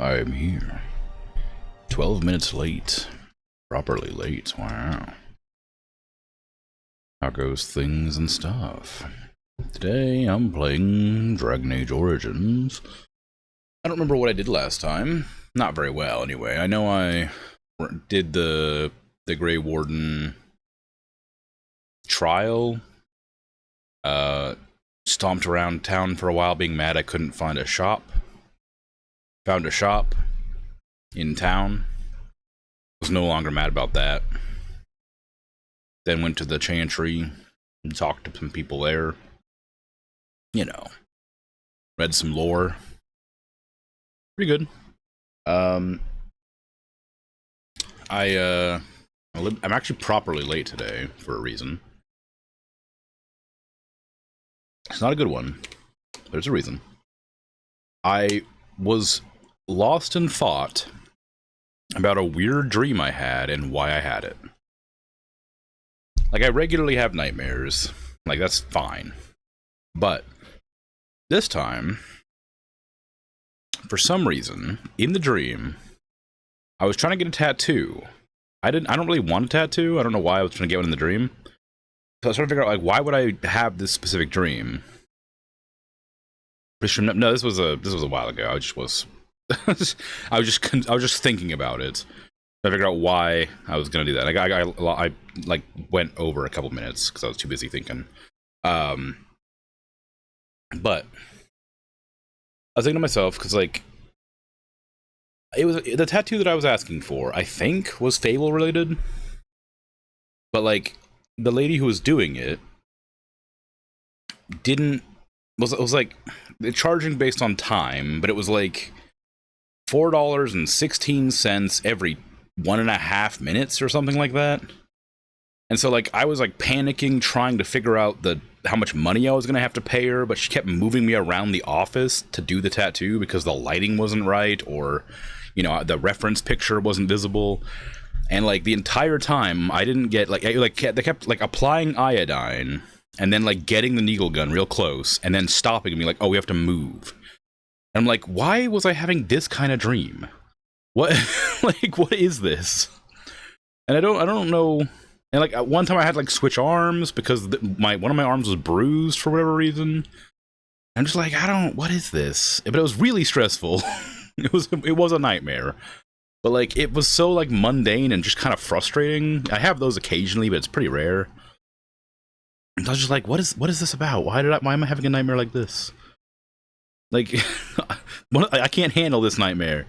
I am here. 12 minutes late. Properly late. Wow. How goes things and stuff? Today I'm playing Dragon Age Origins. I don't remember what I did last time. Not very well, anyway. I know I did the Grey Warden trial. Stomped around town for a while being mad I couldn't find a shop. Found a shop in town. Was no longer mad about that. Then went to the Chantry and talked to some people there. You know, read some lore. Pretty good. I'm actually properly late today for a reason. It's not a good one. There's a reason. I was lost in thought about a weird dream I had and why I had it. Like, I regularly have nightmares. Like, that's fine. But this time, for some reason, in the dream, I was trying to get a tattoo. I don't really want a tattoo. I don't know why I was trying to get one in the dream. So I was trying to figure out, like, why would I have this specific dream? No, this was a while ago. I was just thinking about it. I figured out why I was gonna do that. I like went over a couple minutes because I was too busy thinking. But I was thinking to myself, because like it was the tattoo that I was asking for, I think was Fable related. But like the lady who was doing it was like charging based on time, but it was like $4.16 every 1.5 minutes or something like that. And so like I was like panicking trying to figure out how much money I was gonna have to pay her, but she kept moving me around the office to do the tattoo because the lighting wasn't right, or you know, the reference picture wasn't visible. And like the entire time I didn't get they kept like applying iodine and then like getting the needle gun real close and then stopping me like, oh, we have to move. And I'm like, why was I having this kind of dream? What like what is this? And I don't know. And like at one time I had like switch arms because one of my arms was bruised for whatever reason. I'm just like, what is this? But it was really stressful. It was a nightmare. But like it was so like mundane and just kind of frustrating. I have those occasionally, but it's pretty rare. And I was just like, what is this about? Why am I having a nightmare like this? Like, I can't handle this nightmare.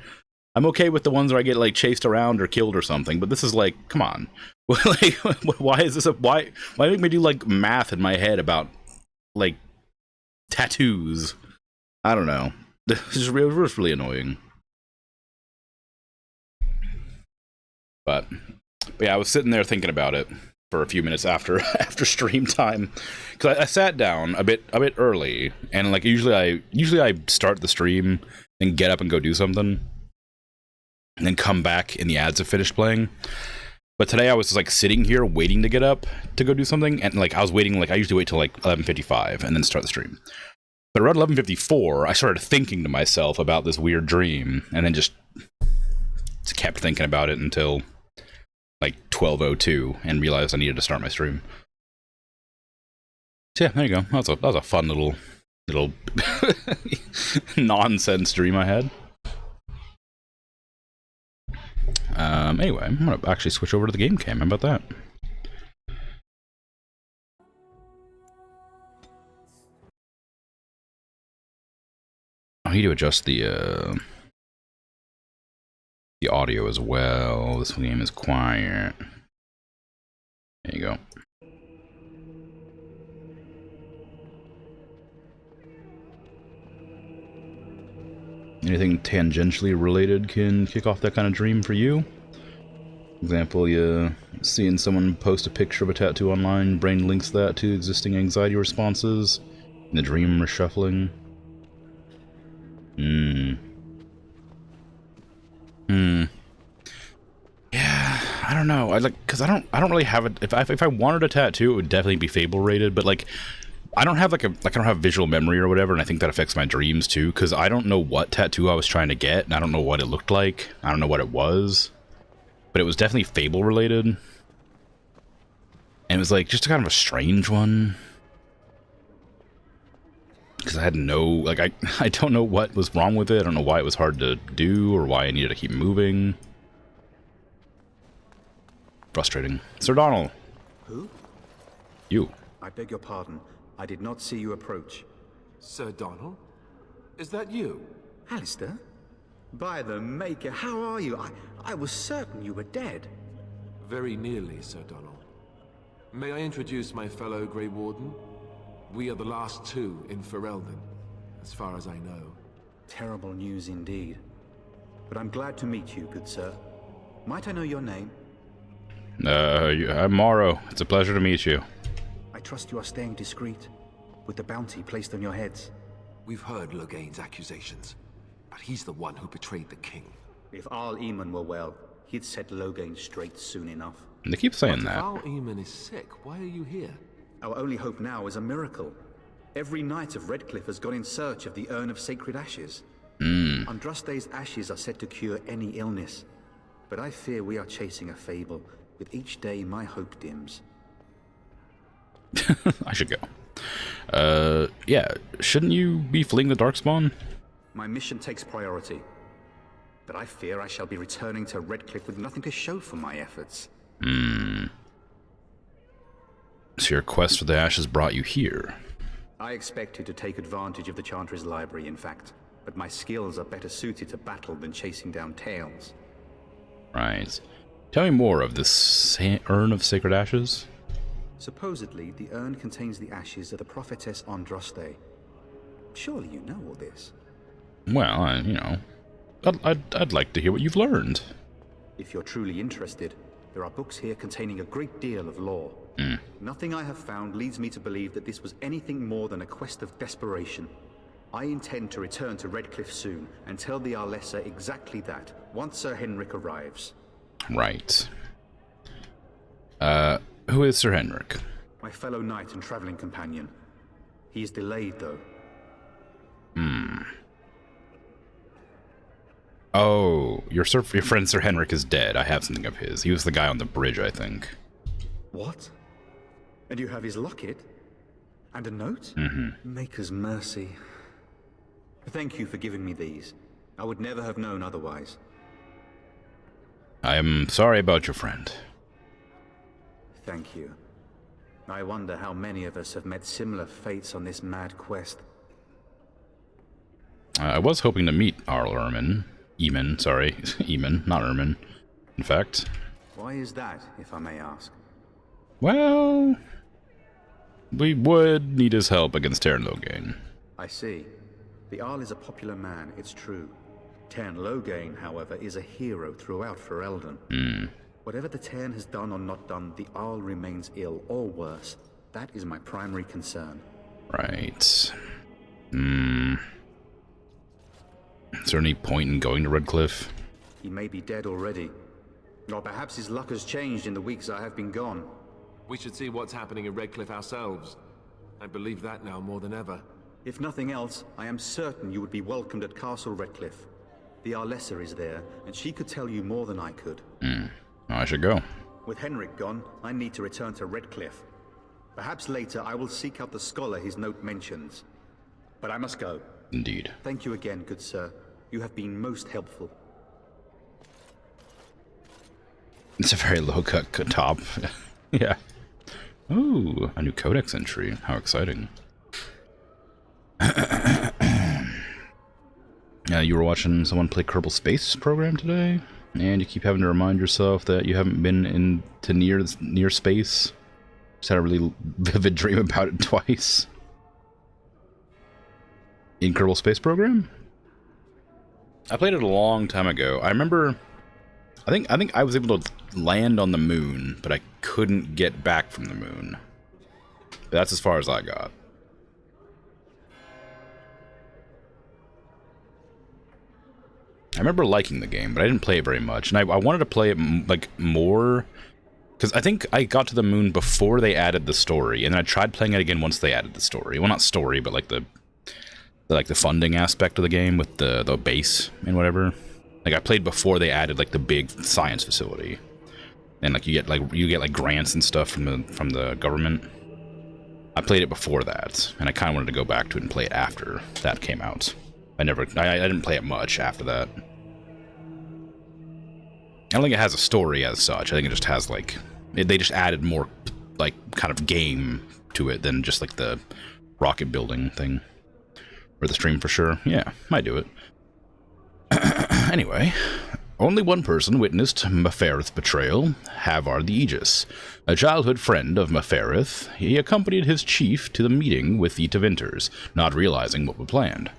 I'm okay with the ones where I get like chased around or killed or something, but this is like, come on. Like, why is this why make me do like math in my head about like tattoos? I don't know. It was really annoying. But yeah, I was sitting there thinking about it for a few minutes after stream time, because I sat down a bit early, and like usually I start the stream and get up and go do something, and then come back and the ads have finished playing. But today I was just like sitting here waiting to get up to go do something, and like I was waiting, like I usually wait till like 11:55 and then start the stream. But around 11:54 I started thinking to myself about this weird dream, and then just kept thinking about it until like 12:02 and realized I needed to start my stream. So yeah, there you go. That was a fun little nonsense dream I had. Anyway, I'm gonna actually switch over to the game cam. How about that? I need to adjust the audio as well. This game is quiet. There you go. Anything tangentially related can kick off that kind of dream for you. For example, you seeing someone post a picture of a tattoo online, brain links that to existing anxiety responses, and the dream reshuffling. Yeah, I don't know. Because I don't really have it. If I wanted a tattoo, it would definitely be Fable rated. But like, I don't have like I don't have visual memory or whatever, and I think that affects my dreams too, because I don't know what tattoo I was trying to get, and I don't know what it looked like. I don't know what it was, but it was definitely Fable related, and it was like just kind of a strange one, because I had no like I don't know what was wrong with it. I don't know why it was hard to do or why I needed to keep moving. Frustrating. Sir Donald. Who? You. I beg your pardon. I did not see you approach. Sir Donald? Is that you? Alistair? By the Maker, how are you? I was certain you were dead. Very nearly, Sir Donald. May I introduce my fellow Grey Warden? We are the last two in Ferelden, as far as I know. Terrible news indeed. But I'm glad to meet you, good sir. Might I know your name? I'm Morrow. It's a pleasure to meet you. I trust you are staying discreet, with the bounty placed on your heads. We've heard Loghain's accusations, but he's the one who betrayed the king. If Arl Eamon were well, he'd set Loghain straight soon enough. And they keep saying But that. if Arl Eamon is sick, why are you here? Our only hope now is a miracle. Every knight of Redcliffe has gone in search of the Urn of Sacred Ashes. Andraste's ashes are said to cure any illness, but I fear we are chasing a fable. With each day, my hope dims. I should go. Yeah, shouldn't you be fleeing the Darkspawn? My mission takes priority, but I fear I shall be returning to Redcliffe with nothing to show for my efforts. So your quest for the ashes brought you here. I expected to take advantage of the Chantry's library, in fact, but my skills are better suited to battle than chasing down tales. Right. Tell me more of this Urn of Sacred Ashes. Supposedly, the urn contains the ashes of the prophetess Andraste. Surely you know all this. Well, you know, I'd like to hear what you've learned. If you're truly interested, there are books here containing a great deal of lore. Nothing I have found leads me to believe that this was anything more than a quest of desperation. I intend to return to Redcliffe soon and tell the Arlessa exactly that, once Sir Henrik arrives. Right. Who is Sir Henrik? My fellow knight and traveling companion. He is delayed, though. Oh, your friend Sir Henrik is dead. I have something of his. He was the guy on the bridge, I think. What? And you have his locket? And a note? Maker's mercy. Thank you for giving me these. I would never have known otherwise. I am sorry about your friend. Thank you. I wonder how many of us have met similar fates on this mad quest. I was hoping to meet Arl Eamon, sorry. Eamon, not Ermin. In fact. Why is that, if I may ask? Well, we would need his help against Teyrn Loghain. I see. The Arl is a popular man, it's true. Teyrn Loghain, however, is a hero throughout Ferelden. Whatever the Teyrn has done or not done, the Arl remains ill, or worse. That is my primary concern. Right. Is there any point in going to Redcliffe? He may be dead already. Or perhaps his luck has changed in the weeks I have been gone. We should see what's happening in Redcliffe ourselves. I believe that now more than ever. If nothing else, I am certain you would be welcomed at Castle Redcliffe. The Arlessa is there, and she could tell you more than I could. I should go. With Henrik gone, I need to return to Redcliffe. Perhaps later I will seek out the scholar his note mentions. But I must go. Indeed. Thank you again, good sir. You have been most helpful. It's a very low-cut top. Yeah. Ooh, a new codex entry. How exciting. You were watching someone play Kerbal Space Program today, and you keep having to remind yourself that you haven't been to near space. Just had a really vivid dream about it twice. In Kerbal Space Program? I played it a long time ago. I remember I think I was able to land on the moon, but I couldn't get back from the moon. But that's as far as I got. I remember liking the game, but I didn't play it very much, and I wanted to play it like more, Because I think I got to the moon before they added the story, and then I tried playing it again once they added the story. Well, not story, but like the funding aspect of the game with the base and whatever. Like I played before they added like the big science facility, and like you get grants and stuff from the government. I played it before that, and I kind of wanted to go back to it and play it after that came out. I didn't play it much after that. I don't think it has a story as such. I think it just has like they just added more like kind of game to it than just like the rocket building thing. For the stream for sure. Yeah, might do it. Anyway, only one person witnessed Mefereth's betrayal, Havar the Aegis. A childhood friend of Mefereth, he accompanied his chief to the meeting with the Tevinters, not realizing what was planned.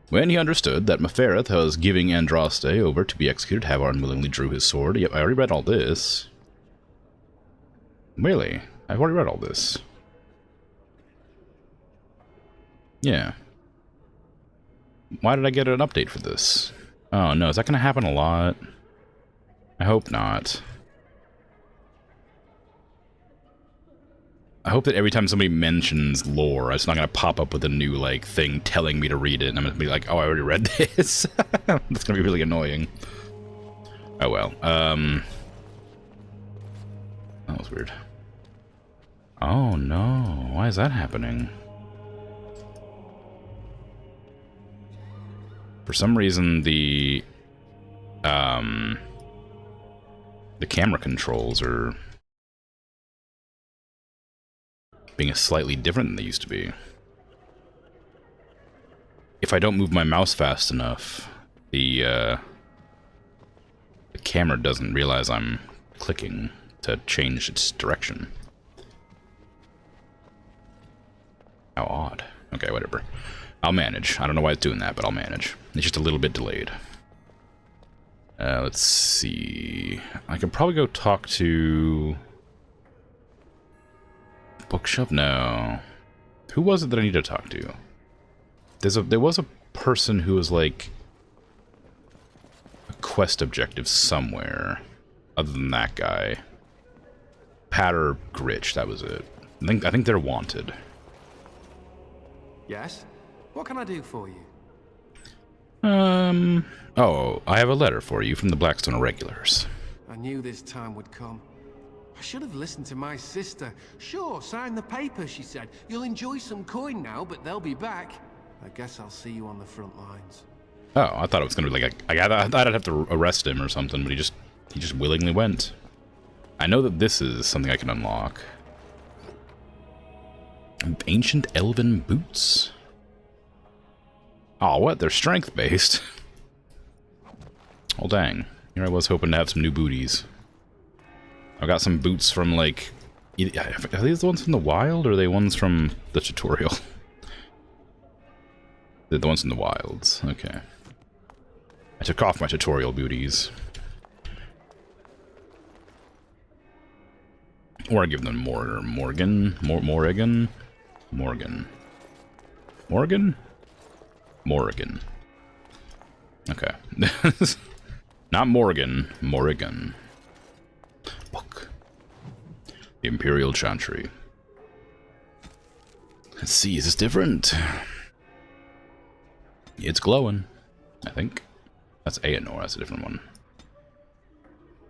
When he understood that Mefereth was giving Andraste over to be executed, Havar unwillingly drew his sword. Yep, I already read all this. Really? I've already read all this. Yeah. Why did I get an update for this? Oh no, is that going to happen a lot? I hope not. I hope that every time somebody mentions lore, it's not going to pop up with a new, like, thing telling me to read it, and I'm going to be like, oh, I already read this. That's going to be really annoying. Oh well. That was weird. Oh no, why is that happening? For some reason, the camera controls are being slightly different than they used to be. If I don't move my mouse fast enough, the camera doesn't realize I'm clicking to change its direction. How odd. Okay, whatever. I'll manage. I don't know why it's doing that, but I'll manage. It's just a little bit delayed. Let's see. I could probably go talk to... Bookshop? No. Who was it that I need to talk to? There was a person who was like... a quest objective somewhere. Other than that guy. Patter Gritch, that was it. I think they're wanted. Yes? What can I do for you? Oh, I have a letter for you from the Blackstone Irregulars. I knew this time would come. I should have listened to my sister. Sure, sign the paper, she said. You'll enjoy some coin now, but they'll be back. I guess I'll see you on the front lines. Oh, I thought it was going to be like I thought I'd have to arrest him or something, but he just willingly went. I know that this is something I can unlock. Ancient Elven Boots. Oh, what? They're strength-based. Oh, dang. Here I was hoping to have some new booties. I got some boots from, like... Are these the ones from the wild, or are they ones from the tutorial? They're the ones from the wilds. Okay. I took off my tutorial booties. Or I give them Morgan? Okay. Not Morgan. Morrigan. Book. The Imperial Chantry. Let's see, is this different? It's glowing, I think. That's Aenor, that's a different one.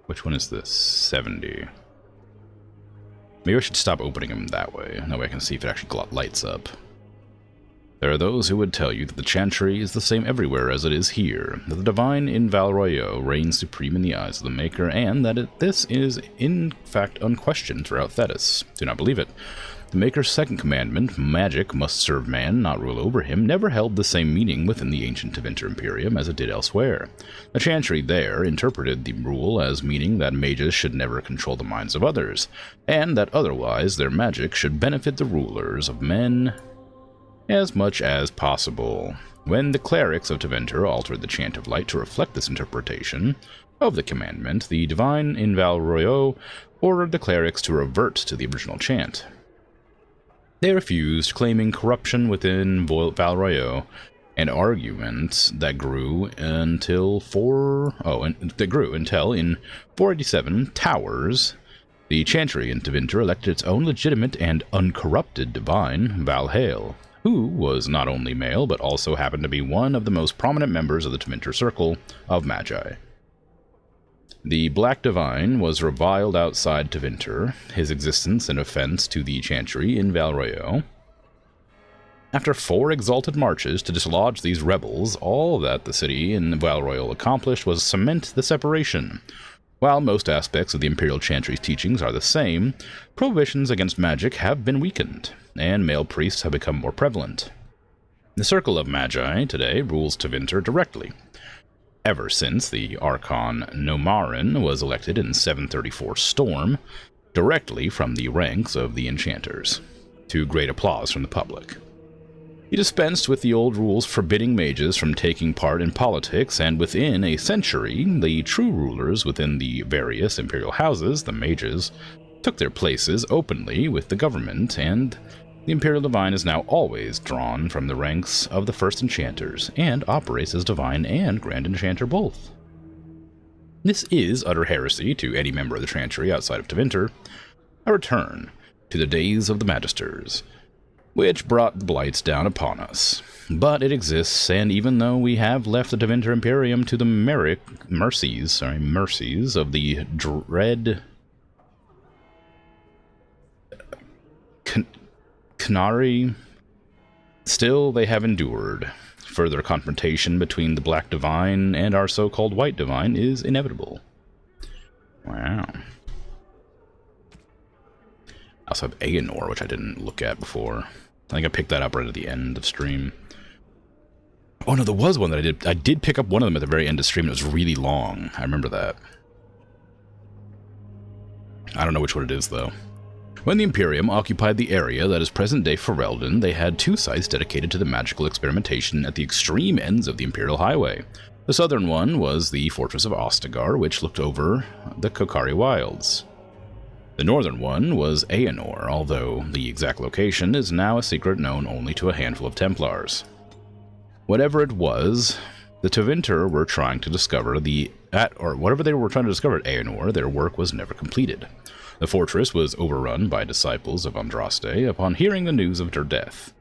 Which one is this? 70. Maybe I should stop opening them that way. That way I can see if it actually lights up. There are those who would tell you that the Chantry is the same everywhere as it is here, that the Divine in Val Royeaux reigns supreme in the eyes of the Maker, and that this is in fact unquestioned throughout Thetis. Do not believe it. The Maker's second commandment, magic must serve man, not rule over him, never held the same meaning within the ancient Tevinter Imperium as it did elsewhere. The Chantry there interpreted the rule as meaning that mages should never control the minds of others, and that otherwise their magic should benefit the rulers of men as much as possible. When the clerics of Tevinter altered the Chant of Light to reflect this interpretation of the commandment, the Divine in Val Royeaux ordered the clerics to revert to the original chant. They refused, claiming corruption within Val Royeaux, an argument that grew until in 487 Towers The Chantry in Tevinter elected its own legitimate and uncorrupted divine, Valhale, who was not only male, but also happened to be one of the most prominent members of the Tevinter Circle of Magi. The Black Divine was reviled outside Tevinter, his existence an offense to the Chantry in Val Royeaux. After 4 exalted marches to dislodge these rebels, all that the city in Val Royeaux accomplished was cement the separation. While most aspects of the Imperial Chantry's teachings are the same, prohibitions against magic have been weakened, and male priests have become more prevalent. The Circle of Magi today rules Tevinter directly, ever since the Archon Nomarin was elected in 734 Storm, directly from the ranks of the Enchanters, to great applause from the public. He dispensed with the old rules forbidding mages from taking part in politics, and within a century, the true rulers within the various imperial houses, the mages, took their places openly with the government, and the Imperial Divine is now always drawn from the ranks of the First Enchanters, and operates as Divine and Grand Enchanter both. This is utter heresy to any member of the Chantry outside of Tevinter, a return to the days of the Magisters, which brought the blights down upon us. But it exists, and even though we have left the Tevinter Imperium to the mercies of the dread Canary, still they have endured. Further confrontation between the Black Divine and our so-called White Divine is inevitable. Wow. I also have Aenor, which I didn't look at before. I think I picked that up right at the end of stream. Oh no, there was one that I did pick up one of them at the very end of stream. It was really long. I remember that. I don't know which one it is, though. When the Imperium occupied the area that is present-day Ferelden, they had 2 sites dedicated to the magical experimentation at the extreme ends of the Imperial Highway. The southern one was the Fortress of Ostagar, which looked over the Kokari Wilds. The northern one was Aenor, although the exact location is now a secret known only to a handful of Templars. Whatever it was, the Tevinter were trying to discover whatever they were trying to discover at Aenor, their work was never completed. The fortress was overrun by disciples of Andraste upon hearing the news of her death.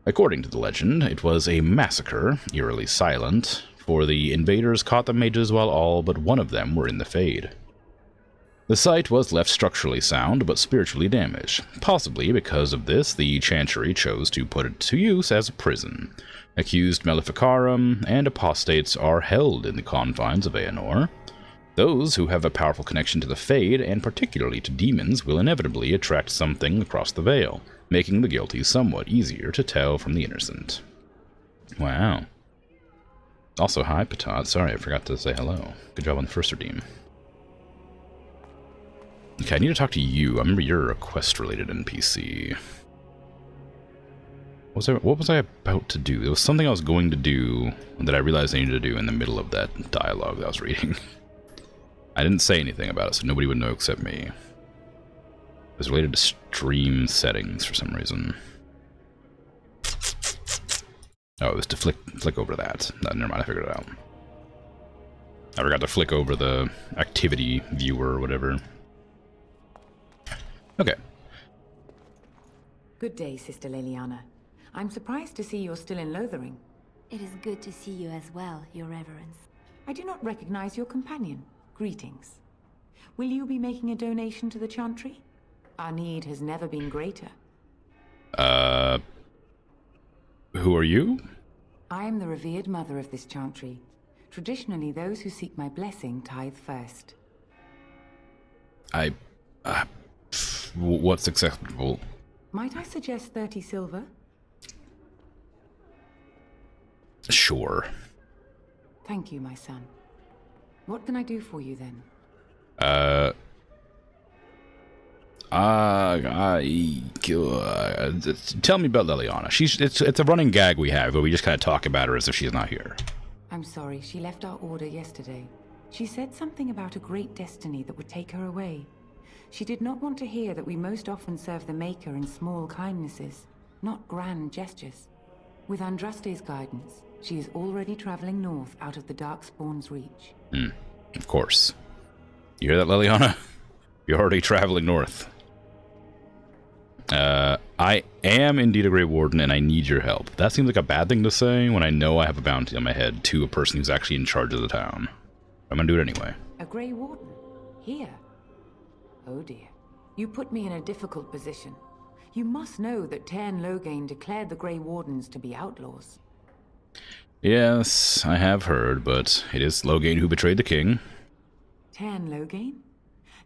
According to the legend, it was a massacre, eerily silent, for the invaders caught the mages while all but one of them were in the Fade. The site was left structurally sound, but spiritually damaged. Possibly because of this, the Chantry chose to put it to use as a prison. Accused Maleficarum and apostates are held in the confines of Aenor. Those who have a powerful connection to the Fade, and particularly to demons, will inevitably attract something across the veil, making the guilty somewhat easier to tell from the innocent. Wow. Also, hi, Patat. Sorry, I forgot to say hello. Good job on the first redeem. Okay, I need to talk to you. I remember you're a quest-related NPC. What was I about to do? There was something I was going to do that I realized I needed to do in the middle of that dialogue that I was reading. I didn't say anything about it, so nobody would know except me. It was related to stream settings for some reason. Oh, it was to flick over that. No, never mind, I figured it out. I forgot to flick over the activity viewer or whatever. Okay. Good day, Sister Leliana. I'm surprised to see you're still in Lothering. It is good to see you as well, Your Reverence. I do not recognize your companion. Greetings. Will you be making a donation to the Chantry? Our need has never been greater. Who are you? I am the revered mother of this Chantry. Traditionally, those who seek my blessing tithe first. What's acceptable? Might I suggest 30 silver? Sure. Thank you, my son. What can I do for you, then? Tell me about Leliana. It's a running gag we have, but we just kind of talk about her as if she's not here. I'm sorry, she left our order yesterday. She said something about a great destiny that would take her away. She did not want to hear that we most often serve the Maker in small kindnesses, not grand gestures. With Andraste's guidance, she is already traveling north out of the Darkspawn's reach. Of course. You hear that, Leliana? You're already traveling north. I am indeed a Grey Warden, and I need your help. That seems like a bad thing to say when I know I have a bounty on my head to a person who's actually in charge of the town. I'm gonna do it anyway. A Grey Warden? Here? Oh dear. You put me in a difficult position. You must know that Tairn Loghain declared the Grey Wardens to be outlaws. Yes, I have heard, but it is Loghain who betrayed the king. Tairn Loghain?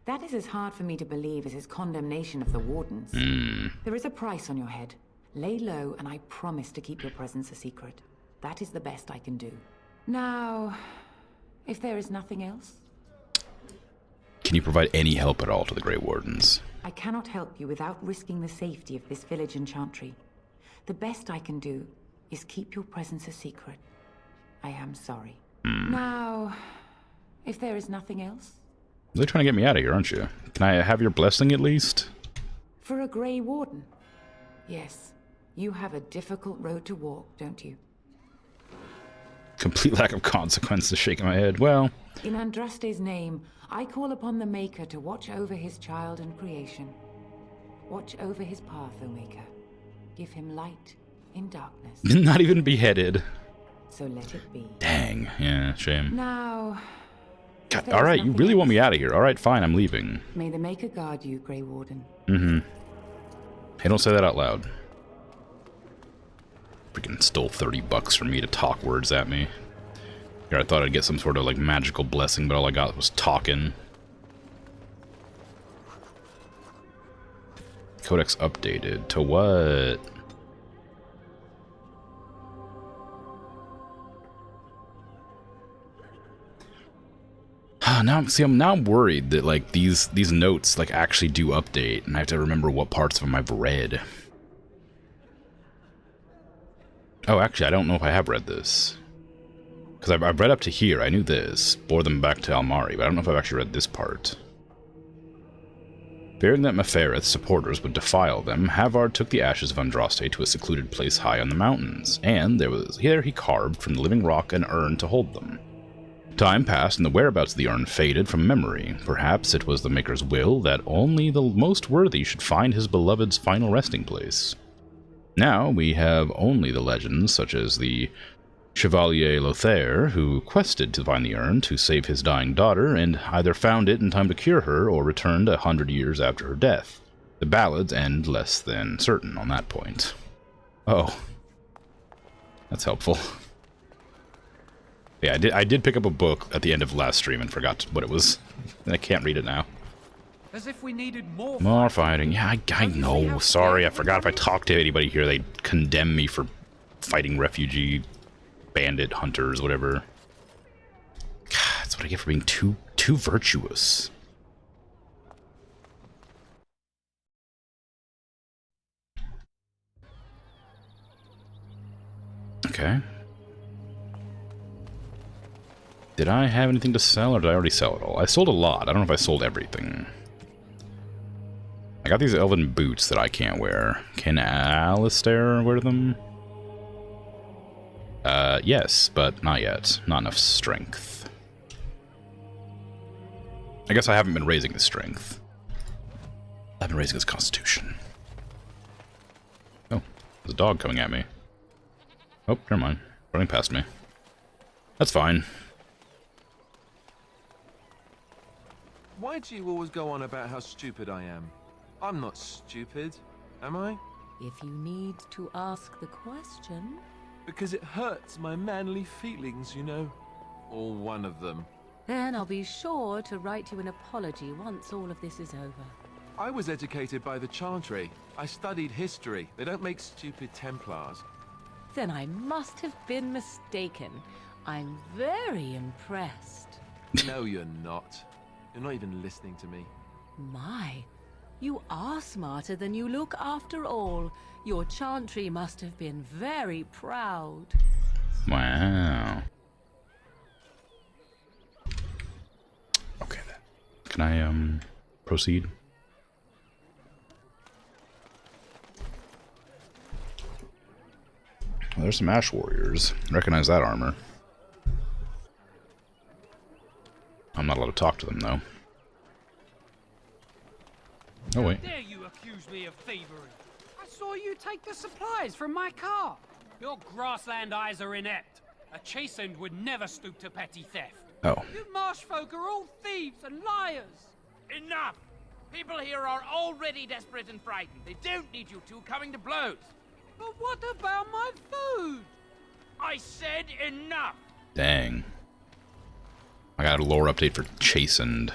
That is as hard for me to believe as his condemnation of the Wardens. There is a price on your head. Lay low, and I promise to keep your presence a secret. That is the best I can do. Now, if there is nothing else... Can you provide any help at all to the Grey Wardens? I cannot help you without risking the safety of this village and chantry. The best I can do is keep your presence a secret. I am sorry. Now, if there is nothing else... You're trying to get me out of here, aren't you? Can I have your blessing at least? For a Grey Warden? Yes. You have a difficult road to walk, don't you? Complete lack of consequence, shaking my head. Well... In Andraste's name, I call upon the Maker to watch over his child and creation. Watch over his path, O Maker. Give him light in darkness. Not even beheaded. So let it be. Dang. Yeah, shame. Now... God, alright, you really want me out of here. Alright, fine, I'm leaving. May the Maker guard you, Grey Warden. Hey, don't say that out loud. Freaking stole $30 from me to talk words at me. Here, I thought I'd get some sort of, like, magical blessing, but all I got was talking. Codex updated. To what? Now I'm worried that like these notes like actually do update, and I have to remember what parts of them I've read. Oh, actually, I don't know if I have read this, because I've read up to here. I knew this, bore them back to Almari, but I don't know if I've actually read this part. Fearing that Mefereth's supporters would defile them, Havard took the ashes of Andraste to a secluded place high on the mountains, and there he carved from the living rock an urn to hold them. Time passed, and the whereabouts of the urn faded from memory. Perhaps it was the Maker's will that only the most worthy should find his beloved's final resting place. Now we have only the legends, such as the Chevalier Lothaire, who quested to find the urn to save his dying daughter, and either found it in time to cure her, or returned 100 years after her death. The ballads end less than certain on that point. Oh. That's helpful. Yeah, I did pick up a book at the end of last stream and forgot what it was. I can't read it now. As if we needed more fighting. Yeah, I know. Sorry, I forgot. If I talk to anybody here, they'd condemn me for fighting refugee, bandit, hunters, whatever. God, that's what I get for being too virtuous. Okay. Did I have anything to sell, or did I already sell it all? I sold a lot. I don't know if I sold everything. I got these elven boots that I can't wear. Can Alistair wear them? Yes, but not yet. Not enough strength. I guess I haven't been raising his strength. I've been raising his constitution. Oh, there's a dog coming at me. Oh, never mind. Running past me. That's fine. Why do you always go on about how stupid I am? I'm not stupid, am I? If you need to ask the question... Because it hurts my manly feelings, you know. Or one of them. Then I'll be sure to write you an apology once all of this is over. I was educated by the Chantry. I studied history. They don't make stupid Templars. Then I must have been mistaken. I'm very impressed. No, you're not. You're not even listening to me. My, you are smarter than you look after all. Your Chantry must have been very proud. Wow. Okay then. Can I, proceed? Well, there's some Ash Warriors. Recognize that armor. I'm not allowed to talk to them, though. Oh, wait. How dare you accuse me of thievery? I saw you take the supplies from my car. Your grassland eyes are inept. A chastened would never stoop to petty theft. Oh. You marsh folk are all thieves and liars. Enough! People here are already desperate and frightened. They don't need you two coming to blows. But what about my food? I said enough! Dang. I got a lore update for Chastened.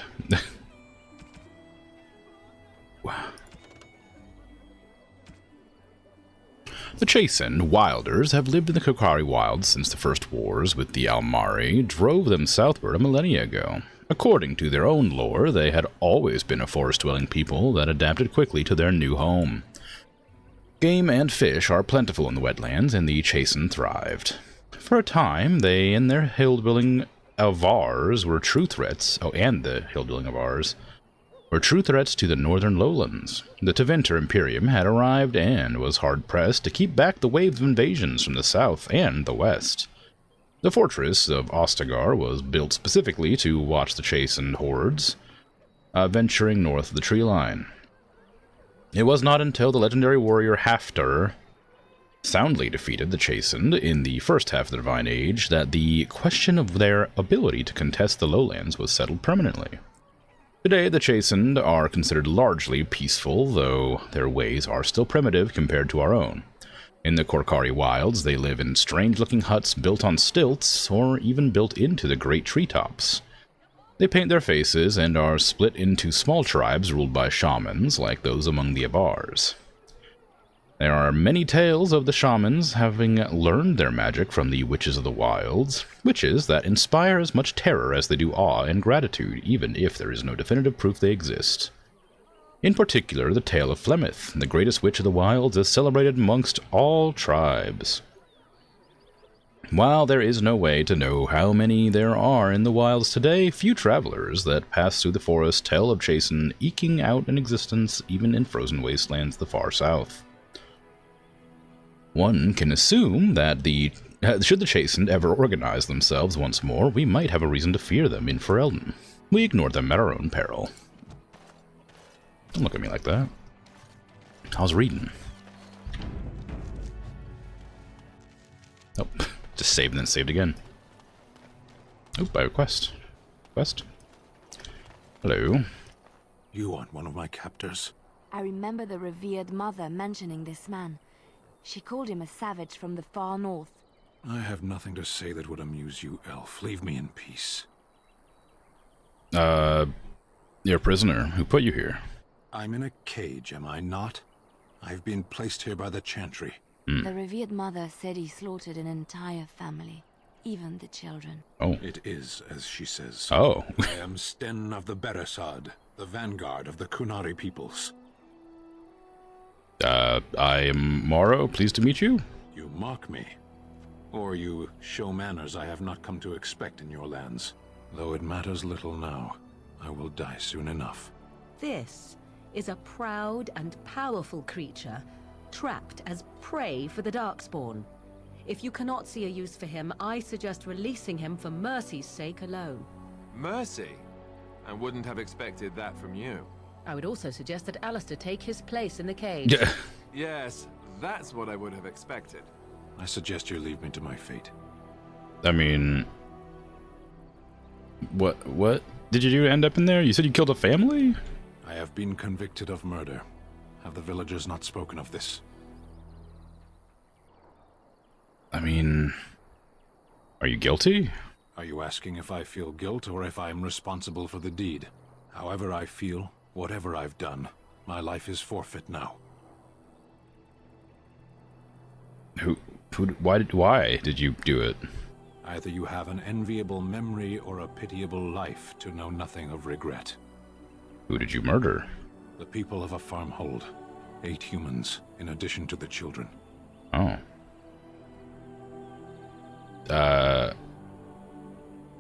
Wow. The Chastened Wilders have lived in the Kokari Wilds since the first wars with the Almari drove them southward a millennia ago. According to their own lore, they had always been a forest-dwelling people that adapted quickly to their new home. Game and fish are plentiful in the wetlands, and the Chastened thrived. For a time, they and their hill-dwelling Avars were true threats. Oh, and the hill-dwelling Avars were true threats to the northern lowlands. The Tevinter Imperium had arrived and was hard-pressed to keep back the waves of invasions from the south and the west. The fortress of Ostagar was built specifically to watch the Chastened hordes venturing north of the tree line. It was not until the legendary warrior Haftar soundly defeated the Chastened in the first half of the Divine Age that the question of their ability to contest the lowlands was settled permanently. Today, the Chastened are considered largely peaceful, though their ways are still primitive compared to our own. In the Korkari Wilds, they live in strange-looking huts built on stilts, or even built into the great treetops. They paint their faces and are split into small tribes ruled by shamans, like those among the Avars. There are many tales of the shamans having learned their magic from the Witches of the Wilds, witches that inspire as much terror as they do awe and gratitude, even if there is no definitive proof they exist. In particular, the tale of Flemeth, the greatest witch of the wilds, is celebrated amongst all tribes. While there is no way to know how many there are in the wilds today, few travelers that pass through the forest tell of Chastened eking out an existence even in frozen wastelands the far south. One can assume that should the Chastened ever organize themselves once more, we might have a reason to fear them in Ferelden. We ignore them at our own peril. Don't look at me like that. I was reading. Oh, just saved and then saved again. Oh, by request. Quest. Hello. You aren't one of my captors. I remember the revered mother mentioning this man. She called him a savage from the far north. I have nothing to say that would amuse you, elf. Leave me in peace. You're a prisoner. Who put you here? I'm in a cage, am I not? I've been placed here by the Chantry. The revered mother said he slaughtered an entire family, even the children. Oh. It is, as she says. Oh. I am Sten of the Beresad, the vanguard of the Kunari peoples. I am Morrow. Pleased to meet you. You mock me. Or you show manners I have not come to expect in your lands. Though it matters little now. I will die soon enough. This is a proud and powerful creature, trapped as prey for the Darkspawn. If you cannot see a use for him, I suggest releasing him for mercy's sake alone. Mercy? I wouldn't have expected that from you. I would also suggest that Alistair take his place in the cage. Yeah. Yes, that's what I would have expected. I suggest you leave me to my fate. I mean, what did you do to end up in there? You said you killed a family? I have been convicted of murder. Have the villagers not spoken of this? I mean, are you guilty? Are you asking if I feel guilt or if I am responsible for the deed? However I feel, whatever I've done, my life is forfeit now. Why did you do it? Either you have an enviable memory or a pitiable life to know nothing of regret. Who did you murder? The people of a farmhold. 8 humans, in addition to the children. Oh.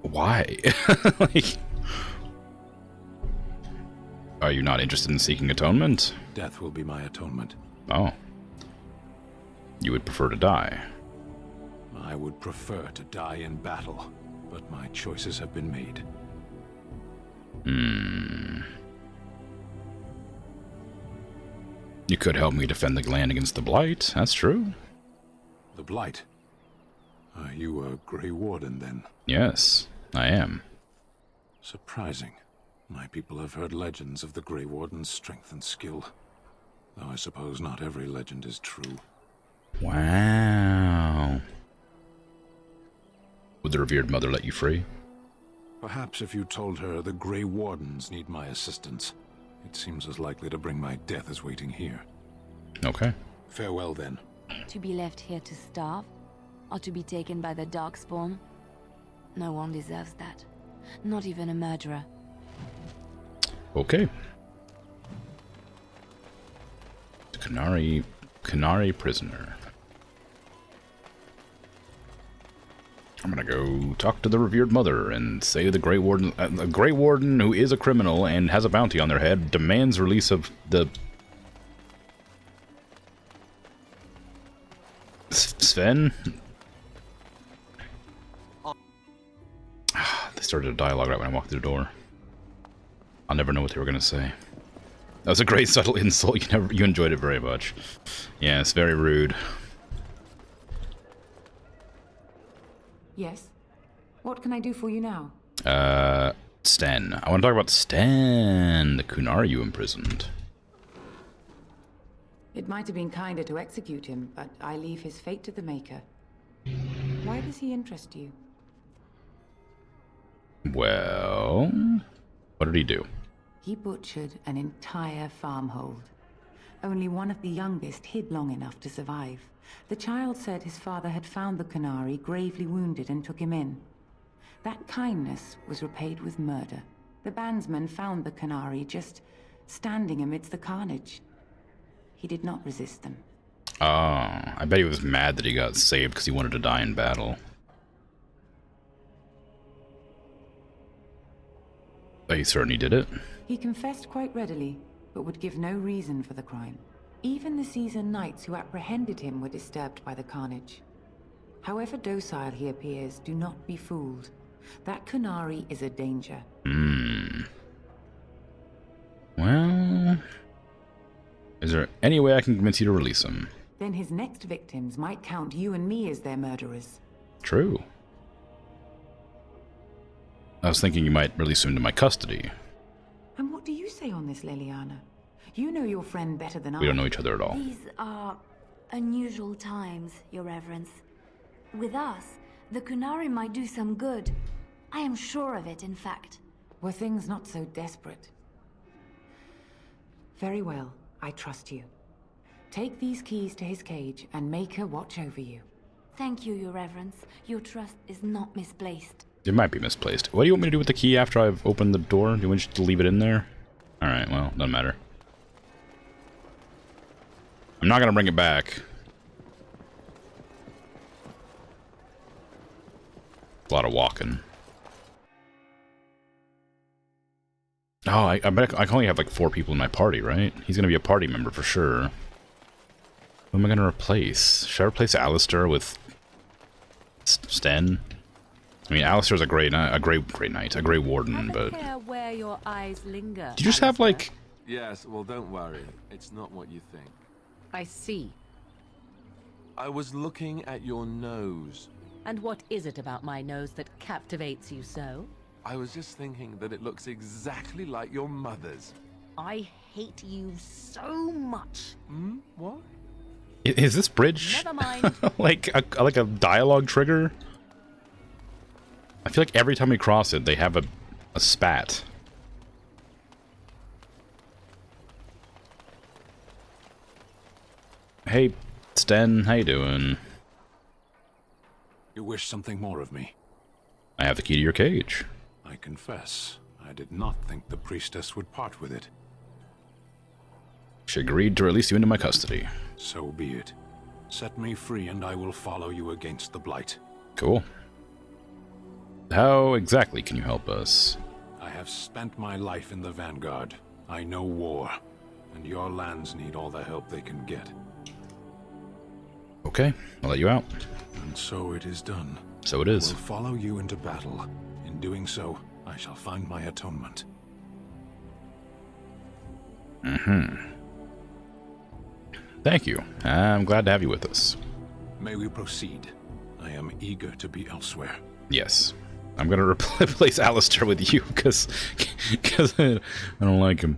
Why? Like, are you not interested in seeking atonement? Death will be my atonement. Oh. You would prefer to die? I would prefer to die in battle, but my choices have been made. You could help me defend the land against the Blight. That's true. The Blight? Are you a Grey Warden, then? Yes, I am. Surprising. My people have heard legends of the Grey Warden's strength and skill. Though I suppose not every legend is true. Wow. Would the revered mother let you free? Perhaps if you told her the Grey Wardens need my assistance. It seems as likely to bring my death as waiting here. Okay. Farewell, then. To be left here to starve? Or to be taken by the Darkspawn? No one deserves that. Not even a murderer. Okay. The Canary prisoner. I'm gonna go talk to the revered mother and say the Grey Warden, a Grey Warden who is a criminal and has a bounty on their head, demands release of the Sven. They started a dialogue right when I walked through the door. I'll never know what they were gonna say. That was a great subtle insult. You enjoyed it very much. Yeah, it's very rude. Yes? What can I do for you now? Sten. I want to talk about Sten, the Kunari you imprisoned. It might have been kinder to execute him, but I leave his fate to the Maker. Why does he interest you? Well, what did he do? He butchered an entire farmhold. Only one of the youngest hid long enough to survive. The child said his father had found the Kunari gravely wounded and took him in. That kindness was repaid with murder. The bandsman found the Kunari just standing amidst the carnage. He did not resist them. Oh, I bet he was mad that he got saved because he wanted to die in battle. But he certainly did it. He confessed quite readily, but would give no reason for the crime. Even the seasoned knights who apprehended him were disturbed by the carnage. However docile he appears, do not be fooled. That Kunari is a danger. Well, is there any way I can convince you to release him? Then his next victims might count you and me as their murderers. True. I was thinking you might release him to my custody. And what do you say on this, Leliana? You know your friend better than I. We don't know each other at all. These are unusual times, Your Reverence. With us, the Kunari might do some good. I am sure of it, in fact. Were things not so desperate? Very well, I trust you. Take these keys to his cage and make her watch over you. Thank you, Your Reverence. Your trust is not misplaced. It might be misplaced. What do you want me to do with the key after I've opened the door? Do you want me to leave it in there? Alright, well, doesn't matter. I'm not gonna bring it back. A lot of walking. Oh, I bet I can only have like 4 people in my party, right? He's gonna be a party member for sure. Who am I gonna replace? Should I replace Alistair with Sten? I mean, Alistair's a great knight, a Grey Warden, but Care where your eyes linger. do you just have like? Yes, well, don't worry. It's not what you think. I see. I was looking at your nose. And what is it about my nose that captivates you so? I was just thinking that it looks exactly like your mother's. I hate you so much. Hmm? What? Is this bridge Never mind. like a dialogue trigger? I feel like every time we cross it, they have a spat. Hey, Sten, how you doing? You wish something more of me? I have the key to your cage. I confess, I did not think the priestess would part with it. She agreed to release you into my custody. So be it. Set me free and I will follow you against the Blight. Cool. How exactly can you help us? I have spent my life in the Vanguard. I know war, and your lands need all the help they can get. Okay, I'll let you out. And so it is done. So it is. I will follow you into battle. In doing so, I shall find my atonement. Thank you. I'm glad to have you with us. May we proceed? I am eager to be elsewhere. Yes. I'm going to replace Alistair with you, because I don't like him.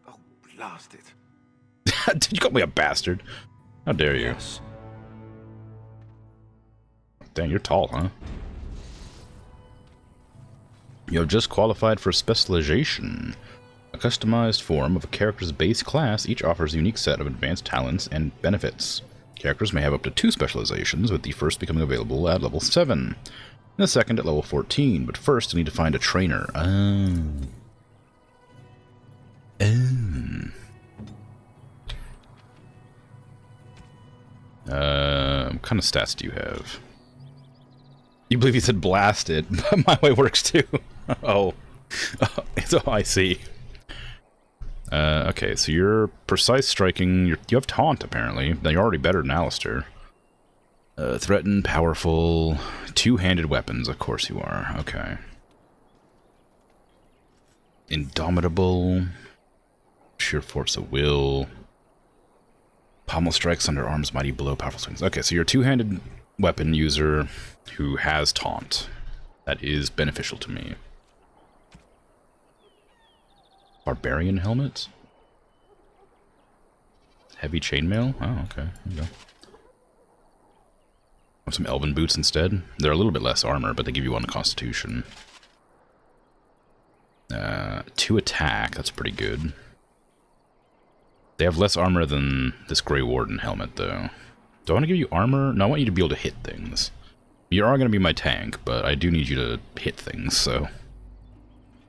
Oh, blast it. Did you call me a bastard? How dare you? Yes. Dang, you're tall, huh? You have just qualified for specialization. A customized form of a character's base class, each offers a unique set of advanced talents and benefits. Characters may have up to 2 specializations, with the first becoming available at level 7, and the second at level 14, but first you need to find a trainer. What kind of stats do you have? You believe you said blasted, but my way works too. Oh, so I see. Okay, so you're precise striking. You have taunt, apparently. Now you're already better than Alistair. Threaten, powerful, 2-handed weapons. Of course you are. Okay. Indomitable, sheer force of will. Pommel strikes, underarms, mighty blow, powerful swings. Okay, so you're a 2-handed weapon user who has taunt. That is beneficial to me. Barbarian helmet? Heavy chainmail? Oh, okay. There you go. Want some elven boots instead? They're a little bit less armor, but they give you 1 constitution. 2 attack, that's pretty good. They have less armor than this Grey Warden helmet, though. Do I want to give you armor? No, I want you to be able to hit things. You are going to be my tank, but I do need you to hit things, so...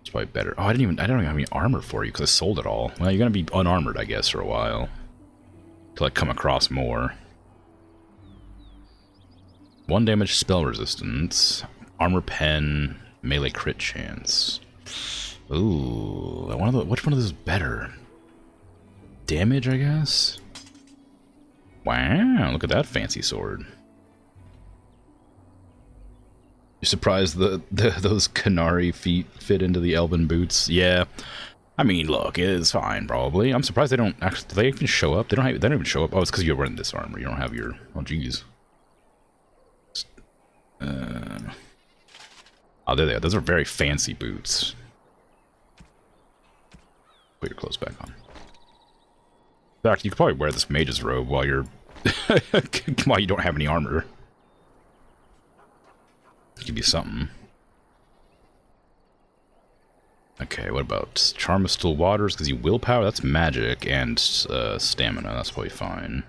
It's probably better. Oh, I don't even have any armor for you, because I sold it all. Well, you're going to be unarmored, I guess, for a while. Till I come across more. 1 damage spell resistance. Armor pen. Melee crit chance. Ooh, which one of those is better? Damage, I guess? Wow, look at that fancy sword. You're surprised those Canary feet fit into the elven boots? Yeah. I mean, look, it's fine, probably. I'm surprised they don't actually... Do they even show up? They don't even show up. Oh, it's because you're wearing this armor. You don't have your... Oh, jeez. Oh, there they are. Those are very fancy boots. Put your clothes back on. In fact, you could probably wear this mage's robe while you're... while you don't have any armor. Give you something. Okay, what about Charm of Still Waters? Because you willpower, that's magic, and stamina, that's probably fine.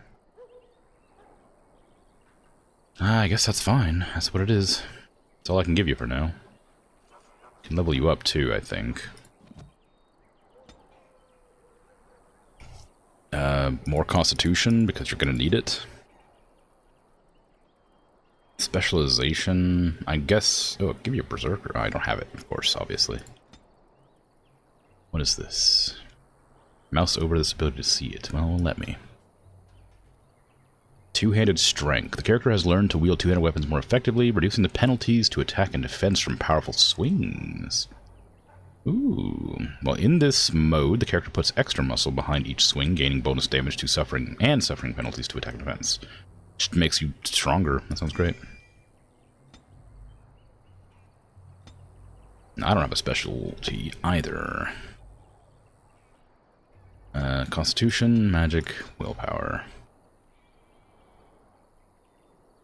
I guess that's fine. That's what it is. That's all I can give you for now. Can level you up too, I think. More Constitution, because you're going to need it. Specialization, I guess... Oh, give you a Berserker. I don't have it, of course, obviously. What is this? Mouse over this ability to see it. Well, let me. 2-handed strength. The character has learned to wield 2-handed weapons more effectively, reducing the penalties to attack and defense from powerful swings. Ooh. Well, in this mode, the character puts extra muscle behind each swing, gaining bonus damage to suffering and suffering penalties to attack and defense. Just makes you stronger. That sounds great. I don't have a specialty either. Constitution, magic, willpower.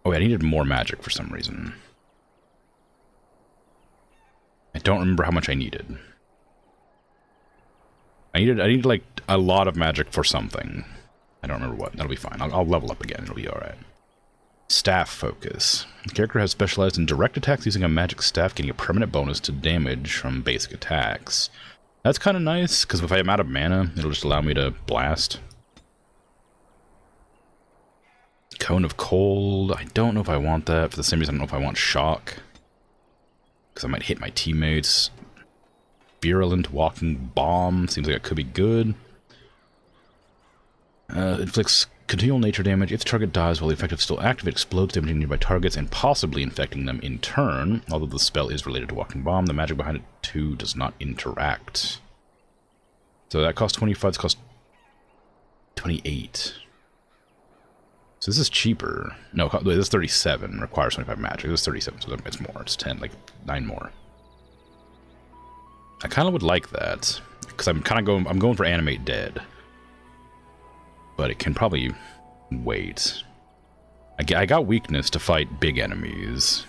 Oh, I needed more magic for some reason. I don't remember how much I needed. I needed like a lot of magic for something. I don't remember what. That'll be fine. I'll level up again. It'll be alright. Staff focus. The character has specialized in direct attacks using a magic staff, getting a permanent bonus to damage from basic attacks. That's kind of nice, because if I'm out of mana, it'll just allow me to blast. Cone of Cold. I don't know if I want that. For the same reason, I don't know if I want Shock. Because I might hit my teammates. Virulent Walking Bomb. Seems like it could be good. Inflicts continual nature damage. If the target dies while the effect is still active, it explodes, damaging nearby targets and possibly infecting them in turn. Although the spell is related to Walking Bomb, the magic behind it too does not interact. So that costs 25, this costs 28. So this is cheaper. No, wait, this is 37. Requires 25 magic. This is 37, so it's more. It's 10, like 9 more. I kind of would like that. Because I'm going for Animate Dead. But it can probably wait. I got weakness to fight big enemies.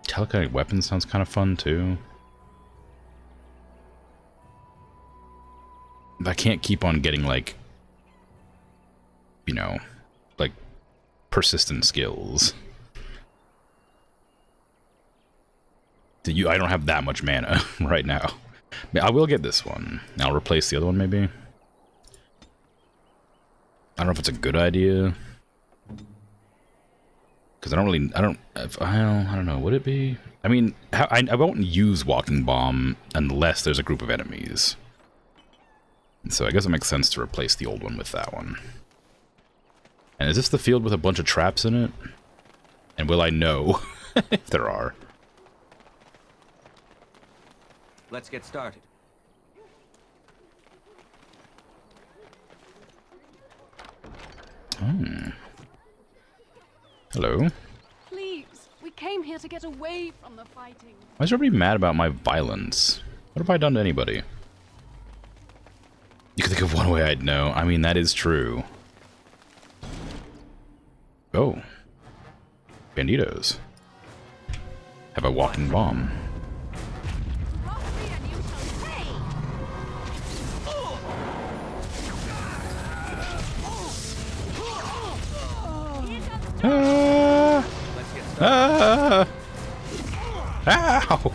Telekinetic weapon sounds kind of fun too. I can't keep on getting like, you know, like persistent skills. I don't have that much mana right now. I will get this one. I'll replace the other one maybe. I don't know if it's a good idea. Because I don't know, would it be? I mean, I won't use Walking Bomb unless there's a group of enemies. So I guess it makes sense to replace the old one with that one. And is this the field with a bunch of traps in it? And will I know if there are? Let's get started. Hello. Please, we came here to get away from the fighting. Why is everybody mad about my violence? What have I done to anybody? You can think of one way I'd know. I mean, that is true. Oh. Banditos. Have a walking bomb. Ow!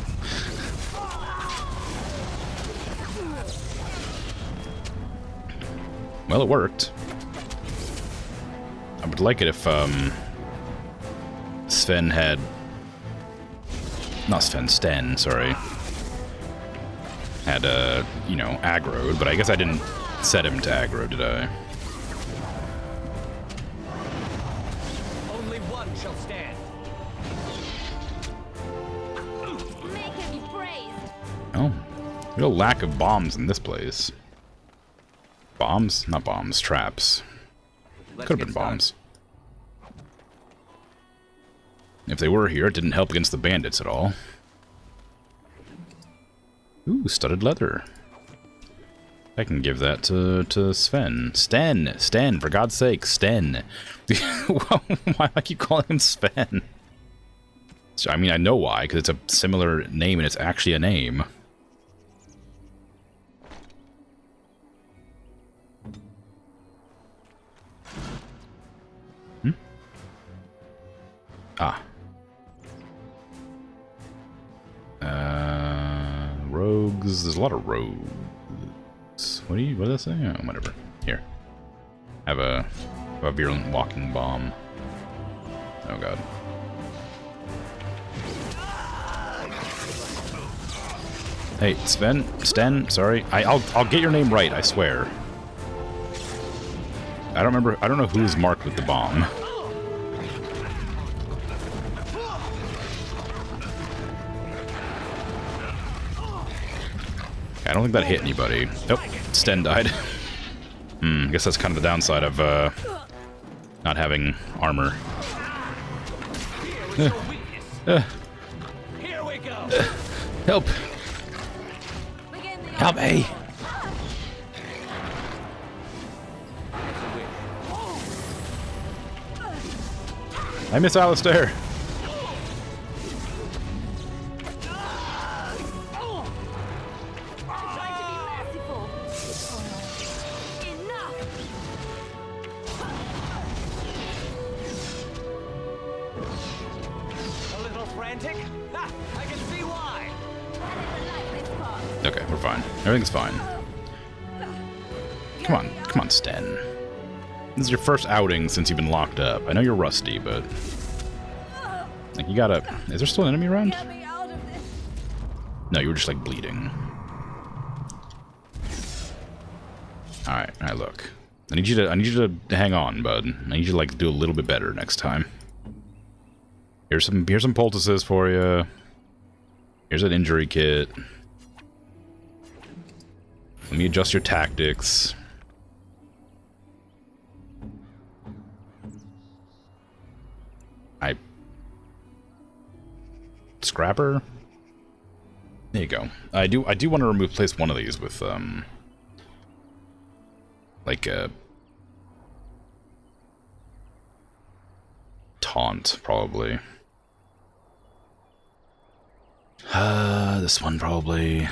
Well, it worked. I would like it if, Sven had... Not Sven, Sten, sorry. Had, you know, aggroed, but I guess I didn't set him to aggro, did I? Only one shall stand. Make him be praised. Oh. Real lack of bombs in this place. Bombs? Not bombs, traps. Could have been bombs. If they were here, it didn't help against the bandits at all. Ooh, studded leather. I can give that to Sven. Sten, for God's sake, Sten. Why do I keep calling him Sven? So, I mean, I know why, because it's a similar name and it's actually a name. Ah. Rogues. There's a lot of rogues. What did I say? Oh, whatever. Here. Have a virulent walking bomb. Oh god. Hey, Sten, sorry. I'll get your name right, I swear. I don't know who's marked with the bomb. I don't think that hit anybody. Nope, Sten died. I guess that's kind of the downside of not having armor. Help! Help me! I miss Alistair. Okay, we're fine. Everything's fine. Come on, Sten. This is your first outing since you've been locked up. I know you're rusty, but... Like, you gotta... Is there still an enemy around? No, you were just, like, bleeding. Alright, look. I need you to hang on, bud. I need you to, like, do a little bit better next time. Here's some poultices for you. Here's an injury kit. Let me adjust your tactics. Scrapper? There you go. I do want to replace one of these with like a taunt, probably. This one probably.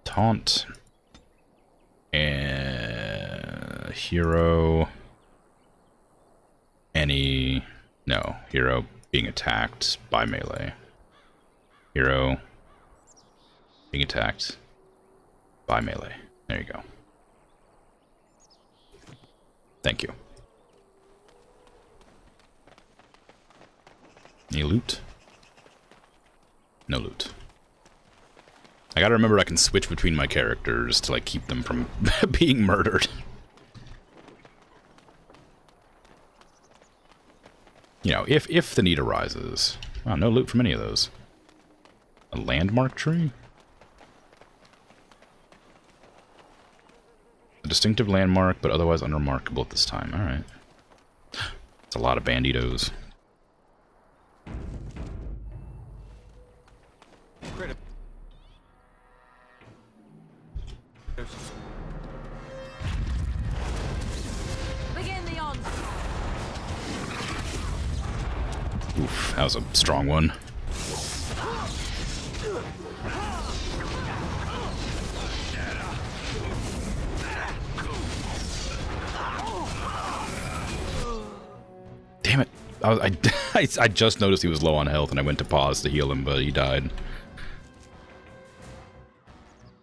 Taunt. And hero. No, hero being attacked by melee. Hero being attacked by melee. There you go. Thank you. Any loot? No loot. I gotta remember I can switch between my characters to like keep them from being murdered. You know, if the need arises. Wow, no loot from any of those. A landmark tree? A distinctive landmark, but otherwise unremarkable at this time. Alright. It's a lot of banditos. Oof, that was a strong one. Damn it. I just noticed he was low on health and I went to pause to heal him, but he died.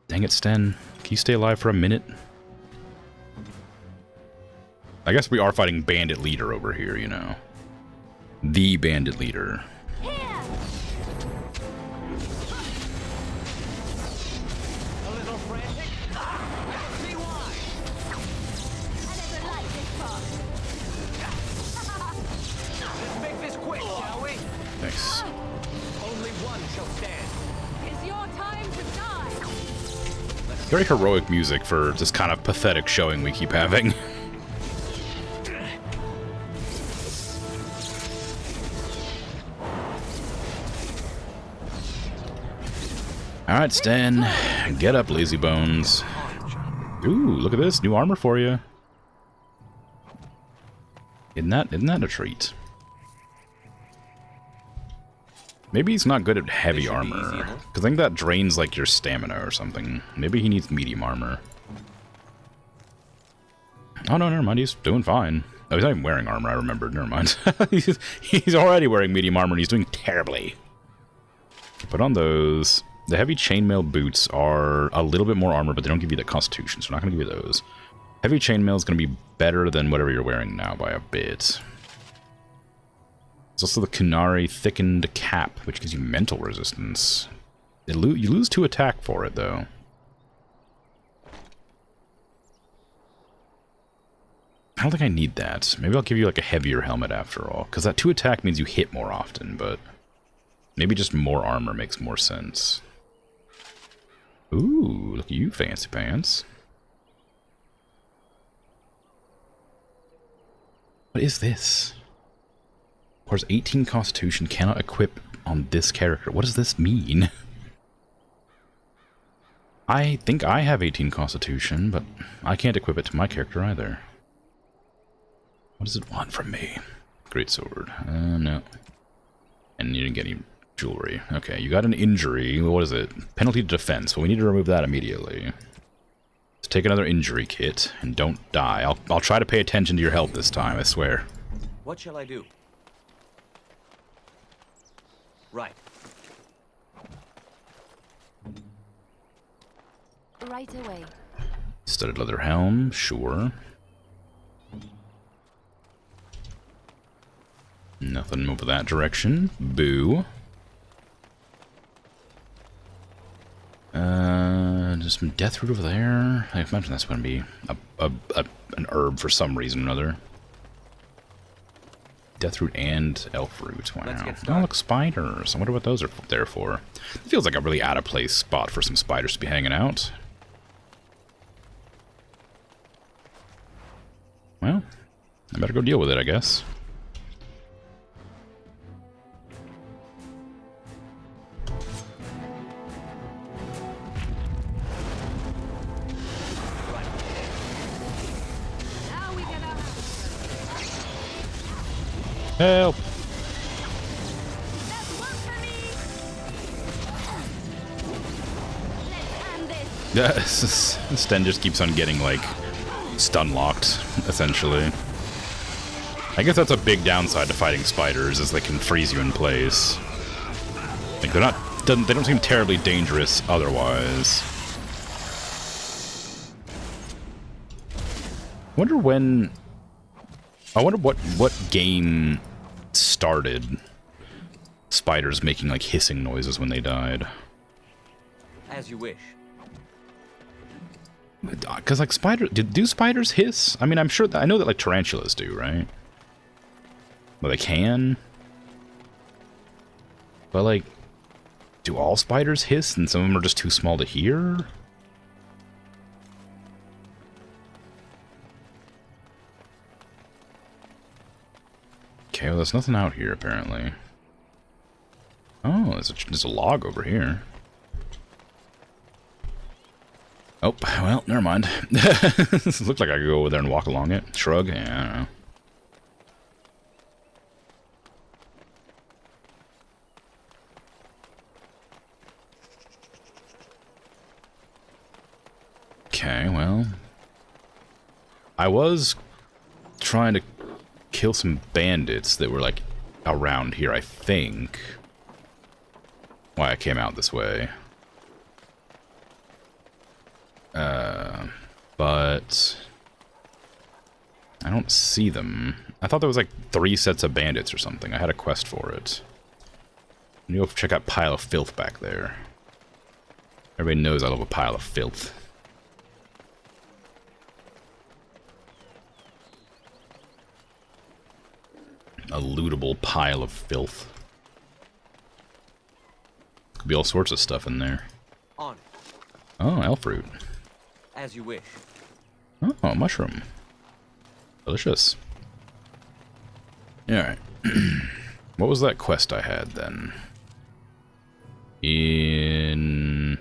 Dang it, Sten. Can you stay alive for a minute? I guess we are fighting Bandit Leader over here, you know. The Bandit Leader. Nice. Only one shall stand. It's your time to die. Very heroic music for this kind of pathetic showing we keep having. Alright, Stan. Get up, lazy bones. Ooh, look at this. New armor for you. Isn't that a treat? Maybe he's not good at heavy armor. Because I think that drains, like, your stamina or something. Maybe he needs medium armor. Oh, no, never mind. He's doing fine. Oh, he's not even wearing armor, I remembered. Never mind. He's already wearing medium armor and he's doing terribly. Put on those. The heavy chainmail boots are a little bit more armor, but they don't give you the constitution, so I'm not going to give you those. Heavy chainmail is going to be better than whatever you're wearing now by a bit. There's also the Kunari thickened cap, which gives you mental resistance. You lose 2 attack for it, though. I don't think I need that. Maybe I'll give you like a heavier helmet after all, because that 2 attack means you hit more often, but maybe just more armor makes more sense. Ooh, look at you, fancy pants. What is this? Requires 18 constitution, cannot equip on this character. What does this mean? I think I have 18 constitution, but I can't equip it to my character either. What does it want from me? Greatsword. No. And you didn't get any jewelry. Okay, you got an injury. What is it? Penalty to defense. Well, we need to remove that immediately. Let's take another injury kit and don't die. I'll try to pay attention to your health this time, I swear. What shall I do? Right. Right away. Studded leather helm, sure. Nothing over that direction. Boo. There's some death root over there. I imagine that's going to be an herb for some reason or another. Deathroot and Elfroot. Wow. Let's get Oh, started. look, spiders. I wonder what those are there for. It feels like a really out-of-place spot for some spiders to be hanging out. Well, I better go deal with it, I guess. Now we get our Help! That's one for me. Let's hand this. Yeah, Sten just keeps on getting, like, stun-locked, essentially. I guess that's a big downside to fighting spiders, is they can freeze you in place. Like, they're not... They don't seem terribly dangerous otherwise. I wonder what game started spiders making, like, hissing noises when they died. As you wish. Because, like, do spiders hiss? I mean, I'm sure I know that, like, tarantulas do, right? Well, they can. But, like, do all spiders hiss and some of them are just too small to hear? Okay, well, there's nothing out here, apparently. Oh, there's a log over here. Oh, well, never mind. Looks like I could go over there and walk along it. Shrug? Yeah, I don't know. Okay, well... I was trying to kill some bandits that were, like, around here, I think. Why I came out this way. But... I don't see them. I thought there was, like, 3 sets of bandits or something. I had a quest for it. I'm gonna go check out Pile of Filth back there. Everybody knows I love a pile of filth. A lootable pile of filth. Could be all sorts of stuff in there. On. Oh, Elfroot. As you wish. Oh, mushroom. Delicious. Alright. What was that quest I had then? In...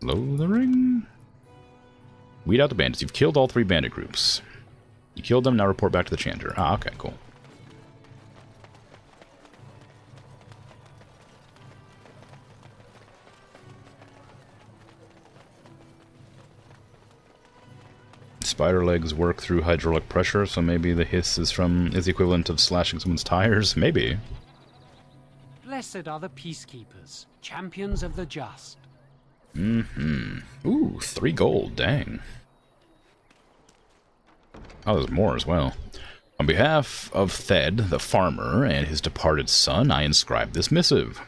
Lothering? Weed out the bandits. You've killed all 3 bandit groups. You killed them, now report back to the chanter. Ah, okay, cool. Spider legs work through hydraulic pressure, so maybe the hiss is the equivalent of slashing someone's tires? Maybe. Blessed are the peacekeepers, champions of the just. Ooh, 3 gold, dang. Oh, there's more as well. On behalf of Thed, the farmer, and his departed son, I inscribe this missive.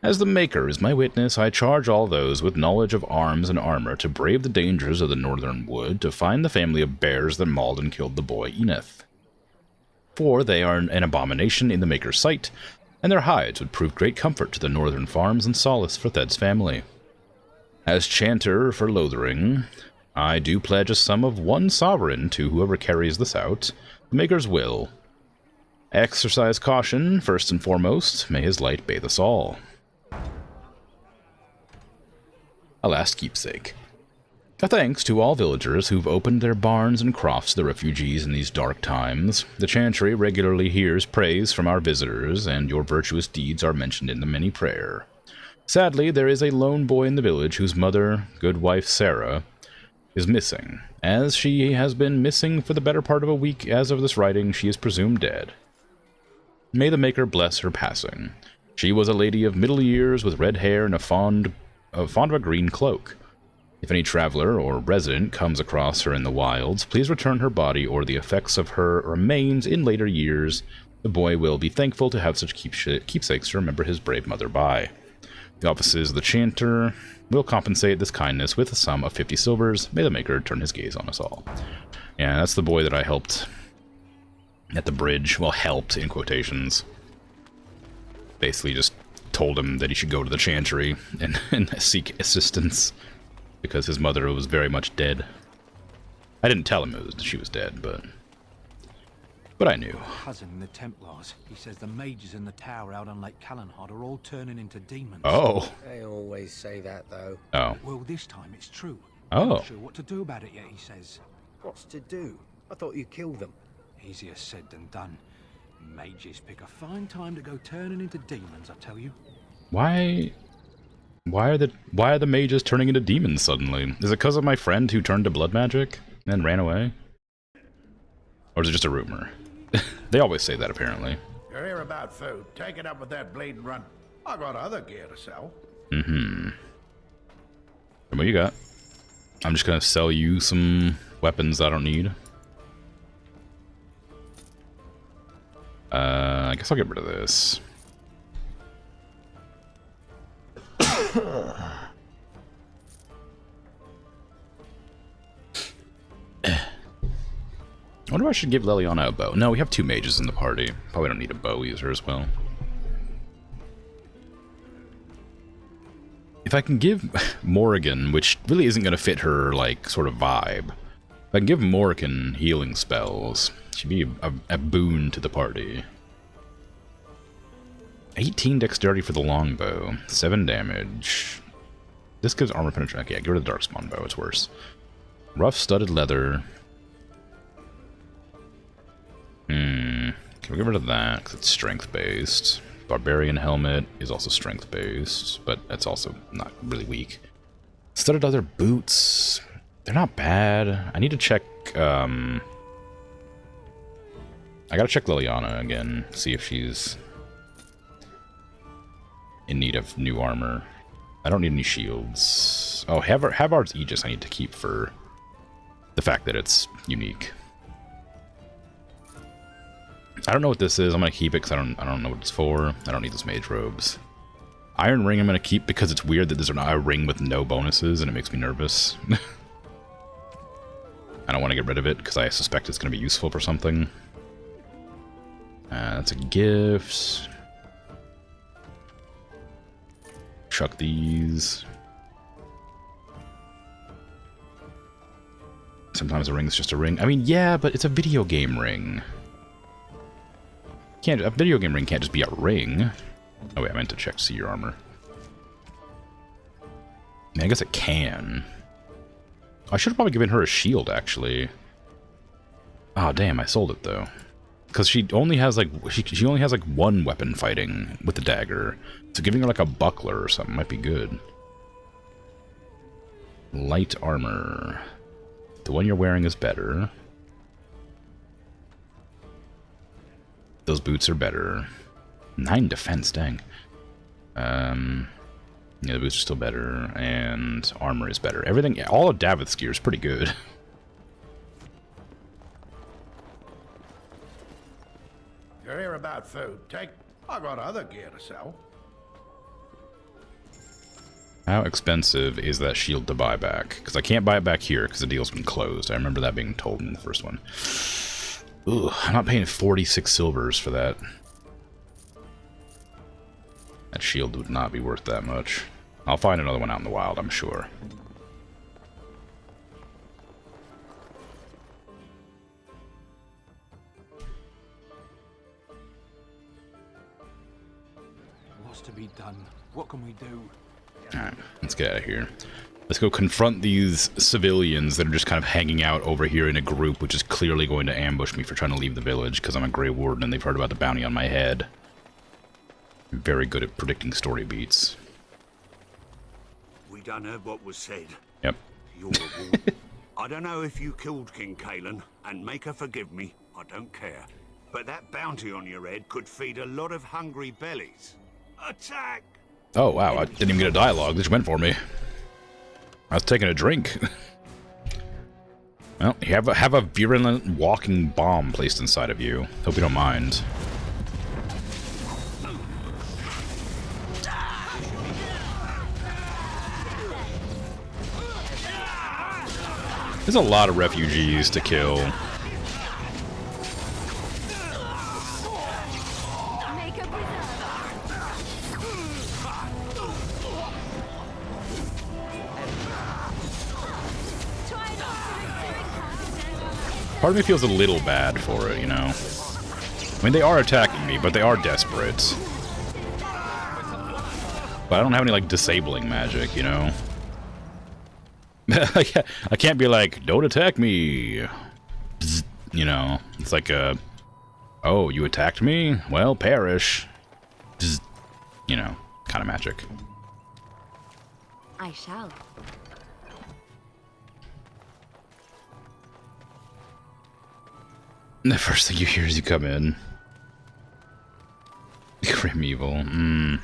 As the Maker is my witness, I charge all those with knowledge of arms and armor to brave the dangers of the northern wood, to find the family of bears that mauled and killed the boy Eneth. For they are an abomination in the Maker's sight, and their hides would prove great comfort to the northern farms and solace for Thed's family. As chanter for Lothering, I do pledge a sum of 1 sovereign to whoever carries this out, the Maker's will. Exercise caution, first and foremost, may his light bathe us all. A last keepsake. A thanks to all villagers who've opened their barns and crofts to the refugees in these dark times. The Chantry regularly hears praise from our visitors, and your virtuous deeds are mentioned in the many prayer. Sadly, there is a lone boy in the village whose mother, good wife Sarah, is missing. As she has been missing for the better part of a week as of this writing, she is presumed dead. May the Maker bless her passing. She was a lady of middle years with red hair and fond of a green cloak. If any traveler or resident comes across her in the wilds, please return her body or the effects of her remains in later years. The boy will be thankful to have such keepsakes to remember his brave mother by. The offices of the chanter will compensate this kindness with a sum of 50 silvers. May the Maker turn his gaze on us all. Yeah, that's the boy that I helped at the bridge. Well, helped, in quotations. Basically just told him that he should go to the Chantry and seek assistance, because his mother was very much dead. I didn't tell him she was dead, but I knew. Cousin in the Templars. He says the mages in the tower out on Lake Callanhad are all turning into demons. Oh. They always say that, though. Oh. Well, this time it's true. Oh. I'm not sure what to do about it yet, he says. What's to do? I thought you killed them. Easier said than done. Mages pick a fine time to go turning into demons, I tell you. Why are the mages turning into demons suddenly? Is it because of my friend who turned to blood magic and then ran away? Or is it just a rumor? They always say that, apparently. You're here about food. Take it up with that blade and run. I got other gear to sell. Mm-hmm. What do you got? I'm just gonna sell you some weapons I don't need. I guess I'll get rid of this. I wonder if I should give Leliana a bow. No, we have 2 mages in the party. Probably don't need a bow user as well. If I can give Morrigan, which really isn't going to fit her, like, sort of vibe. If I can give Morrigan healing spells, she'd be a boon to the party. 18 dexterity for the longbow, 7 damage. This gives armor penetration. Okay, yeah, get rid of the darkspawn bow, it's worse. Rough studded leather. Can we get rid of that? Because it's strength based. Barbarian helmet is also strength based, but it's also not really weak. Studded leather boots. They're not bad. I need to check. I gotta check Leliana again, see if she's in need of new armor. I don't need any shields. Oh, Havard's Aegis I need to keep for the fact that it's unique. I don't know what this is. I'm gonna keep it because I don't know what it's for. I don't need those mage robes. Iron ring I'm gonna keep because it's weird that there's a ring with no bonuses and it makes me nervous. I don't want to get rid of it because I suspect it's gonna be useful for something. That's a gift. Chuck these. Sometimes a ring's just a ring. I mean, yeah, but it's a video game ring. A video game ring can't just be a ring. Oh wait, I meant to check to see your armor. I mean, I guess it can. I should have probably given her a shield, actually. Oh damn, I sold it though. Because she only has like she only has like 1 weapon fighting with the dagger. So giving her like a buckler or something might be good. Light armor. The one you're wearing is better. Those boots are better. 9 defense, dang. Yeah, the boots are still better, and armor is better. Everything, all of Davith's gear is pretty good. You're here about food. I got other gear to sell. How expensive is that shield to buy back? Because I can't buy it back here because the deal's been closed. I remember that being told in the first one. Ugh, I'm not paying 46 silvers for that. That shield would not be worth that much. I'll find another one out in the wild, I'm sure. What's to be done? What can we do? Alright, let's get out of here. Let's go confront these civilians that are just kind of hanging out over here in a group, which is clearly going to ambush me for trying to leave the village because I'm a Grey Warden and they've heard about the bounty on my head. I'm very good at predicting story beats. We done heard what was said. Yep. You're a warden. I don't know if you killed King Kalen, and make her forgive me, I don't care. But that bounty on your head could feed a lot of hungry bellies. Attack! Oh wow, I didn't even get a dialogue, they just went for me. I was taking a drink. Well, you have a virulent walking bomb placed inside of you. Hope you don't mind. There's a lot of refugees to kill. part of me feels a little bad for it, you know? I mean, they are attacking me, but they are desperate. But I don't have any, like, disabling magic, you know? I can't be like, don't attack me! Bzz, you know? It's like, oh, you attacked me? Well, perish. Bzz, you know, kind of magic. I shall. The first thing you hear as you come in. Grim evil. I'm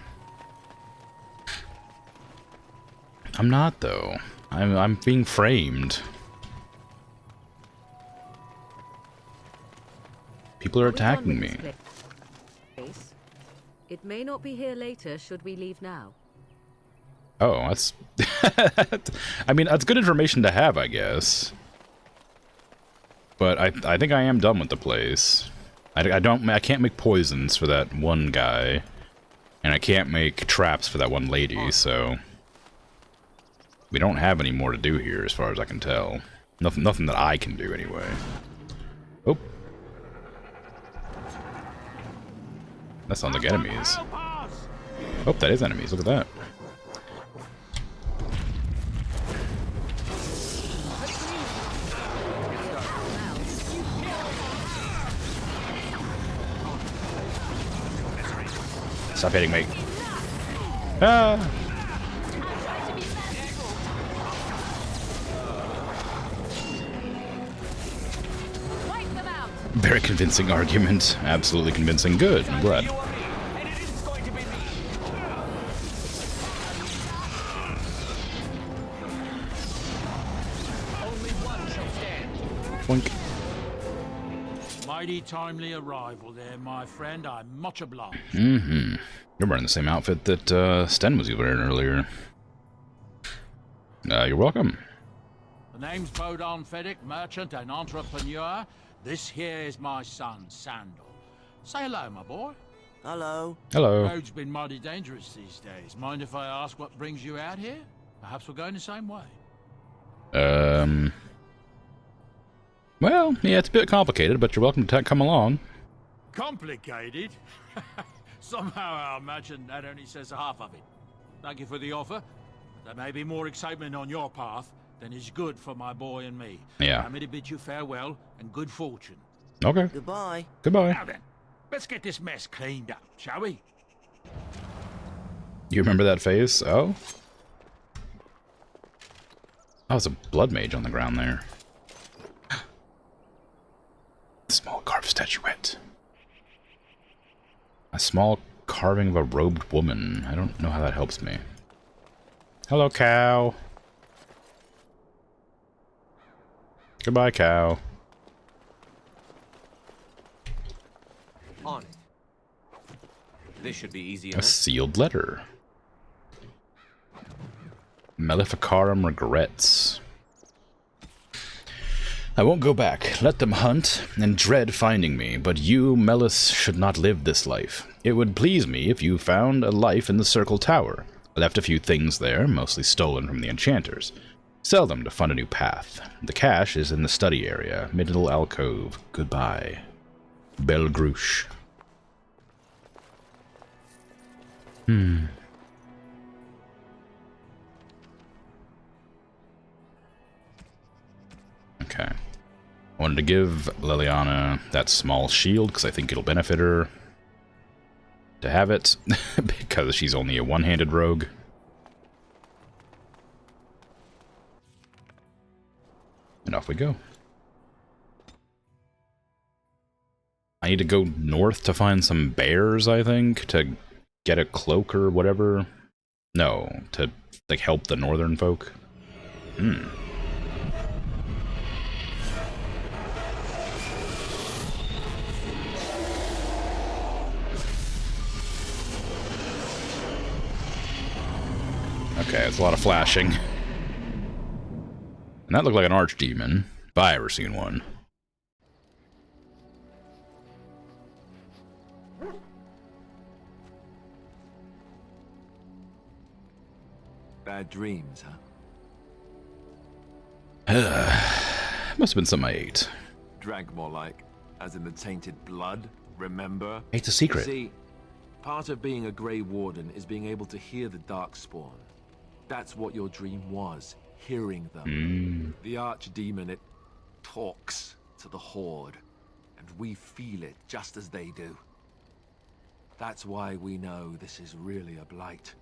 not, though. I'm being framed. People are attacking me. It may not be here later should we leave now. Oh, that's... I mean, that's good information to have, I guess. But I think I am done with the place. I can't make poisons for that one guy. And I can't make traps for that one lady, so... We don't have any more to do here, as far as I can tell. Nothing that I can do, anyway. Oh. That sounds like enemies. Oh, that is enemies. Look at that. Stop hitting me. Ah! Very convincing argument. Absolutely convincing. Good. I'm glad. Boink. Mighty timely arrival there, my friend. I'm much obliged. Mm-hmm. You're wearing the same outfit that Sten was wearing earlier. You're welcome. The name's Bodon Fedek, merchant and entrepreneur. This here is my son, Sandal. Say hello, my boy. Hello. Hello. The road's been mighty dangerous these days. Mind if I ask what brings you out here? Perhaps we're going the same way. Well, yeah, it's a bit complicated, but you're welcome to come along. Complicated? Somehow I imagine that only says half of it. Thank you for the offer. There may be more excitement on your path than is good for my boy and me. Yeah. I'm to bid you farewell and good fortune. Okay. Goodbye. Goodbye. Now then, let's get this mess cleaned up, shall we? You remember that face? Oh? Oh, it's a blood mage on the ground there. Small carved statuette. A small carving of a robed woman. I don't know how that helps me. Hello, cow. Goodbye, cow. On it. This should be easy A enough. sealed letter. Maleficarum regrets. I won't go back. Let them hunt and dread finding me, but you, Melis, should not live this life. It would please me if you found a life in the Circle Tower. I left a few things there, mostly stolen from the enchanters. Sell them to fund a new path. The cash is in the study area, middle alcove. Goodbye. Belgrouche. Okay. I wanted to give Liliana that small shield because I think it'll benefit her to have it because she's only a one-handed rogue. And off we go. I need to go north to find some bears, I think, to get a cloak or whatever. No, to like help the northern folk. Okay, it's a lot of flashing. And that looked like an archdemon, if I ever seen one. Bad dreams, huh? Must have been something I ate. drank more like, as in the tainted blood, remember? It's a secret. See, part of being a Grey Warden is being able to hear the Darkspawn. That's what your dream was, hearing them. The Archdemon, it talks to the Horde, and we feel it just as they do. That's why we know this is really a blight.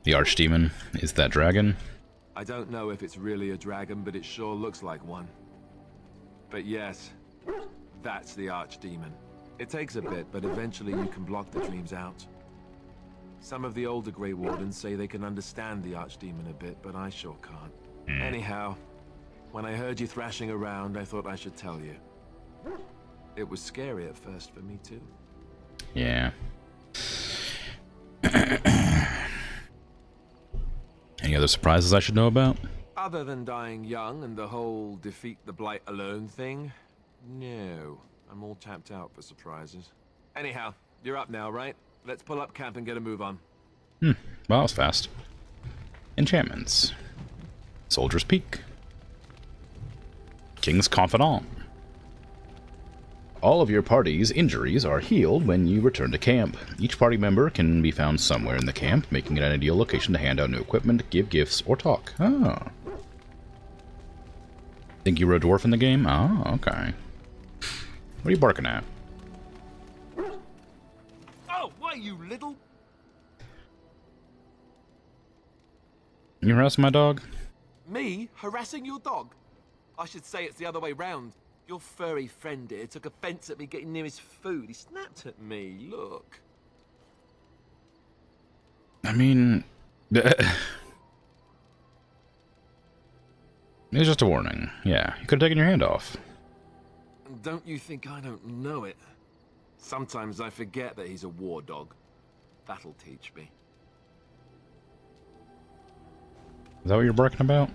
The Archdemon is that dragon? I don't know if it's really a dragon, but it sure looks like one. But yes, that's the Archdemon. It takes a bit, but eventually you can block the dreams out. Some of the older Grey Wardens say they can understand the Archdemon a bit, but I sure can't. Anyhow, when I heard you thrashing around, I thought I should tell you. It was scary at first for me too. Yeah. Any other surprises I should know about? Other than dying young and the whole defeat the Blight alone thing, no. I'm all tapped out for surprises. Anyhow, you're up now, right? Let's pull up camp and get a move on. Well, that was fast. Enchantments. Soldier's Peak. King's Confidant. All of your party's injuries are healed when you return to camp. Each party member can be found somewhere in the camp, making it an ideal location to hand out new equipment, give gifts, or talk. Oh. Think you were a dwarf in the game? Oh, okay. What are you barking at? Oh, why you little... You harassing my dog? Me? Harassing your dog? I should say it's the other way round. Your furry friend here took offense at me getting near his food. He snapped at me, look. I mean... It was just a warning. Yeah, you could have taken your hand off. Don't you think I don't know it? Sometimes I forget that he's a war dog. That'll teach me. Is that what you're barking about?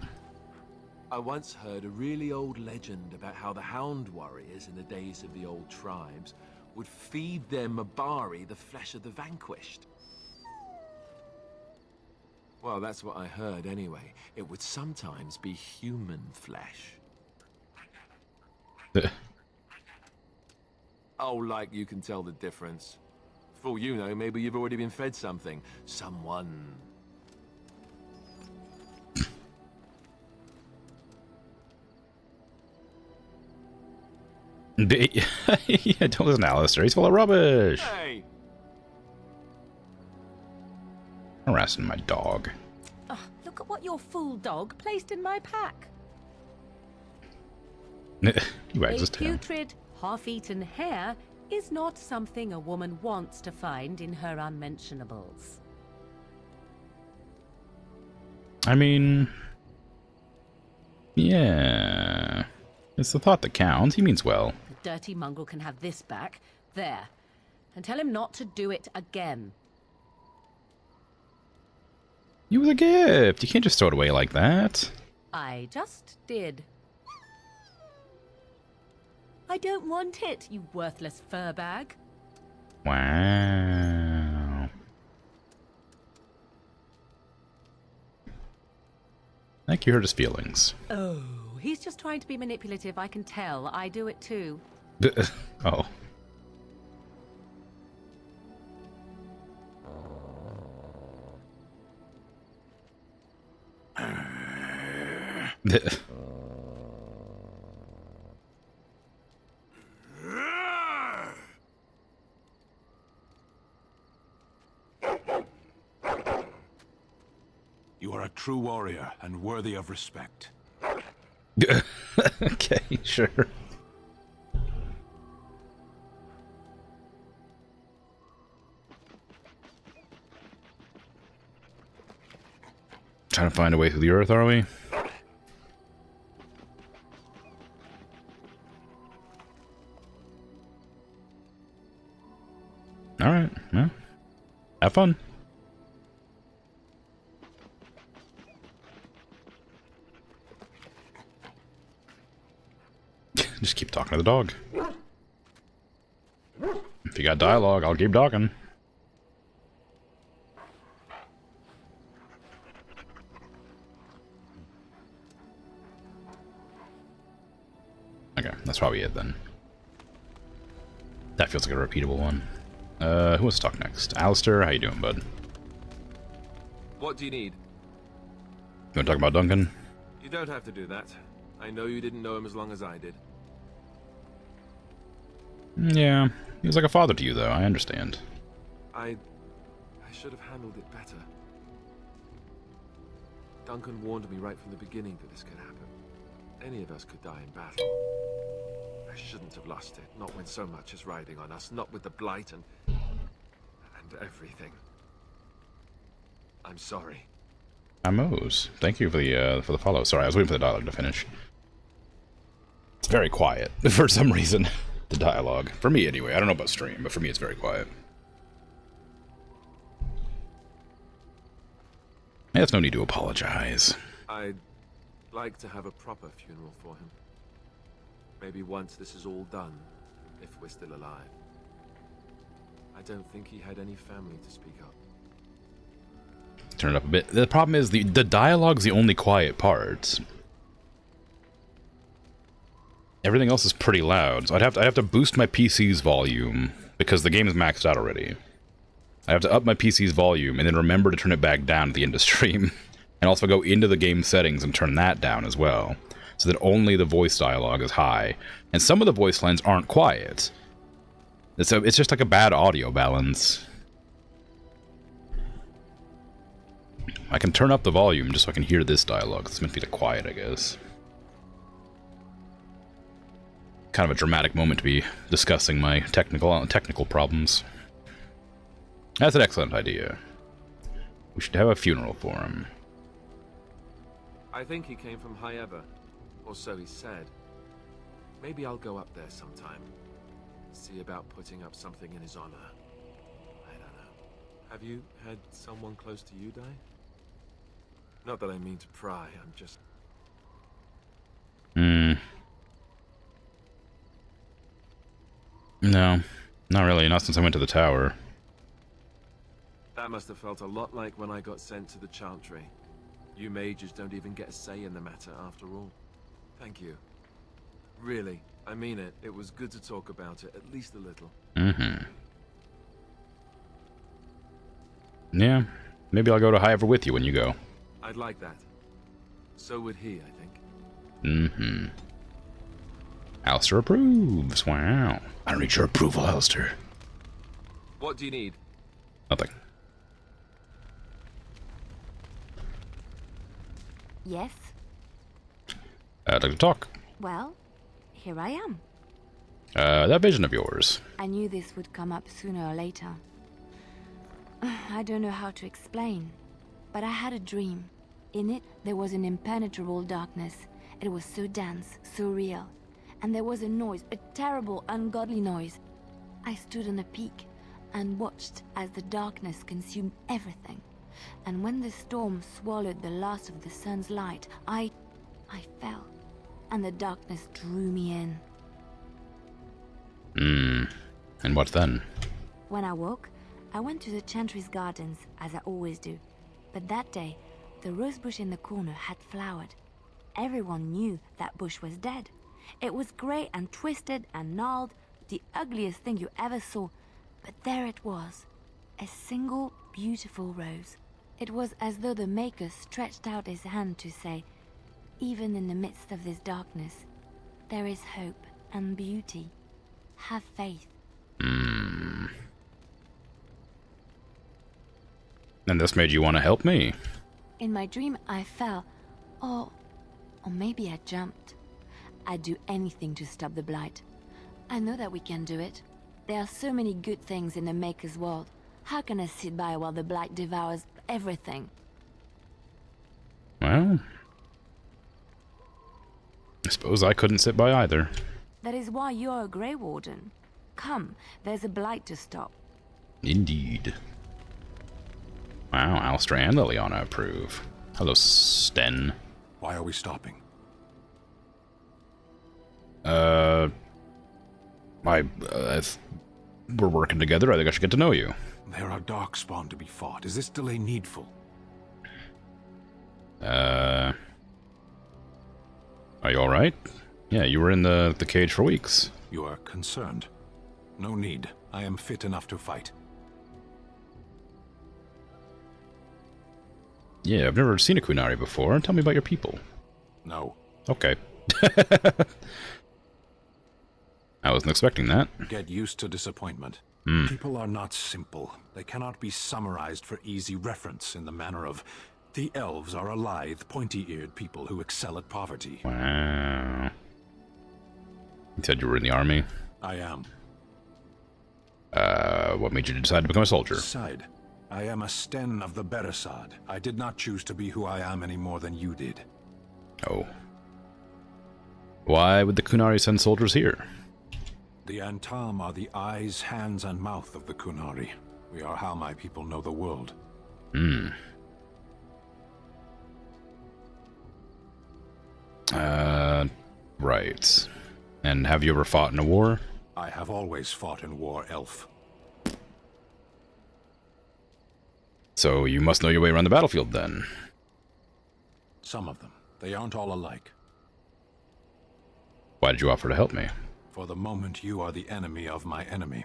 I once heard a really old legend about how the Hound warriors in the days of the old tribes would feed their Mabari the flesh of the vanquished. Well, that's what I heard anyway. It would sometimes be human flesh. Oh, like you can tell the difference. For all you know, maybe you've already been fed something. Someone. Yeah, don't listen to Alistair. He's full of rubbish. Hey. Harassing my dog. Oh, look at what your fool dog placed in my pack. He wags his A tail. putrid, half-eaten hare is not something a woman wants to find in her unmentionables. I mean... Yeah... It's the thought that counts. He means well. The dirty mongrel can have this back. There. And tell him not to do it again. It was a gift. You can't just throw it away like that. I just did. I don't want it, you worthless fur bag. Wow. Like you hurt his feelings. Oh, he's just trying to be manipulative, I can tell. I do it too. Oh. You are a true warrior and worthy of respect. Okay, sure. Trying to find a way through the earth, are we? Alright, well, have fun. Just keep talking to the dog. If you got dialogue, I'll keep talking. Okay, that's probably it then. That feels like a repeatable one. Who wants to talk next? Alistair, how you doing, bud? What do you need? You want to talk about Duncan? You don't have to do that. I know you didn't know him as long as I did. Yeah, he was like a father to you, though. I understand. I should have handled it better. Duncan warned me right from the beginning that this could happen. Any of us could die in battle. I shouldn't have lost it, not when so much is riding on us, not with the Blight and everything. I'm sorry. Amos, thank you for the follow. Sorry, I was waiting for the dialogue to finish. It's very quiet for some reason. The dialogue, for me anyway. I don't know about stream, but for me it's very quiet. There's no need to apologize. I'd like to have a proper funeral for him. Maybe once this is all done, if we're still alive. I don't think he had any family to speak of. Turn it up a bit. The problem is the dialogue's the only quiet part. Everything else is pretty loud, so I'd have to boost my PC's volume because the game is maxed out already. I have to up my PC's volume and then remember to turn it back down at the end of stream, and also go into the game settings and turn that down as well, so that only the voice dialogue is high. And some of the voice lines aren't quiet. So it's just like a bad audio balance. I can turn up the volume just so I can hear this dialogue. It's meant to be quiet, I guess. Kind of a dramatic moment to be discussing my technical problems. That's an excellent idea. We should have a funeral for him. I think he came from High Ever, or so he said. Maybe I'll go up there sometime. See about putting up something in his honor. I don't know. Have you had someone close to you die? Not that I mean to pry, I'm just... No, not really. Not since I went to the tower. That must have felt a lot like when I got sent to the Chantry. You mages don't even get a say in the matter after all. Thank you. Really, I mean it. It was good to talk about it, at least a little. Yeah, maybe I'll go to High Ever with you when you go. I'd like that. So would he, I think. Alistair approves. Wow. I don't need your approval, Alistair. What do you need? Nothing. Yes? I'd like to talk. Well, here I am. That vision of yours. I knew this would come up sooner or later. I don't know how to explain, but I had a dream. In it, there was an impenetrable darkness. It was so dense, so real. And there was a noise, a terrible, ungodly noise. I stood on a peak and watched as the darkness consumed everything. And when the storm swallowed the last of the sun's light, I fell, and the darkness drew me in. And what then? When I woke, I went to the Chantry's gardens, as I always do. But that day, the rosebush in the corner had flowered. Everyone knew that bush was dead. It was grey and twisted and gnarled, the ugliest thing you ever saw. But there it was, a single beautiful rose. It was as though the Maker stretched out his hand to say, even in the midst of this darkness, there is hope and beauty. Have faith. And this made you want to help me? In my dream, I fell, or maybe I jumped. I'd do anything to stop the Blight. I know that we can do it. There are so many good things in the Maker's world. How can I sit by while the Blight devours everything? Well, I suppose I couldn't sit by either. That is why you're a Grey Warden. Come, there's a Blight to stop. Indeed. Wow, Alistair and Liliana approve. Hello, Sten. Why are we stopping? We're working together. I think I should get to know you. There are darkspawn to be fought. Is this delay needful? Are you alright? Yeah, you were in the cage for weeks. You are concerned. No need. I am fit enough to fight. Yeah, I've never seen a Kunari before. Tell me about your people. No. Okay. I wasn't expecting that. Get used to disappointment. Hmm. People are not simple. They cannot be summarized for easy reference in the manner of, the elves are a lithe, pointy-eared people who excel at poverty. Wow. You said you were in the army? I am. What made you decide to become a soldier? Decide. I am a Sten of the Beresad. I did not choose to be who I am any more than you did. Oh. Why would the Kunari send soldiers here? The Antam are the eyes, hands, and mouth of the Kunari. We are how my people know the world. Hmm. Right. And have you ever fought in a war? I have always fought in war, elf. So you must know your way around the battlefield, then. Some of them. They aren't all alike. Why did you offer to help me? For the moment, you are the enemy of my enemy.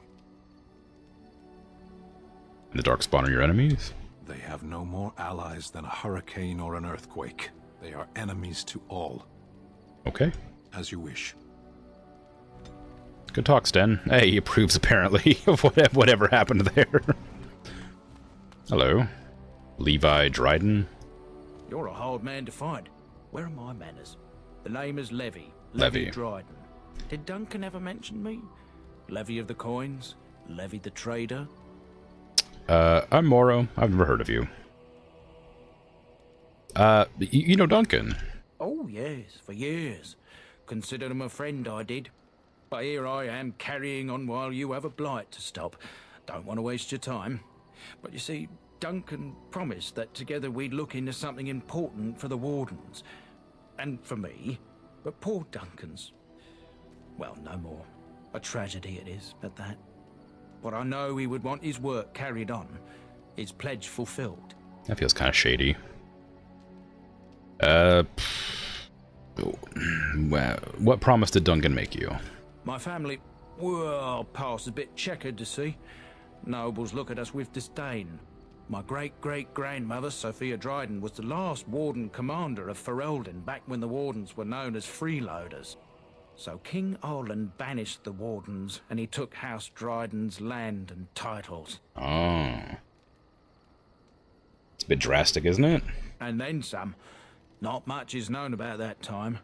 And the Darkspawn are your enemies? They have no more allies than a hurricane or an earthquake. They are enemies to all. Okay. As you wish. Good talk, Sten. Hey, he approves, apparently, of whatever happened there. Hello. Levi Dryden. You're a hard man to find. Where are my manners? The name is Levy. Levy. Dryden. Did Duncan ever mention me? Levy of the Coins? Levy the Trader? I'm Moro. I've never heard of you. You know Duncan? Oh, yes, for years. Considered him a friend, I did. But here I am carrying on while you have a blight to stop. Don't want to waste your time. But you see, Duncan promised that together we'd look into something important for the Wardens. And for me. But poor Duncan's... well, no more. A tragedy it is, at that. But I know he would want his work carried on. His pledge fulfilled. That feels kind of shady. What promise did Duncan make you? My family, well, past a bit checkered to see. Nobles look at us with disdain. My great-great-grandmother, Sophia Dryden, was the last Warden commander of Ferelden back when the Wardens were known as freeloaders. So King Arland banished the Wardens, and he took House Dryden's land and titles. Oh. It's a bit drastic, isn't it? And then some. Not much is known about that time.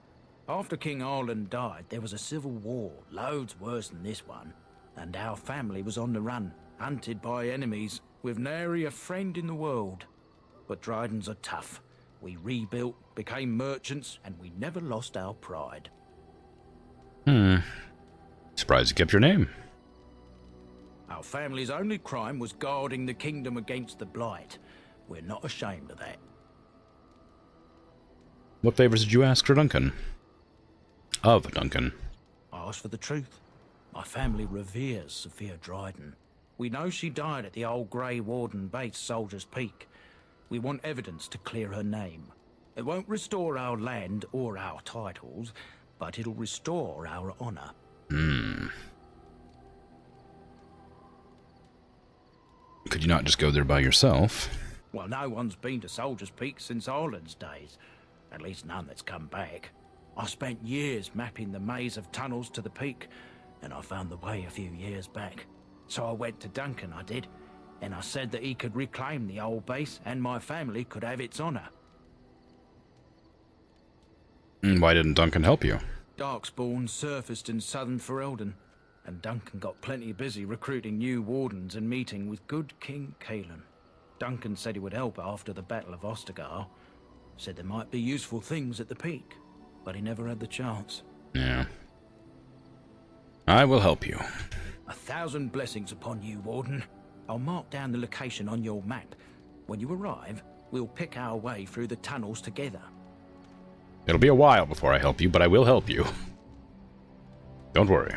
After King Arland died, there was a civil war, loads worse than this one. And our family was on the run, hunted by enemies, with nary a friend in the world. But Drydens are tough. We rebuilt, became merchants, and we never lost our pride. Surprised you kept your name. Our family's only crime was guarding the kingdom against the blight. We're not ashamed of that. What favors did you ask for Duncan? Of Duncan. I asked for the truth. My family reveres Sophia Dryden. We know she died at the old Grey Warden base, Soldier's Peak. We want evidence to clear her name. It won't restore our land or our titles, but it'll restore our honor. Could you not just go there by yourself? Well, no one's been to Soldier's Peak since Arland's days. At least none that's come back. I spent years mapping the maze of tunnels to the peak, and I found the way a few years back. So I went to Duncan, I did, and I said that he could reclaim the old base and my family could have its honor. Why didn't Duncan help you? Darkspawn surfaced in southern Ferelden, and Duncan got plenty busy recruiting new Wardens and meeting with good King Kaelin. Duncan said he would help after the Battle of Ostagar. Said there might be useful things at the peak, but he never had the chance. Yeah. I will help you. 1,000 blessings upon you, Warden. I'll mark down the location on your map. When you arrive, we'll pick our way through the tunnels together. It'll be a while before I help you, but I will help you. Don't worry.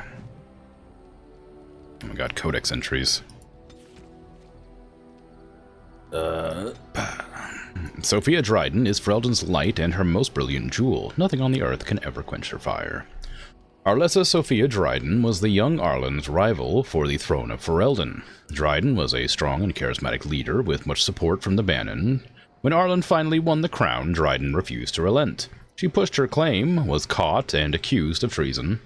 Oh my god, codex entries. Sophia Dryden is Ferelden's light and her most brilliant jewel. Nothing on the earth can ever quench her fire. Arlessa Sophia Dryden was the young Arlen's rival for the throne of Ferelden. Dryden was a strong and charismatic leader with much support from the Banon. When Arlen finally won the crown, Dryden refused to relent. She pushed her claim, was caught, and accused of treason.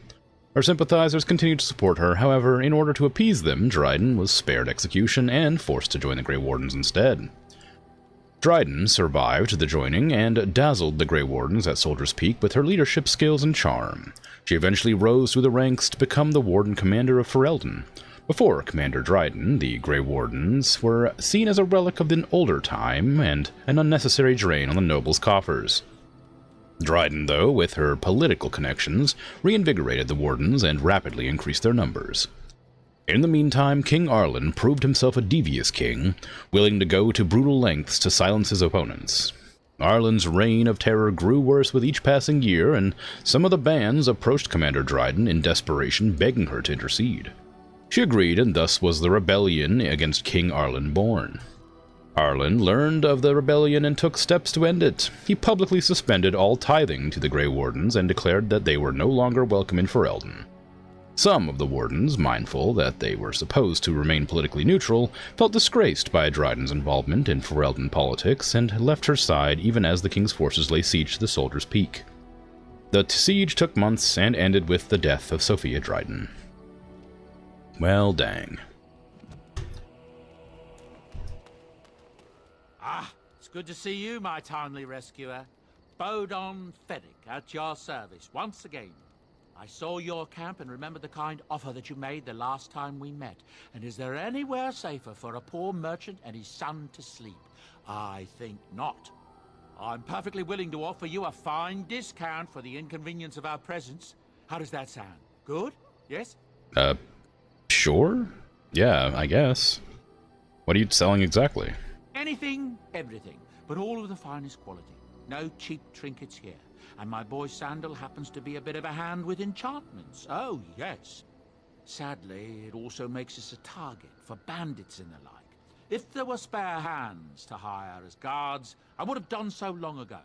Her sympathizers continued to support her, however, in order to appease them, Dryden was spared execution and forced to join the Grey Wardens instead. Dryden survived the joining and dazzled the Grey Wardens at Soldier's Peak with her leadership skills and charm. She eventually rose through the ranks to become the Warden Commander of Ferelden. Before Commander Dryden, the Grey Wardens were seen as a relic of an older time and an unnecessary drain on the nobles' coffers. Dryden, though, with her political connections, reinvigorated the Wardens and rapidly increased their numbers. In the meantime, King Arlen proved himself a devious king, willing to go to brutal lengths to silence his opponents. Arlen's reign of terror grew worse with each passing year, and some of the bands approached Commander Dryden in desperation, begging her to intercede. She agreed, and thus was the rebellion against King Arlen born. Arlen learned of the rebellion and took steps to end it. He publicly suspended all tithing to the Grey Wardens and declared that they were no longer welcome in Ferelden. Some of the Wardens, mindful that they were supposed to remain politically neutral, felt disgraced by Dryden's involvement in Ferelden politics and left her side even as the king's forces lay siege to the Soldier's Peak. The siege took months and ended with the death of Sophia Dryden. Well, dang. Ah, it's good to see you, my timely rescuer. Bodon Fennick, at your service once again. I saw your camp and remembered the kind offer that you made the last time we met. And is there anywhere safer for a poor merchant and his son to sleep? I think not. I'm perfectly willing to offer you a fine discount for the inconvenience of our presence. How does that sound? Good? Yes? Sure? Yeah, I guess. What are you selling exactly? Anything, everything, but all of the finest quality. No cheap trinkets here. And my boy Sandal happens to be a bit of a hand with enchantments. Oh, yes. Sadly, it also makes us a target for bandits and the like. If there were spare hands to hire as guards, I would have done so long ago.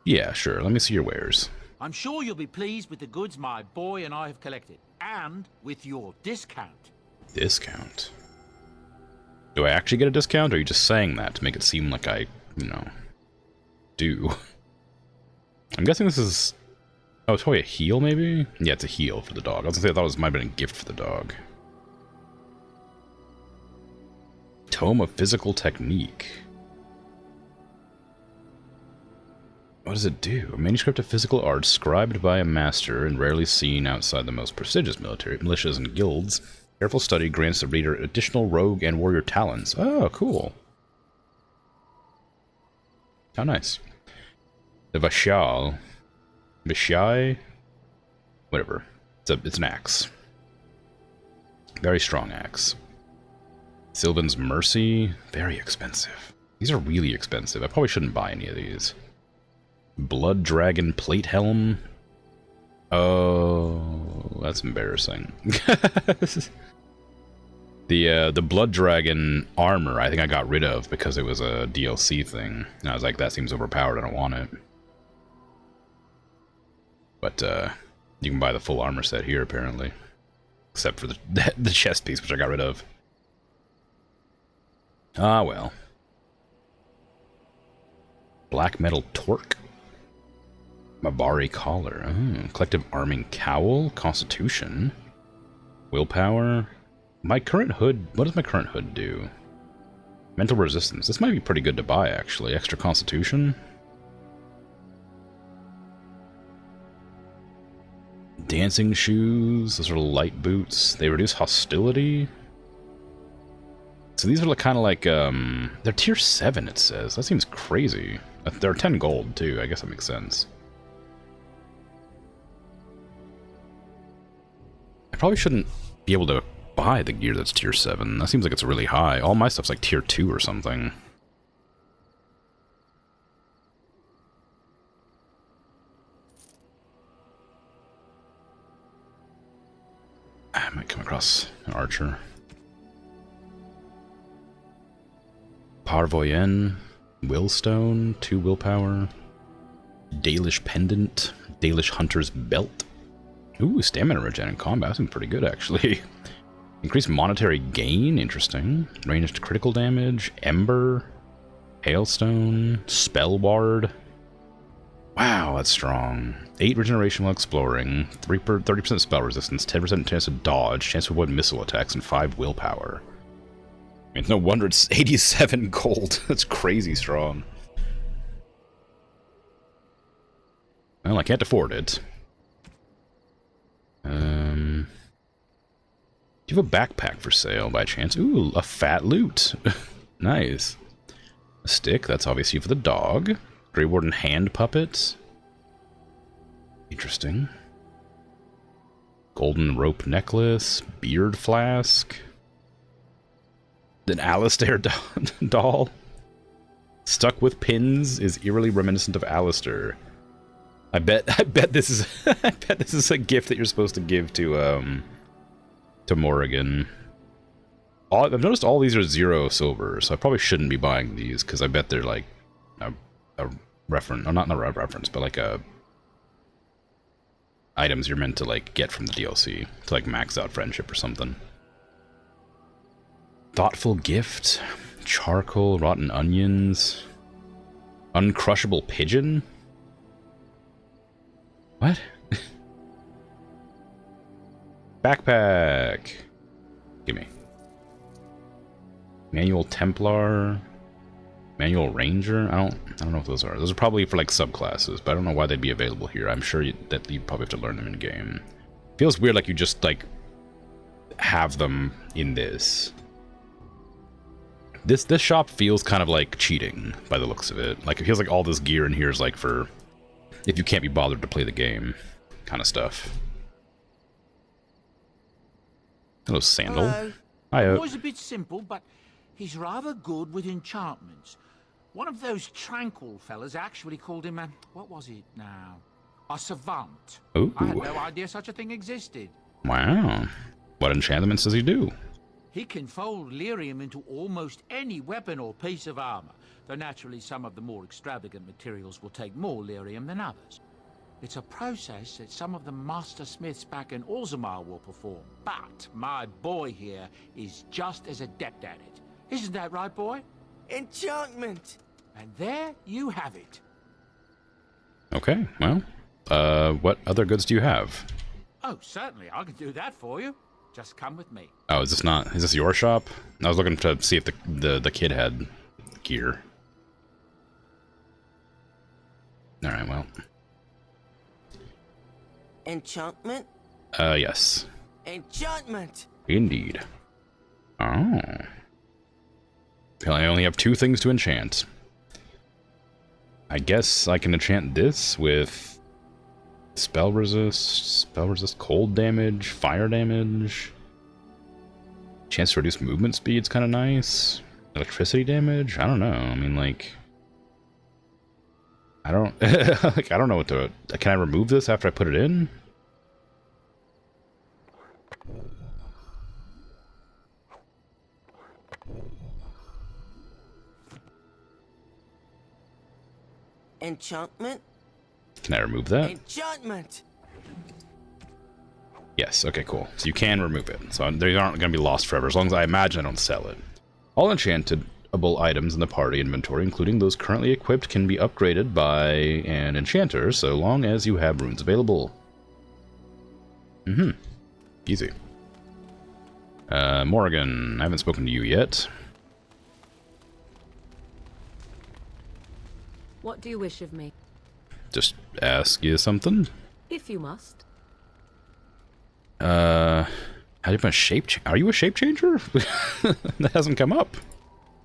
Yeah, sure. Let me see your wares. I'm sure you'll be pleased with the goods my boy and I have collected. And with your discount. Discount? Do I actually get a discount, or are you just saying that to make it seem like I, do? I'm guessing this is... Oh, it's probably a heal, maybe? Yeah, it's a heal for the dog. I was gonna say, I thought it might have been a gift for the dog. Tome of Physical Technique. What does it do? A manuscript of physical art scribed by a master and rarely seen outside the most prestigious militias and guilds. Careful study grants the reader additional rogue and warrior talents. Oh, cool. How nice. The Vashai? Whatever. It's an axe. Very strong axe. Sylvan's Mercy? Very expensive. These are really expensive. I probably shouldn't buy any of these. Blood Dragon Plate Helm? Oh, that's embarrassing. The Blood Dragon armor I think I got rid of because it was a DLC thing. And I was like, that seems overpowered, I don't want it. But you can buy the full armor set here apparently. Except for the chest piece, which I got rid of. Ah well. Black Metal Torque. Mabari Collar. Oh, Collective Arming Cowl. Constitution. Willpower. My current hood... What does my current hood do? Mental Resistance. This might be pretty good to buy, actually. Extra Constitution. Dancing Shoes. Those are light boots. They reduce hostility. So these are kind of like... they're tier 7, it says. That seems crazy. They're 10 gold, too. I guess that makes sense. I probably shouldn't be able to buy the gear that's tier 7. That seems like it's really high. All my stuff's like tier 2 or something. I might come across an archer. Parvoyen, Willstone, 2 willpower. Dalish Pendant. Dalish Hunter's Belt. Ooh, stamina regen in combat. That's pretty good, actually. Increased monetary gain. Interesting. Ranged critical damage. Ember. Hailstone. Spell Ward. Wow, that's strong. 8 regeneration while exploring. 30% spell resistance. 10% chance to dodge. Chance to avoid missile attacks. And 5 willpower. I mean, it's no wonder it's 87 gold. That's crazy strong. Well, I can't afford it. Do you have a backpack for sale by chance? Ooh, a fat loot. Nice. A stick, that's obviously for the dog. Grey Warden hand puppet. Interesting. Golden rope necklace. Beard flask. An Alistair doll. Stuck with pins is eerily reminiscent of Alistair. I bet this is I bet this is a gift that you're supposed to give to Morrigan. I've noticed all these are 0 silver, so I probably shouldn't be buying these because I bet they're like a reference, or not a reference, but like a items you're meant to like get from the DLC to like max out friendship or something. Thoughtful gift, charcoal, rotten onions, uncrushable pigeon. What? Backpack. Gimme. Manual Templar. Manual Ranger. I don't know what those are. Those are probably for like subclasses, but I don't know why they'd be available here. I'm sure that you probably have to learn them in game. Feels weird like you just like have them in this. This shop feels kind of like cheating by the looks of it. Like it feels like all this gear in here is like for if you can't be bothered to play the game kind of stuff. Hello, Sandal. Hello. Hi. Boy's a bit simple, but he's rather good with enchantments. One of those tranquil fellas actually called him a... what was it now? A savant. Ooh. I had no idea such a thing existed. Wow. What enchantments does he do? He can fold lyrium into almost any weapon or piece of armor, though naturally some of the more extravagant materials will take more lyrium than others. It's a process that some of the master smiths back in Orzammar will perform, but my boy here is just as adept at it. Isn't that right, boy? Enchantment! And there you have it. Okay, well, what other goods do you have? Oh, certainly, I can do that for you. Just come with me. Oh, is this your shop? I was looking to see if the kid had gear. Alright, well. Enchantment? Yes. Enchantment! Indeed. Oh. I only have 2 things to enchant. I guess I can enchant this with spell resist, cold damage, fire damage. Chance to reduce movement speed's kind of nice. Electricity damage? I don't know. I mean, like, I don't like, I don't know what to... Can I remove this after I put it in? Enchantment? Can I remove that? Enchantment! Yes, okay, cool. So you can remove it. So they aren't going to be lost forever, as long as I imagine I don't sell it. All enchantable items in the party inventory, including those currently equipped, can be upgraded by an enchanter, so long as you have runes available. Easy. Morrigan, I haven't spoken to you yet. What do you wish of me? Just ask you something. If you must. How do you put a shape Are you a shape changer? That hasn't come up.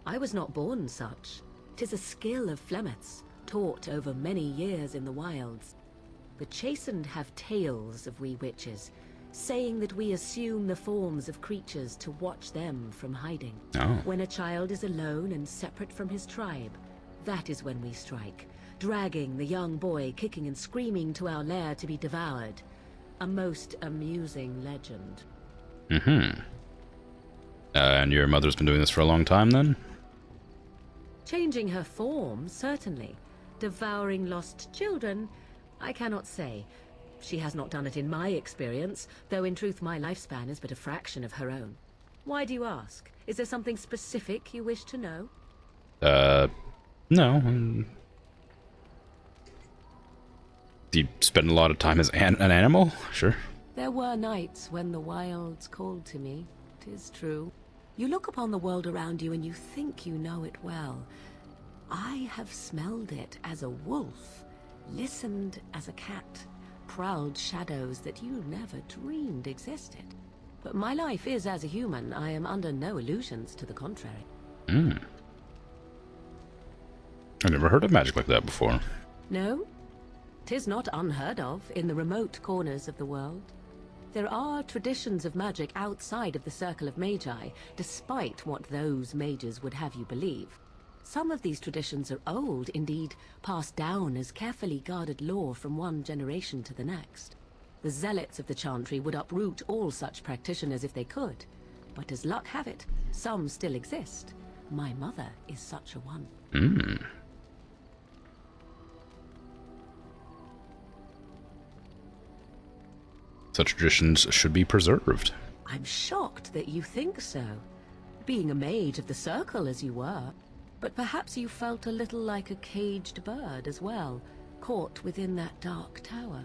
I was not born such. 'Tis a skill of Flemeth's, taught over many years in the wilds. The chastened have tales of we witches, saying that we assume the forms of creatures to watch them from hiding. Oh. When a child is alone and separate from his tribe, that is when we strike, dragging the young boy kicking and screaming to our lair to be devoured. A most amusing legend. And your mother's been doing this for a long time, then? Changing her form, certainly, devouring lost children, I cannot say. She has not done it in my experience, though in truth my lifespan is but a fraction of her own. Why do you ask? Is there something specific you wish to know? No. Do you spend a lot of time as an animal? Sure. There were nights when the wilds called to me, 'tis true. You look upon the world around you and you think you know it well. I have smelled it as a wolf, listened as a cat, prowled shadows that you never dreamed existed. But my life is as a human. I am under no illusions to the contrary. I've never heard of magic like that before. No? 'Tis not unheard of in the remote corners of the world. There are traditions of magic outside of the Circle of Magi, despite what those mages would have you believe. Some of these traditions are old, indeed, passed down as carefully guarded lore from one generation to the next. The zealots of the Chantry would uproot all such practitioners if they could. But as luck have it, some still exist. My mother is such a one. Such traditions should be preserved. I'm shocked that you think so. Being a mage of the Circle as you were. But perhaps you felt a little like a caged bird as well, caught within that dark tower.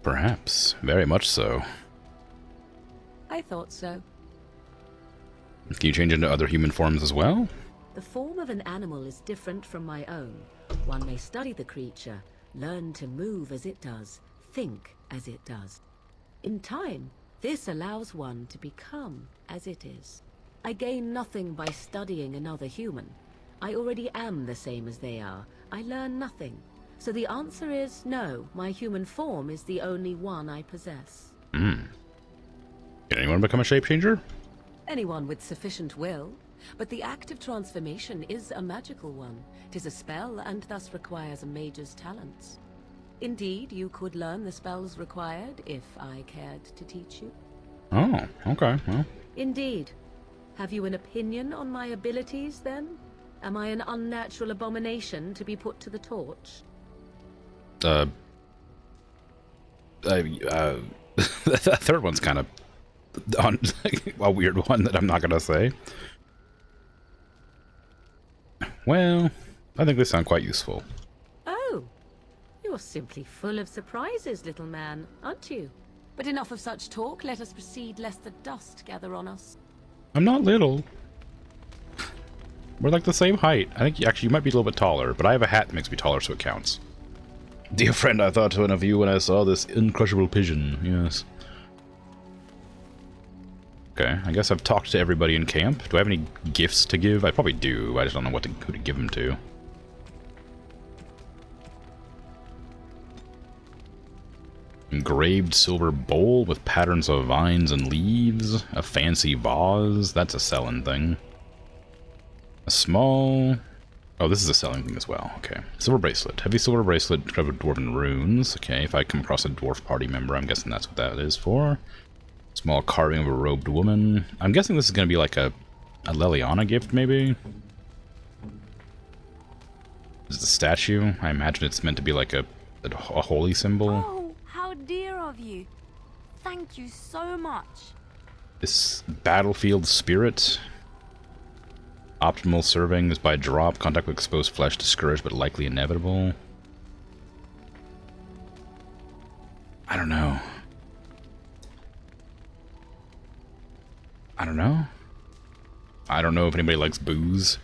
Perhaps. Very much so. I thought so. Can you change into other human forms as well? The form of an animal is different from my own. One may study the creature, learn to move as it does, think as it does. In time, this allows one to become as it is. I gain nothing by studying another human. I already am the same as they are. I learn nothing. So the answer is no, my human form is the only one I possess. Can anyone become a shape-changer? Anyone with sufficient will. But the act of transformation is a magical one. 'Tis a spell and thus requires a mage's talents. Indeed, you could learn the spells required if I cared to teach you. Oh, okay, well. Indeed. Have you an opinion on my abilities, then? Am I an unnatural abomination to be put to the torch? The third one's kind of a weird one that I'm not gonna say. Well, I think they sound quite useful. Oh, you're simply full of surprises, little man, aren't you? But enough of such talk. Let us proceed, lest the dust gather on us. I'm not little. We're like the same height. I think actually you might be a little bit taller, but I have a hat that makes me taller, so it counts. Dear friend, I thought of you when I saw this uncrushable pigeon. Yes. Okay, I guess I've talked to everybody in camp. Do I have any gifts to give? I probably do. I just don't know who to give them to. Engraved silver bowl with patterns of vines and leaves. A fancy vase. That's a selling thing. A small... Oh, this is a selling thing as well. Okay. Silver bracelet. Heavy silver bracelet covered with dwarven runes. Okay, if I come across a dwarf party member, I'm guessing that's what that is for. Small carving of a robed woman. I'm guessing this is going to be like a Leliana gift, maybe? This is a statue. I imagine it's meant to be like a holy symbol. Oh, how dear of you. Thank you so much. This battlefield spirit. Optimal serving is by drop. Contact with exposed flesh discouraged but likely inevitable. I don't know. I don't know if anybody likes booze.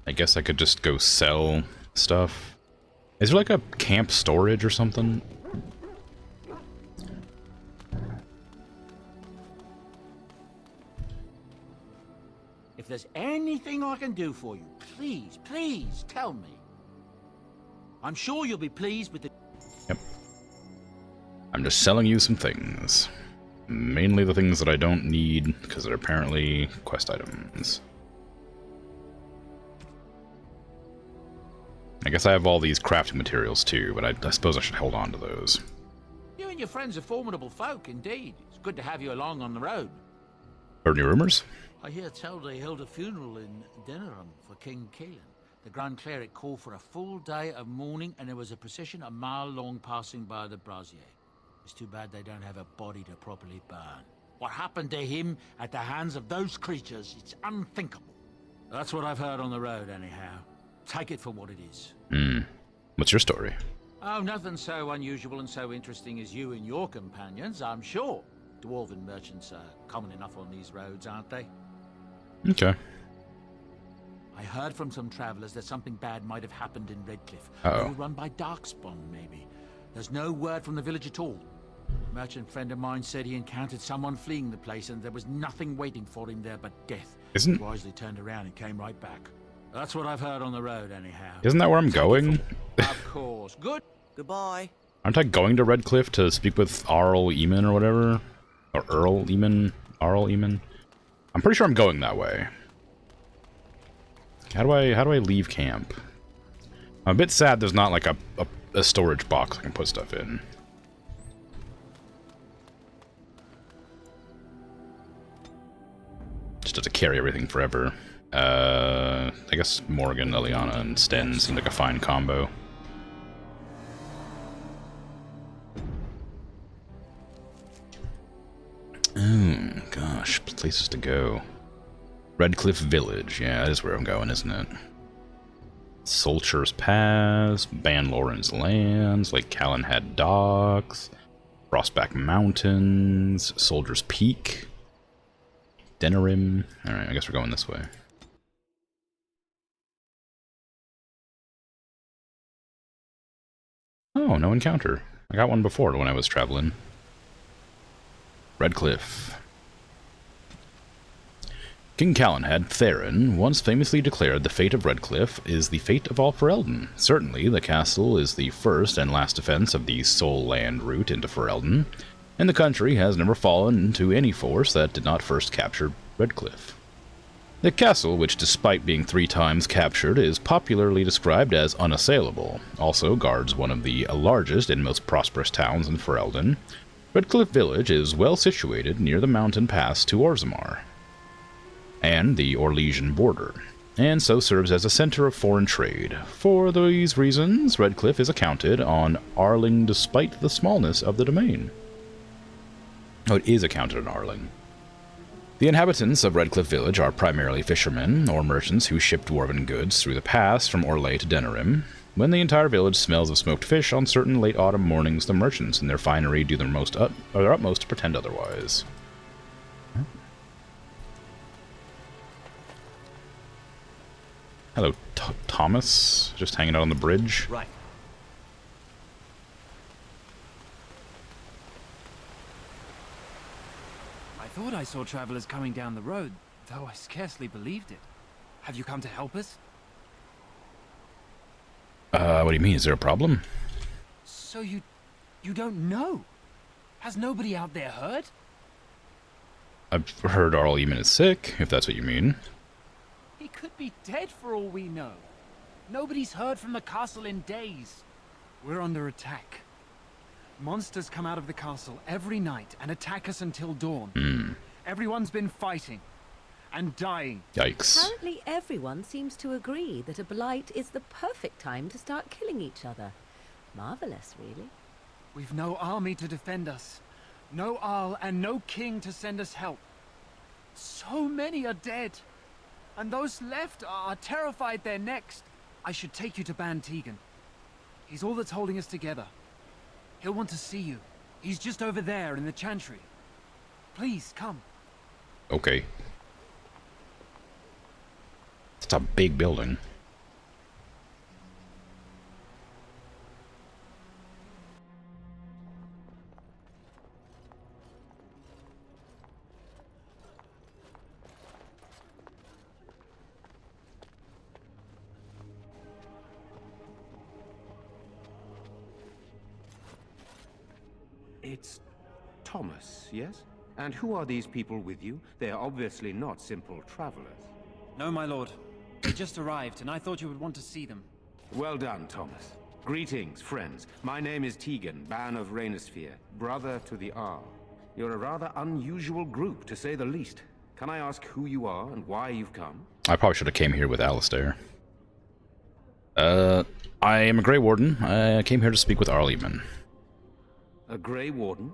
I guess I could just go sell stuff. Is there like a camp storage or something? If there's anything I can do for you, please, please tell me. I'm sure you'll be pleased with the... Yep. I'm just selling you some things. Mainly the things that I don't need, because they're apparently quest items. I guess I have all these crafting materials too, but I suppose I should hold on to those. You and your friends are formidable folk, indeed. It's good to have you along on the road. Heard any rumors? I hear tell they held a funeral in Denerim for King Kaelin. The Grand Cleric called for a full day of mourning, and there was a procession a mile long passing by the brazier. It's too bad they don't have a body to properly burn. What happened to him at the hands of those creatures, it's unthinkable. That's what I've heard on the road, anyhow. Take it for what it is. What's your story? Oh, nothing so unusual and so interesting as you and your companions, I'm sure. Dwarven merchants are common enough on these roads, aren't they? Okay. I heard from some travelers that something bad might have happened in Redcliffe. Uh-oh. Run by Darkspawn, maybe. There's no word from the village at all. A merchant friend of mine said he encountered someone fleeing the place and there was nothing waiting for him there but death. Isn't- He wisely turned around and came right back. That's what I've heard on the road, anyhow. Isn't that where I'm going? Of course. Good. Goodbye. Aren't I going to Redcliffe to speak with Arl Eamon or whatever? Or Earl Eamon? Arl Eamon? I'm pretty sure I'm going that way. How do I leave camp? I'm a bit sad there's not like a storage box I can put stuff in. Just have to carry everything forever. I guess Morgan, Eliana, and Sten seem like a fine combo. Oh, gosh, places to go. Redcliffe Village, yeah, that is where I'm going, isn't it? Solcher's Pass, Ban Loren's Lands, Lake Callanhead Docks, Frostback Mountains, Soldier's Peak, Denerim. Alright, I guess we're going this way. Oh, no encounter. I got one before when I was traveling. Redcliffe. King Callanhead, Theron, once famously declared the fate of Redcliffe is the fate of all Ferelden. Certainly, the castle is the first and last defense of the Soul Land route into Ferelden, and the country has never fallen into any force that did not first capture Redcliffe. The castle, which despite being 3 times captured, is popularly described as unassailable, also guards one of the largest and most prosperous towns in Ferelden. Redcliffe Village is well situated near the mountain pass to Orzammar and the Orlesian border, and so serves as a center of foreign trade. For these reasons, Redcliffe is accounted on Arling despite the smallness of the domain. Oh, it is accounted on Arling. The inhabitants of Redcliffe Village are primarily fishermen or merchants who ship dwarven goods through the pass from Orlais to Denerim. When the entire village smells of smoked fish on certain late autumn mornings, the merchants in their finery do their utmost to pretend otherwise. Hello, Thomas. Just hanging out on the bridge. Right. I thought I saw travelers coming down the road, though I scarcely believed it. Have you come to help us? What do you mean? Is there a problem? So you don't know? Has nobody out there heard? I've heard Arl Eamon is sick, if that's what you mean. He could be dead for all we know. Nobody's heard from the castle in days. We're under attack. Monsters come out of the castle every night and attack us until dawn. Everyone's been fighting and dying. Yikes. Apparently everyone seems to agree that a blight is the perfect time to start killing each other. Marvelous, really. We've no army to defend us. No Arl and no king to send us help. So many are dead. And those left are terrified they're next. I should take you to Ban Tegan. He's all that's holding us together. He'll want to see you. He's just over there in the chantry. Please, come. Okay. It's a big building. It's Thomas, yes? And who are these people with you? They are obviously not simple travelers. No, my lord. They just arrived, and I thought you would want to see them. Well done, Thomas. Greetings, friends. My name is Tegan, Ban of Rainersphere, brother to the Arl. You're a rather unusual group, to say the least. Can I ask who you are and why you've come? I probably should have came here with Alistair. I am a Grey Warden. I came here to speak with Arleman. A Grey Warden?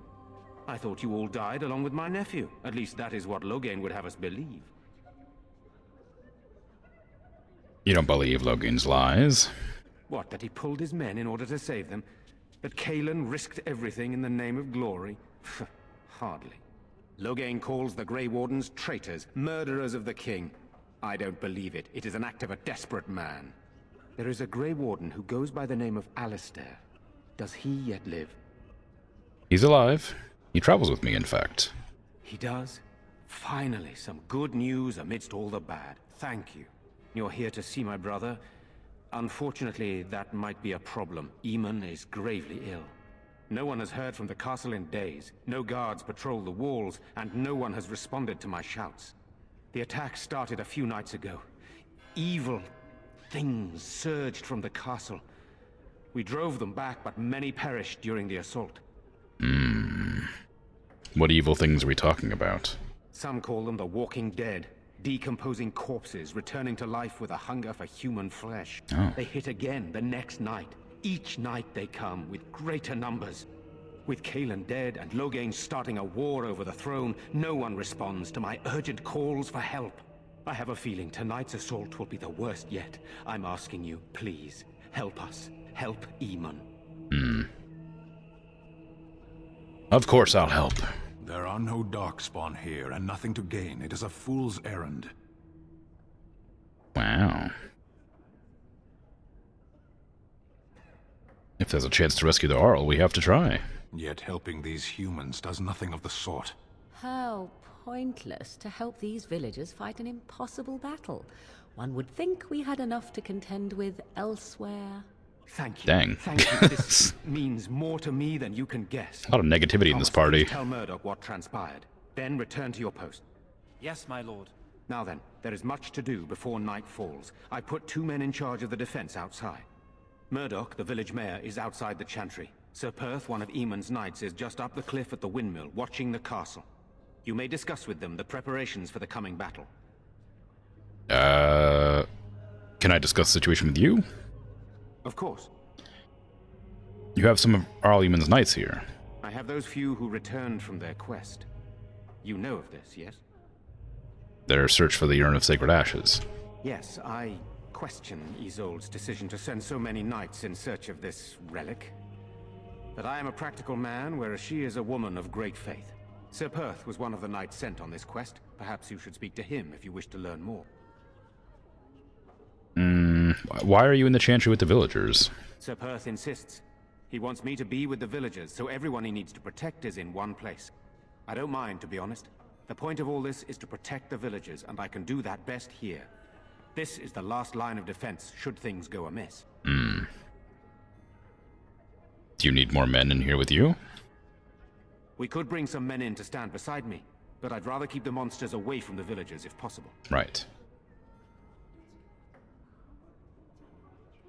I thought you all died along with my nephew. At least that is what Loghain would have us believe. You don't believe Logain's lies? What, that he pulled his men in order to save them? That Kalen risked everything in the name of glory? Hardly. Loghain calls the Grey Wardens traitors, murderers of the king. I don't believe it. It is an act of a desperate man. There is a Grey Warden who goes by the name of Alistair. Does he yet live? He's alive. He travels with me, in fact. He does? Finally, some good news amidst all the bad. Thank you. You're here to see my brother. Unfortunately, that might be a problem. Eamon is gravely ill. No one has heard from the castle in days. No guards patrol the walls, and no one has responded to my shouts. The attack started a few nights ago. Evil things surged from the castle. We drove them back, but many perished during the assault. What evil things are we talking about? Some call them the Walking Dead. Decomposing corpses, returning to life with a hunger for human flesh. Oh. They hit again the next night. Each night they come, with greater numbers. With Kalen dead and Loghain starting a war over the throne, no one responds to my urgent calls for help. I have a feeling tonight's assault will be the worst yet. I'm asking you, please, help us. Help Eamon. Of course I'll help. There are no Darkspawn here, and nothing to gain. It is a fool's errand. Wow. If there's a chance to rescue the Arl, we have to try. Yet helping these humans does nothing of the sort. How pointless to help these villagers fight an impossible battle. One would think we had enough to contend with elsewhere. Thank you. Dang. Thank you. This means more to me than you can guess. A lot of negativity in this party. Please tell Murdoch what transpired. Then return to your post. Yes, my lord. Now then, there is much to do before night falls. I put 2 men in charge of the defense outside. Murdoch, the village mayor, is outside the chantry. Sir Perth, one of Eamon's knights, is just up the cliff at the windmill, watching the castle. You may discuss with them the preparations for the coming battle. Can I discuss the situation with you? Of course. You have some of Arleman's knights here. I have those few who returned from their quest. You know of this, yes? Their search for the Urn of Sacred Ashes. Yes, I question Isolde's decision to send so many knights in search of this relic. But I am a practical man, whereas she is a woman of great faith. Sir Perth was one of the knights sent on this quest. Perhaps you should speak to him if you wish to learn more. Why are you in the chantry with the villagers? Sir Perth insists. He wants me to be with the villagers, so everyone he needs to protect is in one place. I don't mind, to be honest. The point of all this is to protect the villagers, and I can do that best here. This is the last line of defense, should things go amiss. Do you need more men in here with you? We could bring some men in to stand beside me, but I'd rather keep the monsters away from the villagers if possible. Right.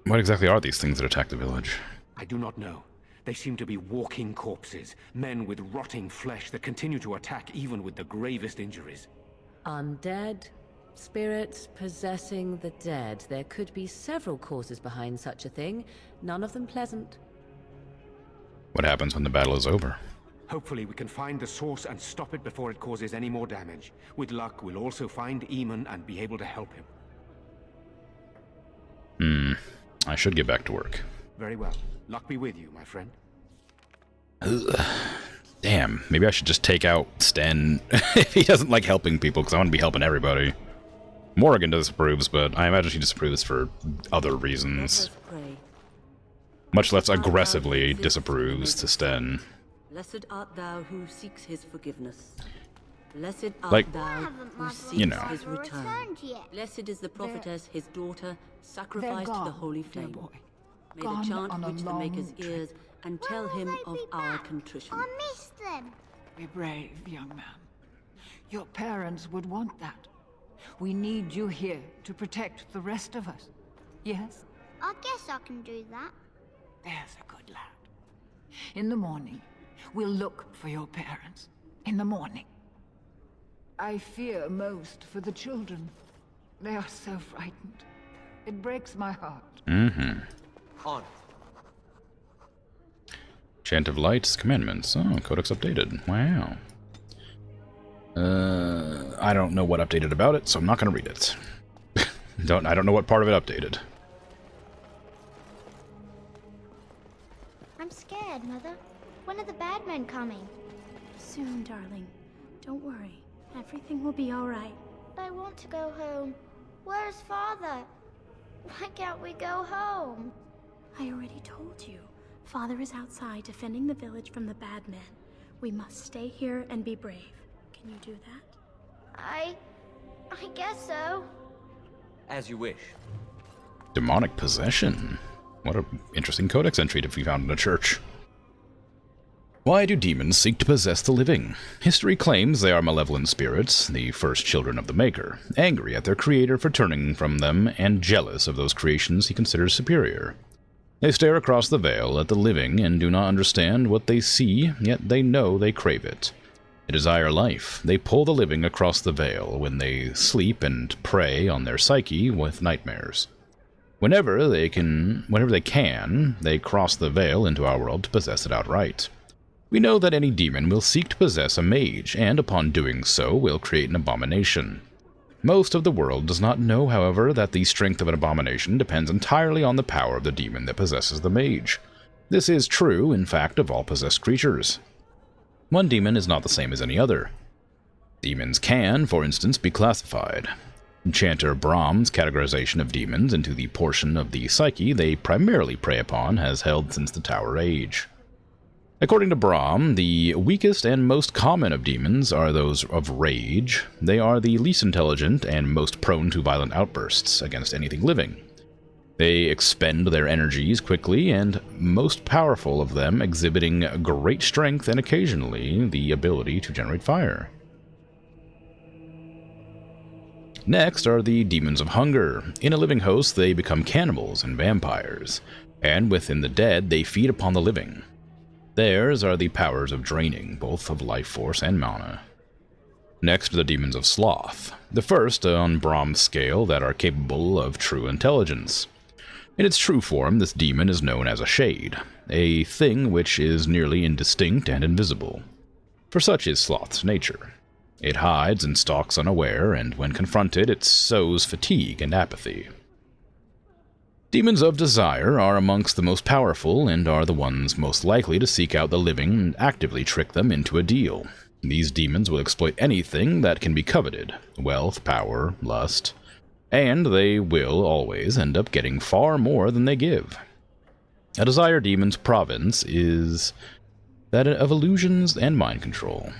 What exactly are these things that attack the village? I do not know. They seem to be walking corpses, men with rotting flesh that continue to attack even with the gravest injuries. Undead, spirits possessing the dead. There could be several causes behind such a thing, none of them pleasant. What happens when the battle is over? Hopefully we can find the source and stop it before it causes any more damage. With luck, we'll also find Eamon and be able to help him. I should get back to work. Very well. Luck be with you, my friend. Ugh. Damn, maybe I should just take out Sten if he doesn't like helping people, because I want to be helping everybody. Morrigan disapproves, but I imagine she disapproves for other reasons. Much less aggressively disapproves to Sten. Blessed art thou who seeks his forgiveness. Blessed art Like, thou who seeks you know. his return. Blessed is the prophetess, his daughter, sacrificed to the holy flame. May the chant reach the Maker's ears and tell him of our contrition. I missed them. Be brave, young man. Your parents would want that. We need you here to protect the rest of us. Yes? I guess I can do that. There's a good lad. In the morning, we'll look for your parents. In the morning. I fear most for the children. They are so frightened. It breaks my heart. Mm-hmm. On. Chant of Lights, Commandments. Oh, Codex updated. Wow. I don't know what updated about it, so I'm not going to read it. I don't know what part of it updated. I'm scared, Mother. When are the bad men coming? Soon, darling. Don't worry. Everything will be all right. I want to go home. Where's Father? Why can't we go home? I already told you. Father is outside defending the village from the bad men. We must stay here and be brave. Can you do that? I guess so. As you wish. Demonic possession. What an interesting codex entry to be found in a church. Why do demons seek to possess the living? History claims they are malevolent spirits, the first children of the Maker, angry at their creator for turning from them and jealous of those creations he considers superior. They stare across the veil at the living and do not understand what they see, yet they know they crave it. They desire life. They pull the living across the veil when they sleep and prey on their psyche with nightmares. Whenever they can, they cross the veil into our world to possess it outright. We know that any demon will seek to possess a mage, and upon doing so will create an abomination. Most of the world does not know, however, that the strength of an abomination depends entirely on the power of the demon that possesses the mage. This is true, in fact, of all possessed creatures. One demon is not the same as any other. Demons can, for instance, be classified. Enchanter Brahm's categorization of demons into the portion of the psyche they primarily prey upon has held since the Tower Age. According to Brahm, the weakest and most common of demons are those of rage. They are the least intelligent and most prone to violent outbursts against anything living. They expend their energies quickly, and most powerful of them exhibiting great strength and occasionally the ability to generate fire. Next are the demons of hunger. In a living host, they become cannibals and vampires, and within the dead, they feed upon the living. Theirs are the powers of draining, both of life force and mana. Next are the demons of sloth, the first on Brahm's scale that are capable of true intelligence. In its true form, this demon is known as a shade, a thing which is nearly indistinct and invisible. For such is sloth's nature. It hides and stalks unaware, and when confronted, it sows fatigue and apathy. Demons of desire are amongst the most powerful and are the ones most likely to seek out the living and actively trick them into a deal. These demons will exploit anything that can be coveted, wealth, power, lust, and they will always end up getting far more than they give. A desire demon's province is that of illusions and mind control.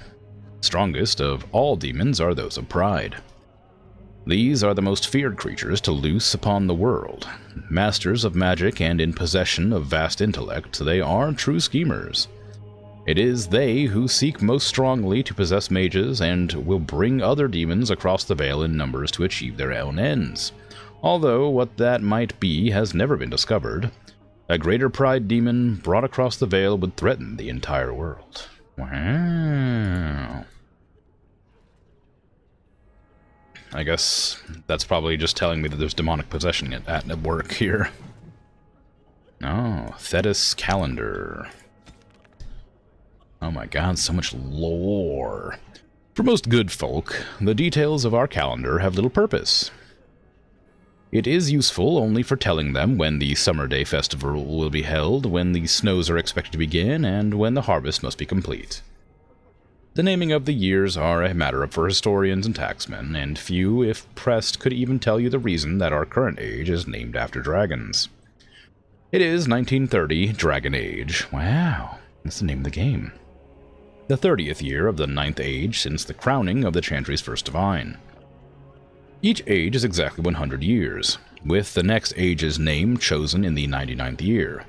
Strongest of all demons are those of pride. These are the most feared creatures to loose upon the world. Masters of magic and in possession of vast intellect, they are true schemers. It is they who seek most strongly to possess mages and will bring other demons across the veil in numbers to achieve their own ends. Although what that might be has never been discovered. A greater pride demon brought across the veil would threaten the entire world. Wow. I guess that's probably just telling me that there's demonic possession at work here. Oh, Thetis calendar. Oh my god, so much lore. For most good folk, the details of our calendar have little purpose. It is useful only for telling them when the Summer Day Festival will be held, when the snows are expected to begin, and when the harvest must be complete. The naming of the years are a matter for historians and taxmen, and few, if pressed, could even tell you the reason that our current age is named after dragons. It is 1930 Dragon Age. Wow, that's the name of the game. The 30th year of the 9th age since the crowning of the Chantry's first divine. Each age is exactly 100 years, with the next age's name chosen in the 99th year.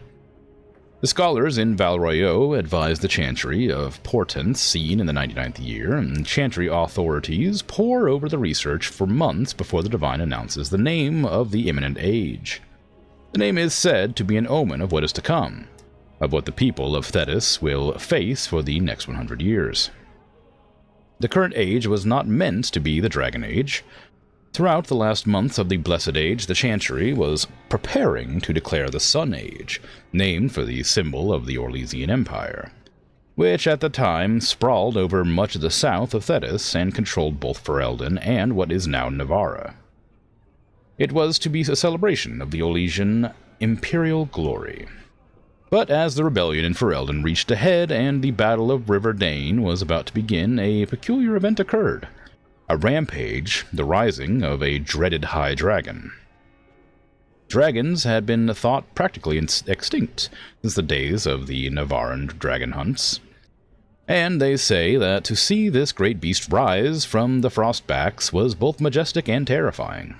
The scholars in Valroyo advise the Chantry of portents seen in the 99th year, and Chantry authorities pore over the research for months before the divine announces the name of the imminent age. The name is said to be an omen of what is to come, of what the people of Thetis will face for the next 100 years. The current age was not meant to be the Dragon Age. Throughout the last months of the Blessed Age, the Chantry was preparing to declare the Sun Age, named for the symbol of the Orlesian Empire, which at the time sprawled over much of the south of Thetis and controlled both Ferelden and what is now Navarra. It was to be a celebration of the Orlesian imperial glory. But as the rebellion in Ferelden reached a head and the Battle of River Dane was about to begin, a peculiar event occurred. A rampage, the rising of a dreaded high dragon. Dragons had been thought practically extinct since the days of the Navarran dragon hunts. And they say that to see this great beast rise from the Frostbacks was both majestic and terrifying.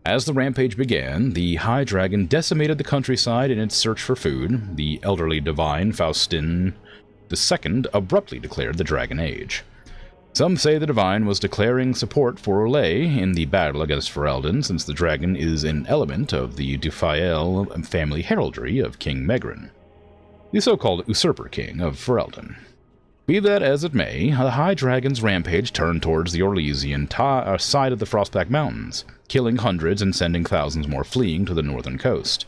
As the rampage began, the High Dragon decimated the countryside in its search for food. The elderly divine Faustin II abruptly declared the Dragon Age. Some say the divine was declaring support for Orlais in the battle against Ferelden, since the dragon is an element of the Dufayel family heraldry of King Megran, the so-called usurper king of Ferelden. Be that as it may, the High Dragon's rampage turned towards the Orlesian side of the Frostback Mountains, killing hundreds and sending thousands more fleeing to the northern coast.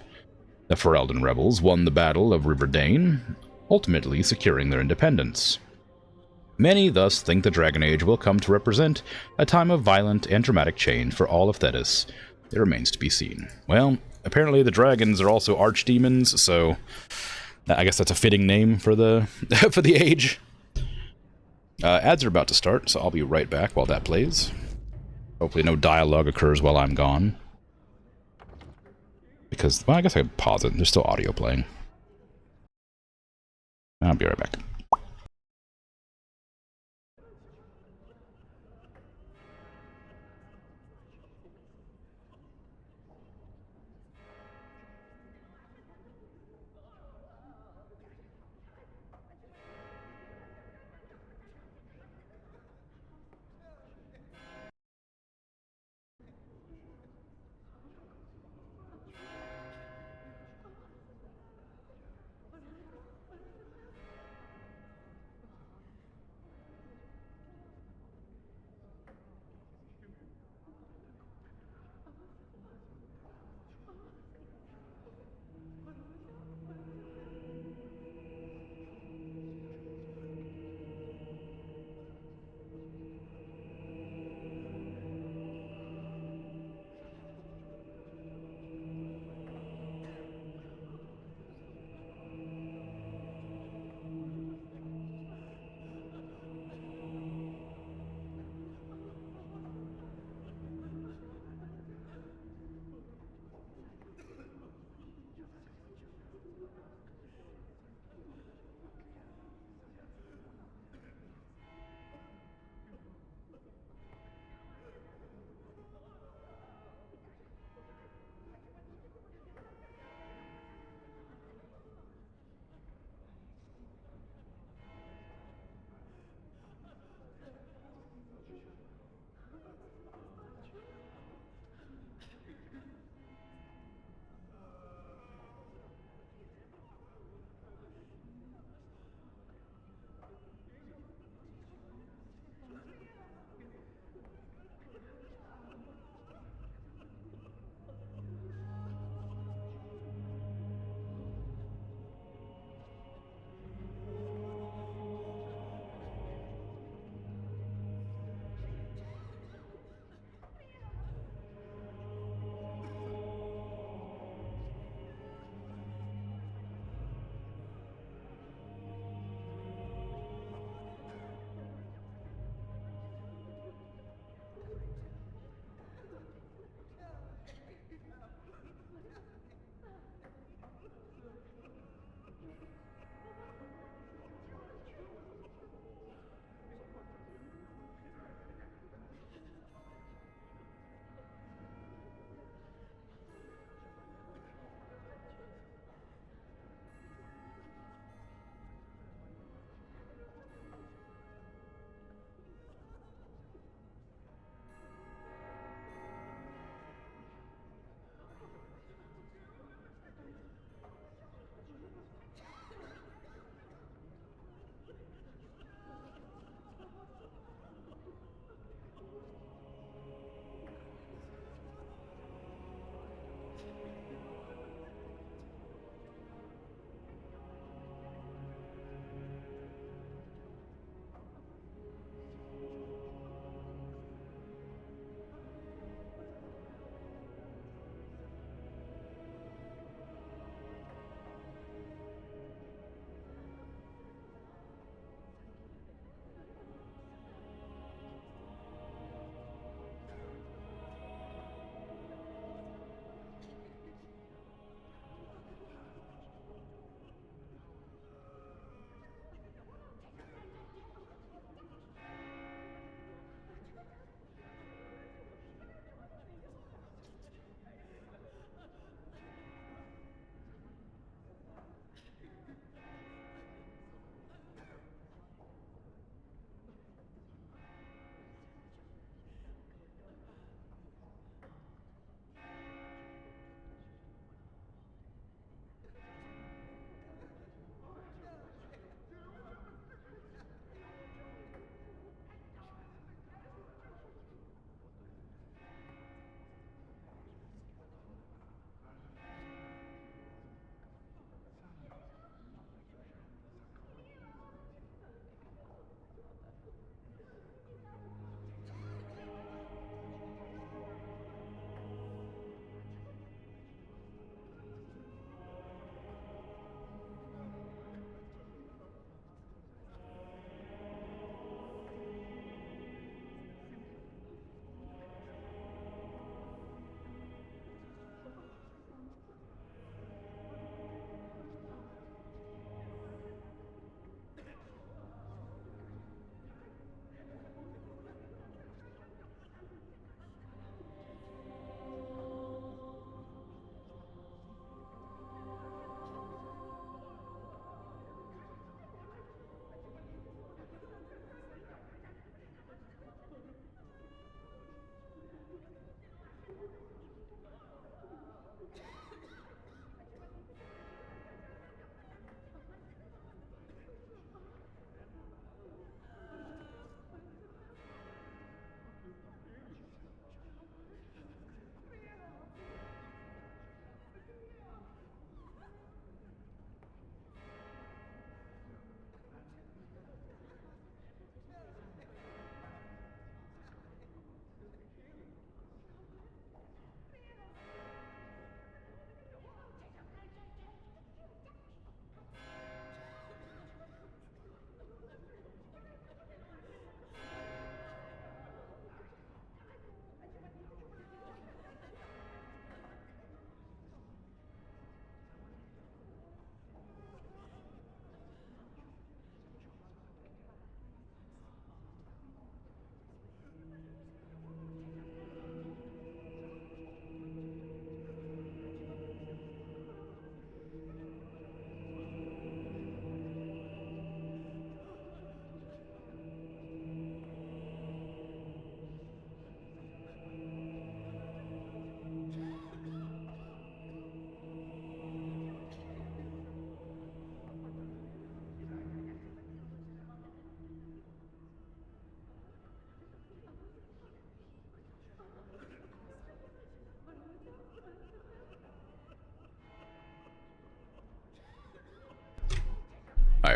The Ferelden rebels won the Battle of River Dane, ultimately securing their independence. Many thus think the Dragon Age will come to represent a time of violent and dramatic change for all of Thetis. It remains to be seen. Well, apparently the dragons are also archdemons, so I guess that's a fitting name for the for the age. Ads are about to start, so I'll be right back while that plays. Hopefully no dialogue occurs while I'm gone. Because, well, I guess I could pause it. There's still audio playing. I'll be right back.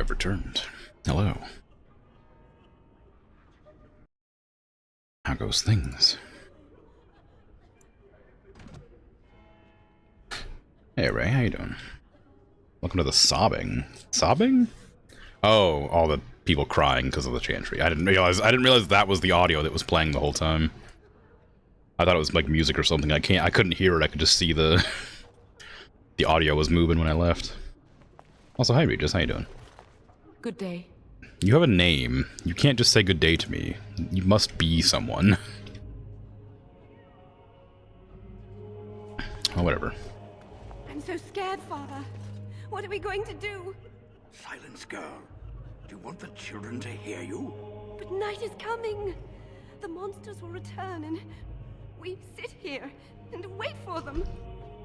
I've returned. Hello. How goes things? Hey Ray, how you doing? Welcome to the sobbing. Sobbing? Oh, all the people crying because of the chantry. I didn't realize that was the audio that was playing the whole time. I thought it was like music or something. I couldn't hear it. I could just see the the audio was moving when I left. Also, hi Regis, how you doing? Good day. You have a name. You can't just say good day to me. You must be someone. Oh, whatever. I'm so scared, Father. What are we going to do? Silence, girl. Do you want the children to hear you? But night is coming. The monsters will return and we sit here and wait for them.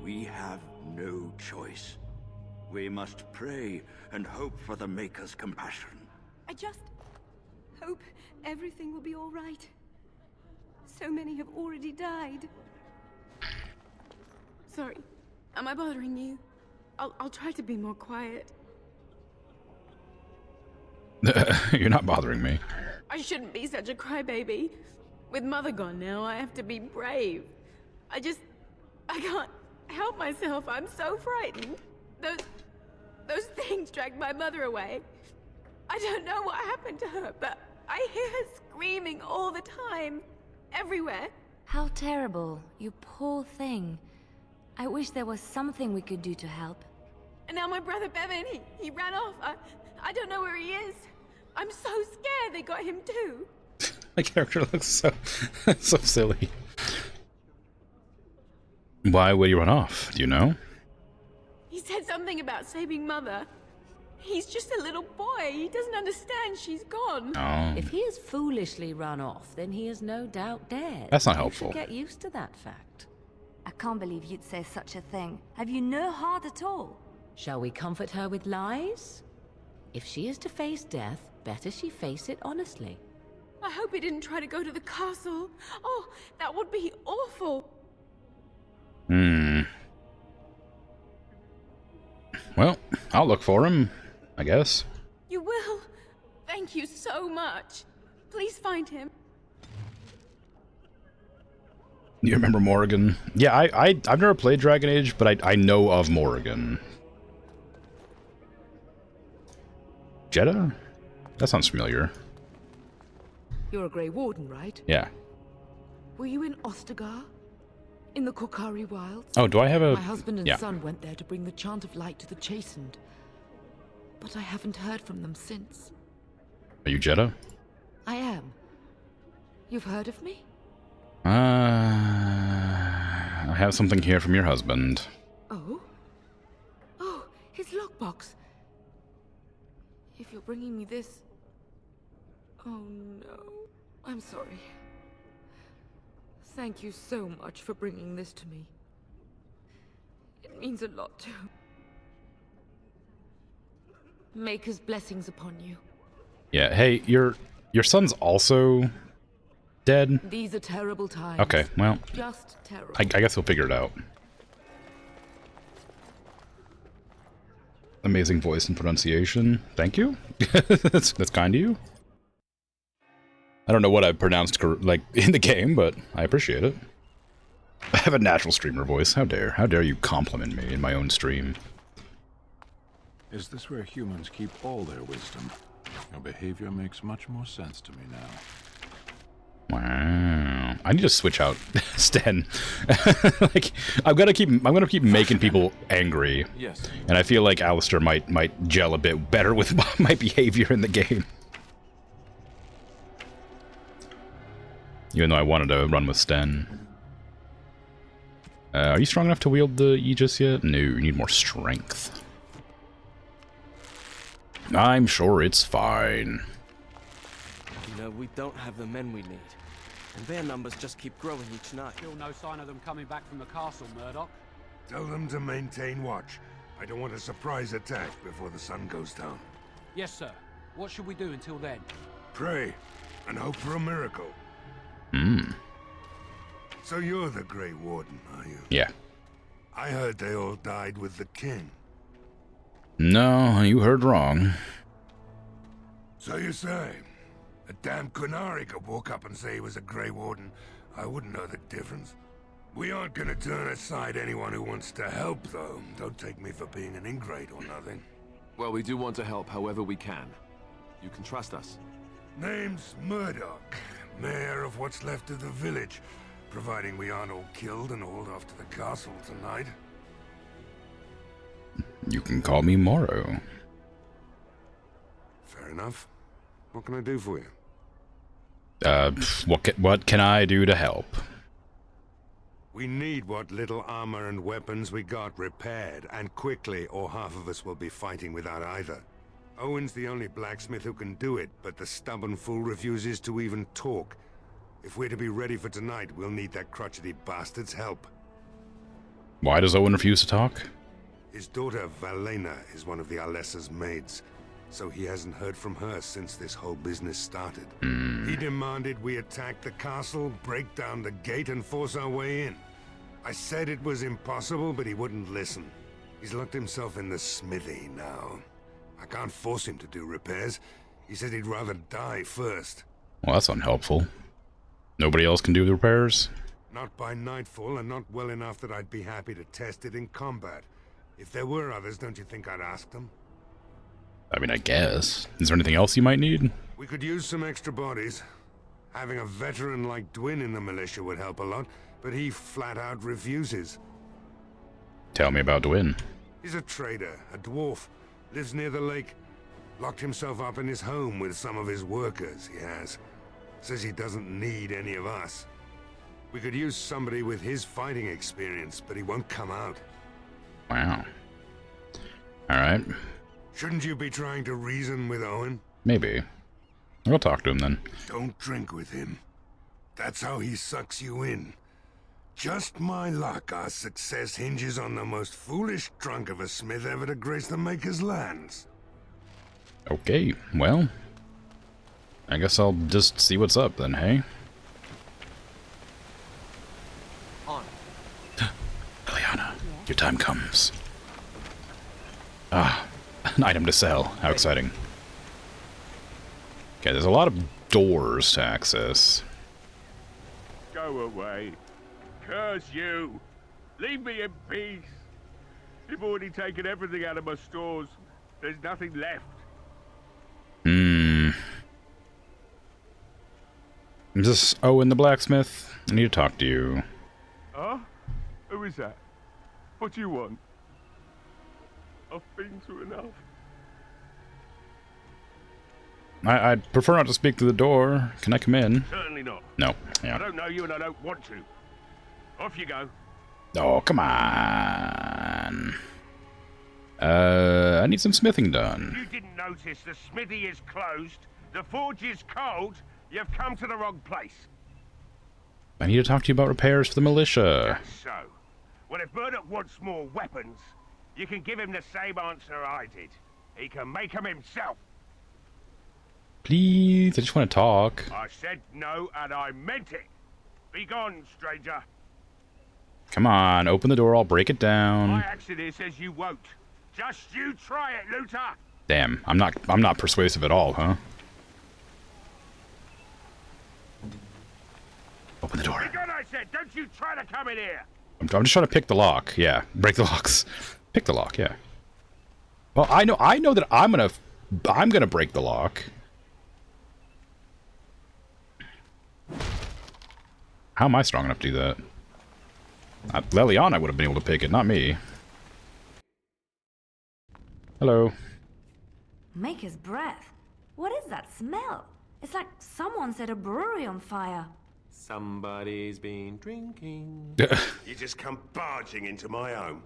We have no choice. We must pray and hope for the Maker's compassion. I just hope everything will be all right. So many have already died. Sorry, am I bothering you? I'll try to be more quiet. You're not bothering me. I shouldn't be such a crybaby. With Mother gone now, I have to be brave. I can't help myself. I'm so frightened. Those things dragged my mother away. I don't know what happened to her, but I hear her screaming all the time. Everywhere. How terrible. You poor thing. I wish there was something we could do to help. And now my brother Bevan, he ran off. I don't know where he is. I'm so scared they got him too. My character looks so so silly. Why would you run off? Do you know? He said something about saving Mother. He's just a little boy. He doesn't understand she's gone. Oh. If he has foolishly run off, then he is no doubt dead. That's not You helpful. should get used to that fact. I can't believe you'd say such a thing. Have you no heart at all? Shall we comfort her with lies? If she is to face death, better she face it honestly. I hope he didn't try to go to the castle. Oh, that would be awful. Well, I'll look for him, I guess. You will? Thank you so much. Please find him. You remember Morrigan? Yeah, I've never played Dragon Age, but I know of Morrigan. Jeddah? That sounds familiar. You're a Grey Warden, right? Yeah. Were you in Ostagar? In the Korkari Wilds? Oh, do I have a... My husband and yeah. son went there to bring the chant of light to the Chastened. But I haven't heard from them since. Are you Jeddah? I am. You've heard of me? I have something here from your husband. Oh? Oh, his lockbox. If you're bringing me this... Oh no. I'm sorry. Thank you so much for bringing this to me. It means a lot to... Maker's blessings upon you. Yeah, hey, your son's also dead? These are terrible times. Okay, well, Just terrible. I guess we'll figure it out. Amazing voice and pronunciation. Thank you. that's kind of you. I don't know what I've pronounced like in the game, but I appreciate it. I have a natural streamer voice. How dare you compliment me in my own stream? Is this where humans keep all their wisdom? Your behavior makes much more sense to me now. Wow. I need to switch out Sten. Like I'm gonna keep making people angry. Yes. And I feel like Alistair might gel a bit better with my behavior in the game. Even though I wanted to run with Sten. Are you strong enough to wield the Aegis yet? No, you need more strength. I'm sure it's fine. You know, we don't have the men we need. And their numbers just keep growing each night. Still no sign of them coming back from the castle, Murdoch. Tell them to maintain watch. I don't want a surprise attack before the sun goes down. Yes, sir. What should we do until then? Pray and hope for a miracle. So you're the Grey Warden, are you? Yeah. I heard they all died with the king. No, you heard wrong. So you say? A damn Kunari could walk up and say he was a Grey Warden. I wouldn't know the difference. We aren't gonna turn aside anyone who wants to help, though. Don't take me for being an ingrate or nothing. Well, we do want to help however we can. You can trust us. Name's Murdoch, mayor of what's left of the village, providing we aren't all killed and hauled off to the castle tonight. You can call me Morrow. Fair enough. What can I do for you? What can I do to help? We need what little armor and weapons we got repaired, and quickly, or half of us will be fighting without either. Owen's the only blacksmith who can do it, but the stubborn fool refuses to even talk. If we're to be ready for tonight, we'll need that crotchety bastard's help. Why does Owen refuse to talk? His daughter, Valena, is one of the Alessa's maids, so he hasn't heard from her since this whole business started. He demanded we attack the castle, break down the gate, and force our way in. I said it was impossible, but he wouldn't listen. He's locked himself in the smithy now. I can't force him to do repairs. He said he'd rather die first. Well, that's unhelpful. Nobody else can do the repairs? Not by nightfall, and not well enough that I'd be happy to test it in combat. If there were others, don't you think I'd ask them? I mean, I guess. Is there anything else you might need? We could use some extra bodies. Having a veteran like Dwin in the militia would help a lot, but he flat out refuses. Tell me about Dwin. He's a trader, a dwarf, lives near the lake. Locked himself up in his home with some of his workers, he has. Says he doesn't need any of us. We could use somebody with his fighting experience, but he won't come out. Wow. Alright. Shouldn't you be trying to reason with Owen? Maybe. I'll talk to him then. Don't drink with him. That's how he sucks you in. Just my luck, our success hinges on the most foolish drunk of a smith ever to grace the Maker's lands. Okay, well, I guess I'll just see what's up then, hey? On. Liliana, your time comes. Ah, an item to sell. How exciting. Okay, there's a lot of doors to access. Go away. Curse you. Leave me in peace. You've already taken everything out of my stores. There's nothing left. Is this Owen the blacksmith? I need to talk to you. Huh? Who is that? What do you want? I've been through enough. I'd prefer not to speak through the door. Can I come in? Certainly not. No. Yeah. I don't know you and I don't want to. Off you go. Oh, come on. I need some smithing done. You didn't notice the smithy is closed, the forge is cold, you've come to the wrong place. I need to talk to you about repairs for the militia. That's so. Well, if Murdoch wants more weapons, you can give him the same answer I did. He can make them himself. Please, I just want to talk. I said no, and I meant it. Be gone, stranger. Come on, open the door, I'll break it down. My accent here says you won't. Just you try it, Looter. Damn, I'm not persuasive at all, huh? Open the door. Be gone, I said. Don't you try to come in here. I'm just trying to pick the lock. Yeah, break the locks. Pick the lock, yeah. Well, I know that I'm gonna break the lock. How am I strong enough to do that? Liliana would have been able to pick it, not me. Hello. Maker's breath. What is that smell? It's like someone set a brewery on fire. Somebody's been drinking. You just come barging into my home.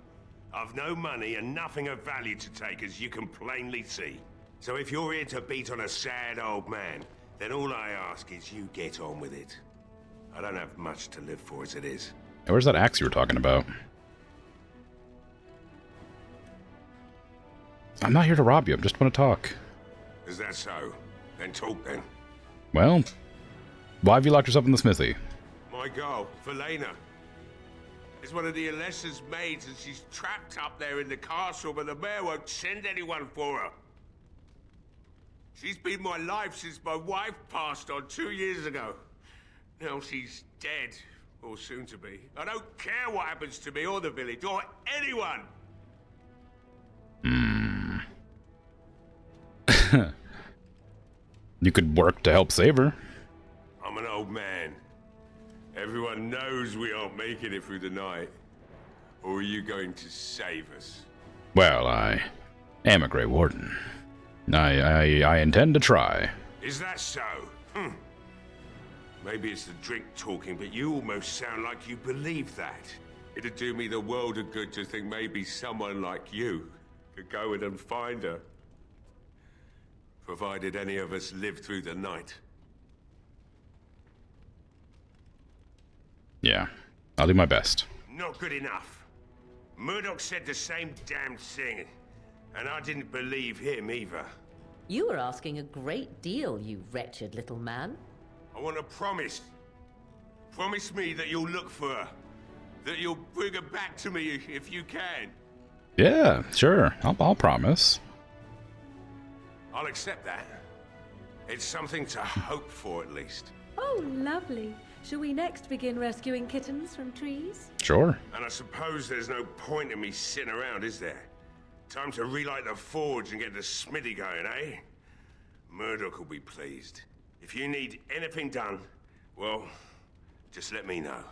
I've no money and nothing of value to take, as you can plainly see. So if you're here to beat on a sad old man, then all I ask is you get on with it. I don't have much to live for as it is. Where's that axe you were talking about? I'm not here to rob you, I just want to talk. Is that so? Then talk then. Well, why have you locked yourself in the smithy? My girl, Valena, is one of the Alessa's maids, and she's trapped up there in the castle, but the mayor won't send anyone for her. She's been my life since my wife passed on 2 years ago. Now she's dead, or soon to be. I don't care what happens to me or the village, or anyone! You could work to help save her. I'm an old man. Everyone knows we aren't making it through the night. Or are you going to save us? Well, I am a Grey Warden. I intend to try. Is that so? Maybe it's the drink talking, but you almost sound like you believe that. It'd do me the world of good to think maybe someone like you could go in and find her. Provided any of us live through the night. Yeah, I'll do my best. Not good enough. Murdoch said the same damn thing, and I didn't believe him either. You were asking a great deal, you wretched little man. I want a promise. Promise me that you'll look for her. That you'll bring her back to me if you can. Yeah, sure. I'll promise. I'll accept that. It's something to hope for, at least. Oh, lovely. Shall we next begin rescuing kittens from trees? Sure. And I suppose there's no point in me sitting around, is there? Time to relight the forge and get the smithy going, eh? Murdoch will be pleased. If you need anything done, well, just let me know.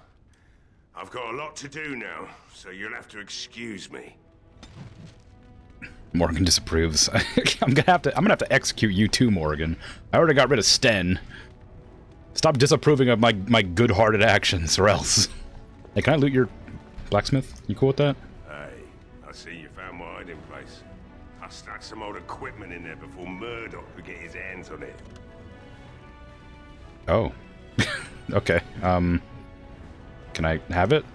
I've got a lot to do now, so you'll have to excuse me. Morgan disapproves. I'm gonna have to execute you too, Morgan. I already got rid of Sten. Stop disapproving of my good-hearted actions, or else. Hey, can I loot your blacksmith? You cool with that? Hey, I see you found my hiding place. I stuck some old equipment in there before Murdoch could get his hands on it. Oh. Okay. Can I have it?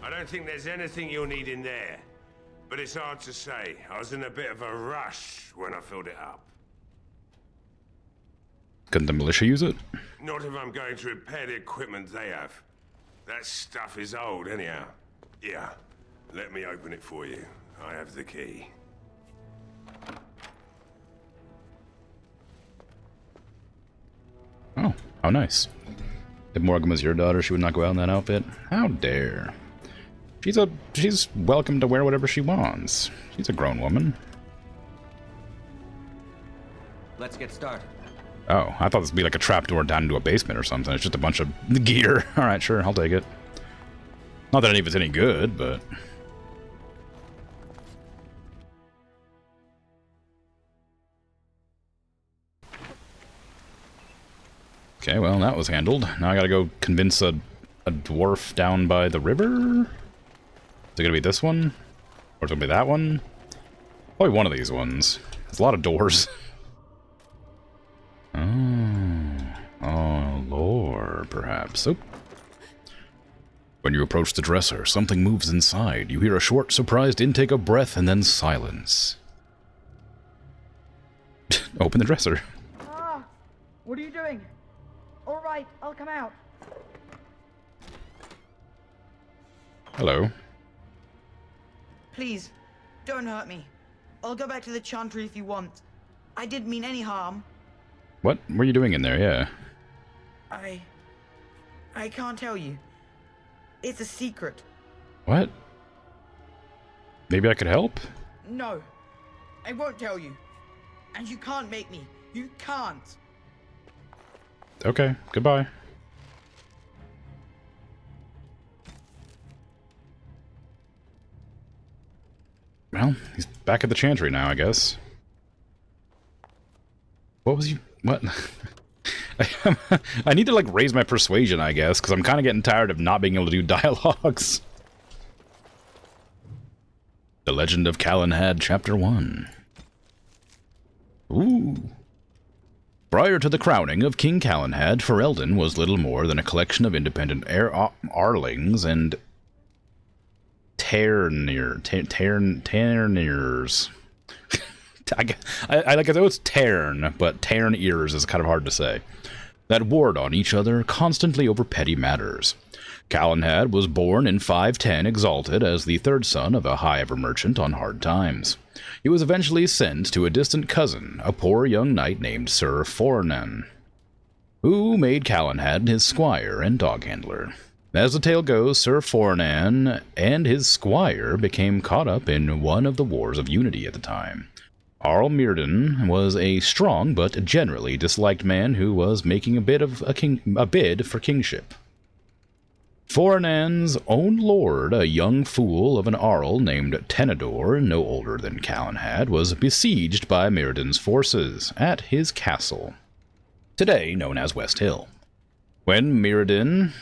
I don't think there's anything you'll need in there. But it's hard to say. I was in a bit of a rush when I filled it up. Couldn't the militia use it? Not if I'm going to repair the equipment they have. That stuff is old anyhow. Yeah, let me open it for you. I have the key. Oh, how nice. If Morgan was your daughter, she would not go out in that outfit? How dare. She's welcome to wear whatever she wants. She's a grown woman. Let's get started. Oh, I thought this would be like a trapdoor down into a basement or something. It's just a bunch of gear. Alright, sure, I'll take it. Not that any of it's any good, but... Okay, well, that was handled. Now I gotta go convince a dwarf down by the river? Is it gonna be this one? Or is it gonna be that one? Probably one of these ones. There's a lot of doors. Oh, lore, perhaps. Oh. When you approach the dresser, something moves inside. You hear a short, surprised intake of breath and then silence. Open the dresser. Ah! What are you doing? All right, I'll come out. Hello. Please, don't hurt me. I'll go back to the chantry if you want. I didn't mean any harm. What were you doing in there? Yeah. I can't tell you. It's a secret. What? Maybe I could help? No, I won't tell you. And you can't make me. You can't. Okay, goodbye. Well, he's back at the chantry now, I guess. What was you... What? I need to, like, raise my persuasion, I guess, because I'm kind of getting tired of not being able to do dialogues. The Legend of Calenhad, Chapter 1. Ooh. Prior to the crowning of King Calenhad, Ferelden was little more than a collection of independent Arlings and Tairnirs. I know it's Tairn, but Tairn ears is kind of hard to say. That warred on each other constantly over petty matters. Calenhad was born in 510 Exalted as the third son of a high-ever merchant on hard times. He was eventually sent to a distant cousin, a poor young knight named Sir Fornan, who made Calenhad his squire and dog handler. As the tale goes, Sir Fornan and his squire became caught up in one of the Wars of Unity at the time. Arl Mirden was a strong but generally disliked man who was making a bid for kingship. Fornan's own lord, a young fool of an Arl named Tenedor, no older than Calenhad, was besieged by Mirden's forces at his castle, today known as West Hill. When Mirden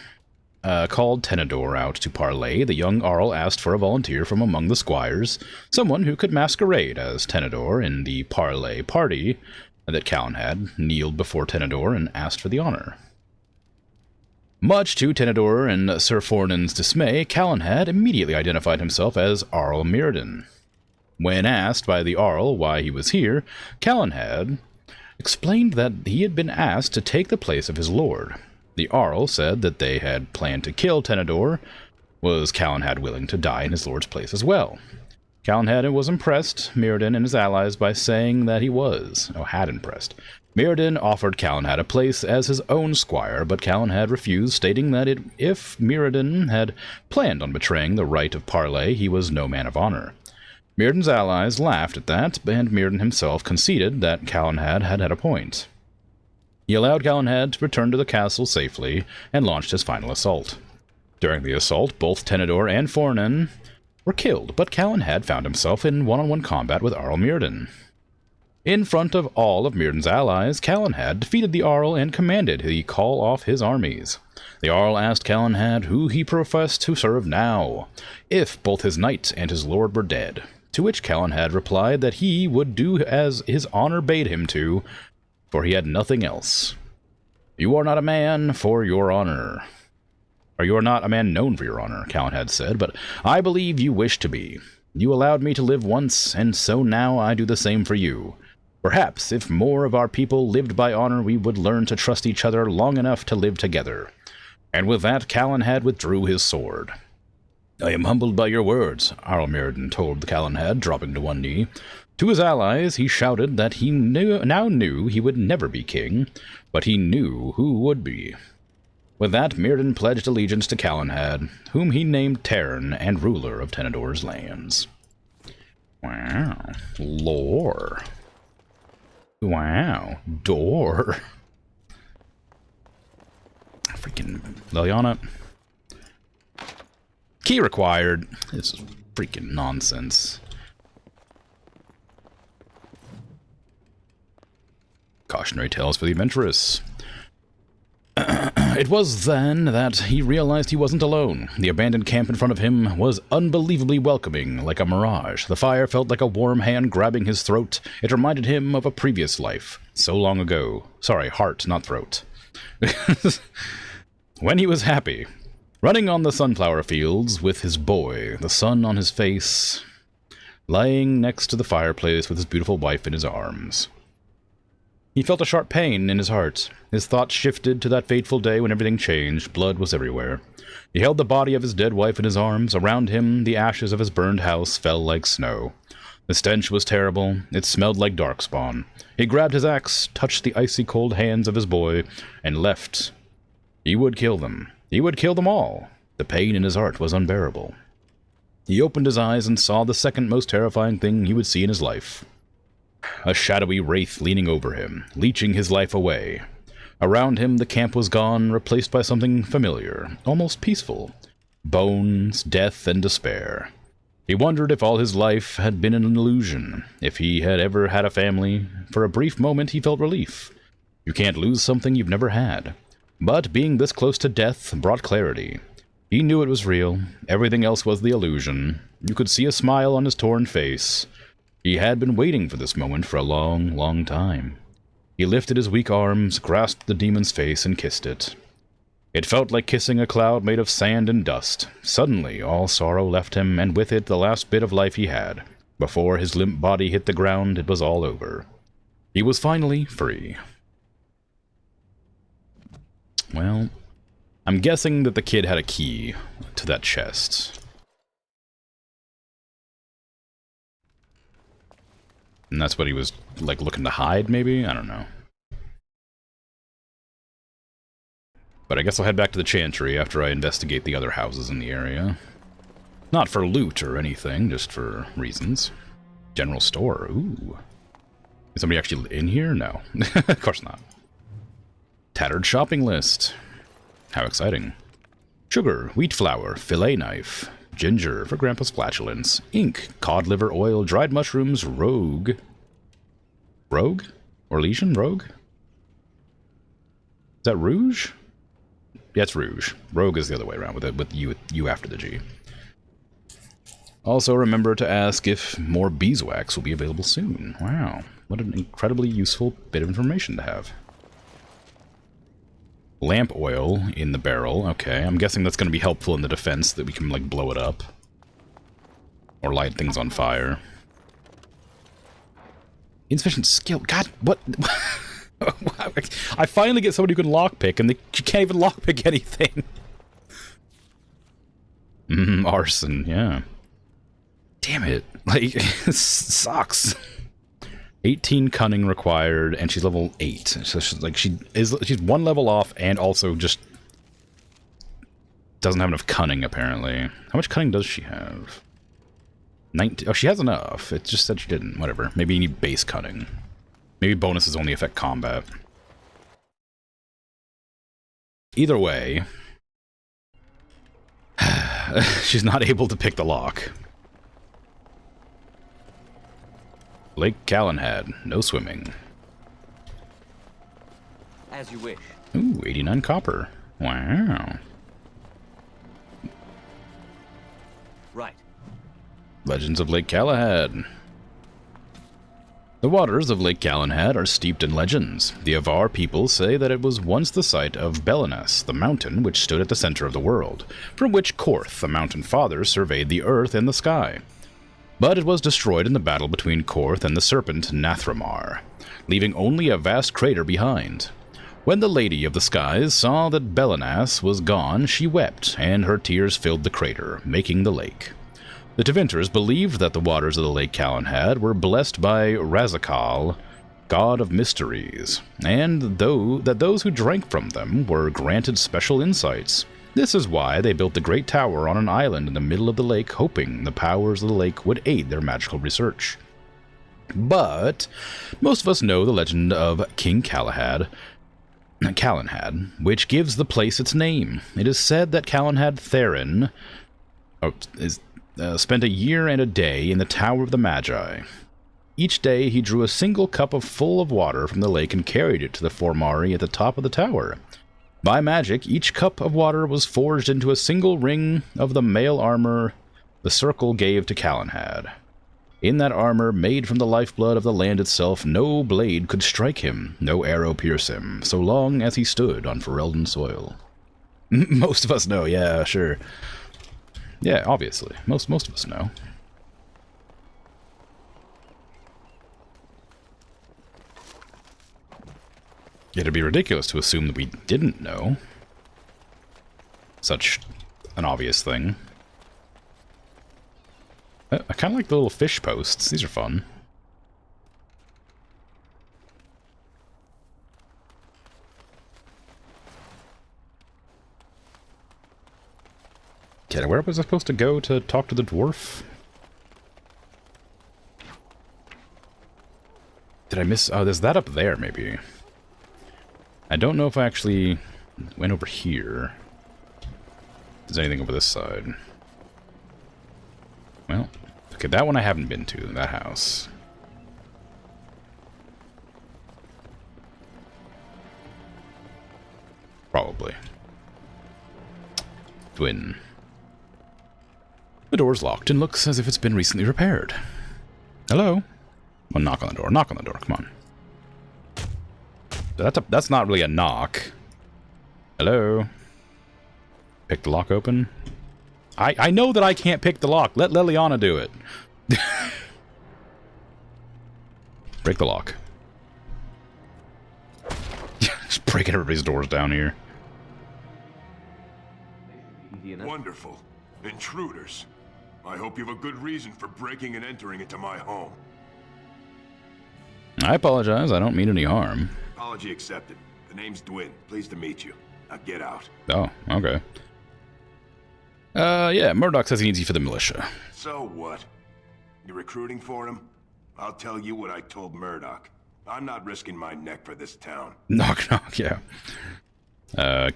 called Tenedor out to parley, the young Arl asked for a volunteer from among the squires, someone who could masquerade as Tenedor in the parley party that Calenhad kneeled before Tenedor and asked for the honor. Much to Tenedor and Sir Fornan's dismay, Calenhad immediately identified himself as Arl Mirden. When asked by the Arl why he was here, Calenhad explained that he had been asked to take the place of his lord. The Arl said that they had planned to kill Tenedor. Was Calenhad willing to die in his lord's place as well? Calenhad was impressed Mirden and his allies by saying that he had impressed. Mirden offered Calenhad a place as his own squire, but Calenhad refused, stating that if Mirden had planned on betraying the right of parley, he was no man of honor. Mirden's allies laughed at that, and Mirden himself conceded that Calenhad had a point. He allowed Calenhad to return to the castle safely and launched his final assault. During the assault, both Tenedor and Fornan were killed, but Calenhad found himself in one-on-one combat with Arl Mirden. In front of all of Mirden's allies, Calenhad defeated the Arl and commanded he call off his armies. The Arl asked Calenhad who he professed to serve now, if both his knight and his lord were dead, to which Calenhad replied that he would do as his honor bade him to, for he had nothing else. You are not a man for your honor. Or you are not a man known for your honor, Calenhad said, but I believe you wish to be. You allowed me to live once, and so now I do the same for you. Perhaps if more of our people lived by honor, we would learn to trust each other long enough to live together. And with that, Calenhad withdrew his sword. I am humbled by your words, Arl Mirden told Calenhad, dropping to one knee. To his allies, he shouted that he now knew he would never be king, but he knew who would be. With that, Mirden pledged allegiance to Calenhad, whom he named Terran and ruler of Tenedor's lands. Wow. Lore. Wow. Door. Freaking Liliana. Key required. This is freaking nonsense. Cautionary tales for the adventurous. It was then that he realized he wasn't alone. The abandoned camp in front of him was unbelievably welcoming, like a mirage. The fire felt like a warm hand grabbing his throat. It reminded him of a previous life, so long ago. Sorry, heart, not throat. When he was happy, running on the sunflower fields with his boy, the sun on his face, lying next to the fireplace with his beautiful wife in his arms. He felt a sharp pain in his heart. His thoughts shifted to that fateful day when everything changed. Blood was everywhere. He held the body of his dead wife in his arms. Around him, the ashes of his burned house fell like snow. The stench was terrible. It smelled like darkspawn. He grabbed his axe, touched the icy cold hands of his boy, and left. He would kill them. He would kill them all. The pain in his heart was unbearable. He opened his eyes and saw the second most terrifying thing he would see in his life. A shadowy wraith leaning over him, leeching his life away. Around him, the camp was gone, replaced by something familiar, almost peaceful. Bones, death, and despair. He wondered if all his life had been an illusion, if he had ever had a family. For a brief moment, he felt relief. You can't lose something you've never had. But being this close to death brought clarity. He knew it was real. Everything else was the illusion. You could see a smile on his torn face. He had been waiting for this moment for a long, long time. He lifted his weak arms, grasped the demon's face, and kissed it. It felt like kissing a cloud made of sand and dust. Suddenly, all sorrow left him, and with it the last bit of life he had. Before his limp body hit the ground, it was all over. He was finally free. Well, I'm guessing that the kid had a key to that chest. And that's what he was, like, looking to hide, maybe? I don't know. But I guess I'll head back to the Chantry after I investigate the other houses in the area. Not for loot or anything, just for reasons. General store, ooh. Is somebody actually in here? No. Of course not. Tattered shopping list. How exciting. Sugar, wheat flour, fillet knife, ginger for Grandpa's flatulence, ink, cod liver oil, dried mushrooms, rogue. Rogue? Or Legion? Rogue? Is that Rouge? Yeah, it's Rouge. Rogue is the other way around with it, with you after the G. Also remember to ask if more beeswax will be available soon. Wow, what an incredibly useful bit of information to have. Lamp oil in the barrel. Okay, I'm guessing that's going to be helpful in the defense, that we can, like, blow it up. Or light things on fire. Insufficient skill. God, what? I finally get somebody who can lockpick, and you can't even lockpick anything. Arson, yeah. Damn it. Like, this sucks. 18 cunning required, and she's level 8. So she's like, she's one level off, and also just doesn't have enough cunning, apparently. How much cunning does she have? 19. Oh, she has enough. It just said she didn't. Whatever. Maybe you need base cunning. Maybe bonuses only affect combat. Either way, she's not able to pick the lock. Lake Calenhad, no swimming. As you wish. Ooh, 89 copper. Wow. Right. Legends of Lake Calenhad. The waters of Lake Calenhad are steeped in legends. The Avar people say that it was once the site of Belenas, the mountain which stood at the center of the world, from which Korth, the mountain father, surveyed the earth and the sky. But it was destroyed in the battle between Korth and the serpent Nathramar, leaving only a vast crater behind. When the Lady of the Skies saw that Belenas was gone, she wept, and her tears filled the crater, making the lake. The Tevinters believed that the waters of the Lake Calenhad were blessed by Razakal, god of mysteries, and that those who drank from them were granted special insights. This is why they built the Great Tower on an island in the middle of the lake, hoping the powers of the lake would aid their magical research. But most of us know the legend of King Calenhad, which gives the place its name. It is said that Calenhad Therin spent a year and a day in the Tower of the Magi. Each day he drew a single cup full of water from the lake and carried it to the Formari at the top of the tower. By magic, each cup of water was forged into a single ring of the mail armor the circle gave to Calenhad. In that armor, made from the lifeblood of the land itself, no blade could strike him, no arrow pierce him, so long as he stood on Ferelden soil. Most of us know, yeah, sure. Yeah, obviously. Most of us know. It'd be ridiculous to assume that we didn't know such an obvious thing. I kind of like the little fish posts. These are fun. Okay, where was I supposed to go to talk to the dwarf? Did I miss... Oh, there's that up there, maybe. I don't know if I actually went over here. If there's anything over this side. Well, okay, that one I haven't been to, that house. Probably. Twin. The door's locked and looks as if it's been recently repaired. Hello? Well, knock on the door. Knock on the door. Come on. That's not really a knock. Hello? Pick the lock open? I know that I can't pick the lock. Let Leliana do it. Break the lock. Just breaking everybody's doors down here. you know? Wonderful. Intruders. I hope you have a good reason for breaking and entering into my home. I apologize. I don't mean any harm. Apology accepted. The name's Dwin. Pleased to meet you. Now get out. Oh, okay. Yeah, Murdoch says he needs you for the militia. So what? You recruiting for him? I'll tell you what I told Murdoch. I'm not risking my neck for this town. Knock, knock, yeah.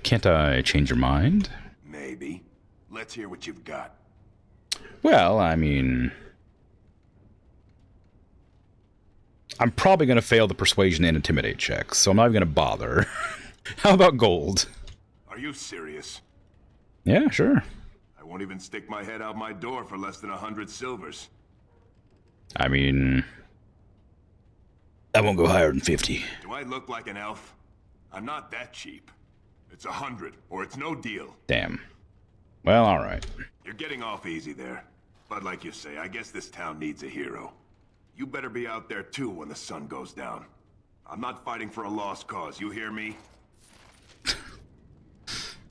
Can't I change your mind? Maybe. Let's hear what you've got. Well, I mean... I'm probably going to fail the persuasion and intimidate checks, so I'm not even going to bother. How about gold? Are you serious? Yeah, sure. I won't even stick my head out my door for less than 100 silvers. I mean... I won't go higher than 50. Do I look like an elf? I'm not that cheap. It's 100, or it's no deal. Damn. Well, alright. You're getting off easy there. But like you say, I guess this town needs a hero. You better be out there too when the sun goes down. I'm not fighting for a lost cause, you hear me?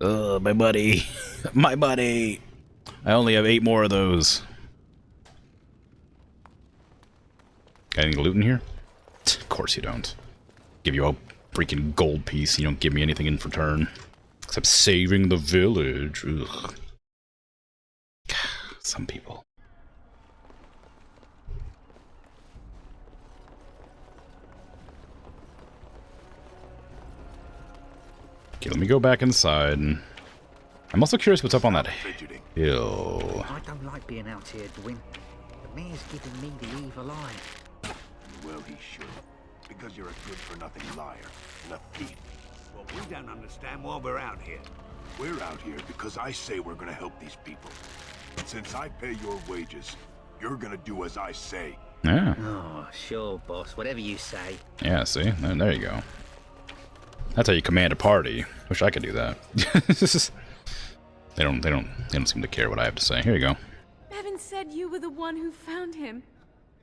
My buddy. My buddy. I only have 8 more of those. Got any loot in here? Of course you don't. Give you a freaking gold piece, you don't give me anything in return. Except saving the village. Ugh. Some people. Okay, let me go back inside. I'm also curious what's up on that hill. I don't like being out here, Dwin. The mayor's giving me the evil eye. Well, he should. Because you're a good-for-nothing liar and a thief. Well, we don't understand why we're out here. We're out here because I say we're gonna help these people. And since I pay your wages, you're gonna do as I say. Yeah. Oh, sure, boss. Whatever you say. Yeah, see? There you go. That's how you command a party. Wish I could do that. They don't seem to care what I have to say. Here you go. Bevan said you were the one who found him.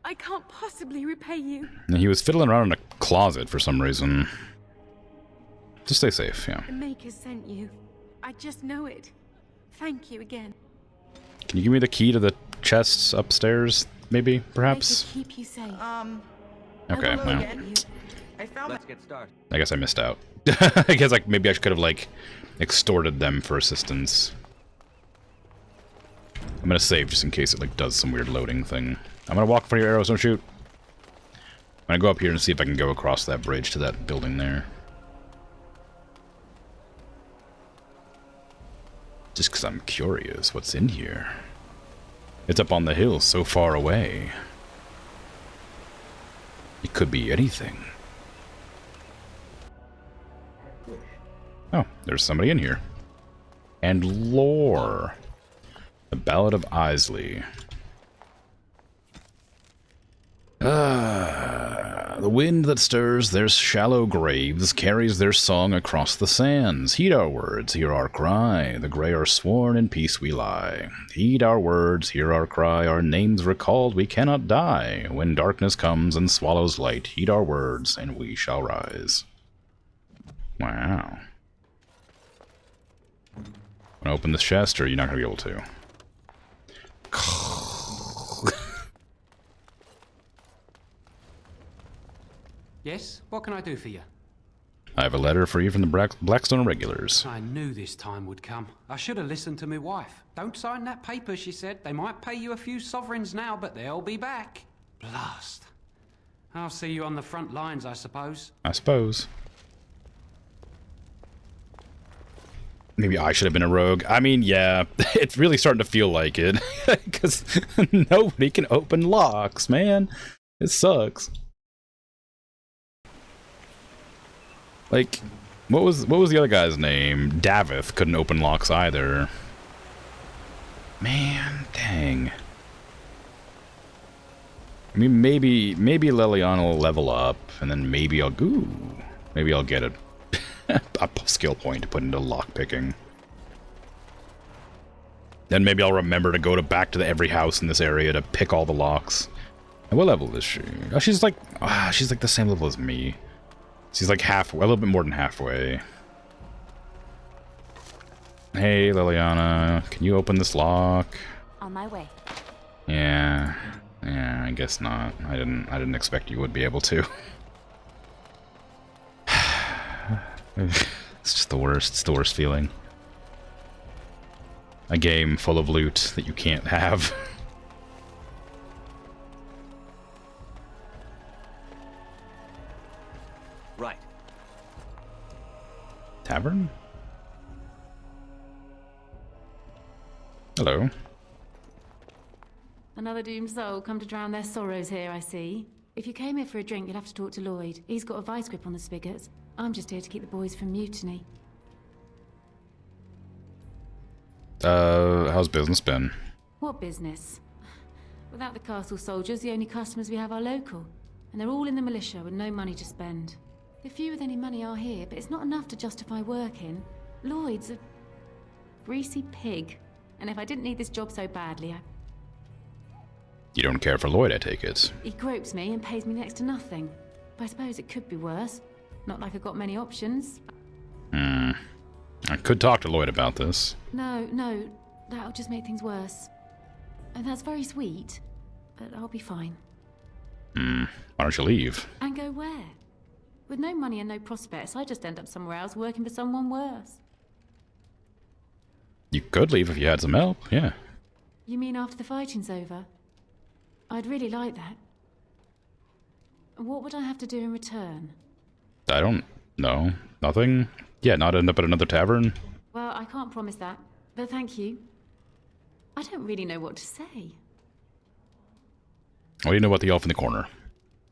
I can't possibly repay you. And he was fiddling around in a closet for some reason. Just stay safe, yeah. The Maker sent you. I just know it. Thank you again. Can you give me the key to the chests upstairs, maybe, perhaps? Keep you safe. Okay, well. Let's get started. I guess I missed out. I guess maybe I could have like extorted them for assistance. I'm gonna save just in case it like does some weird loading thing. I'm gonna walk for your arrows, don't shoot. I'm gonna go up here and see if I can go across that bridge to that building there. Just because I'm curious what's in here. It's up on the hill so far away. It could be anything. Oh, there's somebody in here. And lore. The Ballad of Isley. The wind that stirs their shallow graves carries their song across the sands. Heed our words, hear our cry. The grey are sworn, in peace we lie. Heed our words, hear our cry. Our names recalled, we cannot die. When darkness comes and swallows light, heed our words, and we shall rise. Wow. Wanna open this chest, or you're not gonna be able to? Yes? What can I do for you? I have a letter for you from the Blackstone Regulars. I knew this time would come. I should have listened to my wife. Don't sign that paper, she said. They might pay you a few sovereigns now, but they'll be back. Blast. I'll see you on the front lines, I suppose. I suppose. Maybe I should have been a rogue. I mean, yeah, it's really starting to feel like it. Because nobody can open locks, man. It sucks. Like, what was the other guy's name? Davith couldn't open locks either. Man, dang. I mean, maybe Leliana will level up, and then maybe I'll get a skill point to put into lockpicking. Then maybe I'll remember to go back to every house in this area to pick all the locks. And what level is she? Oh, she's like the same level as me. She's like halfway, a little bit more than halfway. Hey, Liliana, can you open this lock? On my way. Yeah, I guess not. I didn't expect you would be able to. It's just the worst. It's the worst feeling. A game full of loot that you can't have. Right. Tavern? Hello. Another doomed soul come to drown their sorrows here, I see. If you came here for a drink, you'd have to talk to Lloyd. He's got a vice grip on the spigots. I'm just here to keep the boys from mutiny. How's business been? What business? Without the castle soldiers, the only customers we have are local. And they're all in the militia with no money to spend. The few with any money are here, but it's not enough to justify working. Lloyd's a greasy pig. And if I didn't need this job so badly, You don't care for Lloyd, I take it. he gropes me and pays me next to nothing. But I suppose it could be worse. Not like I've got many options. I could talk to Lloyd about this. No, that'll just make things worse. And that's very sweet, but I'll be fine. Why don't you leave? And go where? With no money and no prospects, I just end up somewhere else working for someone worse. You could leave if you had some help, yeah. You mean after the fighting's over? I'd really like that. What would I have to do in return? I don't know. Nothing? Yeah, not end up at another tavern? Well, I can't promise that, but thank you. I don't really know what to say. What do you know about the elf in the corner?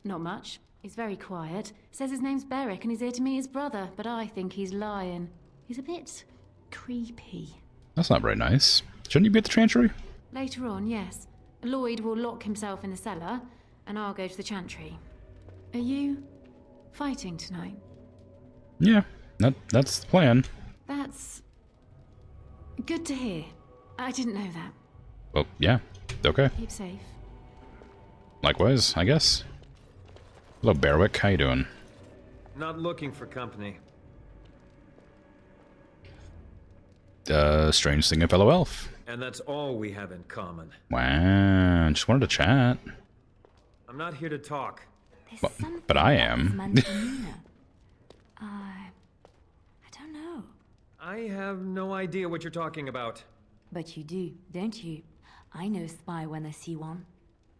Not much. He's very quiet. Says his name's Beric and he's here to meet his brother, but I think he's lying. He's a bit creepy. That's not very nice. Shouldn't you be at the Chantry? Later on, yes. Lloyd will lock himself in the cellar, and I'll go to the Chantry. Are you fighting tonight? Yeah, that's the plan. That's good to hear. I didn't know that. Well, yeah, okay. Keep safe. Likewise, I guess. Hello, Berwick. How you doing? Not looking for company. Strange thing, a fellow elf. And that's all we have in common. Wow, just wanted to chat. I'm not here to talk. But I am. I don't know. I have no idea what you're talking about. But you do, don't you? I know spy when I see one.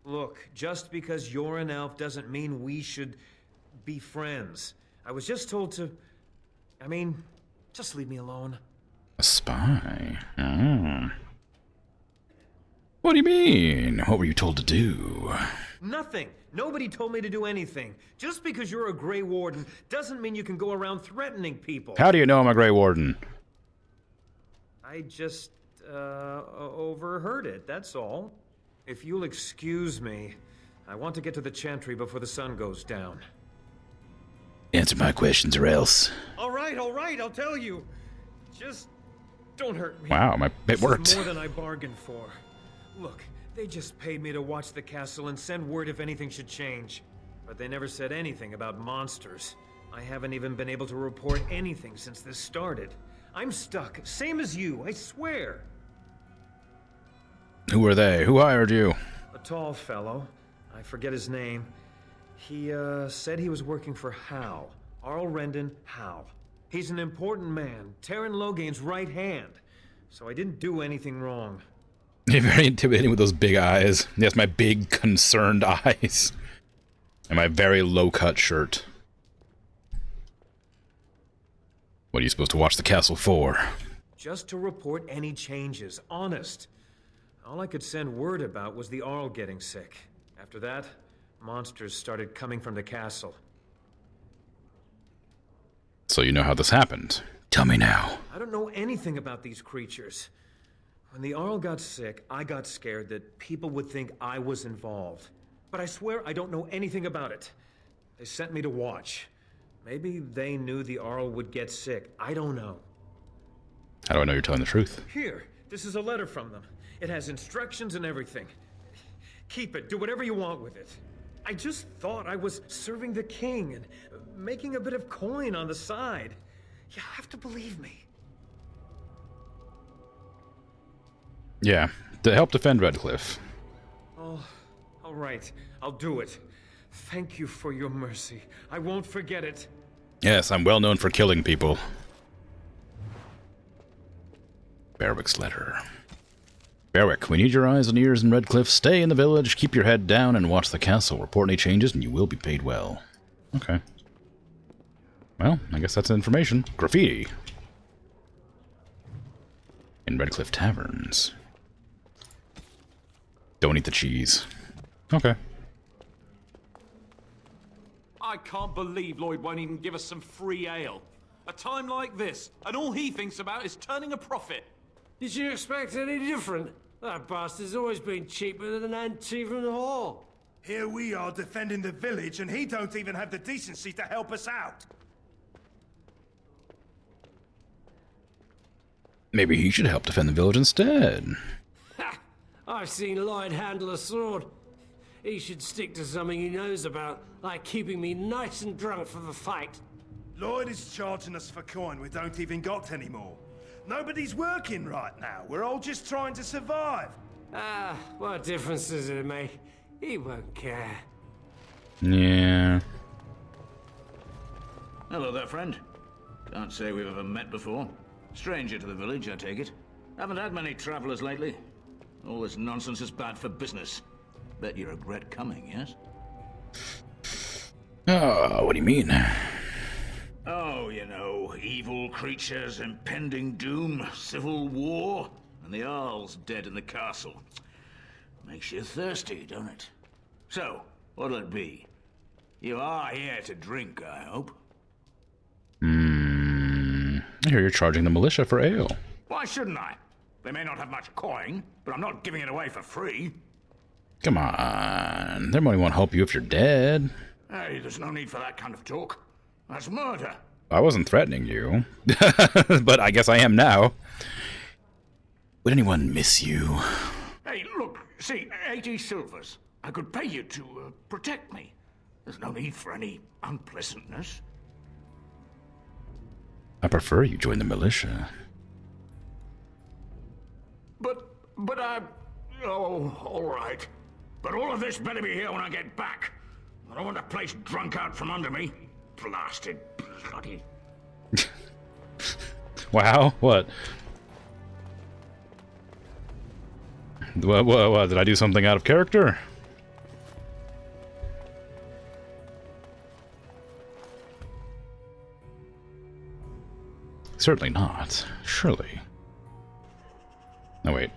Look, just because you're an elf doesn't mean we should be friends. I was just told to... I mean, just leave me alone. A spy? Oh. What do you mean? What were you told to do? Nothing. Nobody told me to do anything. Just because you're a Grey Warden doesn't mean you can go around threatening people. How do you know I'm a Grey Warden? I just, overheard it, that's all. If you'll excuse me, I want to get to the Chantry before the sun goes down. Answer my questions or else. All right, I'll tell you. Just don't hurt me. Wow, it worked. This is more than I bargained for. Look, they just paid me to watch the castle and send word if anything should change. But they never said anything about monsters. I haven't even been able to report anything since this started. I'm stuck, same as you, I swear. Who are they? Who hired you? A tall fellow. I forget his name. He, said he was working for Hal. Arl Rendon Hal. He's an important man, Terran Loghain's right hand. So I didn't do anything wrong. You're very intimidating with those big eyes. Yes, my big, concerned eyes. And my very low-cut shirt. What are you supposed to watch the castle for? Just to report any changes, honest. All I could send word about was the Arl getting sick. After that, monsters started coming from the castle. So you know how this happened. Tell me now. I don't know anything about these creatures. When the Arl got sick, I got scared that people would think I was involved. But I swear I don't know anything about it. They sent me to watch. Maybe they knew the Arl would get sick. I don't know. How do I know you're telling the truth? Here, this is a letter from them. It has instructions and everything. Keep it. Do whatever you want with it. I just thought I was serving the king and making a bit of coin on the side. You have to believe me. Yeah, to help defend Redcliffe. Oh, all right. I'll do it. Thank you for your mercy. I won't forget it. Yes, I'm well known for killing people. Berwick's letter. Berwick, we need your eyes and ears in Redcliffe. Stay in the village, keep your head down, and watch the castle. Report any changes, and you will be paid well. Okay. Well, I guess that's information. Graffiti. In Redcliffe Taverns. Don't eat the cheese. Okay. I can't believe Lloyd won't even give us some free ale. A time like this, and all he thinks about is turning a profit. Did you expect any different? That bastard's always been cheaper than an tea from the hall. Here we are defending the village, and he don't even have the decency to help us out. Maybe he should help defend the village instead. Ha! I've seen Lloyd handle a sword. He should stick to something he knows about, like keeping me nice and drunk for the fight. Lloyd is charging us for coin we don't even got anymore. Nobody's working right now. We're all just trying to survive. Ah, what difference does it make? He won't care. Yeah. Hello there, friend. Can't say we've ever met before. Stranger to the village, I take it. Haven't had many travelers lately. All this nonsense is bad for business. Bet you regret coming, yes? Oh, what do you mean? Oh, you know, evil creatures, impending doom, civil war, and the Earl's dead in the castle. Makes you thirsty, don't it? So, what'll it be? You are here to drink, I hope. I hear you're charging the militia for ale. Why shouldn't I? They may not have much coin, but I'm not giving it away for free. Come on. Their money won't help you if you're dead. Hey, there's no need for that kind of talk. That's murder. I wasn't threatening you. But I guess I am now. Would anyone miss you? Hey, look, see, 80 silvers. I could pay you to protect me. There's no need for any unpleasantness. I prefer you join the militia. But I... Oh, all right. But all of this better be here when I get back. I don't want the place drunk out from under me. Blasted bloody... Wow, what? What? Did I do something out of character? Certainly not. Surely. No, wait.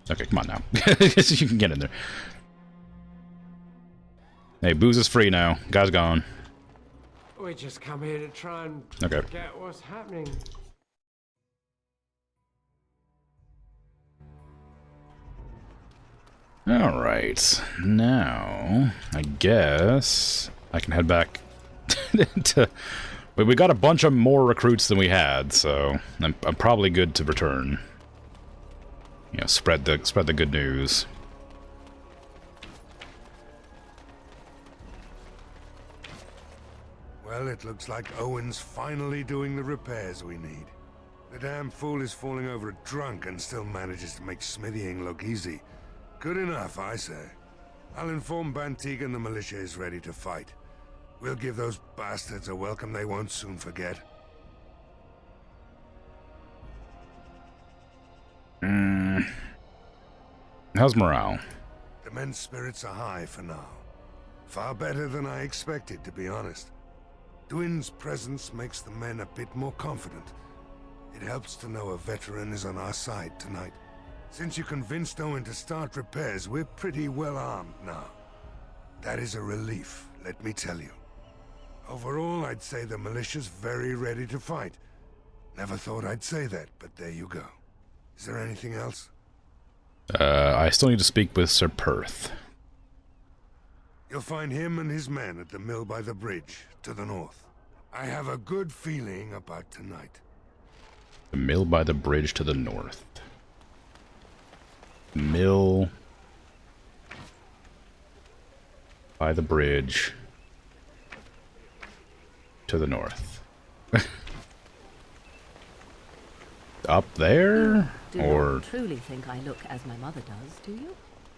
Okay, come on now. You can get in there. Hey, booze is free now. Guy's gone. We just come here to try and Okay. get what's happening. Alright. Now, I guess I can head back to... We got a bunch of more recruits than we had, so I'm probably good to return. You know, spread the good news. Well, it looks like Owen's finally doing the repairs we need. The damn fool is falling over drunk and still manages to make smithying look easy. Good enough, I say. I'll inform Bantigan the militia is ready to fight. We'll give those bastards a welcome they won't soon forget. How's morale? The men's spirits are high for now. Far better than I expected, to be honest. Dwin's presence makes the men a bit more confident. It helps to know a veteran is on our side tonight. Since you convinced Owen to start repairs, we're pretty well armed now. That is a relief, let me tell you. Overall, I'd say the militia's very ready to fight. Never thought I'd say that, but there you go. Is there anything else? I still need to speak with Sir Perth. You'll find him and his men at the mill by the bridge, to the north. I have a good feeling about tonight. The mill by the bridge to the north. Mill by the bridge to the north. up there? Do Or... not truly think I look as my mother does, do you?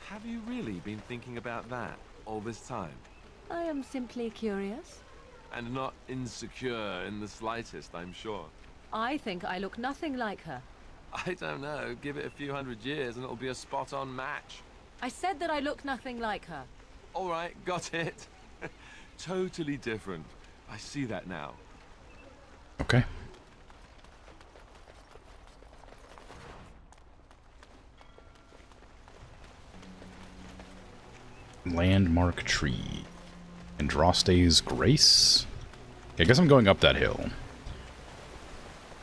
Have you really been thinking about that all this time? I am simply curious. And not insecure in the slightest, I'm sure. I think I look nothing like her. I don't know. Give it a few hundred years and it'll be a spot-on match. I said that I look nothing like her. All right, got it. Totally different. I see that now. Okay. Landmark tree. Andraste's Grace? I guess I'm going up that hill.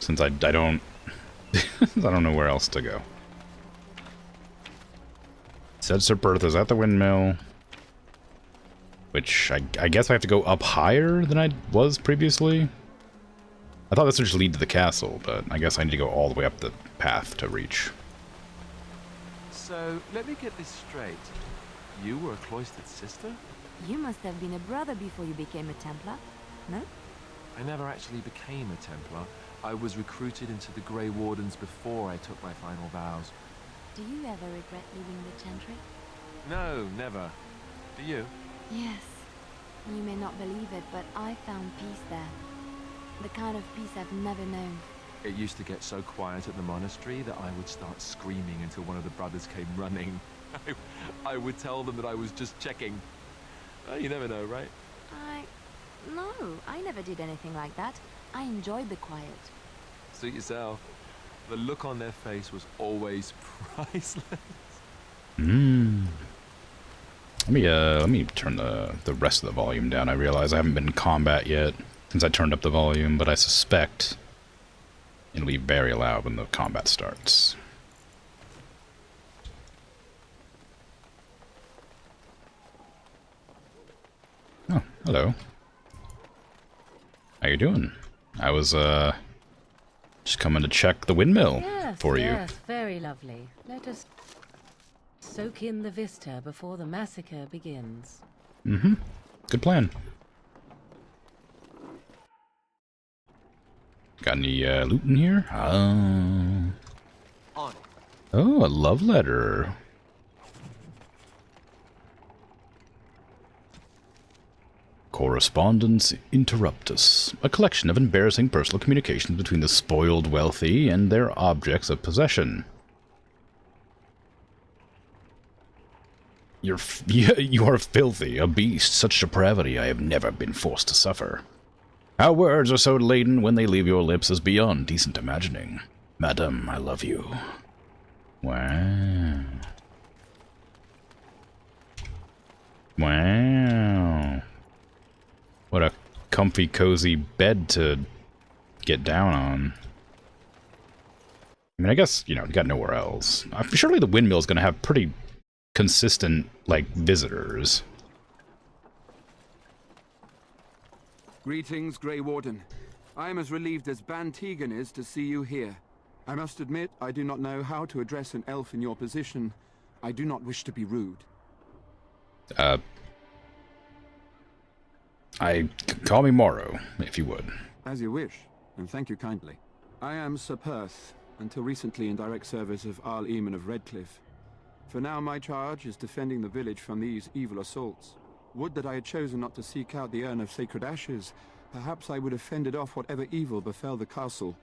Since I don't... I don't know where else to go. Said Sir Bertha's at the windmill. Which, I guess I have to go up higher than I was previously? I thought this would just lead to the castle, but I guess I need to go all the way up the path to reach. So, let me get this straight. You were a cloistered sister? You must have been a brother before you became a Templar, no? I never actually became a Templar. I was recruited into the Grey Wardens before I took my final vows. Do you ever regret leaving the Chantry? No, never. Do you? Yes. You may not believe it, but I found peace there. The kind of peace I've never known. It used to get so quiet at the monastery that I would start screaming until one of the brothers came running. I would tell them that I was just checking. You never know, right? No, I never did anything like that. I enjoyed the quiet. Suit yourself. The look on their face was always priceless. Let me turn the rest of the volume down. I realize I haven't been in combat yet since I turned up the volume, but I suspect it'll be very loud when the combat starts. Oh, hello. How you doing? I was just coming to check the windmill for you. Yes, very lovely. Let us soak in the vista before the massacre begins. Mm-hmm. Good plan. Got any loot in here? Oh, a love letter. Correspondence Interruptus, a collection of embarrassing personal communications between the spoiled wealthy and their objects of possession. You are filthy, a beast, such depravity I have never been forced to suffer. Our words are so laden when they leave your lips as beyond decent imagining. Madam, I love you. Wow. Wow. What a comfy, cozy bed to get down on. I mean, I guess, you got nowhere else. Surely the windmill is going to have pretty consistent, visitors. Greetings, Grey Warden. I am as relieved as Ban Tegan is to see you here. I must admit, I do not know how to address an elf in your position. I do not wish to be rude. Call me Morrow, if you would. As you wish, and thank you kindly. I am Sir Perth, until recently in direct service of Arl Eamon of Redcliffe. For now, my charge is defending the village from these evil assaults. Would that I had chosen not to seek out the urn of sacred ashes. Perhaps I would have fended off whatever evil befell the castle,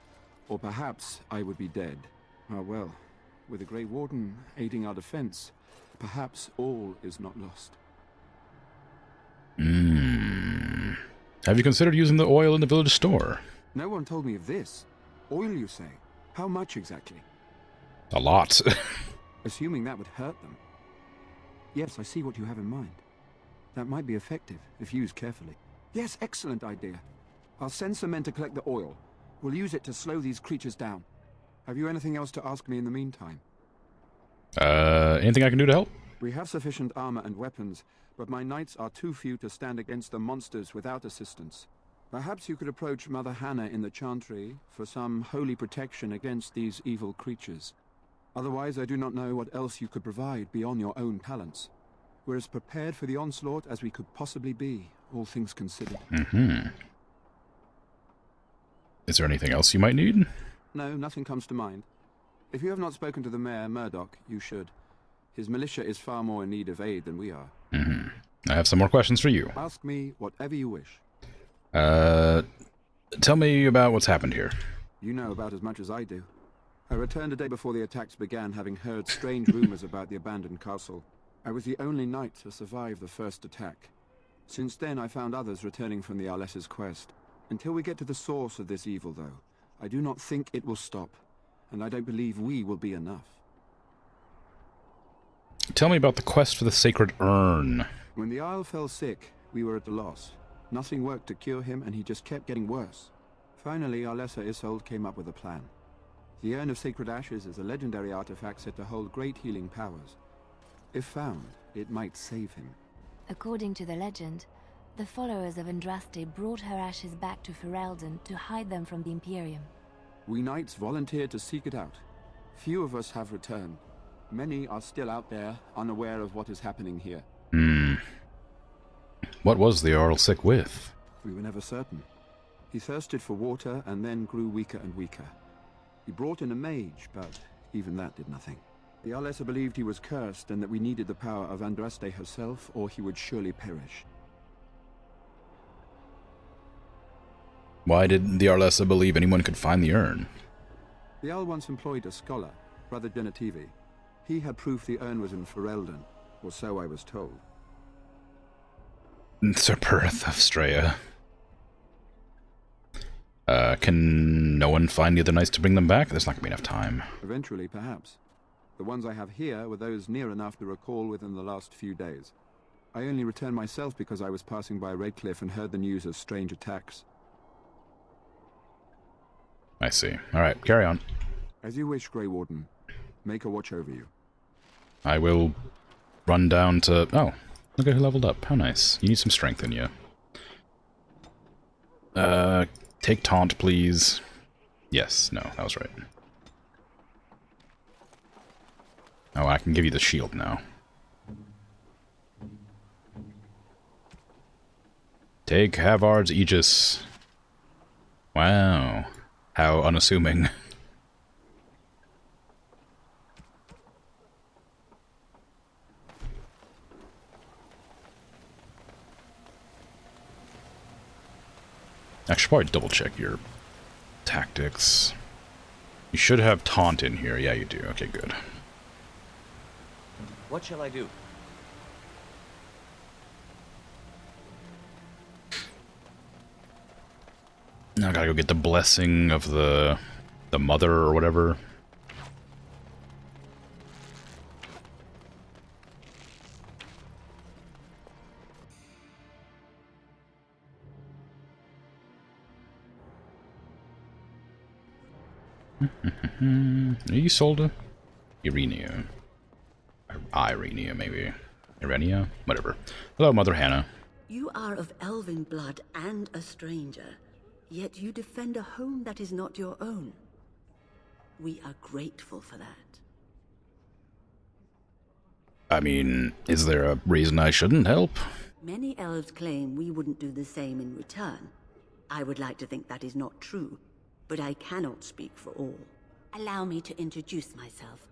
or perhaps I would be dead. Ah well, with the Grey Warden aiding our defense, perhaps all is not lost. Have you considered using the oil in the village store? No one told me of this. Oil, you say? How much exactly? A lot. Assuming that would hurt them. Yes, I see what you have in mind. That might be effective, if used carefully. Yes, excellent idea. I'll send some men to collect the oil. We'll use it to slow these creatures down. Have you anything else to ask me in the meantime? Anything I can do to help? We have sufficient armor and weapons, but my knights are too few to stand against the monsters without assistance. Perhaps you could approach Mother Hannah in the Chantry for some holy protection against these evil creatures. Otherwise, I do not know what else you could provide beyond your own talents. We're as prepared for the onslaught as we could possibly be, all things considered. Is there anything else you might need? No, nothing comes to mind. If you have not spoken to the mayor, Murdoch, you should. His militia is far more in need of aid than we are. Mm-hmm. I have some more questions for you. Ask me whatever you wish. Tell me about what's happened here. You know about as much as I do. I returned a day before the attacks began, having heard strange rumors about the abandoned castle. I was the only knight to survive the first attack. Since then, I found others returning from the Arlessa's quest. Until we get to the source of this evil, though, I do not think it will stop, and I don't believe we will be enough. Tell me about the quest for the sacred urn. When the Isle fell sick, we were at a loss. Nothing worked to cure him, and he just kept getting worse. Finally, Arlessa Isolde came up with a plan. The Urn of Sacred Ashes is a legendary artifact said to hold great healing powers. If found, it might save him. According to the legend, the followers of Andraste brought her ashes back to Ferelden to hide them from the Imperium. We knights volunteered to seek it out. Few of us have returned. Many are still out there, unaware of what is happening here. What was the Jarl sick with? We were never certain. He thirsted for water and then grew weaker and weaker. He brought in a mage, but even that did nothing. The Arlessa believed he was cursed and that we needed the power of Andraste herself, or he would surely perish. Why did the Arlessa believe anyone could find the urn? The Jarl once employed a scholar, Brother Genetivi. He had proof the urn was in Ferelden, or so I was told. Sir Perth of Straya. Can no one find the other knights to bring them back? There's not gonna be enough time. Eventually, perhaps. The ones I have here were those near enough to recall within the last few days. I only returned myself because I was passing by Redcliffe and heard the news of strange attacks. I see. Alright, carry on. As you wish, Grey Warden. Make a watch over you. I will run down to... Oh, look at who leveled up. How nice. You need some strength in you. Take taunt, please. Yes, no, that was right. Oh, I can give you the shield now. Take Havard's Aegis. Wow. How unassuming. I should probably double check your tactics. You should have taunt in here. Yeah, you do. Okay, good. What shall I do? Now I gotta go get the blessing of the mother or whatever. Are you Solda? Irenia. Irenia, maybe. Irenia? Whatever. Hello, Mother Hannah. You are of elven blood and a stranger, yet you defend a home that is not your own. We are grateful for that. I mean, is there a reason I shouldn't help? Many elves claim we wouldn't do the same in return. I would like to think that is not true, but I cannot speak for all. Allow me to introduce myself.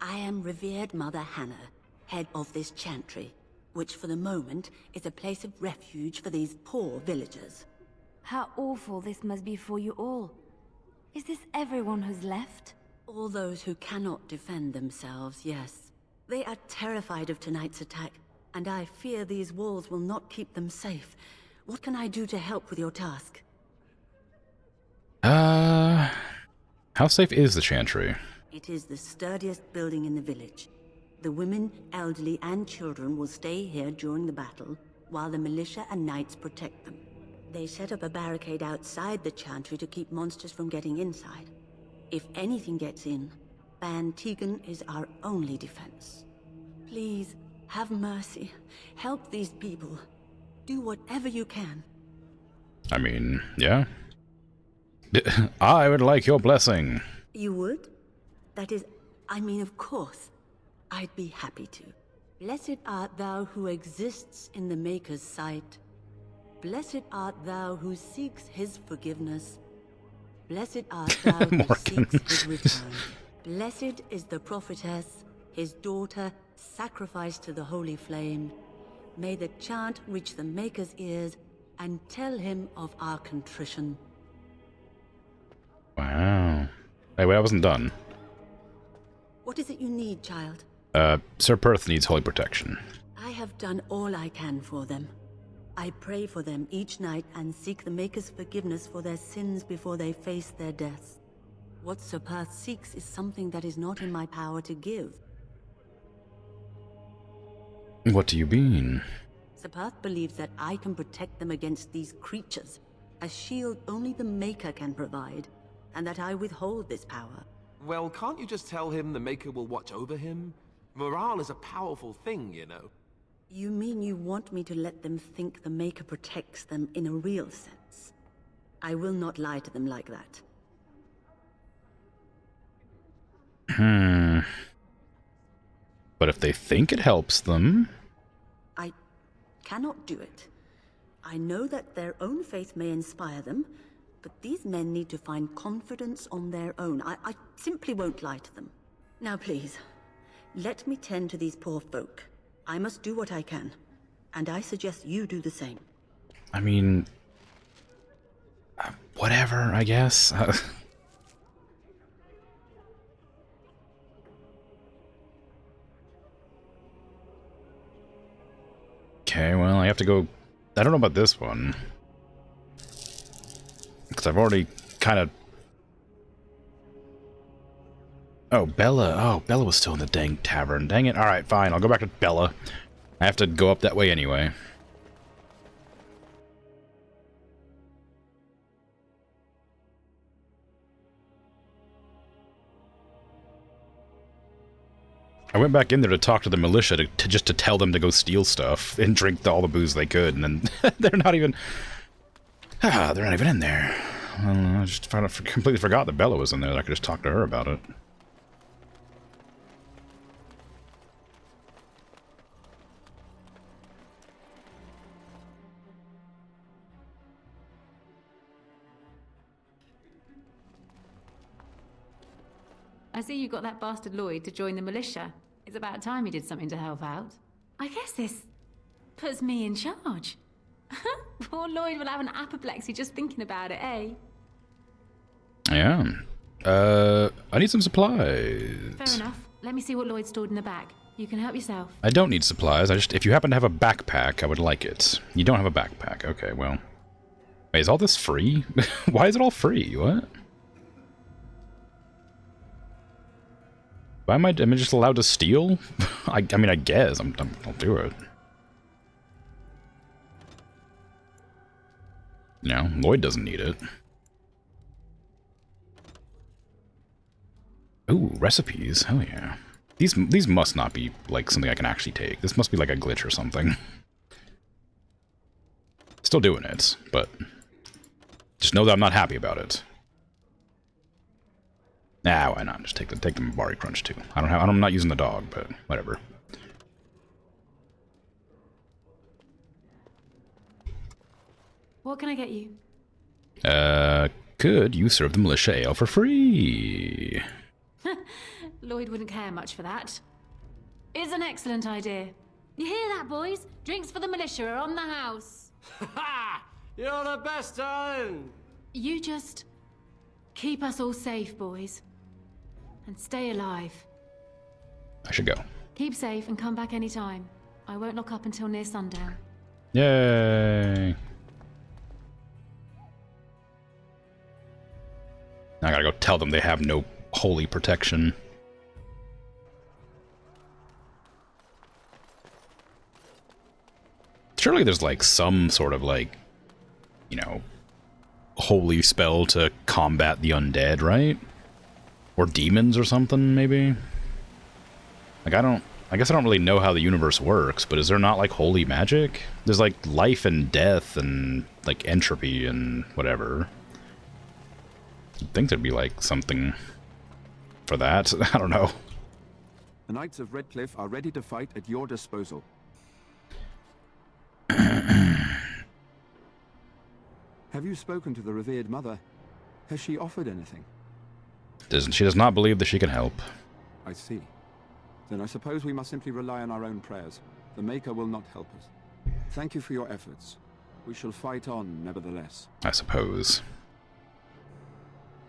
I am revered Mother Hannah, head of this chantry, which for the moment is a place of refuge for these poor villagers. How awful this must be for you all. Is this everyone who's left? All those who cannot defend themselves, yes. They are terrified of tonight's attack, and I fear these walls will not keep them safe. What can I do to help with your task? How safe is the chantry? It is the sturdiest building in the village. The women, elderly, and children will stay here during the battle, while the militia and knights protect them. They set up a barricade outside the chantry to keep monsters from getting inside. If anything gets in, Ban Tegan is our only defense. Please, have mercy. Help these people. Do whatever you can. I mean, yeah. I would like your blessing. You would? That is, I mean, of course. I'd be happy to. Blessed art thou who exists in the Maker's sight. Blessed art thou who seeks his forgiveness. Blessed art thou who Morgan. seeks his return. Blessed is the prophetess, his daughter, sacrificed to the holy flame. May the chant reach the Maker's ears and tell him of our contrition. Wow. Hey, wait, I wasn't done. What is it you need, child? Sir Perth needs holy protection. I have done all I can for them. I pray for them each night and seek the Maker's forgiveness for their sins before they face their deaths. What Sir Perth seeks is something that is not in my power to give. What do you mean? Sir Perth believes that I can protect them against these creatures, a shield only the Maker can provide, and that I withhold this power. Well, can't you just tell him the Maker will watch over him? Morale is a powerful thing, you know. You mean you want me to let them think the Maker protects them in a real sense? I will not lie to them like that. But if they think it helps them... I cannot do it. I know that their own faith may inspire them, but these men need to find confidence on their own. I simply won't lie to them. Now please, let me tend to these poor folk. I must do what I can, and I suggest you do the same. I mean... whatever, I guess. Okay, well, I have to go... I don't know about this one. Because I've already kind of... Oh, Bella. Oh, Bella was still in the dang tavern. Dang it. Alright, fine. I'll go back to Bella. I have to go up that way anyway. I went back in there to talk to the militia to just to tell them to go steal stuff and drink all the booze they could, and then they're not even... they're not even in there. I just completely forgot that Bella was in there. I could just talk to her about it. I see you got that bastard Lloyd to join the militia. It's about time he did something to help out. I guess this puts me in charge. Poor Lloyd will have an apoplexy just thinking about it, eh? Yeah. I need some supplies. Fair enough. Let me see what Lloyd stored in the bag. You can help yourself. I don't need supplies. If you happen to have a backpack, I would like it. You don't have a backpack. Okay, well. Wait, is all this free? Why is it all free? What? Why am I just allowed to steal? I mean, I guess. I'll do it. You know, Lloyd doesn't need it. Ooh, recipes. Hell yeah. These must not be, like, something I can actually take. This must be, like, a glitch or something. Still doing it, but... just know that I'm not happy about it. Nah, why not? Just take the Mabari Crunch too. I'm not using the dog, but whatever. What can I get you? Could you serve the militia ale for free? Lloyd wouldn't care much for that. It's an excellent idea. You hear that, boys? Drinks for the militia are on the house. Ha! You're the best, darling. You just keep us all safe, boys. And stay alive. I should go. Keep safe and come back anytime. I won't lock up until near sundown. Yay! Now I gotta go tell them they have no holy protection. Surely there's like some sort of like, you know, holy spell to combat the undead, right? Or demons or something, maybe? Like, I guess I don't really know how the universe works, but is there not, like, holy magic? There's, like, life and death and, like, entropy and whatever. You'd think there'd be, like, something for that. I don't know. The Knights of Redcliffe are ready to fight at your disposal. Have you spoken to the revered mother? Has she offered anything? She does not believe that she can help. I see. Then I suppose we must simply rely on our own prayers. The Maker will not help us. Thank you for your efforts. We shall fight on, nevertheless. I suppose.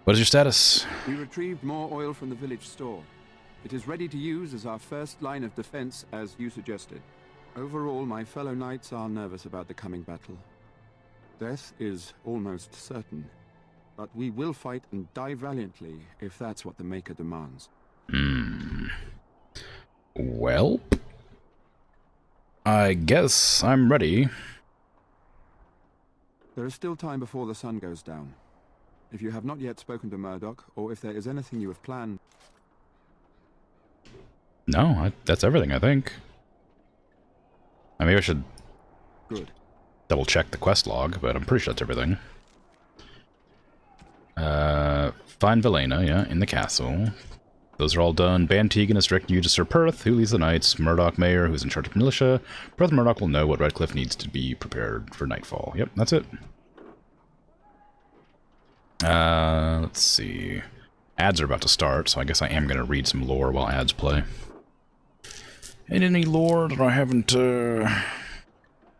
What is your status? We retrieved more oil from the village store. It is ready to use as our first line of defense, as you suggested. Overall, my fellow knights are nervous about the coming battle. Death is almost certain. But we will fight and die valiantly, if that's what the Maker demands. Well, I guess I'm ready. There is still time before the sun goes down. If you have not yet spoken to Murdoch, or if there is anything you have planned... No, that's everything, I think. Maybe I should double check the quest log, but I'm pretty sure that's everything. Find Velena, yeah, in the castle. Those are all done. Ban Tegan is directing you to Sir Perth, who leads the knights. Murdoch Mayor, who's in charge of militia. Perth Murdoch will know what Redcliffe needs to be prepared for nightfall. Yep, that's it. Let's see. Ads are about to start, so I guess I am going to read some lore while ads play. And any lore that I haven't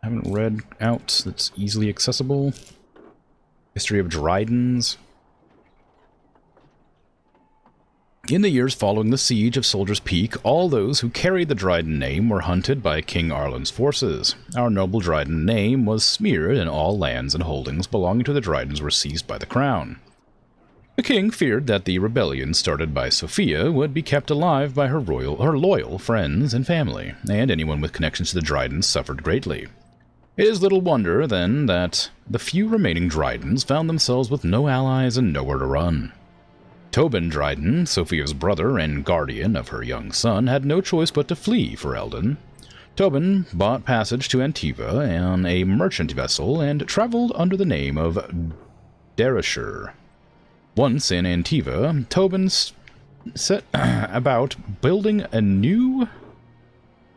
read out that's easily accessible. History of Dryden's. In the years following the siege of Soldier's Peak, all those who carried the Dryden name were hunted by King Arlen's forces. Our noble Dryden name was smeared, and all lands and holdings belonging to the Drydens were seized by the crown. The king feared that the rebellion started by Sophia would be kept alive by her loyal friends and family, and anyone with connections to the Drydens suffered greatly. It is little wonder, then, that the few remaining Drydens found themselves with no allies and nowhere to run. Tobin Dryden, Sophia's brother and guardian of her young son, had no choice but to flee for Eldon. Tobin bought passage to Antiva on a merchant vessel and traveled under the name of Derrisher. Once in Antiva, Tobin set about building a new,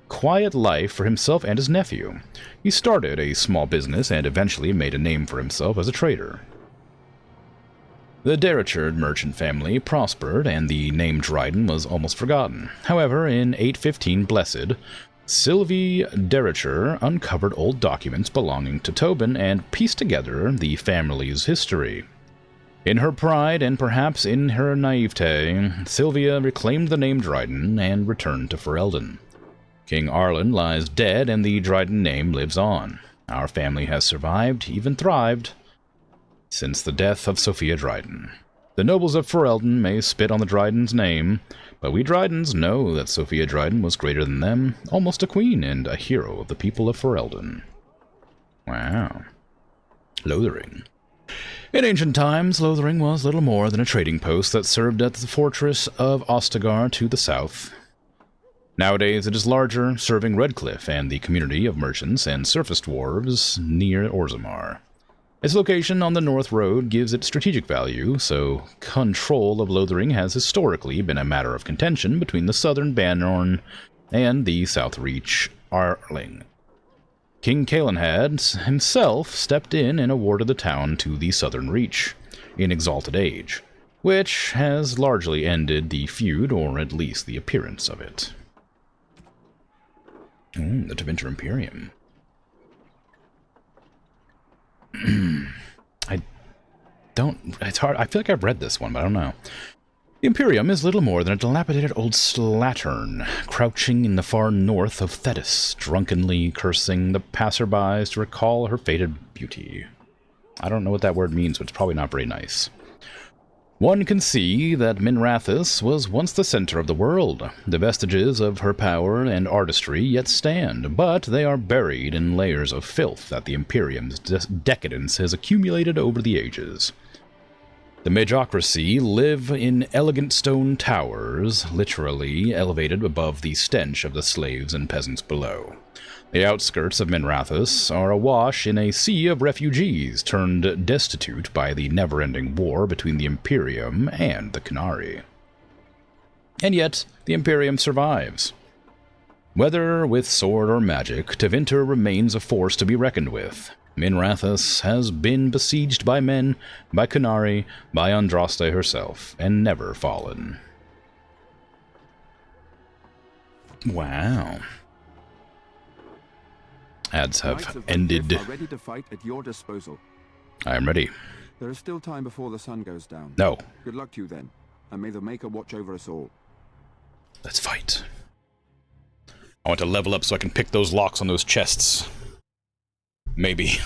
quiet life for himself and his nephew. He started a small business and eventually made a name for himself as a trader. The Derrichard merchant family prospered, and the name Dryden was almost forgotten. However, in 815 Blessed, Sylvie Derricher uncovered old documents belonging to Tobin and pieced together the family's history. In her pride, and perhaps in her naivete, Sylvia reclaimed the name Dryden and returned to Ferelden. King Arlen lies dead, and the Dryden name lives on. Our family has survived, even thrived, since the death of Sophia Dryden. The nobles of Ferelden may spit on the Dryden's name, but we Drydens know that Sophia Dryden was greater than them, almost a queen and a hero of the people of Ferelden. Wow. Lothering. In ancient times, Lothering was little more than a trading post that served at the fortress of Ostagar to the south. Nowadays it is larger, serving Redcliffe and the community of merchants and surface dwarves near Orzammar. Its location on the North Road gives it strategic value, so control of Lothering has historically been a matter of contention between the southern Bannorn and the South Reach Arling. King Calenhad himself stepped in and awarded the town to the Southern Reach in Exalted Age, which has largely ended the feud, or at least the appearance of it. The Tevinter Imperium. It's hard. I feel like I've read this one, but I don't know. The Imperium is little more than a dilapidated old slattern, crouching in the far north of Thetis, drunkenly cursing the passerbys to recall her faded beauty. I don't know what that word means, but it's probably not very nice. One can see that Minrathous was once the center of the world. The vestiges of her power and artistry yet stand, but they are buried in layers of filth that the Imperium's decadence has accumulated over the ages. The Magocracy live in elegant stone towers, literally elevated above the stench of the slaves and peasants below. The outskirts of Minrathous are awash in a sea of refugees turned destitute by the never-ending war between the Imperium and the Qunari. And yet, the Imperium survives. Whether with sword or magic, Tevinter remains a force to be reckoned with. Minrathous has been besieged by men, by Kunari, by Andraste herself, and never fallen. Wow. Ads have ended. Are ready to fight at your disposal. I am ready. There is still time before the sun goes down. No. Good luck to you then, and may the Maker watch over us all. Let's fight. I want to level up so I can pick those locks on those chests. Maybe.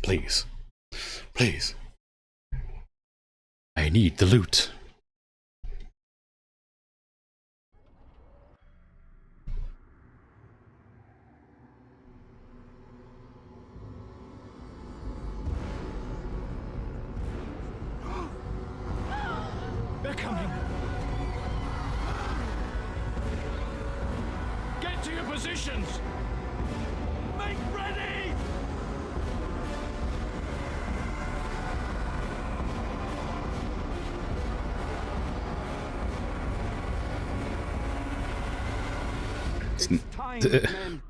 Please. Please. I need the loot. They're coming. Get to your positions. Make ready. It's time, men.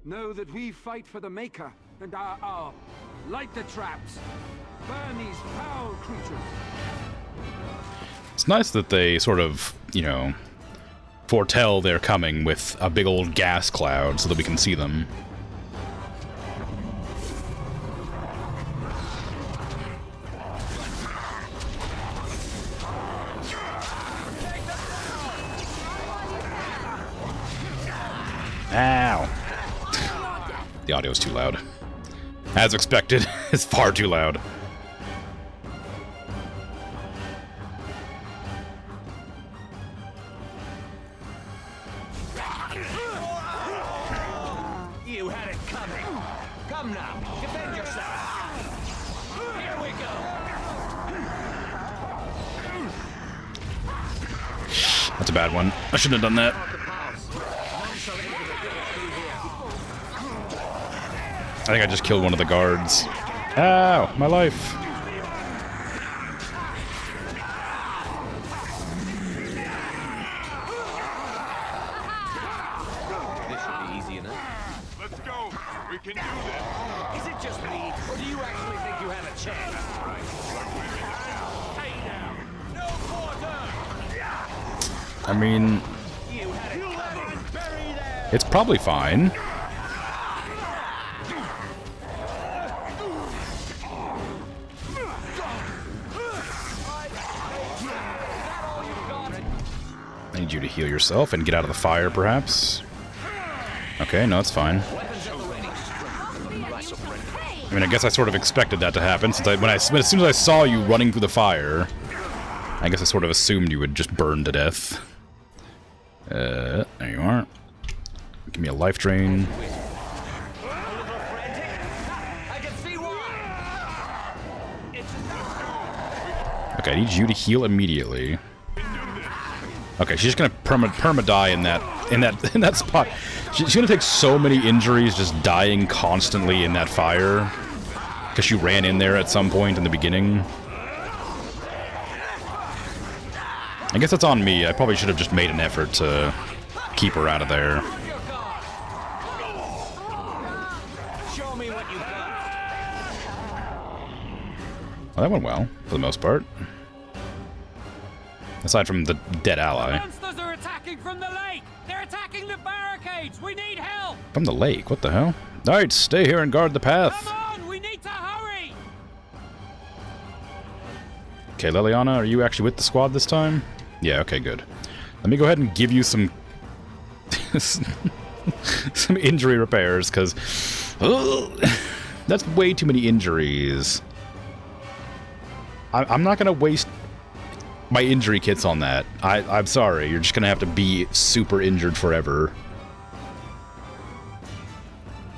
Know that we fight for the Maker and our hour. Light the traps. Burn these foul creatures. It's nice that they sort of, you know, foretell they're coming with a big old gas cloud so that we can see them. Ow! The audio's too loud. As expected, it's far too loud. You had it coming. Come now, defend yourself. Here we go. That's a bad one. I shouldn't have done that. I think I just killed one of the guards. Ow! My life! This should be easy enough. Let's go. We can do this. Is it just me, or do you actually think you have a chance? Hey now, no quarter. I mean, it's probably fine. I need you to heal yourself and get out of the fire, perhaps. Okay, no, it's fine. I mean, I guess I sort of expected that to happen, since as soon as I saw you running through the fire, I guess I sort of assumed you would just burn to death. There you are. Give me a life drain. Okay, I need you to heal immediately. Okay, she's just gonna perma die in that spot. She's gonna take so many injuries just dying constantly in that fire because she ran in there at some point in the beginning. I guess that's on me. I probably should have just made an effort to keep her out of there. Well, that went well for the most part. Aside from the dead ally. Monsters are attacking from the lake! They're attacking the barricades! We need help! From the lake? What the hell? Alright, stay here and guard the path. Come on! We need to hurry! Okay, Liliana, are you actually with the squad this time? Yeah, okay, good. Let me go ahead and give you some... some injury repairs, because... that's way too many injuries. I'm not going to waste my injury kits on that. I'm sorry. You're just going to have to be super injured forever.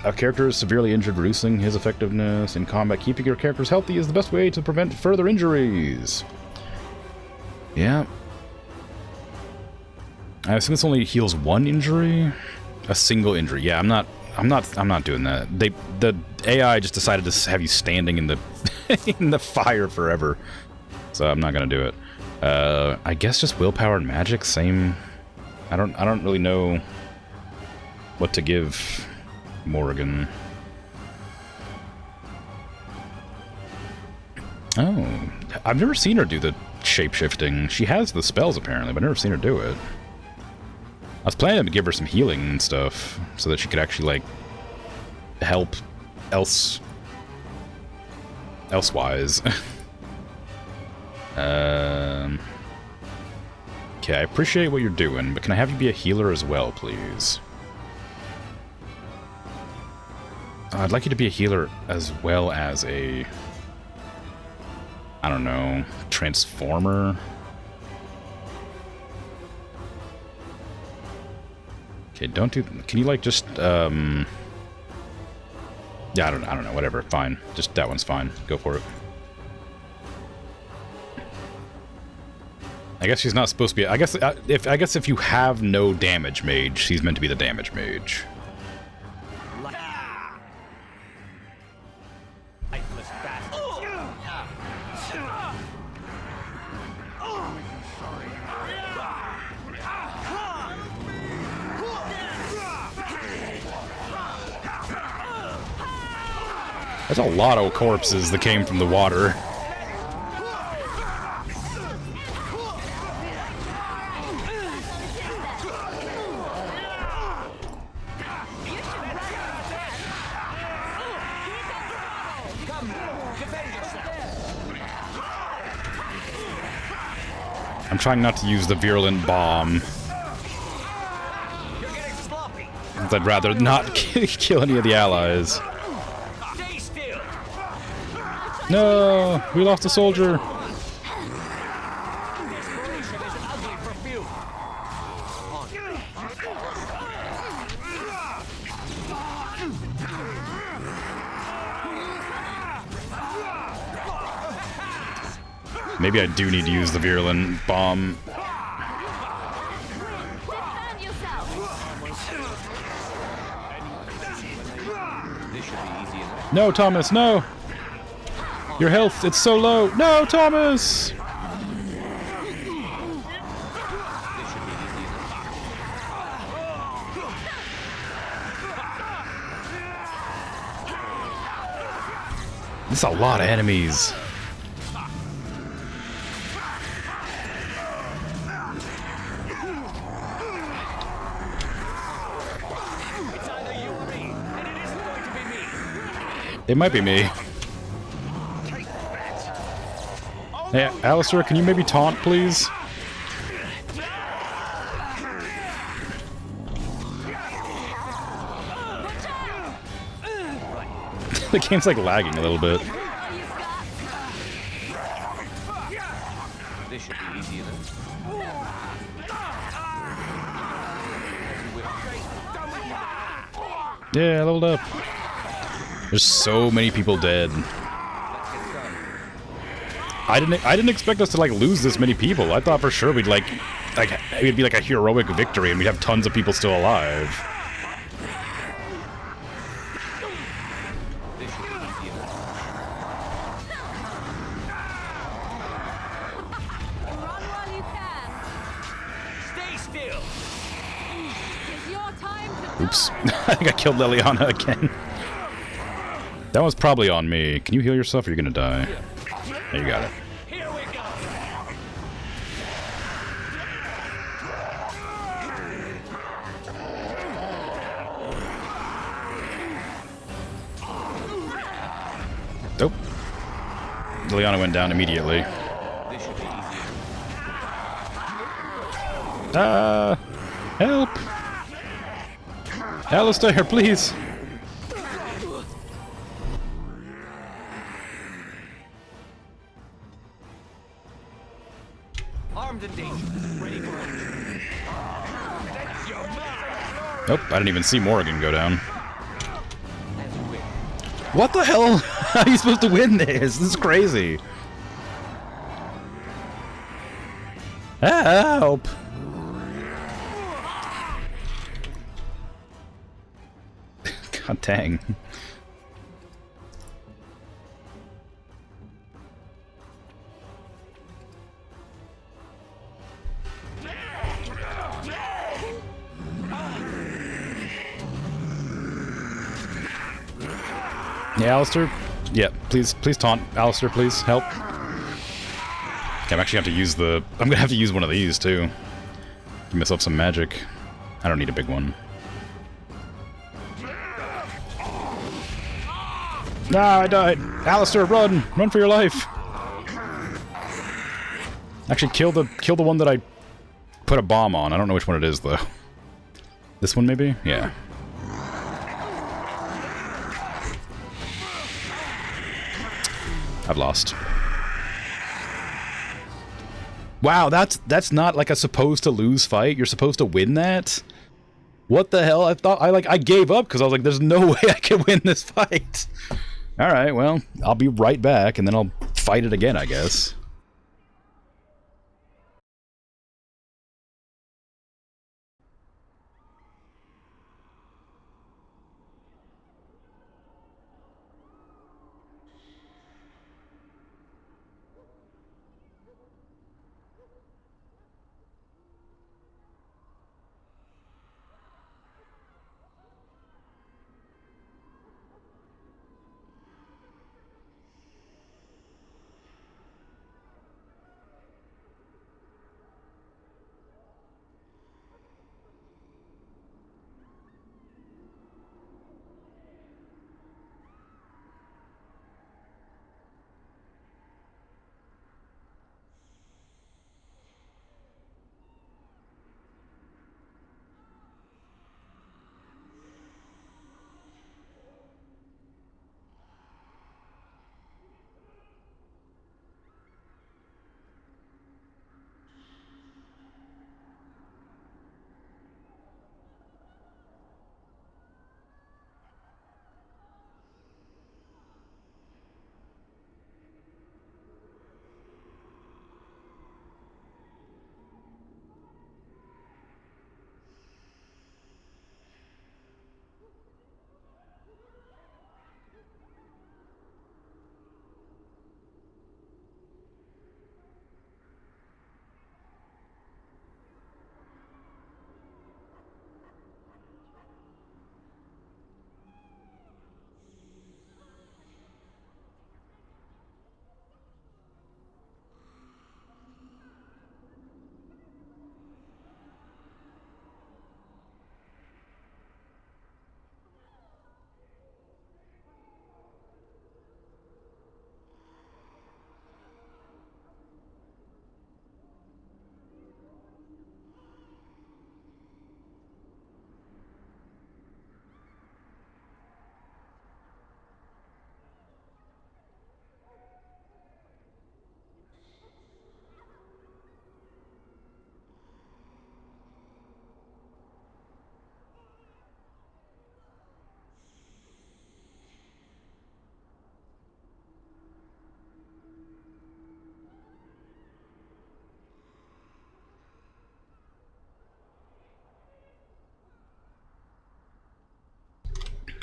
A character is severely injured, reducing his effectiveness in combat. Keeping your characters healthy is the best way to prevent further injuries. Yeah. I assume this only heals one injury? A single injury. Yeah, I'm not doing that. The AI just decided to have you standing in the in the fire forever. So I'm not gonna do it. I guess just willpower and magic, same. I don't really know what to give. Morrigan. Oh, I've never seen her do the shape-shifting. She has the spells, apparently, but I've never seen her do it. I was planning to give her some healing and stuff, so that she could actually, like, help elsewise. Okay, I appreciate what you're doing, but can I have you be a healer as well, please? I'd like you to be a healer as well as a... I don't know, transformer? Okay, don't do... Can you, like, just, Yeah, I don't know, whatever, fine. Just, that one's fine. Go for it. I guess she's not supposed to be... I guess if you have no damage mage, she's meant to be the damage mage. There's a lot of corpses that came from the water. I'm trying not to use the virulent bomb. I'd rather not kill any of the allies. No, we lost a soldier. Maybe I do need to use the virulent bomb. No, Thomas, no! Your health, it's so low. No, Thomas! There's a lot of enemies. It might be me. Hey, Alistair, can you maybe taunt, please? The game's like lagging a little bit. This should be easy then. Yeah, leveled up. There's so many people dead. I didn't expect us to like lose this many people. I thought for sure we'd like it'd be like a heroic victory and we'd have tons of people still alive. Oops. I think I killed Liliana again. That was probably on me. Can you heal yourself or you're gonna die? There you got it. Nope. Liliana went down immediately. Help! Alistair, please! Armed and dangerous, ready for action. Nope, I didn't even see Morrigan go down. What the hell? How are you supposed to win this? This is crazy. Help! God dang. Yeah, Alistair? Yeah, please taunt. Alistair, please, help. Okay, I'm actually have to use the... I'm gonna have to use one of these, too. Give myself some magic. I don't need a big one. Ah, I died! Alistair, run! Run for your life! Actually, kill the one that I put a bomb on. I don't know which one it is, though. This one, maybe? Yeah. I've lost. Wow, that's not like a supposed to lose fight. You're supposed to win that? What the hell? I gave up because I was like, there's no way I can win this fight. All right, well, I'll be right back and then I'll fight it again, I guess.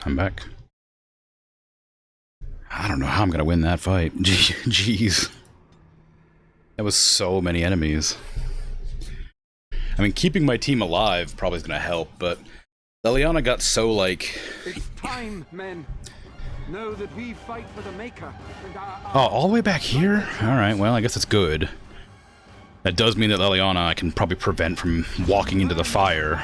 I'm back. I don't know how I'm gonna win that fight. Jeez. That was so many enemies. I mean, keeping my team alive probably is gonna help, but Leliana got so, like... It's time, men. Know that we fight for the Maker. And Oh, all the way back here? Alright, well, I guess it's good. That does mean that Leliana I can probably prevent from walking into the fire.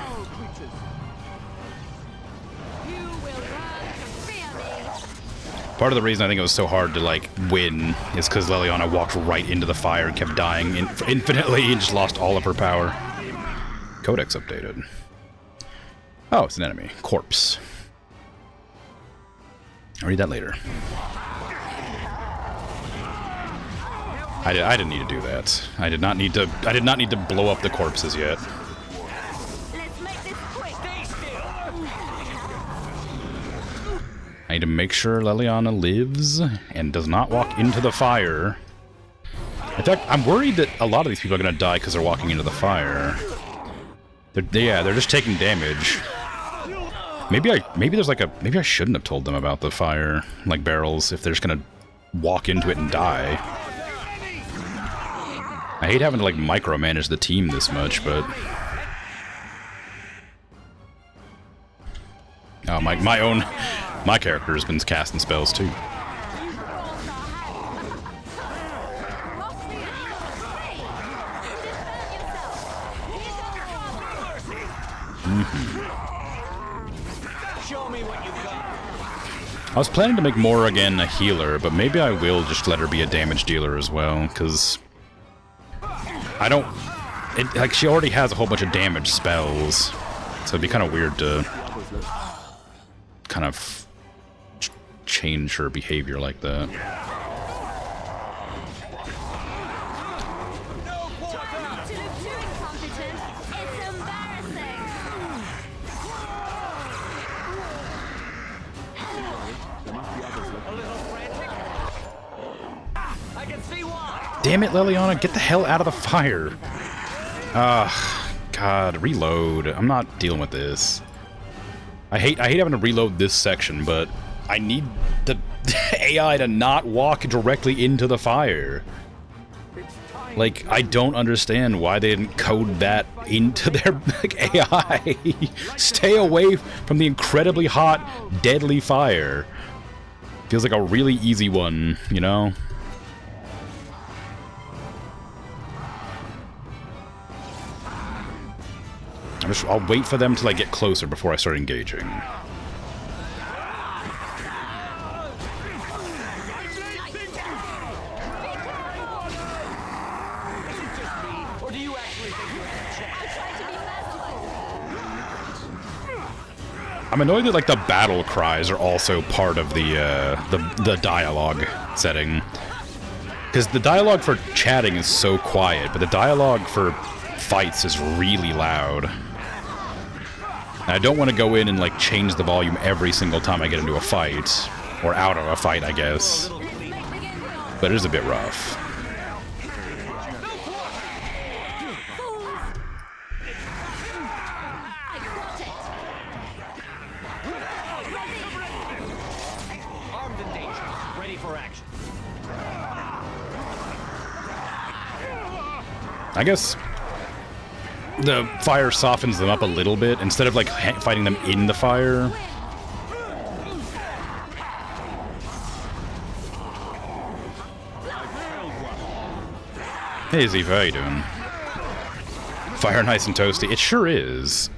Part of the reason I think it was so hard to, like, win is because Leliana walked right into the fire and kept dying infinitely and just lost all of her power. Codex updated. Oh, it's an enemy. Corpse. I'll read that later. I didn't need to do that. I did not need to blow up the corpses yet. I need to make sure Leliana lives and does not walk into the fire. In fact, I'm worried that a lot of these people are gonna die because they're walking into the fire. They're just taking damage. Maybe I shouldn't have told them about the fire, like barrels, if they're just gonna walk into it and die. I hate having to, like, micromanage the team this much, but... Oh, my My character has been casting spells too. Show me what you got. I was planning to make Morrigan a healer, but maybe I will just let her be a damage dealer as well, because I don't... like, she already has a whole bunch of damage spells, so it'd be kind of weird to kind of change her behavior like that. Damn it, Liliana, get the hell out of the fire. God, reload. I'm not dealing with this. I hate having to reload this section, but I need the AI to not walk directly into the fire. Like, I don't understand why they didn't code that into their like, AI. Stay away from the incredibly hot, deadly fire. Feels like a really easy one, you know? I'll wait for them till I get closer before I start engaging. I'm annoyed that like the battle cries are also part of the dialogue setting, because the dialogue for chatting is so quiet, but the dialogue for fights is really loud. And I don't want to go in and like change the volume every single time I get into a fight, or out of a fight, I guess. But it is a bit rough. Armed and dangerous. Ready for action. I guess the fire softens them up a little bit, instead of like fighting them in the fire. Hey Ziva, how you doing? Fire nice and toasty. It sure is.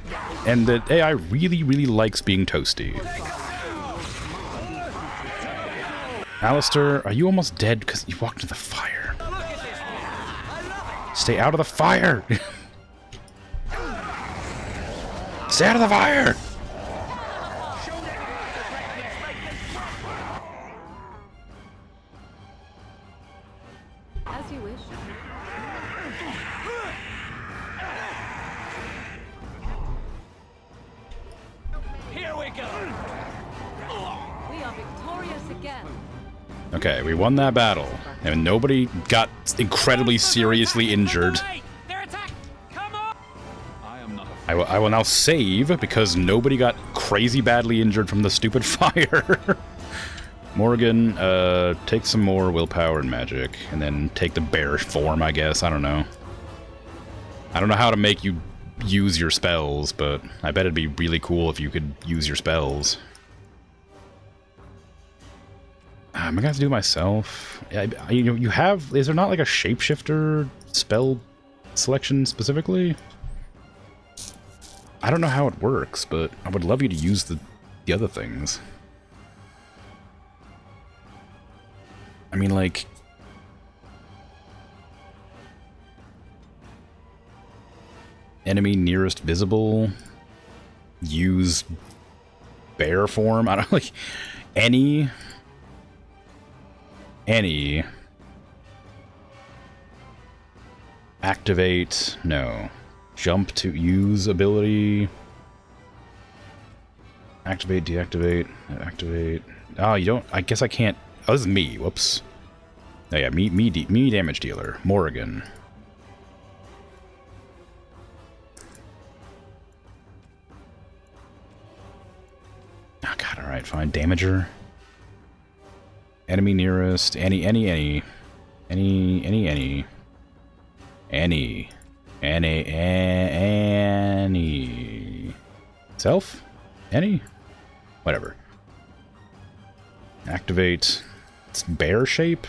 And the AI really, really likes being toasty. Alistair, are you almost dead because you walked into the fire? Stay out of the fire! Stay out of the fire! As you wish. Here we go. We are victorious again. Okay, we won that battle, and nobody got incredibly seriously injured. I will now save, because nobody got crazy badly injured from the stupid fire. Morgan, take some more willpower and magic, and then take the bearish form, I guess. I don't know. I don't know how to make you use your spells, but I bet it'd be really cool if you could use your spells. Am I gonna have to do it myself? You have... Is there not like a shapeshifter spell selection specifically? I don't know how it works, but I would love you to use the other things. I mean, like... Enemy nearest visible. Use bear form. I don't like... Any... Activate. No. Jump to use ability. Activate, deactivate, activate. Oh, you don't... I guess I can't... Oh, this is me. Whoops. Oh yeah, me damage dealer. Morrigan. Oh god, alright, fine. Damager. Enemy nearest. Any. Self? Any? Whatever. Activate its bear shape.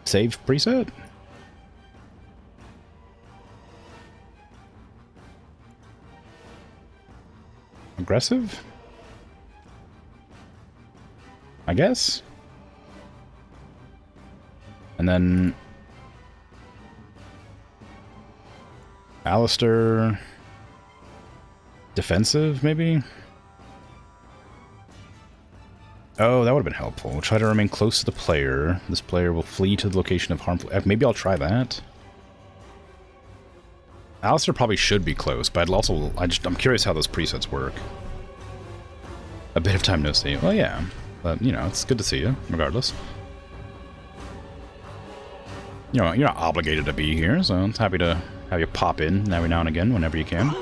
Save preset. Aggressive? I guess. And then Alistair, defensive, maybe? Oh, that would have been helpful. We'll try to remain close to the player. This player will flee to the location of harmful... Maybe I'll try that. Alistair probably should be close, but I'm curious how those presets work. A bit of time no see. Well, yeah. But, you know, it's good to see you, regardless. You know, you're not obligated to be here, so I'm happy to have you pop in every now and again, whenever you can.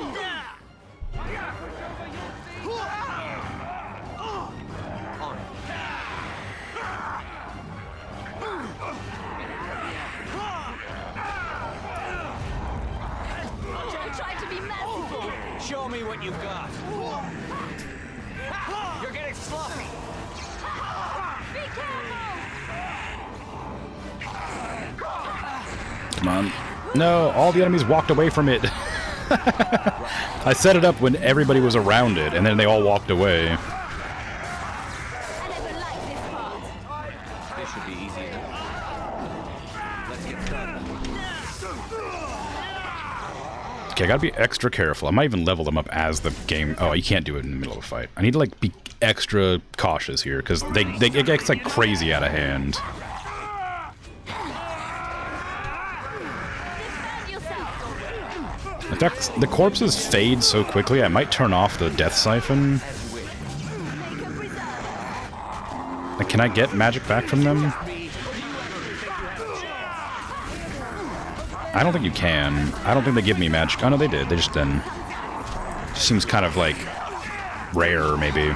Show me what you've got. You're getting sloppy. Be careful. Come on. No, all the enemies walked away from it. I set it up when everybody was around it, and then they all walked away. This should be easy enough. Let's get started. Okay, I gotta be extra careful. I might even level them up as the game... Oh, you can't do it in the middle of a fight. I need to, like, be extra cautious here, because it gets, like, crazy out of hand. In fact, the corpses fade so quickly, I might turn off the death siphon. Like, can I get magic back from them? I don't think you can. I don't think they give me magic. Oh, no, they did. They just didn't. Seems kind of, like, rare, maybe.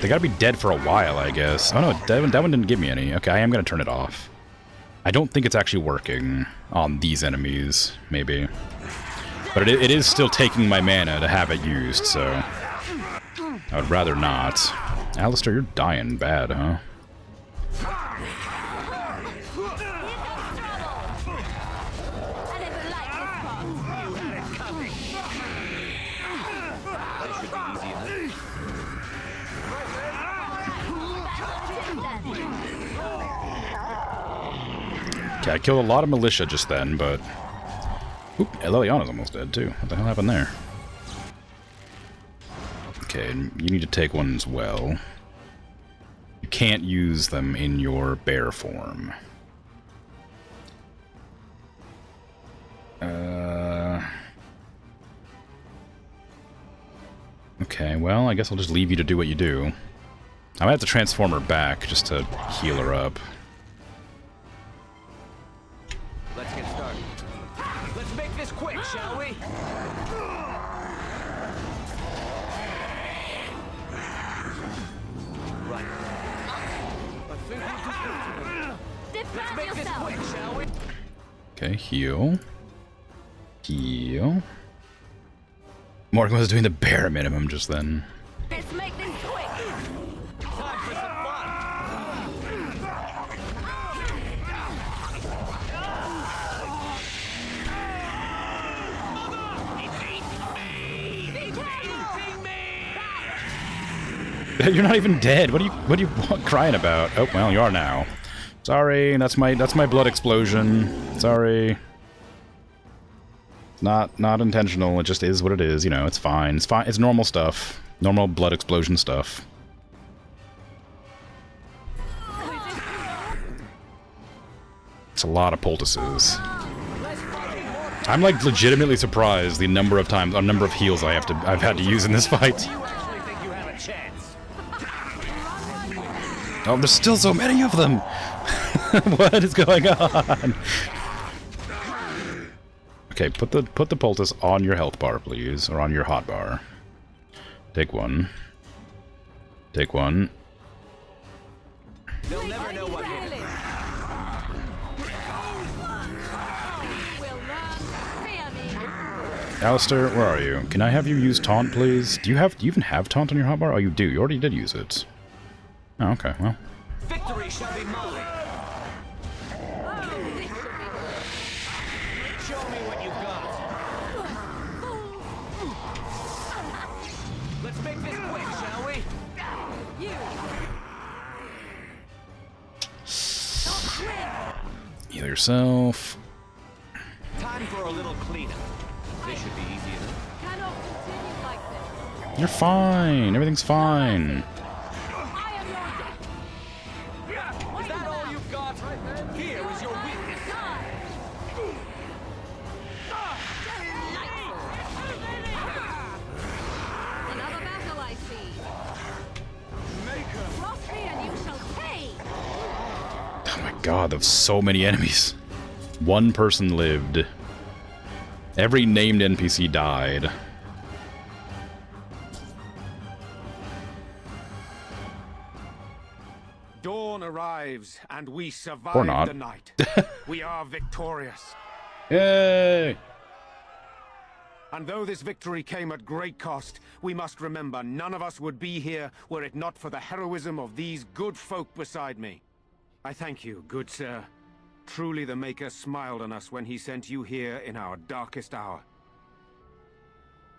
They gotta be dead for a while, I guess. Oh, no, that one didn't give me any. Okay, I am gonna turn it off. I don't think it's actually working on these enemies, maybe. But it is still taking my mana to have it used, so... I would rather not. Alistair, you're dying bad, huh? Okay, I killed a lot of militia just then, but... Oop, Leliana's almost dead, too. What the hell happened there? Okay, you need to take one as well. You can't use them in your bear form. Okay, well, I guess I'll just leave you to do what you do. I might have to transform her back just to heal her up. Let's get started. Let's make this quick, shall we? Right. Let's make this quick, shall we? Okay, heal. Heal. Morgan was doing the bare minimum just then. Let's make this quick. Time for some fun. You're not even dead. What are you crying about? Oh, well, you are now. Sorry, that's my blood explosion. Sorry. Not intentional. It just is what it is. You know, it's fine. It's fine. It's normal stuff. Normal blood explosion stuff. It's a lot of poultices. I'm like legitimately surprised the number of heals I've had to use in this fight. Oh, there's still so many of them. What is going on? Okay, put the poultice on your health bar, please, or on your hot bar. Take one. Take one. They'll never know what hit. Alistair, where are you? Can I have you use taunt, please? Do you even have taunt on your hotbar? Oh, you do. You already did use it. Oh, okay, well. Victory shall be mine. Show me what you've got. Let's make this quick, shall we? Heal yourself. Time for a little cleanup. This should be easy enough. Cannot continue like this. You're fine. Everything's fine. Is that all you've got? Here is your weakness. Another battle I see. Cross me and you shall pay. Oh my god, there's so many enemies. One person lived. Every named NPC died. Dawn arrives, and we survive Or not. the night. We are victorious. Yay! And though this victory came at great cost, we must remember none of us would be here were it not for the heroism of these good folk beside me. I thank you, good sir. Truly the Maker smiled on us when he sent you here in our darkest hour.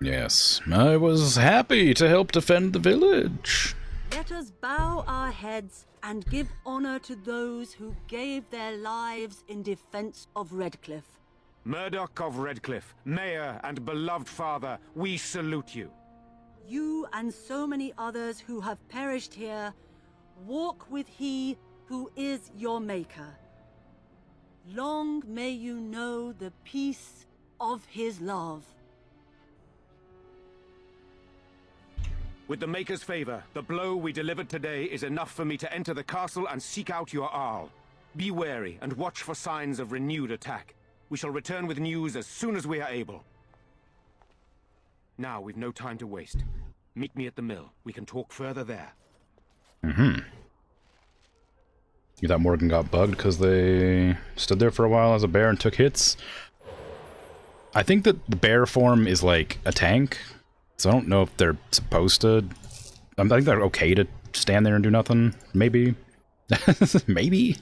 Yes, I was happy to help defend the village. Let us bow our heads and give honor to those who gave their lives in defense of Redcliffe. Murdoch of Redcliffe, Mayor and beloved father, we salute you. You and so many others who have perished here, walk with he who is your Maker. Long may you know the peace of his love. With the Maker's favor, the blow we delivered today is enough for me to enter the castle and seek out your Arl. Be wary and watch for signs of renewed attack. We shall return with news as soon as we are able. Now we've no time to waste. Meet me at the mill. We can talk further there. You thought Morgan got bugged because they stood there for a while as a bear and took hits? I think that the bear form is like a tank, so I don't know if they're supposed to... I think they're okay to stand there and do nothing. Maybe. Maybe?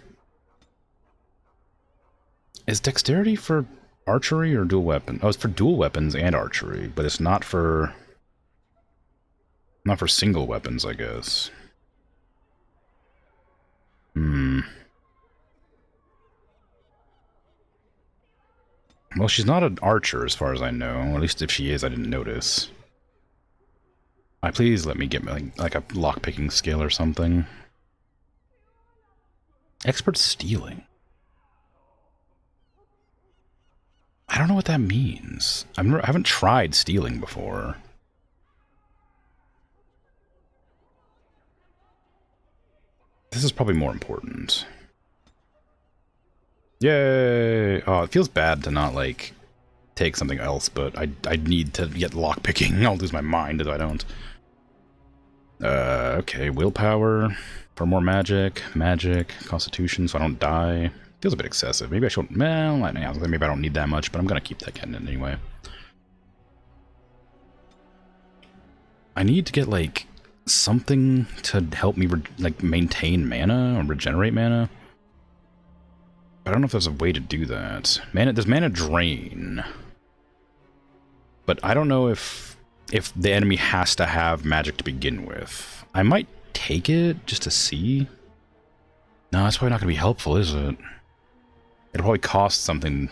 Is dexterity for archery or dual weapon? Oh, it's for dual weapons and archery, but it's not for... Not for single weapons, I guess. Well, she's not an archer as far as I know. At least if she is, I didn't notice. Please let me get like a lockpicking skill or something. Expert stealing. I don't know what that means. I haven't tried stealing before. This is probably more important. Yay! Oh, it feels bad to not, like, take something else, but I need to get lockpicking. I'll lose my mind if I don't. Okay, willpower for more magic, constitution, so I don't die. Feels a bit excessive. Maybe I should, well, maybe I don't need that much, but I'm gonna keep that getting in anyway. I need to get, like, something to help me, like, maintain mana or regenerate mana. I don't know if there's a way to do that. There's mana drain. But I don't know if the enemy has to have magic to begin with. I might take it just to see. No, that's probably not going to be helpful, is it? It'll probably cost something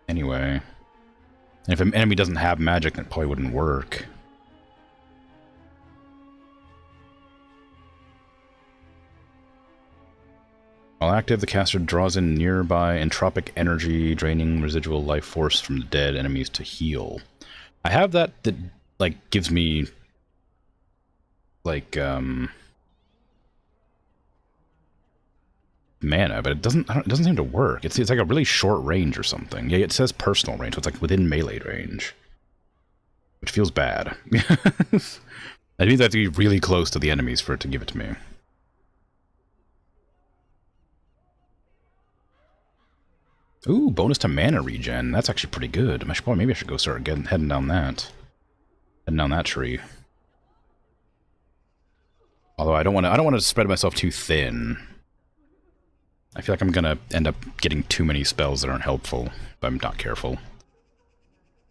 anyway. And if an enemy doesn't have magic, then it probably wouldn't work. While active, the caster draws in nearby entropic energy, draining residual life force from the dead enemies to heal. I have that like, gives me, like, mana, but it doesn't seem to work. It's like a really short range or something. Yeah, it says personal range, so it's like within melee range. Which feels bad. That means I have to be really close to the enemies for it to give it to me. Ooh, bonus to mana regen. That's actually pretty good. Maybe I should go start heading down that. Heading down that tree. Although I don't want to spread myself too thin. I feel like I'm gonna end up getting too many spells that aren't helpful if I'm not careful.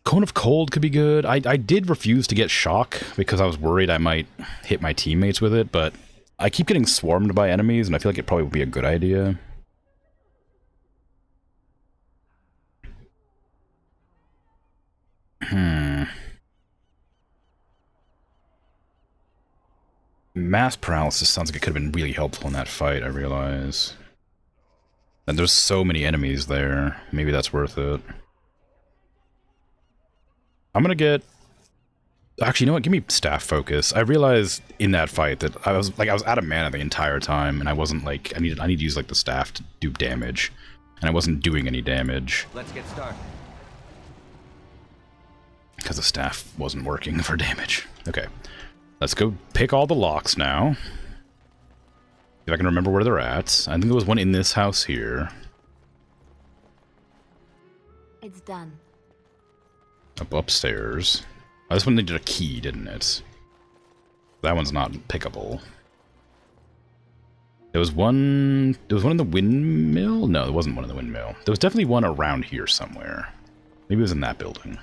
Cone of Cold could be good. I did refuse to get Shock because I was worried I might hit my teammates with it, but I keep getting swarmed by enemies, and I feel like it probably would be a good idea. Mass Paralysis sounds like it could have been really helpful in that fight, I realize. And there's so many enemies there. Maybe that's worth it. I'm gonna get... Actually, you know what? Give me Staff Focus. I realized in that fight that I was out of mana the entire time, and I wasn't like... I need to use like the staff to do damage. And I wasn't doing any damage. Let's get started. Because the staff wasn't working for damage. Okay. Let's go pick all the locks now. If I can remember where they're at. I think there was one in this house here. It's done. Upstairs. Oh, this one needed a key, didn't it? That one's not pickable. There was one in the windmill? No, there wasn't one in the windmill. There was definitely one around here somewhere. Maybe it was in that building.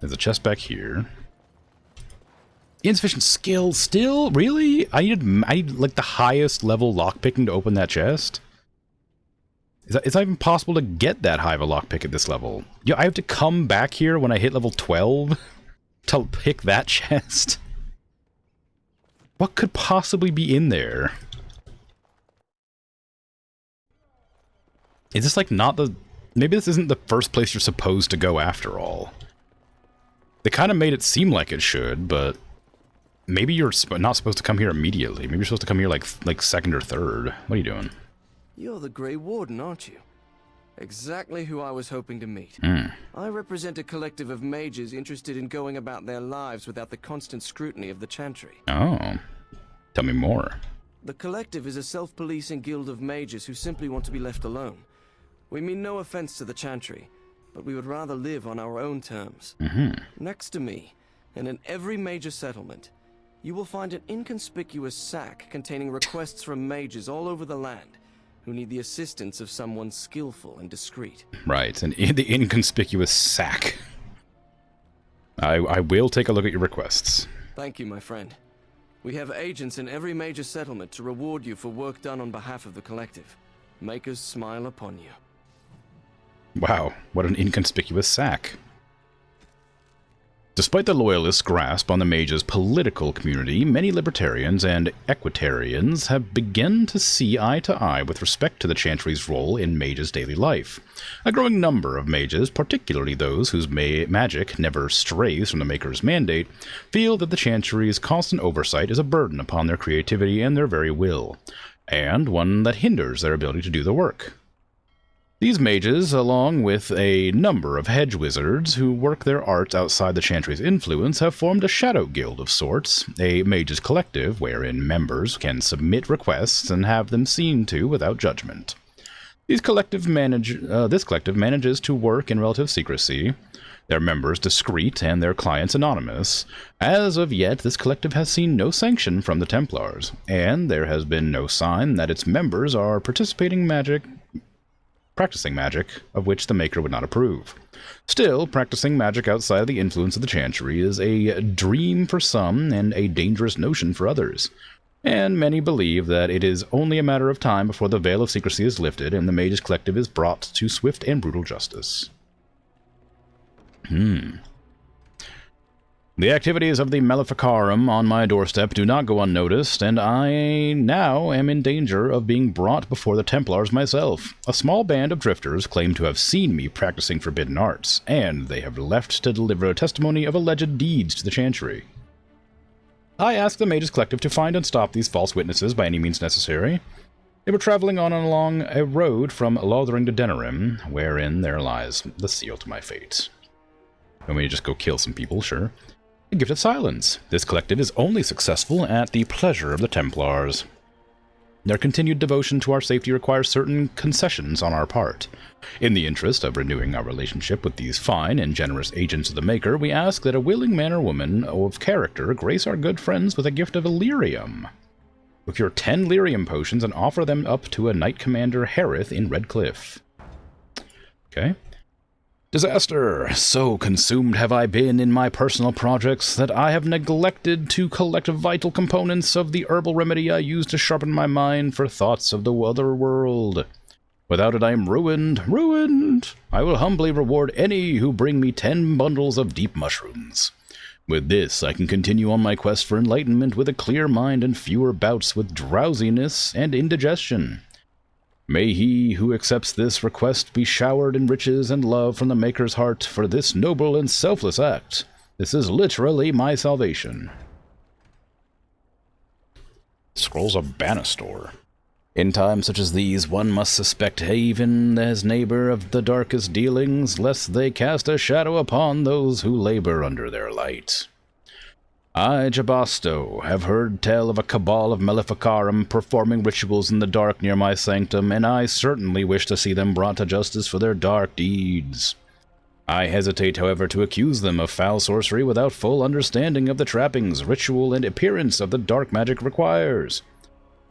There's a chest back here. Insufficient skill still? Really? I need like the highest level lockpicking to open that chest? It's not even possible to get that high of a lockpick at this level. Yeah, I have to come back here when I hit level 12 to pick that chest? What could possibly be in there? Is this like not the... Maybe this isn't the first place you're supposed to go after all. They kind of made it seem like it should, but maybe you're not supposed to come here immediately. Maybe you're supposed to come here like second or third. What are you doing? You're the Grey Warden, aren't you? Exactly who I was hoping to meet. I represent a collective of mages interested in going about their lives without the constant scrutiny of the Chantry. Oh. Tell me more. The collective is a self-policing guild of mages who simply want to be left alone. We mean no offense to the Chantry, but we would rather live on our own terms. Next to me, and in every major settlement, you will find an inconspicuous sack containing requests from mages all over the land who need the assistance of someone skillful and discreet. Right, and the inconspicuous sack. I will take a look at your requests. Thank you, my friend. We have agents in every major settlement to reward you for work done on behalf of the collective. Make us smile upon you. Wow, what an inconspicuous sack. Despite the Loyalists' grasp on the mages' political community, many libertarians and equitarians have begun to see eye to eye with respect to the Chantry's role in mages' daily life. A growing number of mages, particularly those whose magic never strays from the Maker's mandate, feel that the Chantry's constant oversight is a burden upon their creativity and their very will, and one that hinders their ability to do the work. These mages, along with a number of hedge wizards who work their art outside the Chantry's influence, have formed a shadow guild of sorts, a mages collective wherein members can submit requests and have them seen to without judgment. This collective manages to work in relative secrecy, their members discreet and their clients anonymous. As of yet, this collective has seen no sanction from the Templars, and there has been no sign that its members are practicing magic of which the Maker would not approve. Still, practicing magic outside of the influence of the Chantry is a dream for some and a dangerous notion for others, and many believe that it is only a matter of time before the veil of secrecy is lifted and the Mages Collective is brought to swift and brutal justice. The activities of the Maleficarum on my doorstep do not go unnoticed, and I now am in danger of being brought before the Templars myself. A small band of drifters claim to have seen me practicing forbidden arts, and they have left to deliver a testimony of alleged deeds to the Chantry. I ask the Mages Collective to find and stop these false witnesses by any means necessary. They were traveling on along a road from Lothering to Denerim, wherein there lies the seal to my fate. Want me to just go kill some people? Sure. A gift of silence. This collective is only successful at the pleasure of the Templars. Their continued devotion to our safety requires certain concessions on our part. In the interest of renewing our relationship with these fine and generous agents of the Maker, we ask that a willing man or woman of character grace our good friends with a gift of Illyrium. Procure 10 lyrium potions and offer them up to a Knight Commander Harith in Redcliffe. Okay. Disaster! So consumed have I been in my personal projects that I have neglected to collect vital components of the herbal remedy I use to sharpen my mind for thoughts of the other world. Without it I am ruined, ruined! I will humbly reward any who bring me 10 bundles of deep mushrooms. With this, I can continue on my quest for enlightenment with a clear mind and fewer bouts with drowsiness and indigestion. May he who accepts this request be showered in riches and love from the Maker's heart for this noble and selfless act. This is literally my salvation. Scrolls of Banastor. In times such as these, one must suspect even his neighbor of the darkest dealings, lest they cast a shadow upon those who labor under their light. I, Jabasto, have heard tell of a cabal of Maleficarum performing rituals in the dark near my sanctum, and I certainly wish to see them brought to justice for their dark deeds. I hesitate, however, to accuse them of foul sorcery without full understanding of the trappings, ritual, and appearance of the dark magic requires.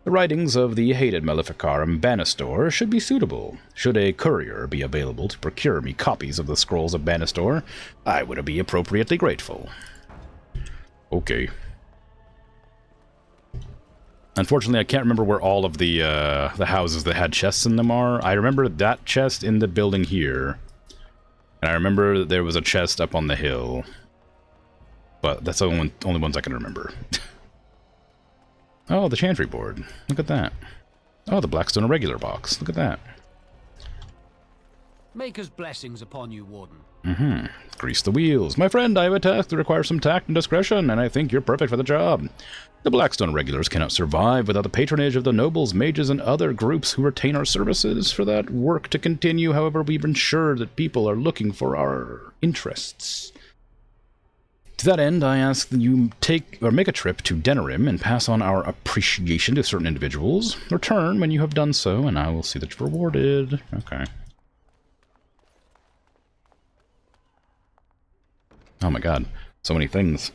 The writings of the hated Maleficarum Banastor should be suitable. Should a courier be available to procure me copies of the Scrolls of Banastor, I would be appropriately grateful. Okay. Unfortunately, I can't remember where all of the houses that had chests in them are. I remember that chest in the building here. And I remember there was a chest up on the hill. But that's the only ones I can remember. Oh, the Chantry board. Look at that. Oh, the Blackstone Irregular box. Look at that. Maker's blessings upon you, Warden. Grease the wheels. My friend, I have a task that requires some tact and discretion, and I think you're perfect for the job. The Blackstone Regulars cannot survive without the patronage of the nobles, mages, and other groups who retain our services. For that work to continue, however, we've ensured that people are looking for our interests. To that end, I ask that you make a trip to Denerim and pass on our appreciation to certain individuals. Return when you have done so, and I will see that you're rewarded. Okay. Oh my god, so many things.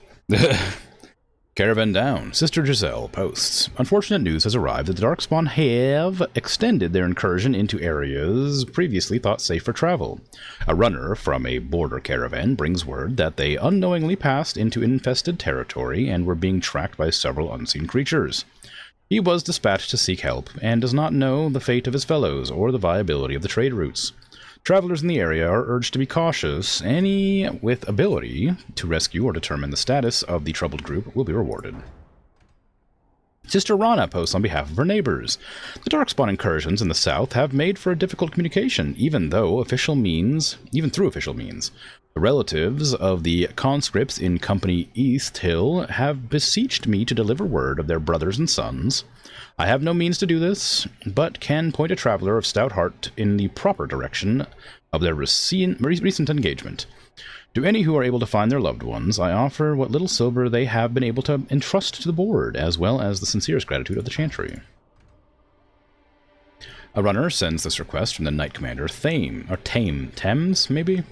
Caravan down. Sister Giselle posts. Unfortunate news has arrived that the Darkspawn have extended their incursion into areas previously thought safe for travel. A runner from a border caravan brings word that they unknowingly passed into infested territory and were being tracked by several unseen creatures. He was dispatched to seek help and does not know the fate of his fellows or the viability of the trade routes. Travelers in the area are urged to be cautious. Any with ability to rescue or determine the status of the troubled group will be rewarded. Sister Rana posts on behalf of her neighbors. The Darkspawn incursions in the south have made for a difficult communication, even through official means. The relatives of the conscripts in Company East Hill have beseeched me to deliver word of their brothers and sons. I have no means to do this, but can point a traveler of stout heart in the proper direction of their recent engagement. To any who are able to find their loved ones, I offer what little silver they have been able to entrust to the board, as well as the sincerest gratitude of the Chantry. A runner sends this request from the Knight Commander Thames, maybe?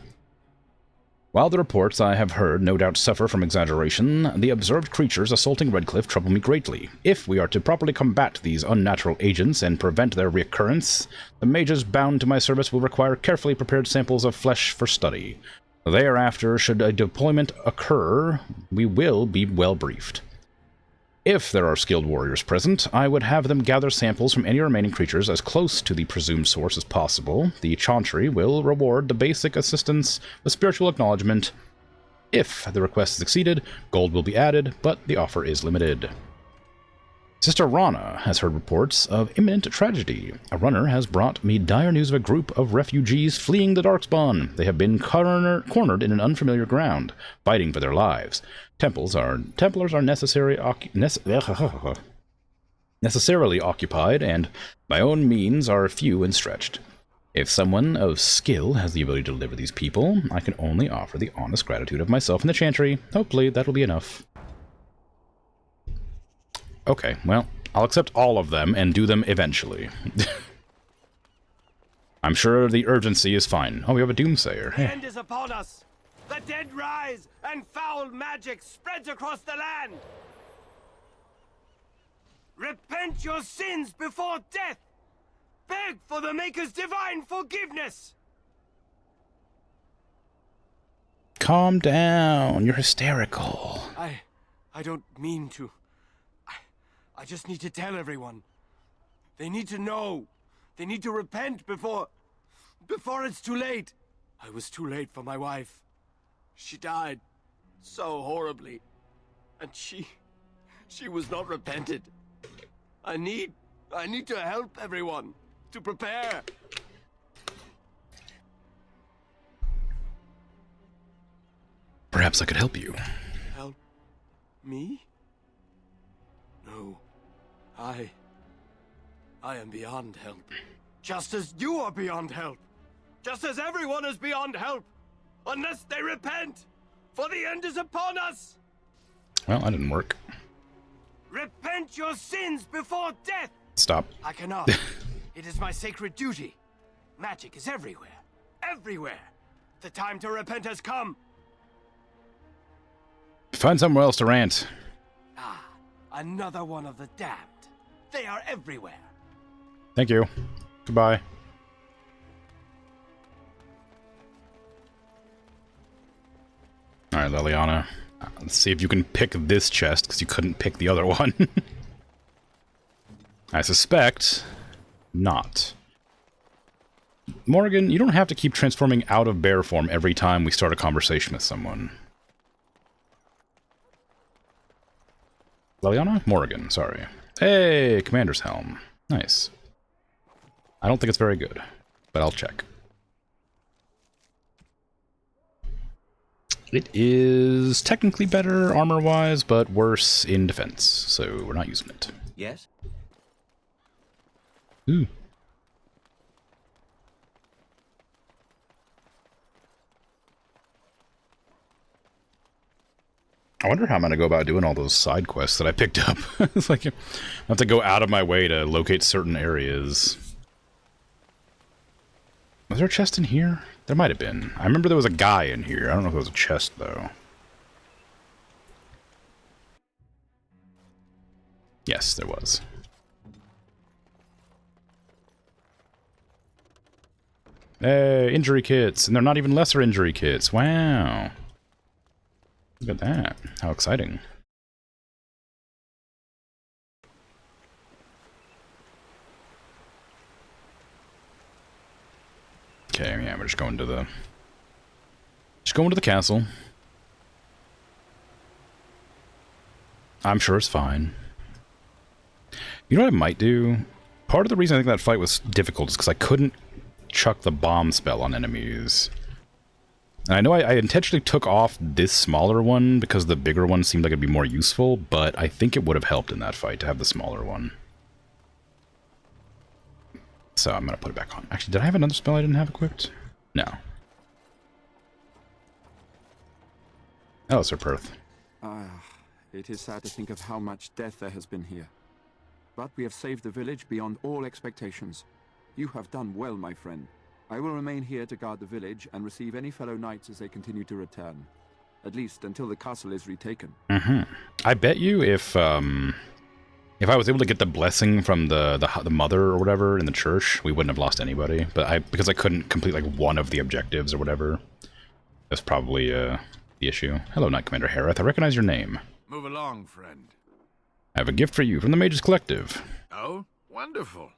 While the reports I have heard no doubt suffer from exaggeration, the observed creatures assaulting Redcliffe trouble me greatly. If we are to properly combat these unnatural agents and prevent their reoccurrence, the mages bound to my service will require carefully prepared samples of flesh for study. Thereafter, should a deployment occur, we will be well briefed. If there are skilled warriors present, I would have them gather samples from any remaining creatures as close to the presumed source as possible. The Chantry will reward the basic assistance with spiritual acknowledgement. If the request is exceeded, gold will be added, but the offer is limited. Sister Rana has heard reports of imminent tragedy. A runner has brought me dire news of a group of refugees fleeing the Darkspawn. They have been cornered in an unfamiliar ground, fighting for their lives. Templars are necessarily occupied, and my own means are few and stretched. If someone of skill has the ability to deliver these people, I can only offer the honest gratitude of myself and the Chantry. Hopefully that will be enough. Okay, well, I'll accept all of them and do them eventually. I'm sure the urgency is fine. Oh, we have a Doomsayer. The end is upon us. The dead rise, and foul magic spreads across the land. Repent your sins before death. Beg for the Maker's divine forgiveness. Calm down. You're hysterical. I don't mean to. I just need to tell everyone. They need to know. They need to repent before it's too late. I was too late for my wife. She died so horribly. And she was not repented. I need to help everyone to prepare. Perhaps I could help you. Help me? No. I am beyond help. Just as you are beyond help. Just as everyone is beyond help. Unless they repent. For the end is upon us. Well, that didn't work. Repent your sins before death. Stop. I cannot. It is my sacred duty. Magic is everywhere. Everywhere. The time to repent has come. Find somewhere else to rant. Ah, another one of the damned. They are everywhere. Thank you. Goodbye. Alright, Liliana. Let's see if you can pick this chest, because you couldn't pick the other one. I suspect not. Morgan, you don't have to keep transforming out of bear form every time we start a conversation with someone. Liliana? Morgan, sorry. Hey, Commander's Helm. Nice. I don't think it's very good, but I'll check. It is technically better armor-wise, but worse in defense, so we're not using it. Yes? Ooh. I wonder how I'm going to go about doing all those side quests that I picked up. It's like I have to go out of my way to locate certain areas. Was there a chest in here? There might have been. I remember there was a guy in here. I don't know if it was a chest, though. Yes, there was. Hey, injury kits. And they're not even lesser injury kits. Wow. Look at that. How exciting. Okay, yeah, we're just going to the castle. I'm sure it's fine. You know what I might do? Part of the reason I think that fight was difficult is because I couldn't chuck the bomb spell on enemies. And I know I intentionally took off this smaller one because the bigger one seemed like it'd be more useful, but I think it would have helped in that fight to have the smaller one. So I'm going to put it back on. Actually, did I have another spell I didn't have equipped? No. Oh, Sir Perth. It is sad to think of how much death there has been here. But we have saved the village beyond all expectations. You have done well, my friend. I will remain here to guard the village and receive any fellow knights as they continue to return. At least until the castle is retaken. I bet you if I was able to get the blessing from the mother or whatever in the church, we wouldn't have lost anybody. But because I couldn't complete like one of the objectives or whatever, that's probably the issue. Hello, Knight Commander Harith. I recognize your name. Move along, friend. I have a gift for you from the Mages Collective. Oh, wonderful.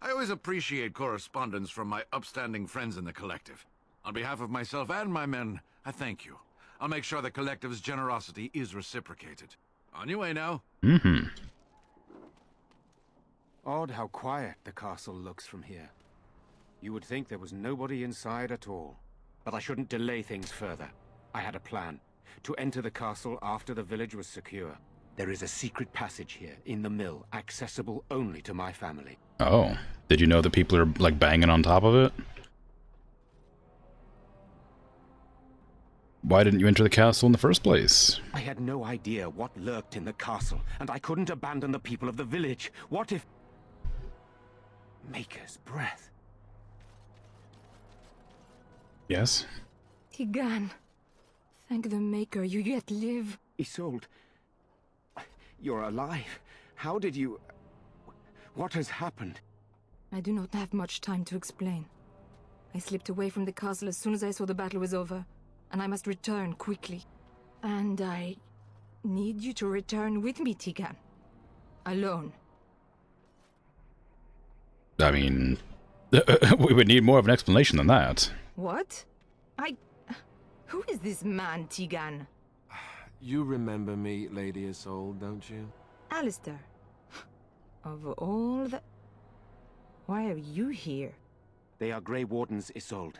I always appreciate correspondence from my upstanding friends in the Collective. On behalf of myself and my men, I thank you. I'll make sure the Collective's generosity is reciprocated. On your way now. Odd how quiet the castle looks from here. You would think there was nobody inside at all. But I shouldn't delay things further. I had a plan. To enter the castle after the village was secure. There is a secret passage here, in the mill, accessible only to my family. Oh. Did you know that people are, like, banging on top of it? why didn't you enter the castle in the first place? I had no idea what lurked in the castle, and I couldn't abandon the people of the village. What if... Maker's breath. Yes? Tigan. Thank the Maker you yet live. Isolde. You're alive. How did you... What has happened? I do not have much time to explain. I slipped away from the castle as soon as I saw the battle was over, and I must return quickly. And I need you to return with me, Tigan. Alone. I mean, we would need more of an explanation than that. What? Who is this man, Tigan? You remember me, Lady Isolde, don't you? Alistair. Of all the... Why are you here? They are Grey Wardens, Isolde.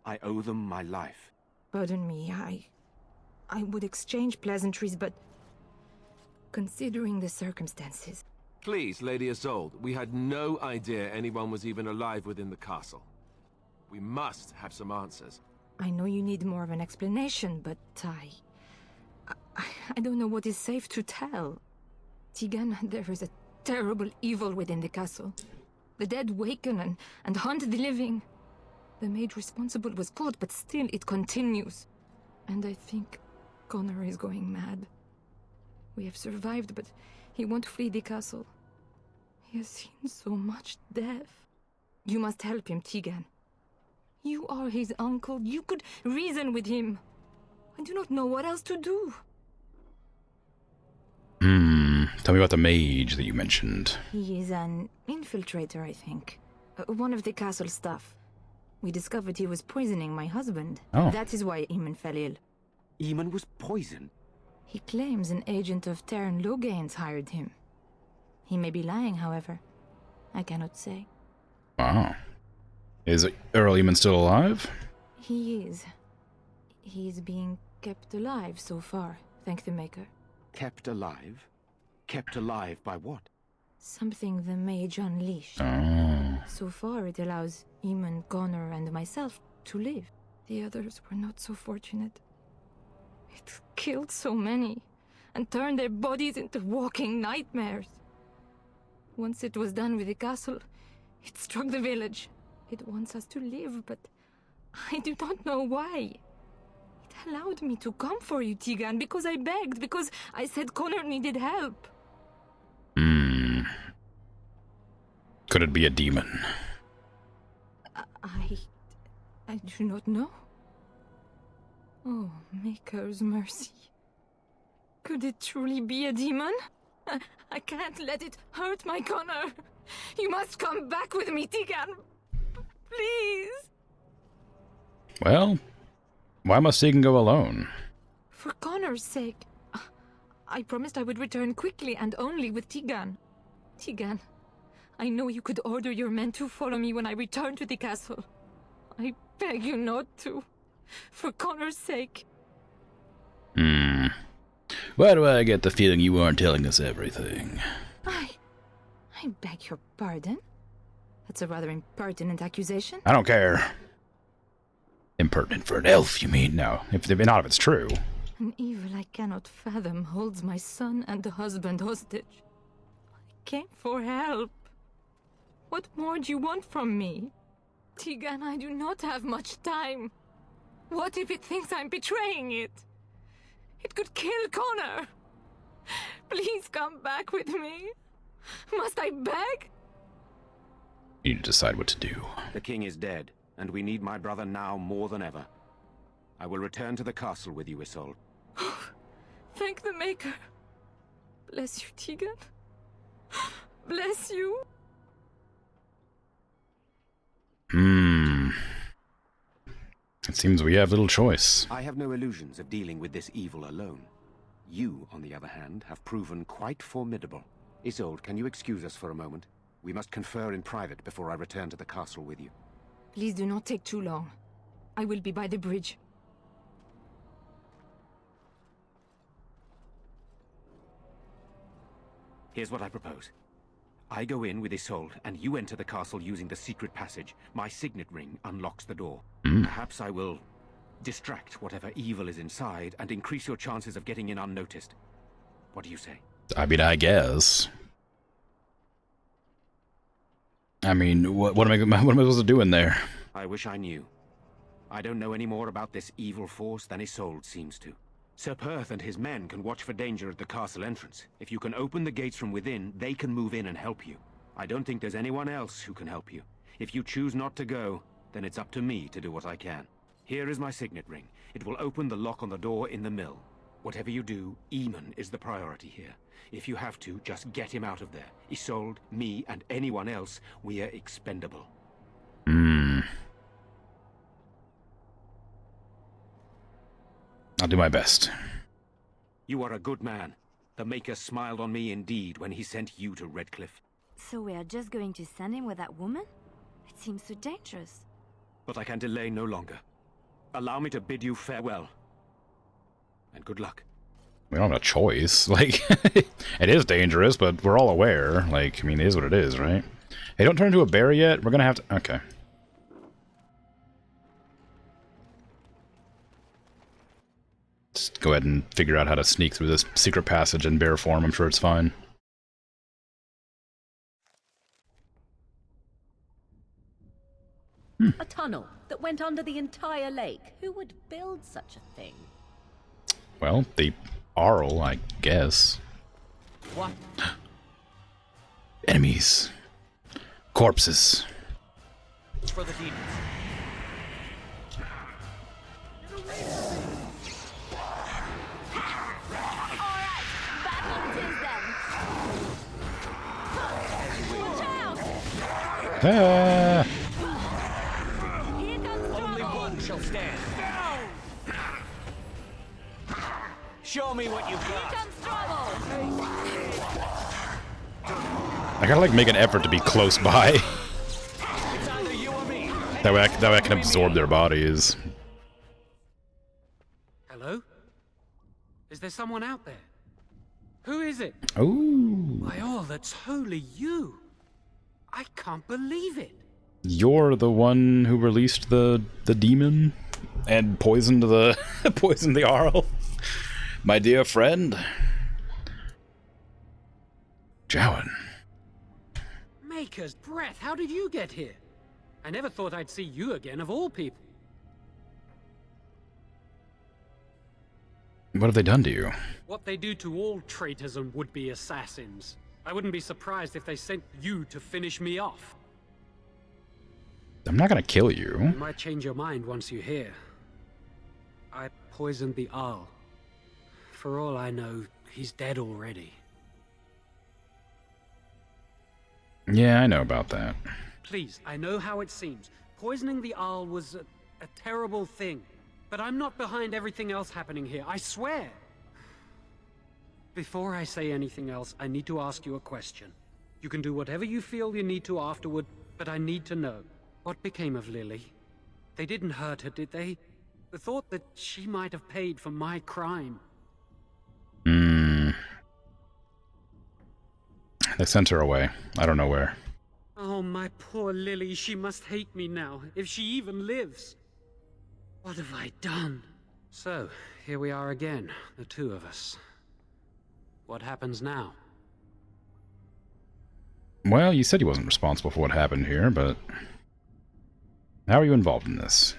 I owe them my life. Pardon me, I would exchange pleasantries, but... Considering the circumstances... Please, Lady Isolde, we had no idea anyone was even alive within the castle. We must have some answers. I know you need more of an explanation, but I don't know what is safe to tell. Tigan, there is a terrible evil within the castle. The dead waken and hunt the living. The maid responsible was caught, but still it continues. And I think Connor is going mad. We have survived, but he won't flee the castle. He has seen so much death. You must help him, Tigan. You are his uncle. You could reason with him. I do not know what else to do. Tell me about the mage that you mentioned. He is an infiltrator, I think. One of the castle staff. We discovered he was poisoning my husband. Oh. That is why Eamon fell ill. Eamon was poisoned? He claims an agent of Terran Logains hired him. He may be lying, however. I cannot say. Wow. Is Earl Eamon still alive? He is. He is being kept alive so far, thank the Maker. Kept alive? Kept alive by what? Something the mage unleashed. Oh. So far, it allows Eamon, Connor, and myself to live. The others were not so fortunate. It killed so many, and turned their bodies into walking nightmares. Once it was done with the castle, it struck the village. It wants us to live, but I do not know why. It allowed me to come for you, Tigan, because I begged, because I said Connor needed help. Could it be a demon? I do not know. Oh, Maker's mercy. Could it truly be a demon? I can't let it hurt my Connor. You must come back with me, Tigan. Please. Well, why must Tegan go alone? For Connor's sake. I promised I would return quickly and only with Tigan. Tigan, I know you could order your men to follow me when I return to the castle. I beg you not to. For Connor's sake. Why do I get the feeling you aren't telling us everything? I beg your pardon? That's a rather impertinent accusation. I don't care. Impertinent for an elf, you mean? No, not if it's true. An evil I cannot fathom holds my son and the husband hostage. I came for help. What more do you want from me? Tigan, I do not have much time. What if it thinks I'm betraying it? It could kill Connor. Please come back with me. Must I beg? You need to decide what to do. The king is dead, and we need my brother now more than ever. I will return to the castle with you, Isolde. Thank the Maker. Bless you, Tigan. Bless you. It seems we have little choice. I have no illusions of dealing with this evil alone. You, on the other hand, have proven quite formidable. Isolde, can you excuse us for a moment? We must confer in private before I return to the castle with you. Please do not take too long. I will be by the bridge. Here's what I propose. I go in with Isolde, and you enter the castle using the secret passage. My signet ring unlocks the door. Perhaps I will Distract whatever evil is inside and increase your chances of getting in unnoticed. What do you say? I mean, I guess. I mean, what am I supposed to do in there? I wish I knew. I don't know any more about this evil force than Isolde seems to. Sir Perth and his men can watch for danger at the castle entrance. If you can open the gates from within, they can move in and help you. I don't think there's anyone else who can help you. If you choose not to go, then it's up to me to do what I can. Here is my signet ring. It will open the lock on the door in the mill. Whatever you do, Eamon is the priority here. If you have to, just get him out of there. Isolde, me, and anyone else, we are expendable. I'll do my best. You are a good man. The Maker smiled on me indeed when he sent you to Redcliffe. So we are just going to send him with that woman? It seems so dangerous. But I can delay no longer. Allow me to bid you farewell. And good luck. We don't have a choice. Like, it is dangerous, but we're all aware. Like, I mean, it is what it is, right? Hey, don't turn into a bear yet. We're gonna have to... Okay. Just go ahead and figure out how to sneak through this secret passage in bear form. I'm sure it's fine. A tunnel that went under the entire lake. Who would build such a thing? Well, the Arl, I guess. What? Enemies. Corpses. For the demons. Ah. Only one shall stand. Show me what you've got. I gotta like make an effort to be close by. That way I can absorb their bodies. Hello? Is there someone out there? Who is it? Ooh. By all that's holy, you! I can't believe it. You're the one who released the demon and poisoned the poisoned the Arl, my dear friend. Jowan. Maker's breath, how did you get here? I never thought I'd see you again, of all people. What have they done to you? What they do to all traitors and would-be assassins. I wouldn't be surprised if they sent you to finish me off. I'm not gonna kill you. You might change your mind once you hear. I poisoned the Arl. For all I know, he's dead already. Yeah, I know about that. Please, I know how it seems. Poisoning the Arl was a terrible thing. But I'm not behind everything else happening here, I swear. Before I say anything else, I need to ask you a question. You can do whatever you feel you need to afterward, but I need to know. What became of Lily? They didn't hurt her, did they? The thought that she might have paid for my crime. They sent her away. I don't know where. Oh, my poor Lily, she must hate me now, if she even lives. What have I done? So, here we are again, the two of us. What happens now? Well, you said you wasn't responsible for what happened here, but... How are you involved in this?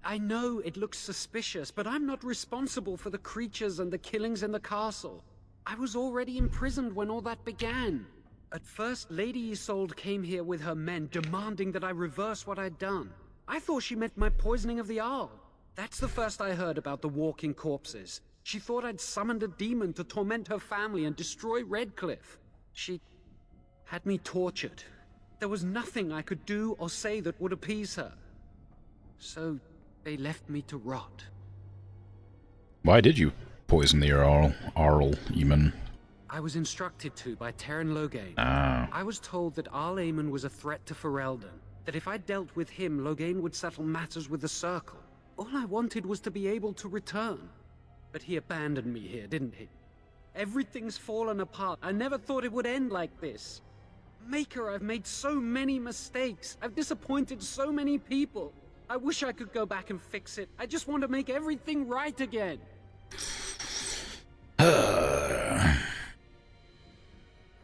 I know it looks suspicious, but I'm not responsible for the creatures and the killings in the castle. I was already imprisoned when all that began. At first, Lady Isolde came here with her men, demanding that I reverse what I'd done. I thought she meant my poisoning of the Arl. That's the first I heard about the walking corpses. She thought I'd summoned a demon to torment her family and destroy Redcliffe. She had me tortured. There was nothing I could do or say that would appease her. So they left me to rot. Why did you poison the Arl, Eamon? I was instructed to by Terran Loghain. Ah. I was told that Arl Eamon was a threat to Ferelden, that if I dealt with him, Loghain would settle matters with the Circle. All I wanted was to be able to return. But he abandoned me here, didn't he? Everything's fallen apart. I never thought it would end like this. Maker, I've made so many mistakes. I've disappointed so many people. I wish I could go back and fix it. I just want to make everything right again.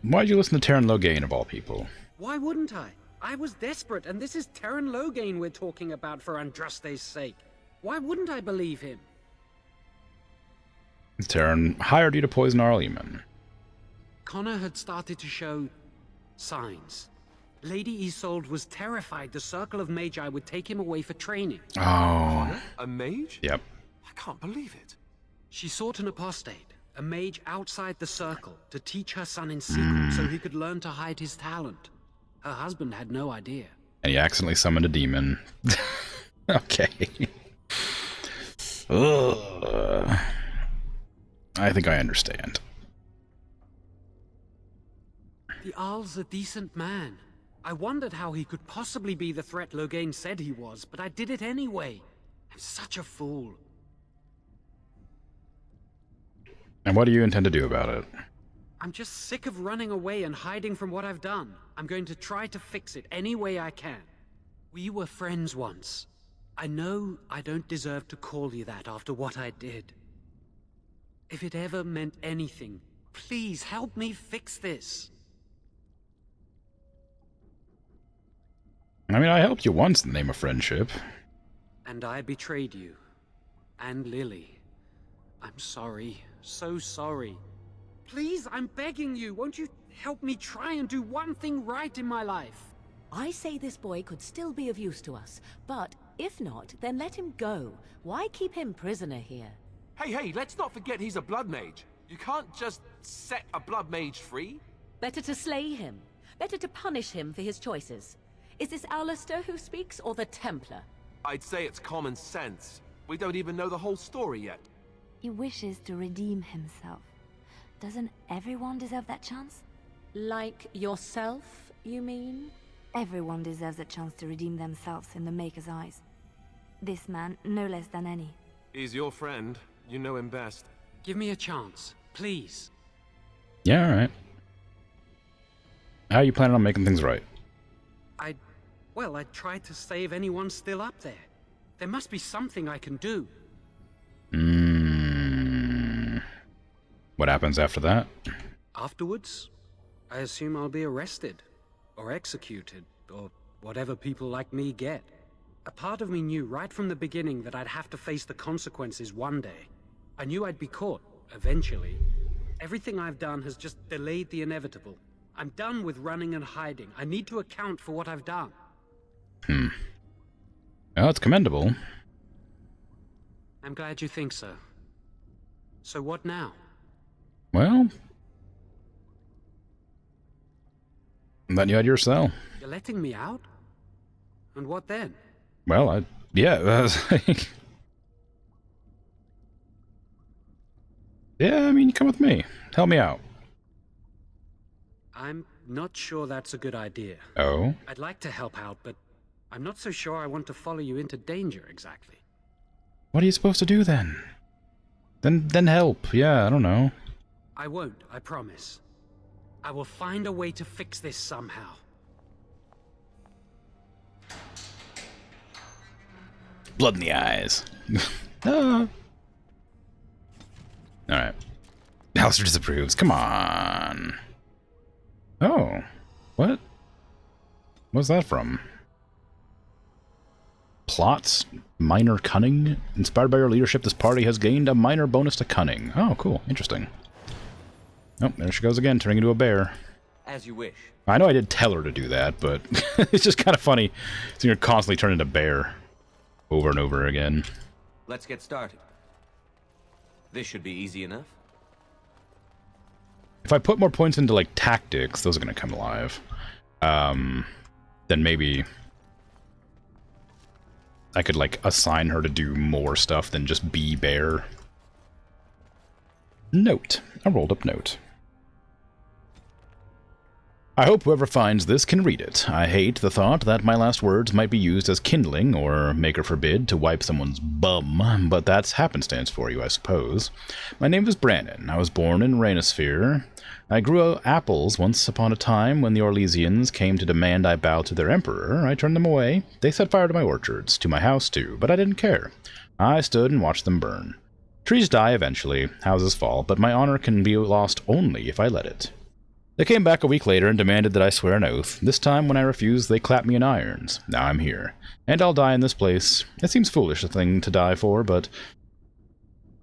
Why'd you listen to Terran Logain of all people? Why wouldn't I? I was desperate, and this is Terran Logain we're talking about for Andraste's sake. Why wouldn't I believe him? Terran hired you to poison Arleman. Connor had started to show signs. Lady Isolde was terrified the Circle of Magi would take him away for training. Oh. Connor? A mage? Yep. I can't believe it. She sought an apostate, a mage outside the Circle, to teach her son in secret so he could learn to hide his talent. Her husband had no idea. And he accidentally summoned a demon. Okay. Ugh. I think I understand. The Arl's a decent man. I wondered how he could possibly be the threat Logain said he was, but I did it anyway. I'm such a fool. And what do you intend to do about it? I'm just sick of running away and hiding from what I've done. I'm going to try to fix it any way I can. We were friends once. I know I don't deserve to call you that after what I did. If it ever meant anything, please help me fix this. I mean, I helped you once in the name of friendship. And I betrayed you. And Lily. I'm sorry. So sorry. Please, I'm begging you. Won't you help me try and do one thing right in my life? I say this boy could still be of use to us, but if not, then let him go. Why keep him prisoner here? Hey, let's not forget he's a blood mage. You can't just set a blood mage free. Better to slay him. Better to punish him for his choices. Is this Alistair who speaks, or the Templar? I'd say it's common sense. We don't even know the whole story yet. He wishes to redeem himself. Doesn't everyone deserve that chance? Like yourself, you mean? Everyone deserves a chance to redeem themselves in the Maker's eyes. This man, no less than any. He's your friend. You know him best. Give me a chance, please. Yeah, alright. How are you planning on making things right? Well, I tried to save anyone still up there. There must be something I can do. What happens after that? Afterwards, I assume I'll be arrested, or executed, or whatever people like me get. A part of me knew right from the beginning that I'd have to face the consequences one day. I knew I'd be caught, eventually. Everything I've done has just delayed the inevitable. I'm done with running and hiding. I need to account for what I've done. Well, it's commendable. I'm glad you think so. So what now? Well, I'm letting you out of your cell. You're letting me out? And what then? Well, yeah, yeah, I mean, come with me. Help me out. I'm not sure that's a good idea. Oh? I'd like to help out, but I'm not so sure I want to follow you into danger exactly. What are you supposed to do then? Then help. Yeah, I don't know. I won't, I promise. I will find a way to fix this somehow. Blood in the eyes. Ah. Alright. Alistair disapproves. Come on. Oh. What? What's that from? Plots? Minor cunning? Inspired by your leadership, this party has gained a minor bonus to cunning. Oh, cool. Interesting. Oh, there she goes again, turning into a bear. As you wish. I know I did tell her to do that, but it's just kind of funny seeing her constantly turn into bear over and over again. Let's get started. This should be easy enough. If I put more points into, like, tactics, those are going to come alive. Then maybe I could, like, assign her to do more stuff than just be bear. Note. A rolled up note. I hope whoever finds this can read it. I hate the thought that my last words might be used as kindling, or, maker forbid, to wipe someone's bum, but that's happenstance for you, I suppose. My name is Brannon. I was born in Rainosphere. I grew apples once upon a time when the Orlesians came to demand I bow to their emperor. I turned them away. They set fire to my orchards, to my house too, but I didn't care. I stood and watched them burn. Trees die eventually, houses fall, but my honor can be lost only if I let it. They came back a week later and demanded that I swear an oath. This time, when I refused, they clapped me in irons. Now I'm here. And I'll die in this place. It seems foolish a thing to die for, but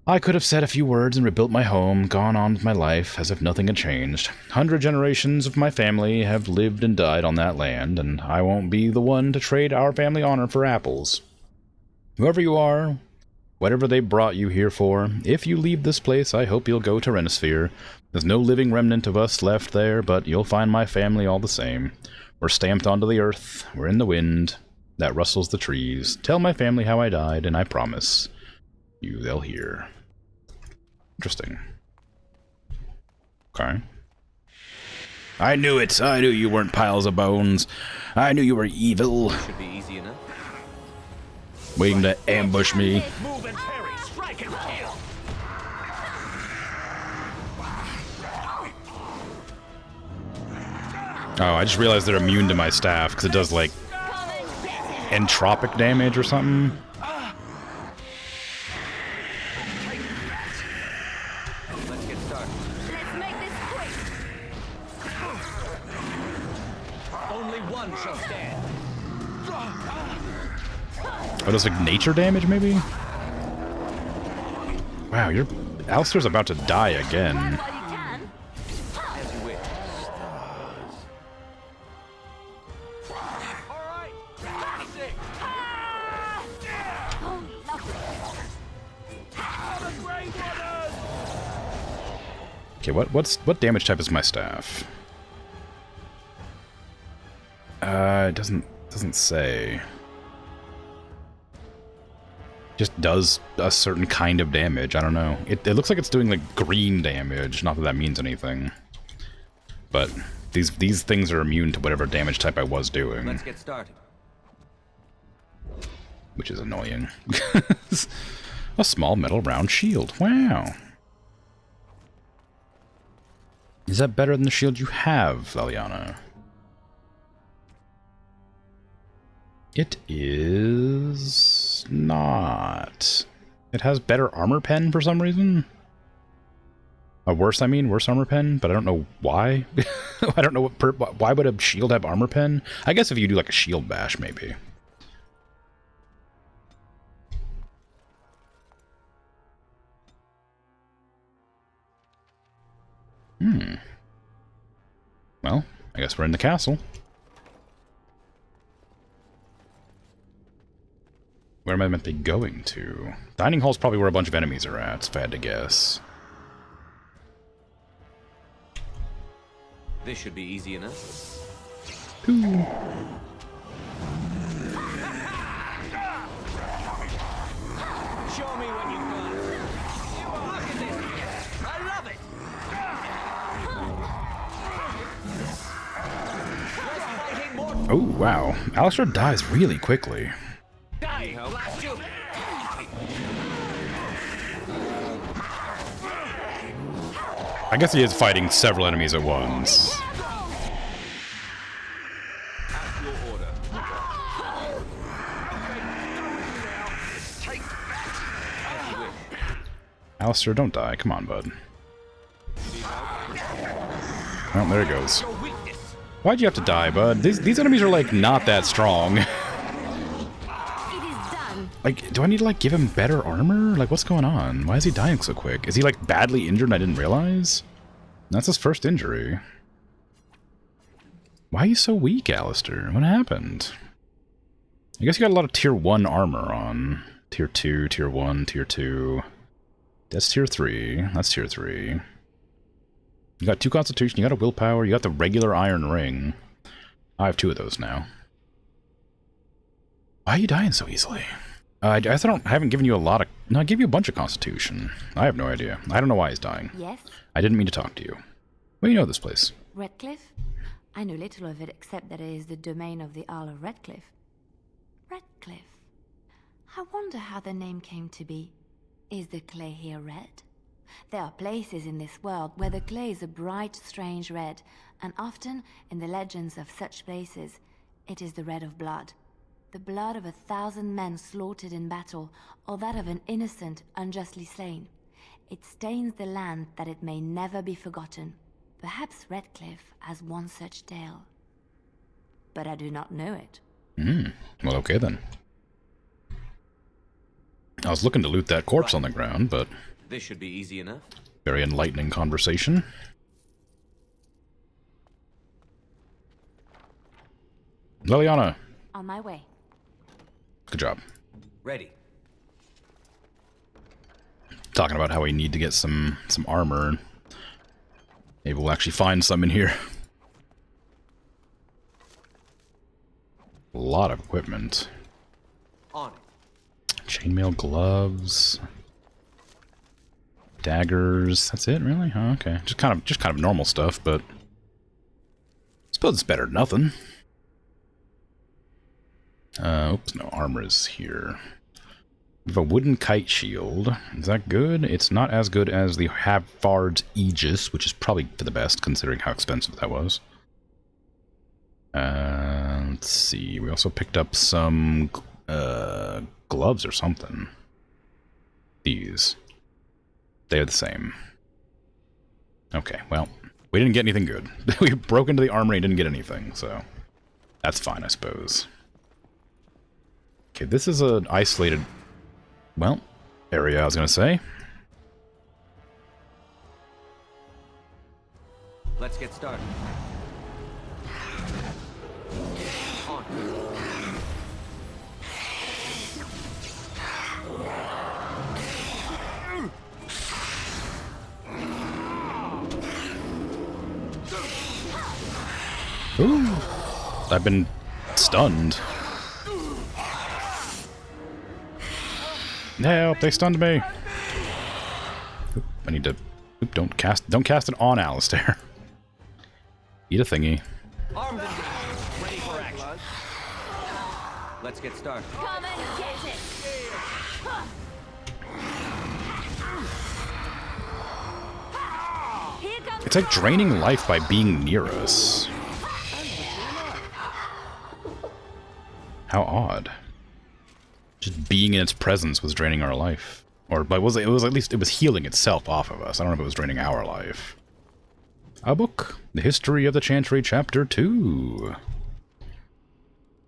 I could have said a few words and rebuilt my home, gone on with my life, as if nothing had changed. 100 generations of my family have lived and died on that land, and I won't be the one to trade our family honor for apples. Whoever you are, whatever they brought you here for, if you leave this place, I hope you'll go to Rainosphere. There's no living remnant of us left there, but you'll find my family all the same. We're stamped onto the earth, we're in the wind that rustles the trees. Tell my family how I died, and I promise you they'll hear. Interesting. Okay. I knew it! I knew you weren't piles of bones. I knew you were evil. Should be easy enough. Waiting to ambush me. Move and parry, strike and kill. Oh, I just realized they're immune to my staff, because it does, like, entropic damage or something. Let's get started. Let's make this quick. Only one shall stand. Oh, that's like nature damage, maybe? Wow, Alistair's about to die again. As you wish. Okay, what damage type is my staff? It doesn't say. Just does a certain kind of damage. I don't know. It looks like it's doing like green damage. Not that that means anything. But these things are immune to whatever damage type I was doing. Let's get started. Which is annoying. A small metal round shield. Wow. Is that better than the shield you have, Valiana? It is not. It has better armor pen for some reason. Worse armor pen, but I don't know why. I don't know why would a shield have armor pen? I guess if you do like a shield bash, maybe. Well, I guess we're in the castle. Where am I meant to be going to? Dining hall's probably where a bunch of enemies are at, if I had to guess. This should be easy enough. Ooh. Show me what you've got. Look at this. I love it. Oh, wow. Alistair dies really quickly. I guess he is fighting several enemies at once. Alistair, don't die. Come on, bud. Oh, there he goes. Why'd you have to die, bud? These enemies are, like, not that strong. Like, do I need to, like, give him better armor? Like, what's going on? Why is he dying so quick? Is he, like, badly injured and I didn't realize? That's his first injury. Why are you so weak, Alistair? What happened? I guess you got a lot of tier 1 armor on. Tier 2, tier 1, tier 2. That's tier 3. That's tier 3. You got 2 constitution, you got a willpower, you got the regular iron ring. I have 2 of those now. Why are you dying so easily? I guess I haven't given you a lot of... No, I gave you a bunch of constitution. I have no idea. I don't know why he's dying. Yes? I didn't mean to talk to you. Well, you know this place. Redcliffe? I know little of it except that it is the domain of the Earl of Redcliffe. Redcliffe? I wonder how the name came to be. Is the clay here red? There are places in this world where the clay is a bright, strange red, and often, in the legends of such places, it is the red of blood. The blood of 1,000 men slaughtered in battle, or that of an innocent, unjustly slain. It stains the land that it may never be forgotten. Perhaps Redcliffe has one such tale. But I do not know it. Well, okay then. I was looking to loot that corpse on the ground, but... This should be easy enough. Very enlightening conversation. Liliana. On my way. Good job. Ready. Talking about how we need to get some armor. And maybe we'll actually find some in here. A lot of equipment. On it. Chainmail gloves. Daggers. That's it, really? Oh, okay. Just kind of normal stuff, but I suppose it's better than nothing. Oops, no armor is here. We have a wooden kite shield. Is that good? It's not as good as the Havard's Aegis, which is probably for the best, considering how expensive that was. Let's see. We also picked up some gloves or something. These. They're the same. Okay, well, we didn't get anything good. We broke into the armory and didn't get anything, so that's fine, I suppose. Okay, this is an isolated, well, area, I was going to say. Let's get started. On. Ooh, I've been stunned. Help, they stunned me. Oop, I need to... Oop, don't cast it on Alistair. Eat a thingy. Armed and ready for action. Let's get started. Come and get it! It's like draining life by being near us. How odd. Just being in its presence was draining our life. Or but it was at least it was healing itself off of us. I don't know if it was draining our life. A book. The History of the Chantry, Chapter 2.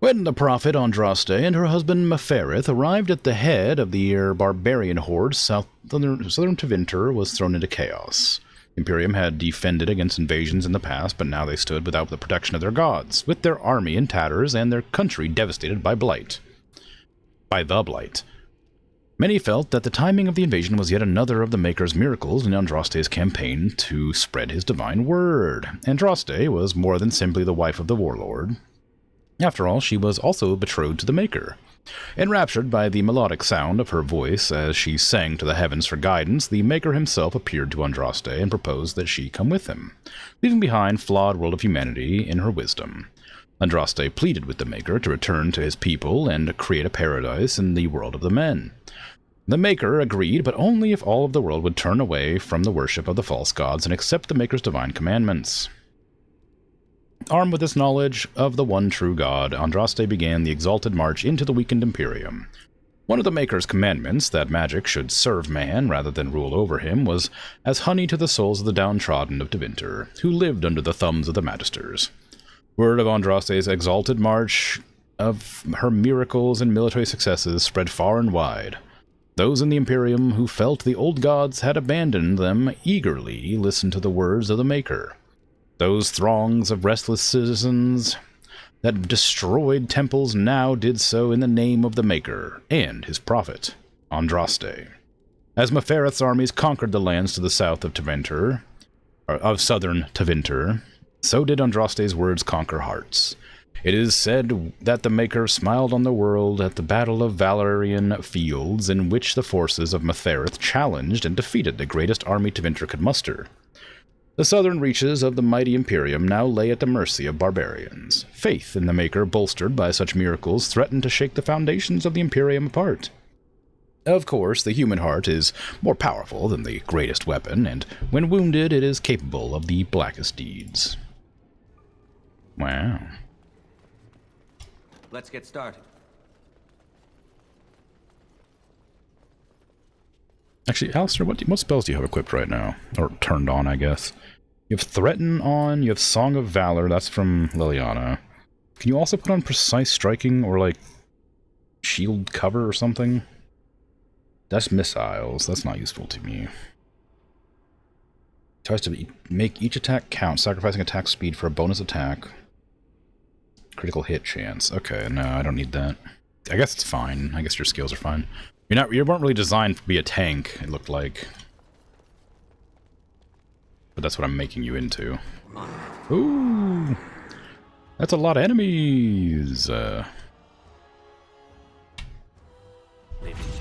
When the prophet Andraste and her husband Mefereth arrived at the head of the barbarian horde, southern Tevinter was thrown into chaos. Imperium had defended against invasions in the past, but now they stood without the protection of their gods, with their army in tatters and their country devastated by blight. By the blight. Many felt that the timing of the invasion was yet another of the Maker's miracles in Andraste's campaign to spread his divine word. Andraste was more than simply the wife of the warlord. After all, she was also betrothed to the Maker. Enraptured by the melodic sound of her voice as she sang to the heavens for guidance, the Maker himself appeared to Andraste and proposed that she come with him, leaving behind flawed world of humanity in her wisdom. Andraste pleaded with the Maker to return to his people and create a paradise in the world of the men. The Maker agreed, but only if all of the world would turn away from the worship of the false gods and accept the Maker's divine commandments. Armed with this knowledge of the one true God, Andraste began the exalted march into the weakened Imperium. One of the Maker's commandments, that magic should serve man rather than rule over him, was as honey to the souls of the downtrodden of Tevinter, who lived under the thumbs of the Magisters. Word of Andraste's exalted march, of her miracles and military successes, spread far and wide. Those in the Imperium who felt the old gods had abandoned them eagerly listened to the words of the Maker. Those throngs of restless citizens that destroyed temples now did so in the name of the Maker and his prophet, Andraste. As Mefereth's armies conquered the lands to the south of Tevinter, of southern Tevinter, so did Andraste's words conquer hearts. It is said that the Maker smiled on the world at the Battle of Valerian Fields, in which the forces of Mefereth challenged and defeated the greatest army Tevinter could muster. The southern reaches of the mighty Imperium now lay at the mercy of barbarians. Faith in the Maker, bolstered by such miracles, threatened to shake the foundations of the Imperium apart. Of course, the human heart is more powerful than the greatest weapon, and when wounded, it is capable of the blackest deeds. Wow. Let's get started. Actually, Alistair, what spells do you have equipped right now? Or turned on, I guess. You have Threaten on, you have Song of Valor, that's from Liliana. Can you also put on Precise Striking, or like, Shield Cover or something? That's missiles, that's not useful to me. Tries to make each attack count, sacrificing attack speed for a bonus attack. Critical hit chance. Okay, no, I don't need that. I guess it's fine. I guess your skills are fine. You weren't really designed to be a tank, it looked like. But that's what I'm making you into. Ooh! That's a lot of enemies!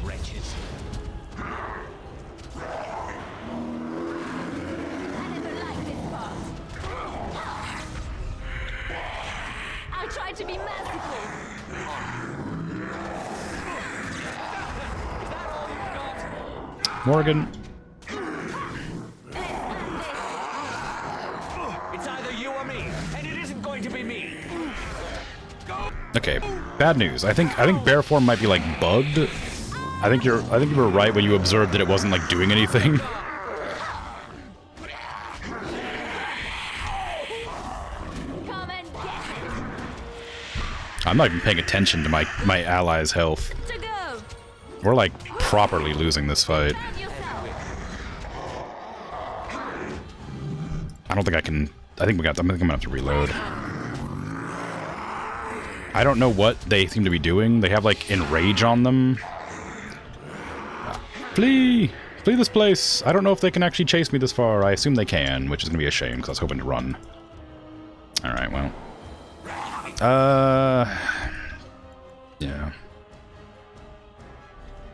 Wretches. I tried to be merciful. Morgan. It's either you or me, and it isn't going to be me. Okay, bad news. I think bear form might be like bugged. I think you were right when you observed that it wasn't like doing anything. I'm not even paying attention to my allies' health. We're like properly losing this fight. I don't think I can. I think I'm gonna have to reload. I don't know what they seem to be doing. They have like enrage on them. Flee! Flee this place! I don't know if they can actually chase me this far. I assume they can, which is gonna be a shame because I was hoping to run. Alright, well. Yeah.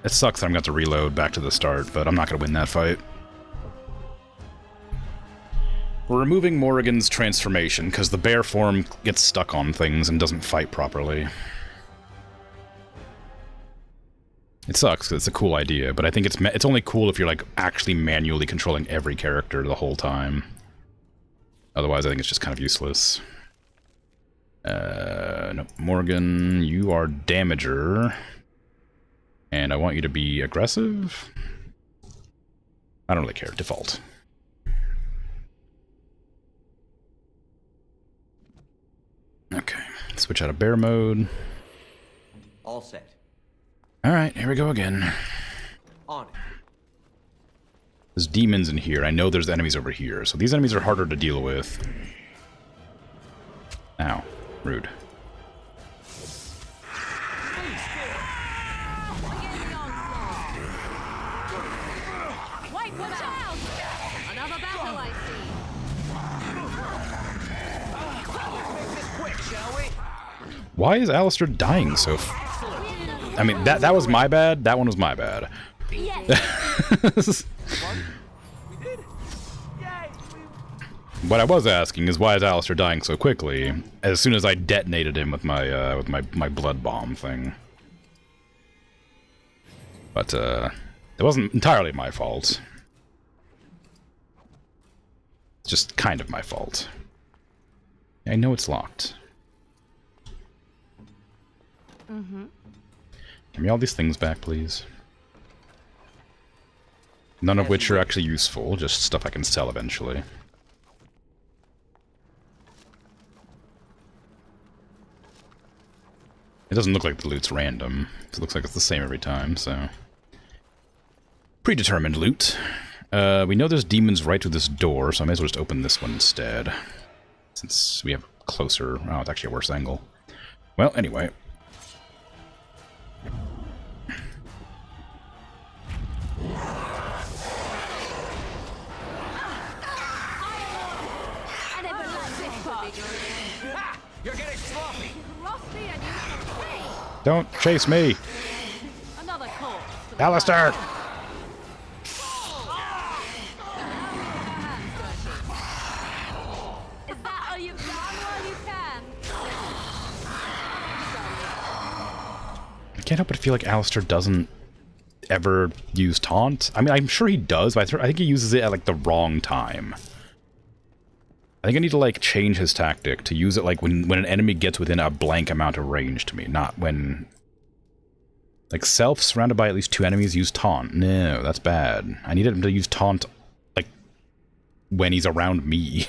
It sucks that I'm gonna have to reload back to the start, but I'm not gonna win that fight. We're removing Morrigan's transformation because the bear form gets stuck on things and doesn't fight properly. It sucks because it's a cool idea, but I think it's only cool if you're like actually manually controlling every character the whole time. Otherwise, I think it's just kind of useless. No, Morgan, you are Damager. And I want you to be aggressive? I don't really care. Default. Okay. Switch out of bear mode. All set. Alright, here we go again. On it. There's demons in here. I know there's enemies over here. So these enemies are harder to deal with. Ow. Rude. Wait, watch out! Another battle, I see. Make this quick, shall we? Why is Alistair dying so I mean, that was my bad. That one was my bad. What I was asking is why is Alistair dying so quickly? As soon as I detonated him with my blood bomb thing. But it wasn't entirely my fault. It's just kind of my fault. I know it's locked. Mm-hmm. Give me all these things back, please. None of which are actually useful, just stuff I can sell eventually. It doesn't look like the loot's random. It looks like it's the same every time, so... Predetermined loot. We know there's demons right through this door, so I may as well just open this one instead. Since we have a closer... Oh, it's actually a worse angle. Well, anyway. You're getting sloppy. Don't chase me! Alistair! while you can. I can't help but feel like Alistair doesn't ever use taunt. I mean, I'm sure he does, but I think he uses it at like the wrong time. I think I need to like change his tactic to use it like when an enemy gets within a blank amount of range to me, not when like self surrounded by at least 2 enemies use taunt. No, that's bad. I needed him to use taunt like when he's around me.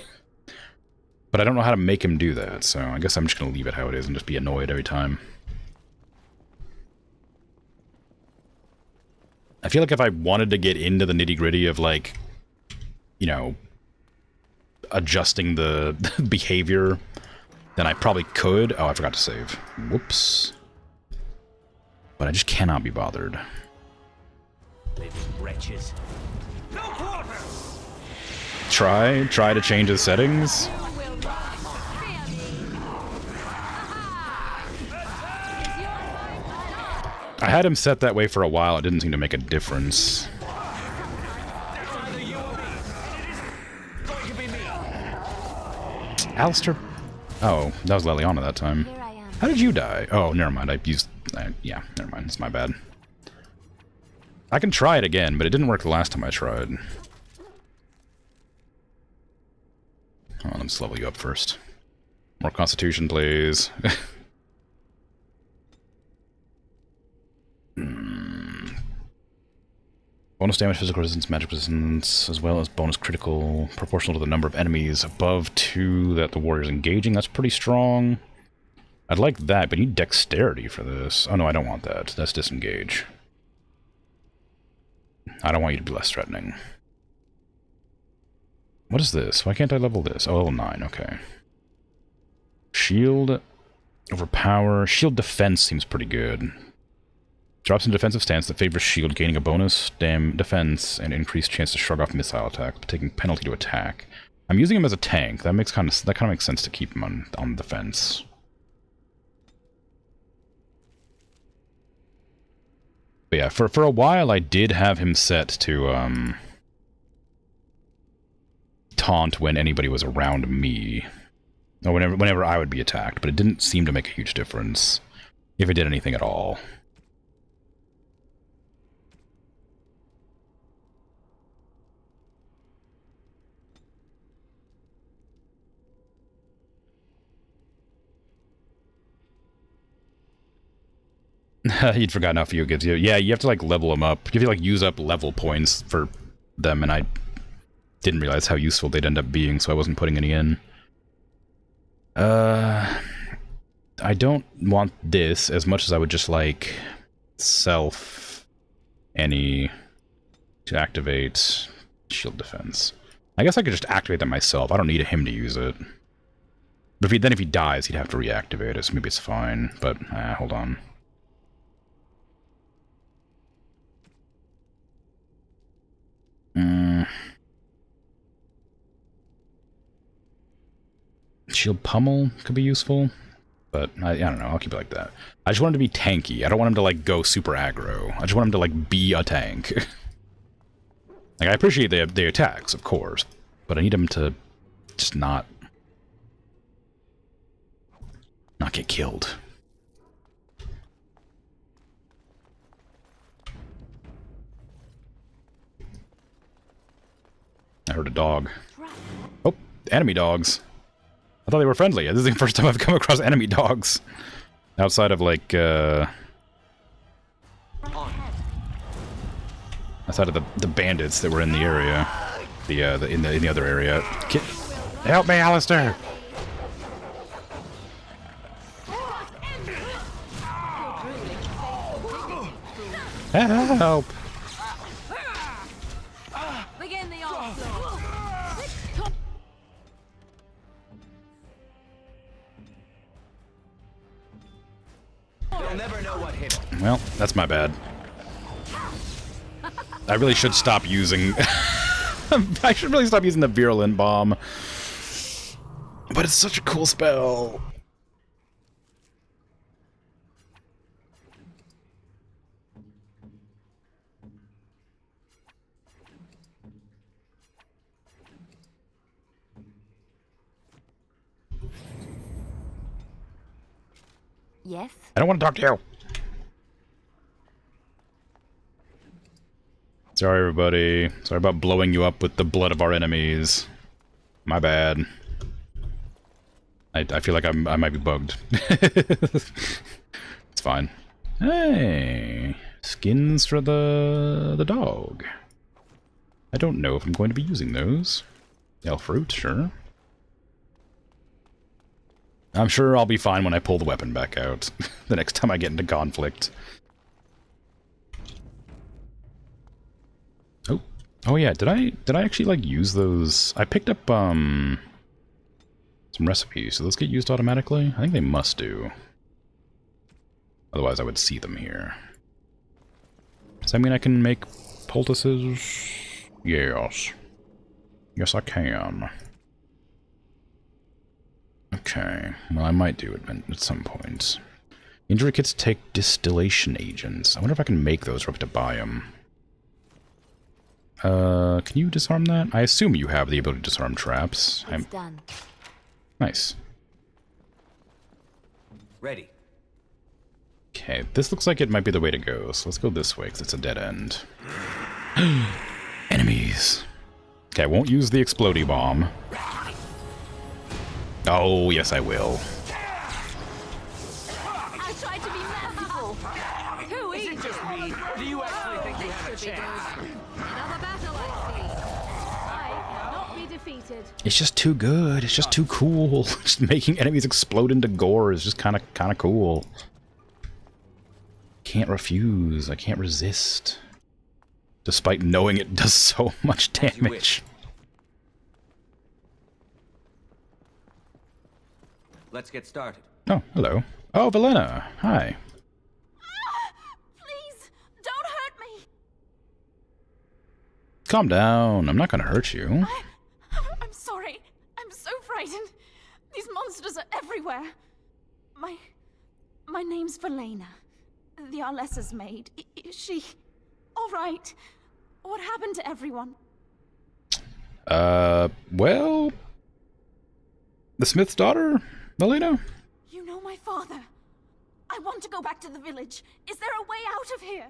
But I don't know how to make him do that, so I guess I'm just gonna leave it how it is and just be annoyed every time. I feel like if I wanted to get into the nitty-gritty of like, you know, adjusting the behavior, then I probably could. Oh, I forgot to save. Whoops. But I just cannot be bothered. Living wretches. No quarter! Try to change the settings. I had him set that way for a while. It didn't seem to make a difference. Alistair? Oh, that was Leliana that time. How did you die? Oh, never mind. Yeah, never mind. It's my bad. I can try it again, but it didn't work the last time I tried. Oh, let's level you up first. More constitution, please. Bonus damage, physical resistance, magic resistance, as well as bonus critical, proportional to the number of enemies above 2 that the warrior's engaging. That's pretty strong. I'd like that, but you need dexterity for this. Oh no, I don't want that. That's disengage. I don't want you to be less threatening. What is this? Why can't I level this? Oh, level 9, okay. Shield, overpower. Shield defense seems pretty good. Drops in defensive stance that favors shield, gaining a bonus defense and increased chance to shrug off missile attacks, but taking penalty to attack. I'm using him as a tank. That kind of makes sense to keep him on defense. But yeah, for a while I did have him set to taunt when anybody was around me, or whenever I would be attacked, but it didn't seem to make a huge difference if it did anything at all. You'd forgotten how few it gives you. Yeah, you have to like level them up. You have to like use up level points for them, and I didn't realize how useful they'd end up being, so I wasn't putting any in. I don't want this as much as I would just like self any to activate shield defense. I guess I could just activate that myself. I don't need him to use it. But if he dies, he'd have to reactivate it, so maybe it's fine. But hold on. Shield pummel could be useful, but I don't know. I'll keep it like that. I just want him to be tanky. I don't want him to like go super aggro. I just want him to like be a tank. Like I appreciate the attacks, of course, but I need him to just not get killed. I heard a dog. Oh, enemy dogs. I thought they were friendly. This is the first time I've come across enemy dogs. Outside of, like, outside of the bandits that were in the area. In the other area. Help me, Alistair! Help! Begin the onslaught. You'll never know what hit him. Well, that's my bad. I really should stop using... I should really stop using the Virulent Bomb. But it's such a cool spell. Yes? I don't want to talk to you. Sorry, everybody. Sorry about blowing you up with the blood of our enemies. My bad. I feel like I might be bugged. It's fine. Hey, skins for the dog. I don't know if I'm going to be using those. Elf fruit, sure. I'm sure I'll be fine when I pull the weapon back out the next time I get into conflict. Oh yeah, did I actually like use those? I picked up some recipes. Do those get used automatically? I think they must do. Otherwise I would see them here. Does that mean I can make poultices? Yes. Yes I can. Okay, well I might do it at some point. Injury kits take distillation agents. I wonder if I can make those or if I have to buy them. Can you disarm that? I assume you have the ability to disarm traps. It's done. Nice. Ready. Okay, this looks like it might be the way to go, so let's go this way, because it's a dead end. Enemies. Okay, I won't use the explodey bomb. Oh, yes I will. I tried to be merciful. Who is it just me? Do you actually think you have a chance? Another battle, I see. I cannot be defeated. It's just too good. It's just too cool. Just making enemies explode into gore is just kind of cool. Can't refuse. I can't resist. Despite knowing it does so much damage. Let's get started. Oh, hello. Oh, Valena. Hi. Please, don't hurt me. Calm down. I'm not going to hurt you. I'm sorry. I'm so frightened. These monsters are everywhere. My name's Valena. The Arlessa's maid. Is she all right? What happened to everyone? Well... The Smith's daughter, Valena? You know my father. I want to go back to the village. Is there a way out of here?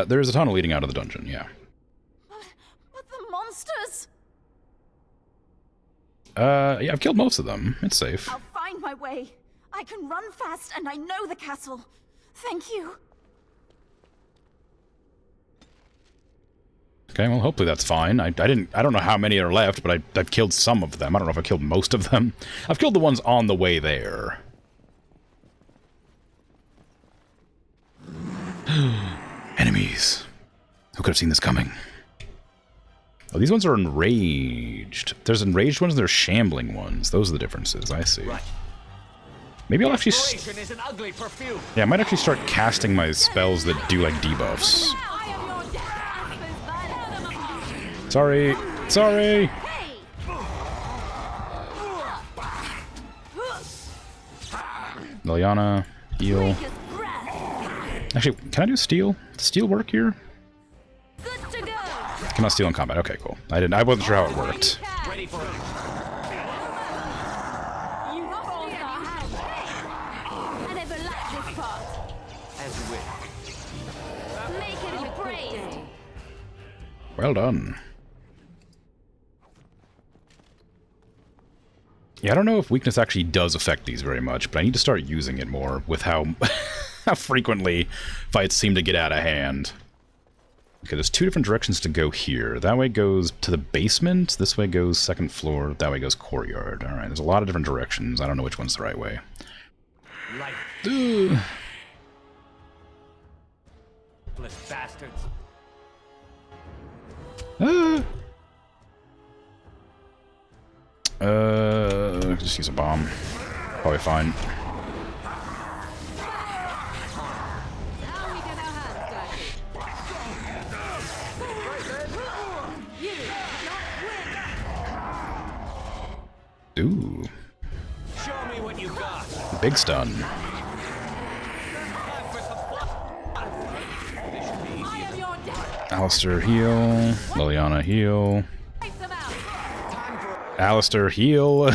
There's a tunnel leading out of the dungeon, yeah. But the monsters... Yeah, I've killed most of them. It's safe. I'll find my way. I can run fast and I know the castle. Thank you. Okay, well, hopefully that's fine. I don't know how many are left, but I've killed some of them. I don't know if I killed most of them. I've killed the ones on the way there. Enemies. Who could have seen this coming? Oh, these ones are enraged. There's enraged ones and there's shambling ones. Those are the differences. I see. Right. Maybe I'll actually... Is an ugly perfume. Yeah, I might actually start casting my spells that do, like, debuffs. Sorry. Sorry. Liliana, heal. Actually, can I do steal? Does steal work here? Cannot steal in combat. Okay, cool. I wasn't sure how it worked. Ready for I never liked this part. As you wish. Make it be praised. Well done. Yeah, I don't know if weakness actually does affect these very much, but I need to start using it more with how, how frequently fights seem to get out of hand. Okay, there's two different directions to go here. That way goes to the basement, this way goes second floor, that way goes courtyard. Alright, there's a lot of different directions. I don't know which one's the right way. Light. Bastards. Just use a bomb. Probably fine. Ooh. Show me what you got. Big stun. Alistair heal. Liliana heal. Alistair heal.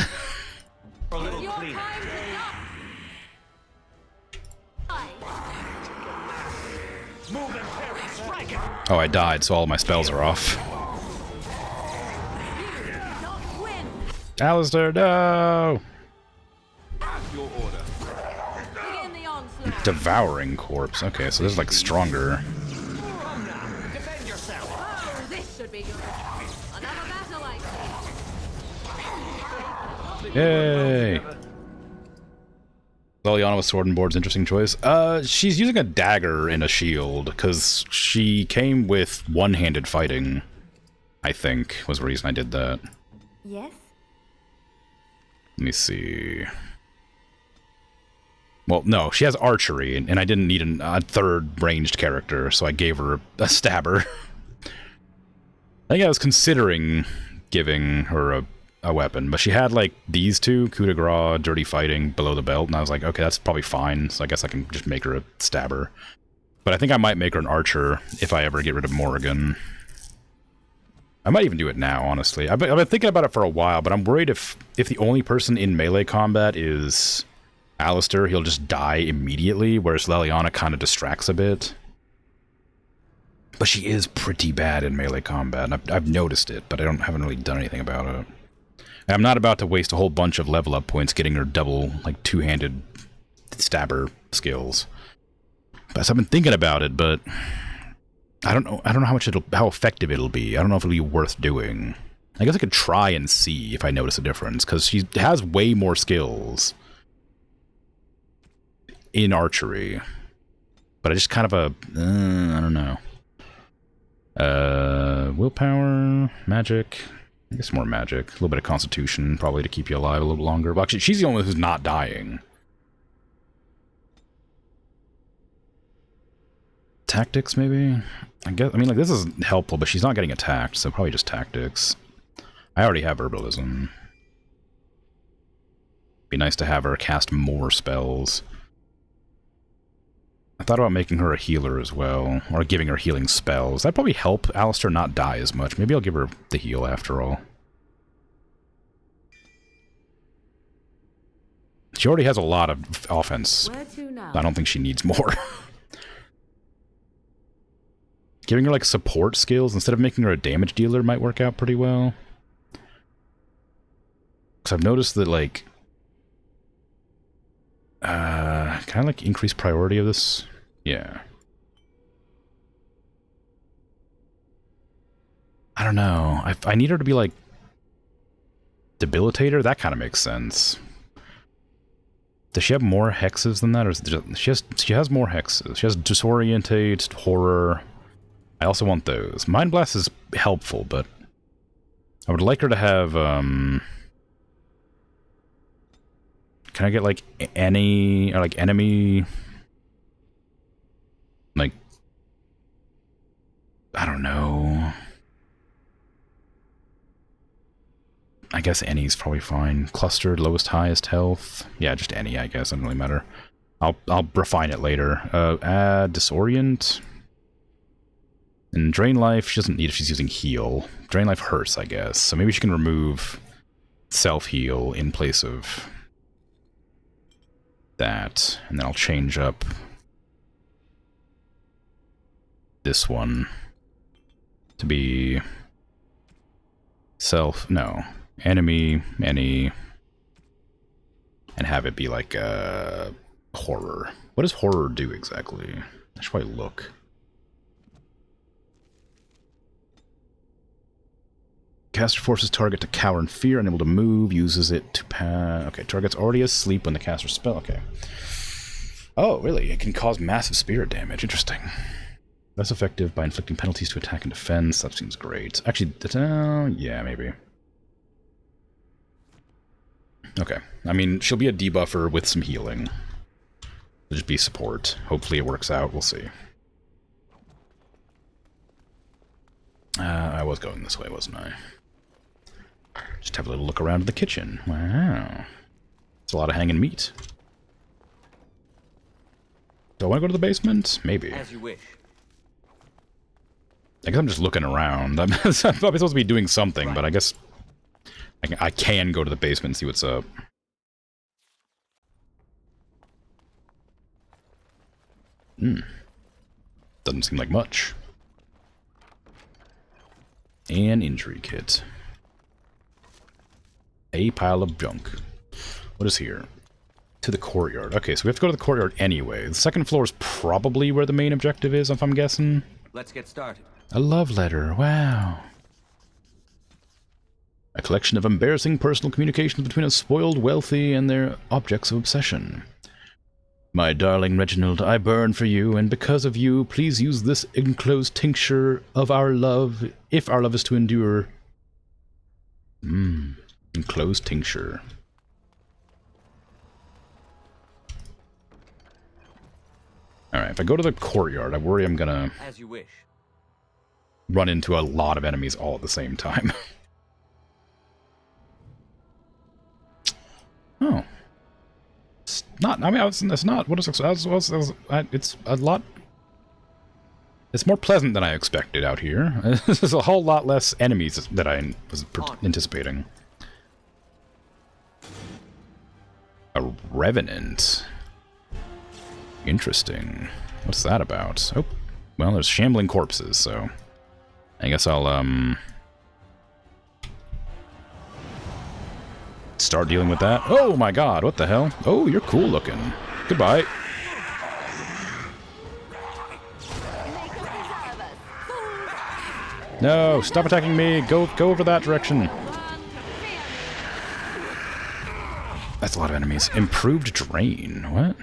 Oh, I died, so all my spells are off. Alistair, no! Your order. Devouring corpse. Okay, so this is like stronger. Defend yourself. Oh, this should be good. Another battle, I see. Yay! Leliana with sword and board's interesting choice. She's using a dagger in a shield, because she came with one-handed fighting, I think, was the reason I did that. Yes? Let me see. Well, no, she has archery, and I didn't need a third ranged character, so I gave her a stabber. I think I was considering giving her a weapon, but she had, like, these two, coup de grace, dirty fighting, below the belt, and I was like, okay, that's probably fine, so I guess I can just make her a stabber. But I think I might make her an archer if I ever get rid of Morrigan. I might even do it now, honestly. I've been thinking about it for a while, but I'm worried if the only person in melee combat is Alistair, he'll just die immediately, whereas Leliana kind of distracts a bit. But she is pretty bad in melee combat, and I've noticed it, but I haven't really done anything about it. And I'm not about to waste a whole bunch of level up points getting her double, like, two-handed stabber skills. But so I've been thinking about it, but I don't know how effective it'll be. I don't know if it'll be worth doing. I guess I could try and see if I notice a difference, because she has way more skills in archery. But I just kind of I don't know. Willpower, magic. I guess more magic. A little bit of constitution, probably to keep you alive a little longer. But actually, she's the only one who's not dying. Tactics, maybe? I mean, like, this is helpful, but she's not getting attacked, so probably just tactics. I already have herbalism. Be nice to have her cast more spells. I thought about making her a healer as well, or giving her healing spells. That'd probably help Alistair not die as much. Maybe I'll give her the heal after all. She already has a lot of offense. I don't think she needs more. Giving her, like, support skills instead of making her a damage dealer might work out pretty well. Because I've noticed that, like, can I, like, increase priority of this? Yeah. I don't know. I need her to be, like, debilitator? That kind of makes sense. Does she have more hexes than that? Or is it just, she has more hexes. She has disorientate, horror. I also want those. Mind Blast is helpful, but I would like her to have, can I get, like, any, or, like, enemy, like, I don't know. I guess any's probably fine. Clustered, lowest, highest health. Yeah, just any, I guess. Doesn't really matter. I'll refine it later. Add disorient. And drain life, she doesn't need if she's using heal. Drain life hurts, I guess. So maybe she can remove self-heal in place of that. And then I'll change up this one to be enemy, any, and have it be like horror. What does horror do exactly? I should probably look. Caster forces target to cower in fear, unable to move, uses it to okay, target's already asleep when the caster spell. Okay. Oh, really? It can cause massive spirit damage. Interesting. Less effective by inflicting penalties to attack and defense. That seems great. Actually, yeah, maybe. Okay. I mean, she'll be a debuffer with some healing. It'll just be support. Hopefully it works out. We'll see. I was going this way, wasn't I? Just have a little look around the kitchen. Wow. It's a lot of hanging meat. Do I want to go to the basement? Maybe. As you wish. I guess I'm just looking around. I'm probably supposed to be doing something, but I guess I can go to the basement and see what's up. Doesn't seem like much. An injury kit. A pile of junk. What is here? To the courtyard. Okay, so we have to go to the courtyard anyway. The second floor is probably where the main objective is, if I'm guessing. Let's get started. A love letter. Wow. A collection of embarrassing personal communications between a spoiled wealthy and their objects of obsession. My darling Reginald, I burn for you, and because of you, please use this enclosed tincture of our love, if our love is to endure. Enclosed tincture. Alright, if I go to the courtyard, I worry I'm gonna As you wish. run into a lot of enemies all at the same time. Oh. It's not, I mean, it's not, what is it? It's a lot, it's more pleasant than I expected out here. There's a whole lot less enemies that I was anticipating. A revenant. Interesting. What's that about? Oh, well, there's shambling corpses, so I guess I'll, start dealing with that. Oh my god, what the hell? Oh, you're cool looking. Goodbye. No, stop attacking me. Go over that direction. That's a lot of enemies. Improved drain. What?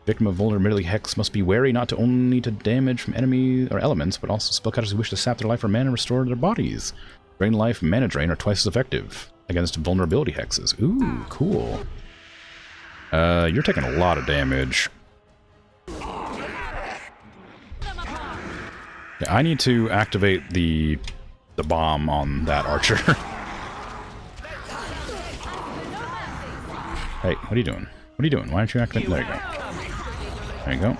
Victim of vulnerability hex must be wary not to only to damage from enemy or elements, but also spellcasters who wish to sap their life or mana and restore their bodies. Drain life and mana drain are twice as effective against vulnerability hexes. Ooh, cool. You're taking a lot of damage. Yeah, I need to activate the bomb on that archer. Hey, what are you doing? What are you doing? Why aren't you activating? There you go. There you go.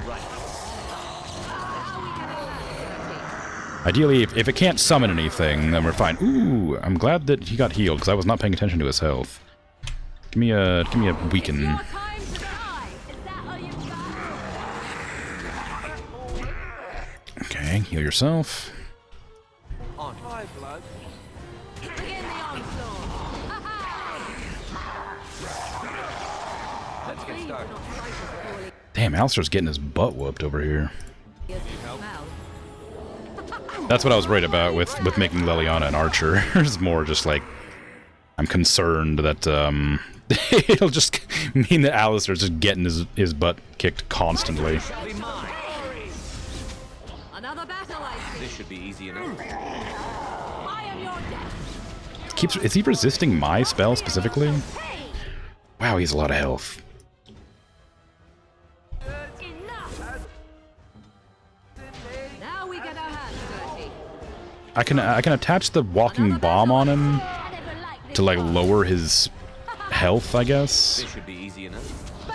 Ideally, if it can't summon anything, then we're fine. Ooh, I'm glad that he got healed, because I was not paying attention to his health. Give me a weaken. Okay, heal yourself. On my blood. Let's get started. Damn, Alistair's getting his butt whooped over here. That's what I was worried about with making Leliana an archer. It's more just like, I'm concerned that it'll just mean that Alistair's just getting his butt kicked constantly. This should be easy enough. Is he resisting my spell specifically? Wow, he has a lot of health. I can attach the walking bomb on him to like lower his health, I guess. This should be easy enough.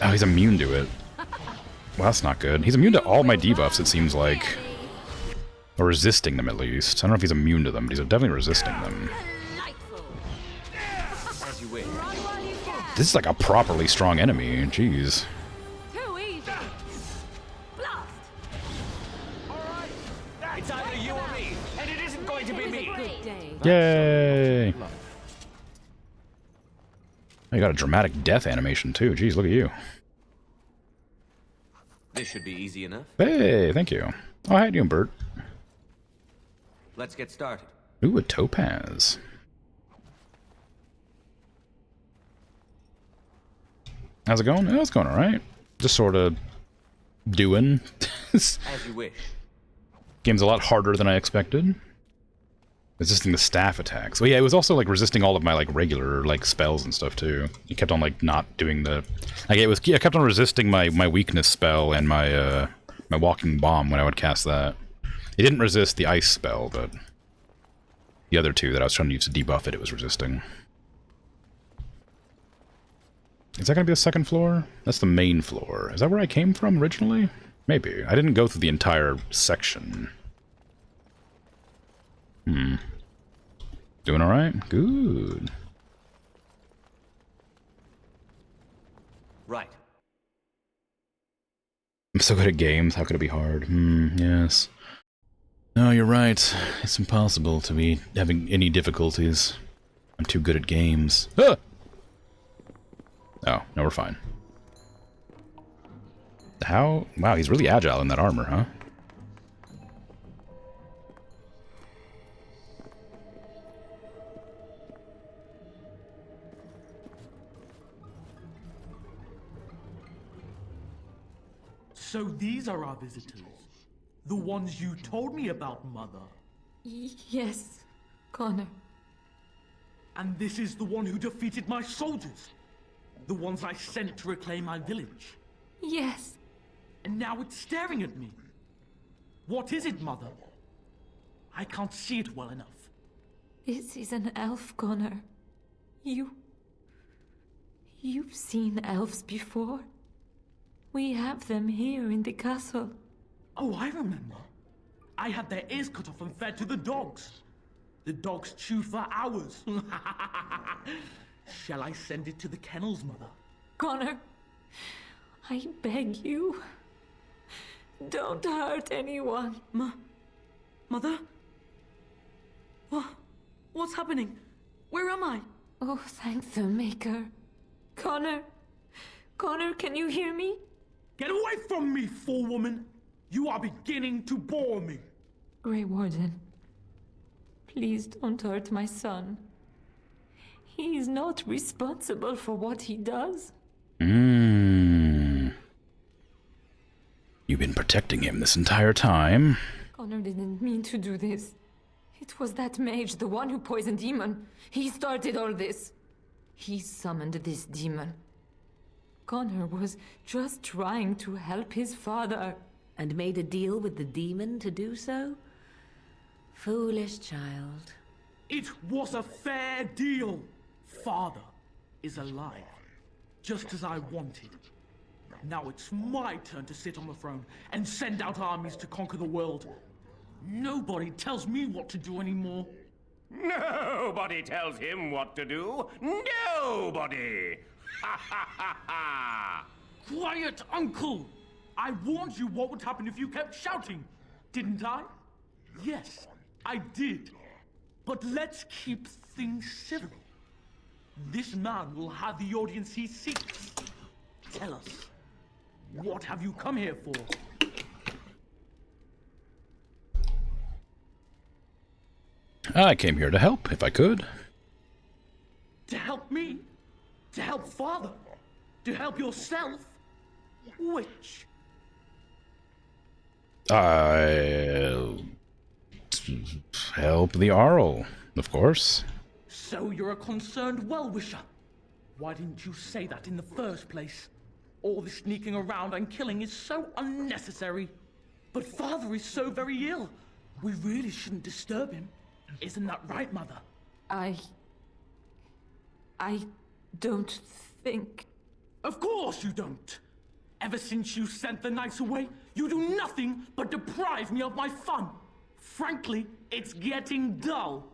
Oh, he's immune to it. Well, that's not good. He's immune to all my debuffs, it seems like. Or resisting them, at least. I don't know if he's immune to them, but he's definitely resisting them. As you wish. This is like a properly strong enemy. Jeez. It's either you or me, and it isn't going to be me. Yay! You got a dramatic death animation, too. Jeez, look at you. This should be easy enough. Hey, thank you. Oh, how you doing, Bert? Let's get started. Ooh, a topaz. How's it going? Oh, it's going alright. Just sort of doing. As you wish. Game's a lot harder than I expected. Resisting the staff attacks. Well, yeah, it was also like resisting all of my like regular like spells and stuff too. It kept on like not doing the like I kept on resisting my weakness spell and my my walking bomb when I would cast that. It didn't resist the ice spell, but the other two that I was trying to use to debuff it, it was resisting. Is that gonna be the second floor? That's the main floor. Is that where I came from originally? Maybe. I didn't go through the entire section. Doing alright? Good. Right. I'm so good at games, how could it be hard? Yes. No, you're right. It's impossible to be having any difficulties. I'm too good at games. Ah! Oh, no, we're fine. How? Wow, he's really agile in that armor, huh? So these are our visitors. The ones you told me about, Mother. Yes, Connor. And this is the one who defeated my soldiers. The ones I sent to reclaim my village. Yes. And now it's staring at me. What is it, Mother? I can't see it well enough. This is an elf, Connor. You've seen elves before. We have them here in the castle. Oh, I remember. I had their ears cut off and fed to the dogs. The dogs chewed for hours. Shall I send it to the kennels, Mother? Connor, I beg you. Don't hurt anyone. Mother? What's happening? Where am I? Oh, thank the Maker. Connor, can you hear me? Get away from me, fool woman! You are beginning to bore me. Grey Warden, please don't hurt my son. He is not responsible for what he does. You've been protecting him this entire time. Connor didn't mean to do this. It was that mage, the one who poisoned Demon. He started all this. He summoned this demon. Connor was just trying to help his father. And made a deal with the demon to do so? Foolish child. It was a fair deal. Father is alive, just as I wanted. Now it's my turn to sit on the throne and send out armies to conquer the world. Nobody tells me what to do anymore. Nobody tells him what to do. Nobody! Ha ha ha ha! Quiet, Uncle! I warned you what would happen if you kept shouting, didn't I? Yes, I did. But let's keep things civil. This man will have the audience he seeks. Tell us, what have you come here for? I came here to help, if I could. To help me? To help Father? To help yourself? Which? I'll help the Arl, of course. So you're a concerned well-wisher. Why didn't you say that in the first place? All this sneaking around and killing is so unnecessary. But Father is so very ill. We really shouldn't disturb him. Isn't that right, Mother? I don't think... Of course you don't! Ever since you sent the knights away, you do nothing but deprive me of my fun. Frankly, it's getting dull.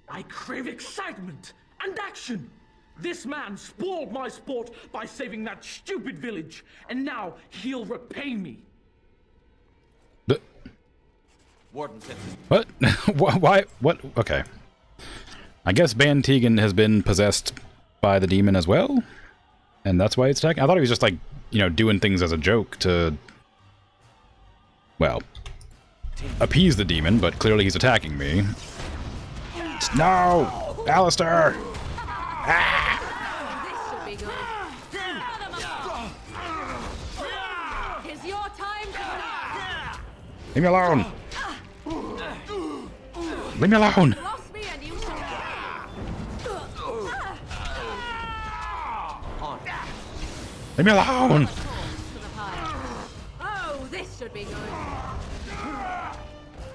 I crave excitement and action. This man spoiled my sport by saving that stupid village, and now he'll repay me. Warden said... What? Why? What? Okay. I guess Ban Tegan has been possessed by the demon as well? And that's why it's attacking? I thought he was just like, you know, doing things as a joke to... well, appease the demon, but clearly he's attacking me. No! Alistair! Ah! This should be good. It's your time to... Leave me alone! Leave me alone! Lost me and you shall... Leave me alone! Oh, this should be good.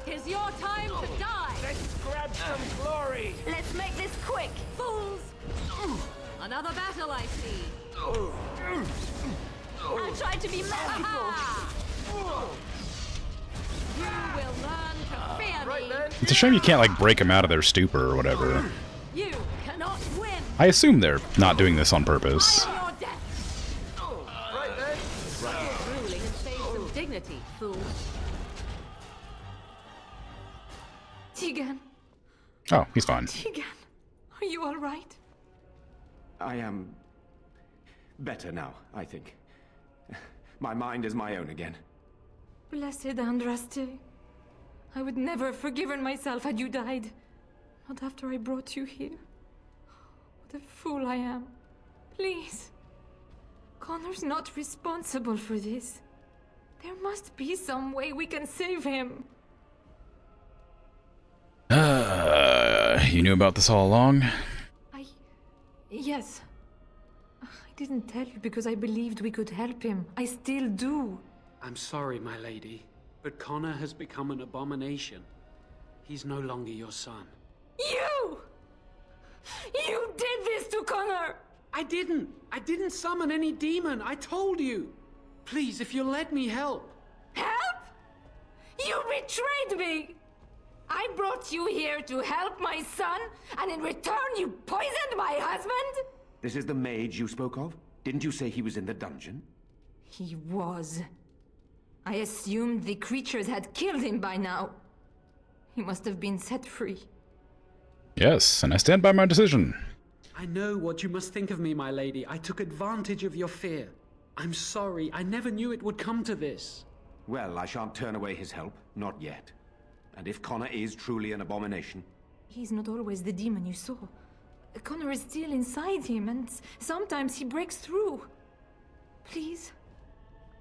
It's your time to die. Let's grab some glory. Let's make this quick, fools. Another battle, I see. I'll try to be merciful. You will learn to fear me. It's a shame you can't, like, break them out of their stupor or whatever. You cannot win. I assume they're not doing this on purpose. Your death. Ruling and save some dignity, fool. Oh, he's fine. Tegan, are you all right? I am better now, I think. My mind is my own again. Blessed Andraste. I would never have forgiven myself had you died. Not after I brought you here. What a fool I am. Please. Connor's not responsible for this. There must be some way we can save him. You knew about this all along? Yes. I didn't tell you because I believed we could help him. I still do. I'm sorry, my lady, but Connor has become an abomination. He's no longer your son. You! You did this to Connor! I didn't summon any demon. I told you. Please, if you'll let me help. Help? You betrayed me! I brought you here to help my son, and in return you poisoned my husband? This is the mage you spoke of? Didn't you say he was in the dungeon? He was. I assumed the creatures had killed him by now. He must have been set free. Yes, and I stand by my decision. I know what you must think of me, my lady. I took advantage of your fear. I'm sorry. I never knew it would come to this. Well, I shan't turn away his help. Not yet. And if Connor is truly an abomination... He's not always the demon you saw. Connor is still inside him, and sometimes he breaks through. Please,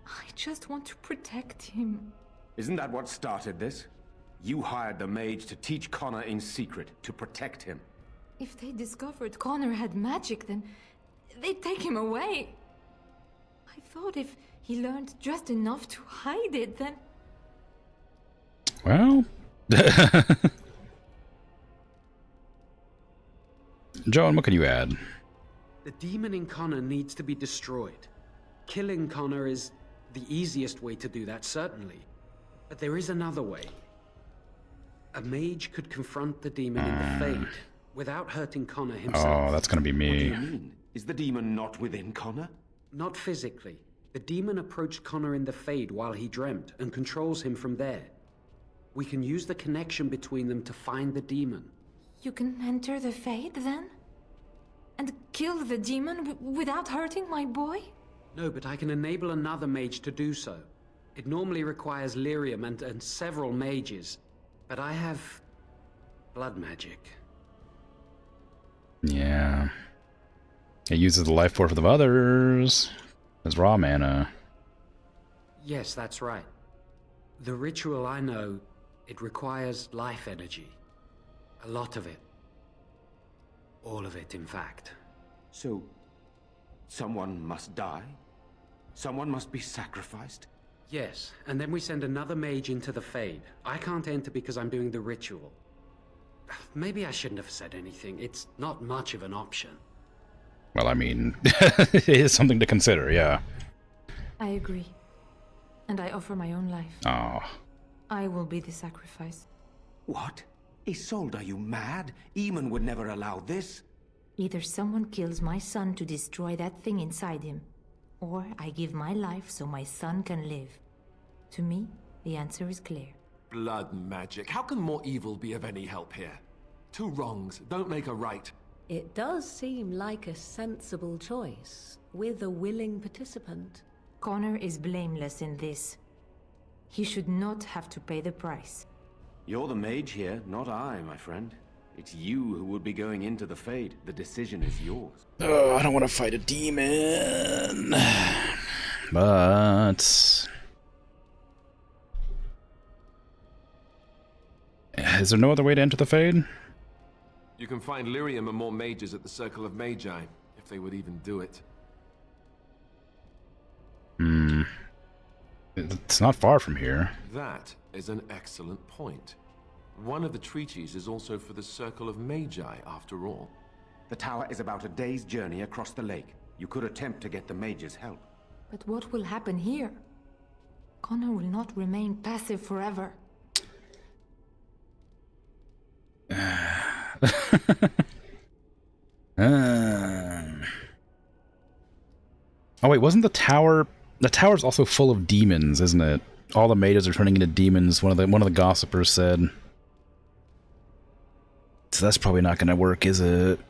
I just want to protect him. Isn't that what started this? You hired the mage to teach Connor in secret, to protect him. If they discovered Connor had magic, then they'd take him away. I thought if he learned just enough to hide it, then... Well... Joan, what can you add? The demon in Connor needs to be destroyed. Killing Connor is the easiest way to do that, certainly. But there is another way. A mage could confront the demon in the Fade without hurting Connor himself. Oh, that's gonna be me. What do you mean? Is the demon not within Connor? Not physically. The demon approached Connor in the Fade while he dreamt and controls him from there. We can use the connection between them to find the demon. You can enter the Fade, then? And kill the demon without hurting my boy? No, but I can enable another mage to do so. It normally requires lyrium and several mages. But I have... blood magic. Yeah. It uses the life force of others as raw mana. Yes, that's right. The ritual I know, it requires life energy. A lot of it. All of it, in fact. So, someone must die? Someone must be sacrificed? Yes, and then we send another mage into the Fade. I can't enter because I'm doing the ritual. Maybe I shouldn't have said anything. It's not much of an option. Well, I mean, it is something to consider, yeah. I agree. And I offer my own life. Oh. I will be the sacrifice. What? Isolde, are you mad? Eamon would never allow this. Either someone kills my son to destroy that thing inside him, or I give my life so my son can live. To me, the answer is clear. Blood magic. How can more evil be of any help here? Two wrongs don't make a right. It does seem like a sensible choice, with a willing participant. Connor is blameless in this. He should not have to pay the price. You're the mage here, not I, my friend. It's you who would be going into the Fade. The decision is yours. Oh, I don't want to fight a demon. But... is there no other way to enter the Fade? You can find lyrium and more mages at the Circle of Magi, if they would even do it. It's not far from here. That is an excellent point. One of the treaties is also for the Circle of Magi, after all. The tower is about a day's journey across the lake. You could attempt to get the mage's help. But what will happen here? Connor will not remain passive forever. Oh wait, wasn't the tower... The tower's also full of demons, isn't it? All the mages are turning into demons, one of the gossipers said. So that's probably not going to work, is it?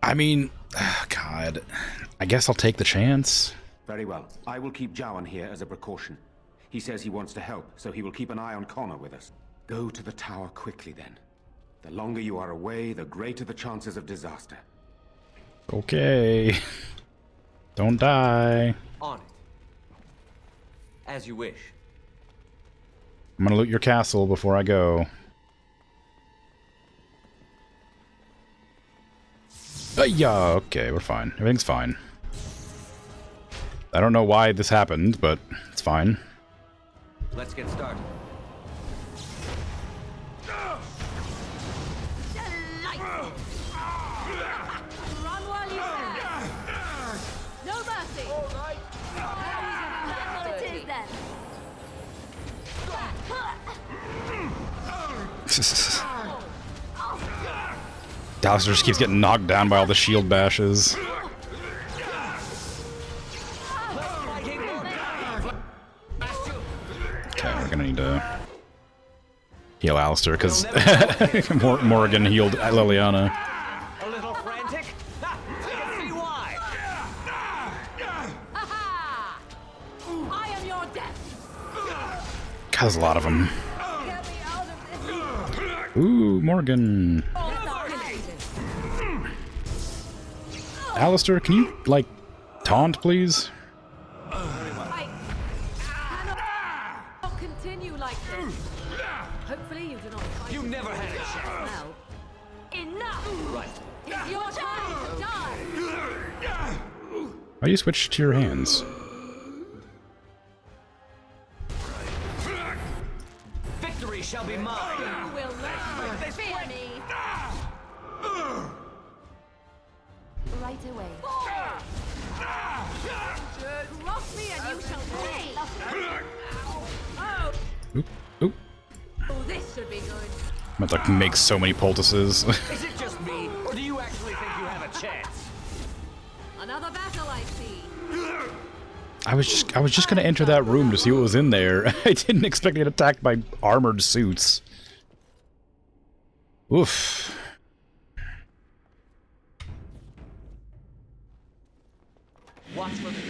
I mean, God, I guess I'll take the chance. Very well. I will keep Jowan here as a precaution. He says he wants to help, so he will keep an eye on Connor with us. Go to the tower quickly, then. The longer you are away, the greater the chances of disaster. Okay. Don't die. On it. As you wish. I'm gonna loot your castle before I go. Yeah, okay, we're fine. Everything's fine. I don't know why this happened, but it's fine. Let's get started. Run while you can. No mercy. All right. That's what it is then. Alistair just keeps getting knocked down by all the shield bashes. Okay, we're gonna need to heal Alistair because Morrigan healed Liliana. A little frantic? I can see why. I am your death. God, there's a lot of them. Ooh, Morgan. Alistair, can you, like, taunt, please? Continue like this. Hopefully you do not fight. You never had a chance. Now, enough. Right. It's your time to die. Why do you switch to your hands? Victory shall be mine. You will not fear me. Right away. Cross me and you shall pay. Oh. Oop, oop. Oh, this should be good. I'm about to make so many poultices. Is it just me, or do you actually think you have a chance? Another battle, I see. I was just gonna enter that room to see what was in there. I didn't expect to get attacked by armored suits. Oof.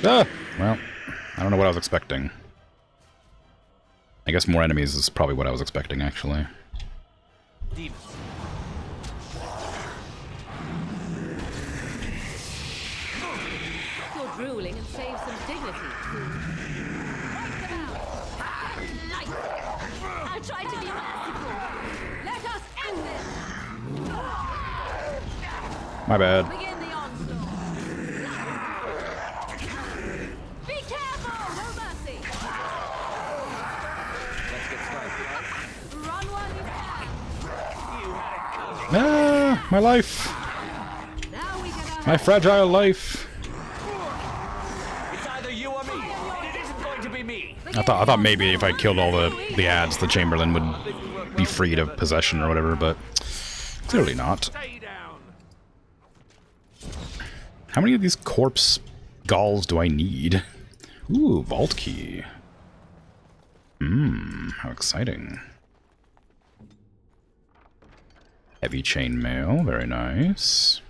Ah! Well, I don't know what I was expecting. I guess more enemies is probably what I was expecting, actually. Demons. You're drooling and save some dignity. I'll try to be merciful. Let us end this. My bad. Begin the onslaught. Be careful! No mercy! Let's get started. Run while you can. You had it coming. Ah, my life. Now we get My fragile life. It's either you or me, and it isn't going to be me. I thought maybe if I killed all the ads, the Chamberlain would be freed of possession or whatever, but clearly not. How many of these corpse galls do I need? Ooh, vault key. How exciting. Heavy chainmail, very nice.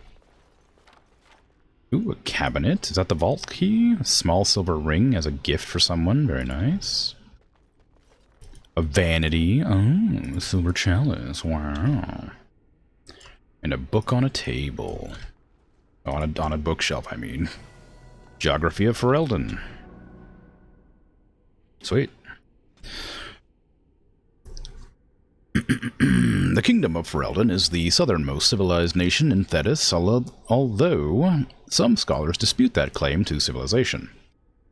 Ooh, a cabinet. Is that the vault key? A small silver ring as a gift for someone, very nice. A vanity. Oh, a silver chalice, wow. And a book on a table. On a bookshelf, I mean. Geography of Ferelden. Sweet. The Kingdom of Ferelden is the southernmost civilized nation in Thetis, although some scholars dispute that claim to civilization.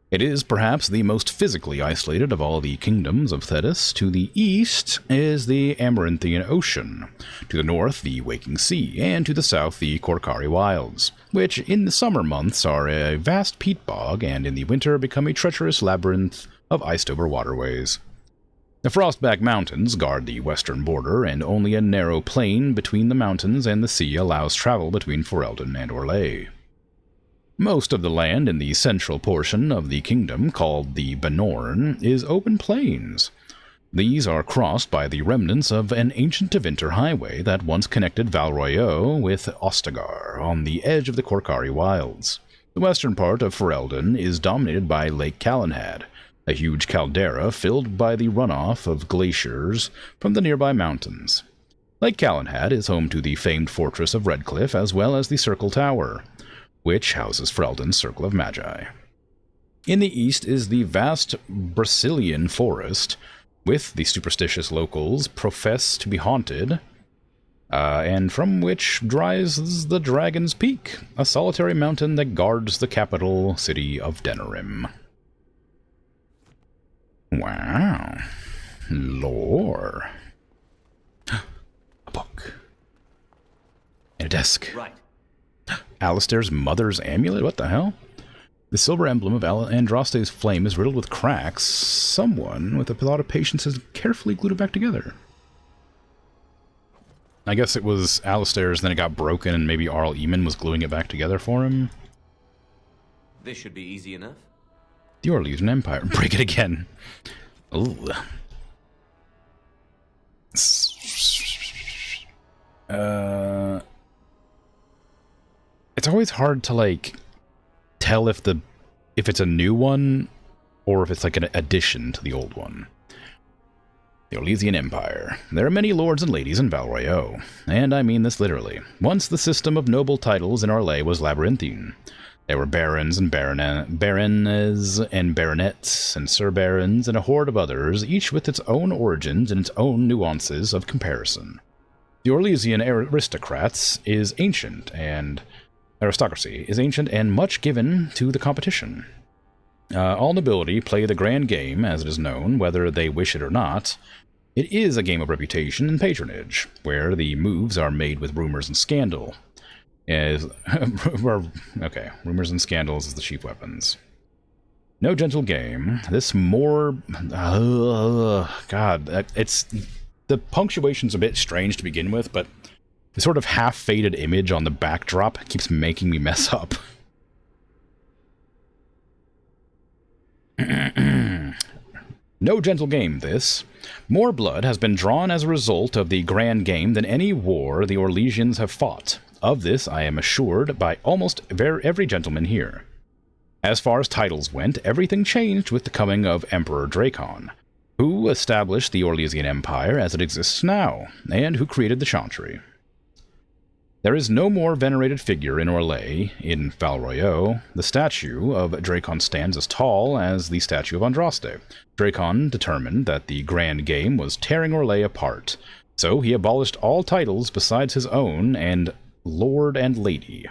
It is perhaps the most physically isolated of all the kingdoms of Thetis. To the east is the Amaranthian Ocean, to the north the Waking Sea, and to the south the Korkari Wilds, which in the summer months are a vast peat bog and in the winter become a treacherous labyrinth of iced-over waterways. The Frostback Mountains guard the western border, and only a narrow plain between the mountains and the sea allows travel between Ferelden and Orlais. Most of the land in the central portion of the kingdom, called the Benorn, is open plains. These are crossed by the remnants of an ancient Tevinter highway that once connected Val Royeaux with Ostagar on the edge of the Korkari Wilds. The western part of Ferelden is dominated by Lake Calenhad, a huge caldera filled by the runoff of glaciers from the nearby mountains. Lake Calenhad is home to the famed fortress of Redcliffe as well as the Circle Tower, which houses Ferelden's Circle of Magi. In the east is the vast Brazilian forest, with the superstitious locals profess to be haunted, and from which dries the Dragon's Peak, a solitary mountain that guards the capital city of Denerim. Wow. Lore. A book. And a desk. Right. Alistair's mother's amulet? What the hell? The silver emblem of Andraste's flame is riddled with cracks. Someone with a lot of patience has carefully glued it back together. I guess it was Alistair's, then it got broken, and maybe Arl Eamon was gluing it back together for him. This should be easy enough. The Orlesian Empire. Break it again. Ooh. It's always hard to, like, tell if it's a new one or if it's like an addition to the old one. The Orlesian Empire. There are many lords and ladies in Val Royeaux, and I mean this literally. Once the system of noble titles in Arlay was labyrinthine. There were barons and baronesses and baronets and sir barons and a horde of others, each with its own origins and its own nuances of comparison. The Orlesian aristocracy is ancient and much given to the competition. All nobility play the grand game, as it is known, whether they wish it or not. It is a game of reputation and patronage, where the moves are made with rumors and scandal. Rumors and scandals as the chief weapons. No gentle game. This more... it's... The punctuation's a bit strange to begin with, but the sort of half-faded image on the backdrop keeps making me mess up. No gentle game, this. More blood has been drawn as a result of the grand game than any war the Orlesians have fought. Of this I am assured by almost every gentleman here. As far as titles went, everything changed with the coming of Emperor Dracon, who established the Orlesian Empire as it exists now, and who created the Chantry. There is no more venerated figure in Orlais, in Val Royeaux. The statue of Dracon stands as tall as the statue of Andraste. Dracon determined that the grand game was tearing Orlais apart, so he abolished all titles besides his own and Lord and Lady.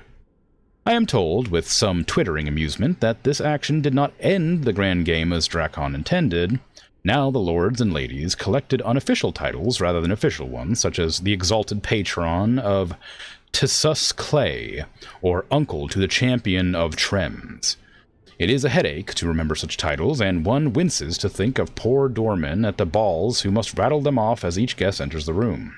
I am told, with some twittering amusement, that this action did not end the grand game as Dracon intended. Now the lords and ladies collected unofficial titles rather than official ones, such as the Exalted Patron of Tissus Clay, or Uncle to the Champion of Trems. It is a headache to remember such titles, and one winces to think of poor doormen at the balls who must rattle them off as each guest enters the room.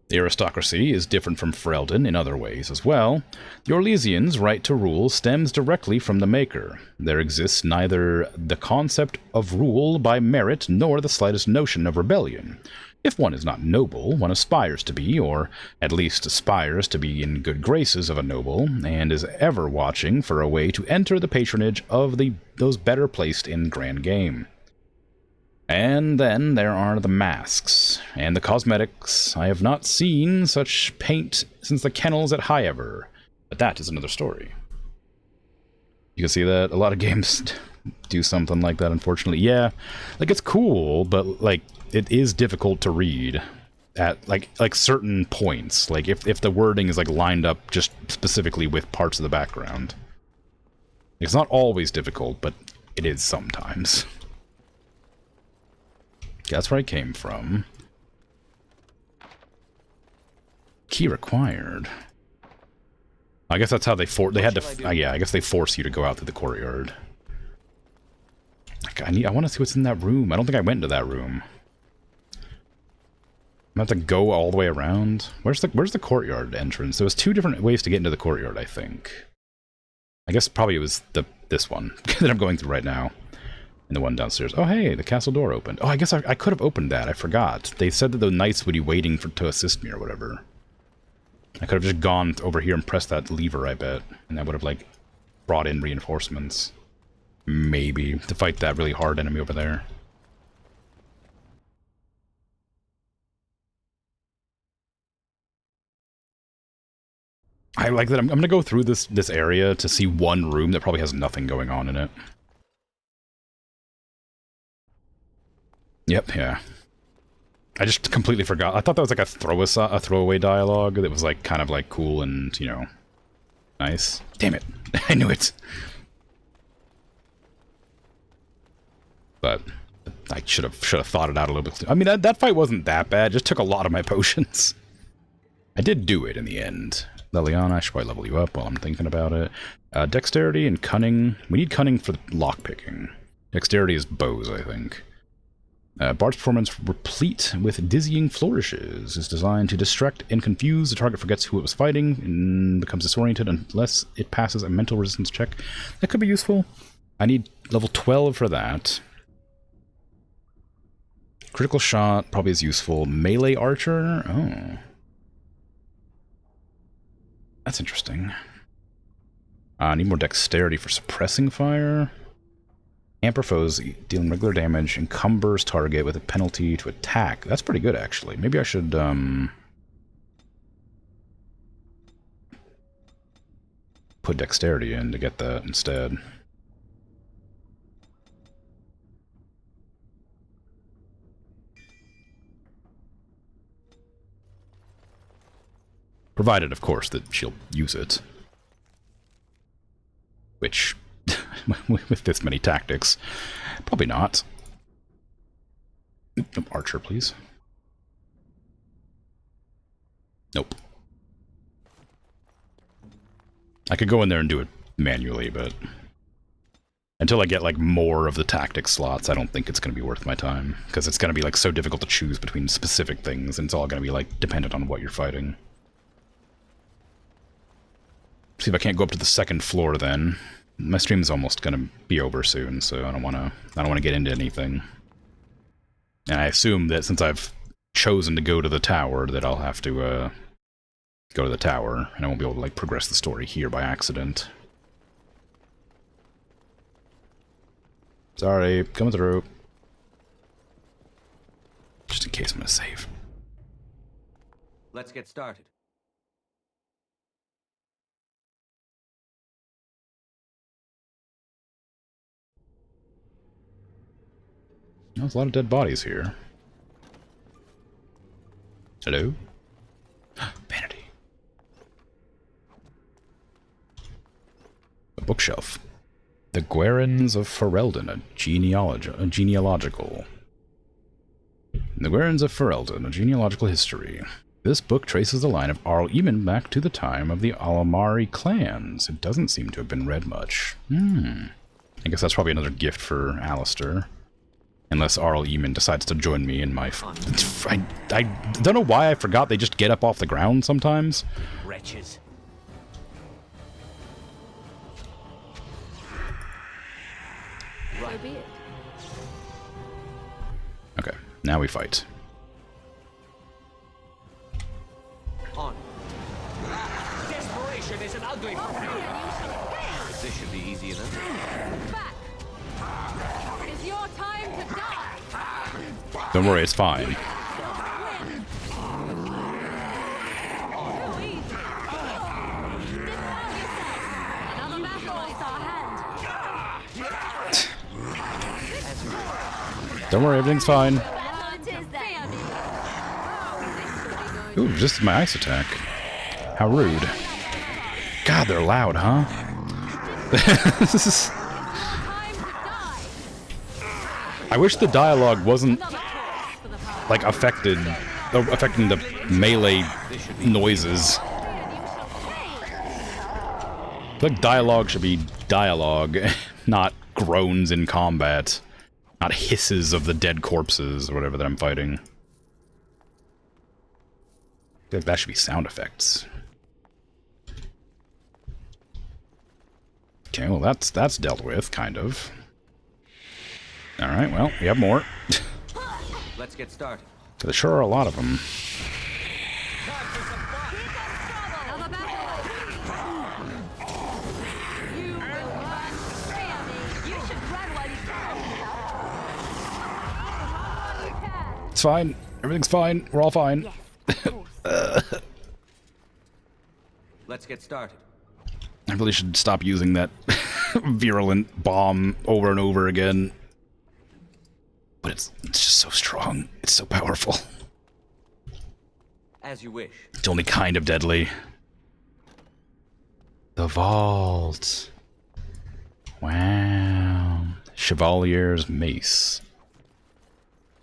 The aristocracy is different from Ferelden in other ways as well. The Orlesians' right to rule stems directly from the Maker. There exists neither the concept of rule by merit nor the slightest notion of rebellion. If one is not noble, one aspires to be, or at least aspires to be in good graces of a noble, and is ever watching for a way to enter the patronage of those better placed in grand game. And then there are the masks, and the cosmetics. I have not seen such paint since the kennels at Highever, but that is another story. You can see that a lot of games do something like that, unfortunately. Yeah, like, it's cool, but, like, it is difficult to read at, like certain points. Like, if the wording is, like, lined up just specifically with parts of the background. It's not always difficult, but it is sometimes. That's where I came from. Key required. I guess that's how they had to. Yeah, I guess they force you to go out through the courtyard. Like, I want to see what's in that room. I don't think I went into that room. I'm gonna have to go all the way around. Where's the courtyard entrance? There was two different ways to get into the courtyard, I think. I guess probably it was this one that I'm going through right now. And the one downstairs. Oh, hey, the castle door opened. Oh, I guess I could have opened that. I forgot. They said that the knights would be waiting to assist me or whatever. I could have just gone over here and pressed that lever, I bet. And that would have, like, brought in reinforcements. Maybe. To fight that really hard enemy over there. I like that. I'm going to go through this area to see one room that probably has nothing going on in it. Yep, yeah. I just completely forgot. I thought that was like a throwaway dialogue that was like kind of like cool and, you know, nice. Damn it. I knew it. But I should have thought it out a little bit. I mean, that fight wasn't that bad. It just took a lot of my potions. I did do it in the end. Leliana, I should probably level you up while I'm thinking about it. Dexterity and cunning. We need cunning for lockpicking. Dexterity is bows, I think. Bard's performance, replete with dizzying flourishes, is designed to distract and confuse. The target forgets who it was fighting and becomes disoriented unless it passes a mental resistance check. That could be useful. I need level 12 for that. Critical shot probably is useful. Melee archer? Oh. That's interesting. I need more dexterity for suppressing fire. Hamper foes, dealing regular damage, encumbers target with a penalty to attack. That's pretty good, actually. Maybe I should, put dexterity in to get that instead. Provided, of course, that she'll use it. Which, with this many tactics, probably not. Archer, please. Nope. I could go in there and do it manually, but until I get like more of the tactic slots, I don't think it's going to be worth my time, because it's going to be like so difficult to choose between specific things, and it's all going to be like dependent on what you're fighting. See if I can't go up to the second floor then. My stream's almost going to be over soon, so I don't want to get into anything. And I assume that since I've chosen to go to the tower, that I'll have to go to the tower, and I won't be able to like progress the story here by accident. Sorry, coming through. Just in case I'm gonna save. Let's get started. There's a lot of dead bodies here. Hello? Vanity. A bookshelf. The Guerins of Ferelden, a genealogical. The Guerins of Ferelden, a genealogical history. This book traces the line of Arl Eamon back to the time of the Alamari clans. It doesn't seem to have been read much. I guess that's probably another gift for Alistair. Unless Arl Eamon decides to join me in my... I don't know why I forgot they just get up off the ground sometimes. Wretches. So be it. Okay, now we fight. On. Desperation is an ugly profession. This should be easy enough. Back! It is your time to die! Don't worry, it's fine. Another battle is our hand. Don't worry, everything's fine. Ooh, just my ice attack. How rude. God, they're loud, huh? This is... I wish the dialogue wasn't like affecting the melee noises. I feel like dialogue should be dialogue, not groans in combat, not hisses of the dead corpses or whatever that I'm fighting. I feel like that should be sound effects. Okay, well that's dealt with, kind of. Alright, well, we have more. Let's get started. There sure are a lot of them. It's fine. Everything's fine. We're all fine. Let's get started. I really should stop using that virulent bomb over and over again. But it's just so strong. It's so powerful. As you wish. It's only kind of deadly. The vault. Wow. Chevalier's mace.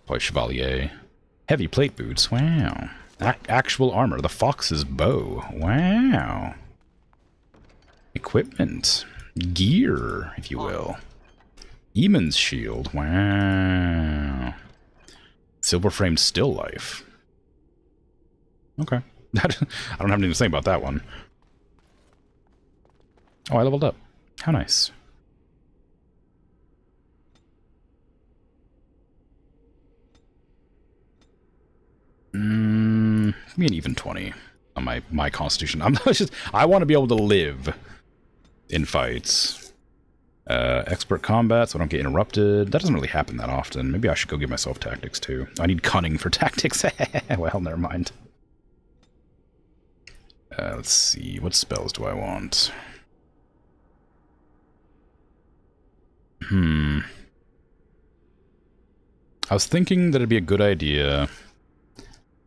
Probably Chevalier. Heavy plate boots. Wow. Actual armor. The fox's bow. Wow. Equipment. Gear, if you will. Eamon's shield. Wow. Silver framed still life. Okay. I don't have anything to say about that one. Oh, I leveled up. How nice. Give me an even 20 on my constitution. I want to be able to live in fights. Expert combat, so I don't get interrupted. That doesn't really happen that often. Maybe I should go give myself tactics too. I need cunning for tactics. Well, never mind. Let's see. What spells do I want? I was thinking that it'd be a good idea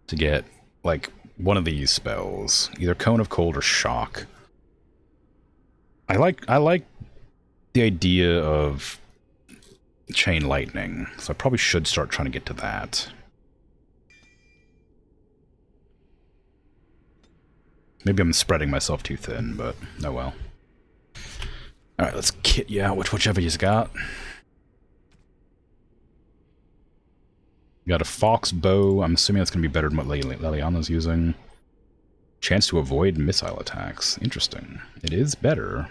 to get, like, one of these spells. Either Cone of Cold or Shock. I like the idea of Chain Lightning, so I probably should start trying to get to that. Maybe I'm spreading myself too thin, but oh well. Alright, let's kit you out with whichever you've got. You got a fox bow. I'm assuming that's going to be better than what Leliana's using. Chance to avoid missile attacks. Interesting. It is better.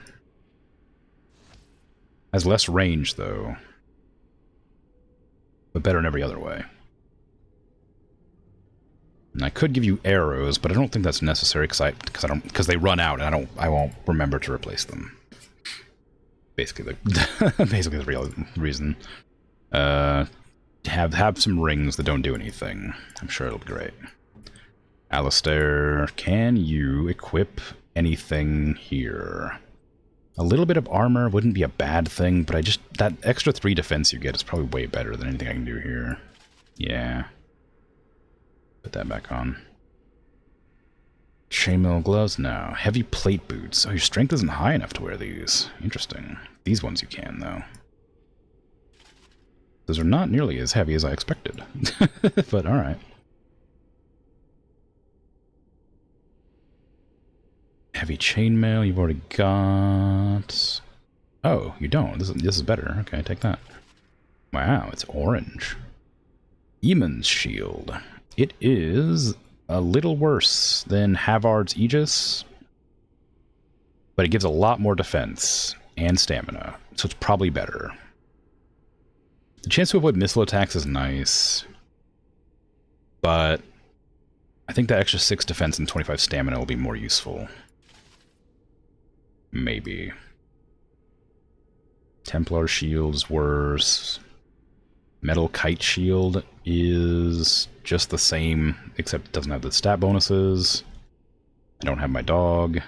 Has less range, though. But better in every other way. And I could give you arrows, but I don't think that's necessary because they run out and I won't remember to replace them. Basically the real reason. Have some rings that don't do anything. I'm sure it'll be great. Alistair, can you equip anything here? A little bit of armor wouldn't be a bad thing, but that extra 3 defense you get is probably way better than anything I can do here. Yeah. Put that back on. Chainmail gloves? No. Heavy plate boots. Oh, your strength isn't high enough to wear these. Interesting. These ones you can, though. Those are not nearly as heavy as I expected. But alright. Heavy chainmail you've already got. Oh, you don't. This is better. Okay, take that. Wow, it's orange. Eamon's shield. It is a little worse than Havard's Aegis, but it gives a lot more defense and stamina, so it's probably better. The chance to avoid missile attacks is nice, but I think that extra 6 defense and 25 stamina will be more useful. Maybe. Templar shield's worse. Metal kite shield is just the same, except it doesn't have the stat bonuses. I don't have my dog.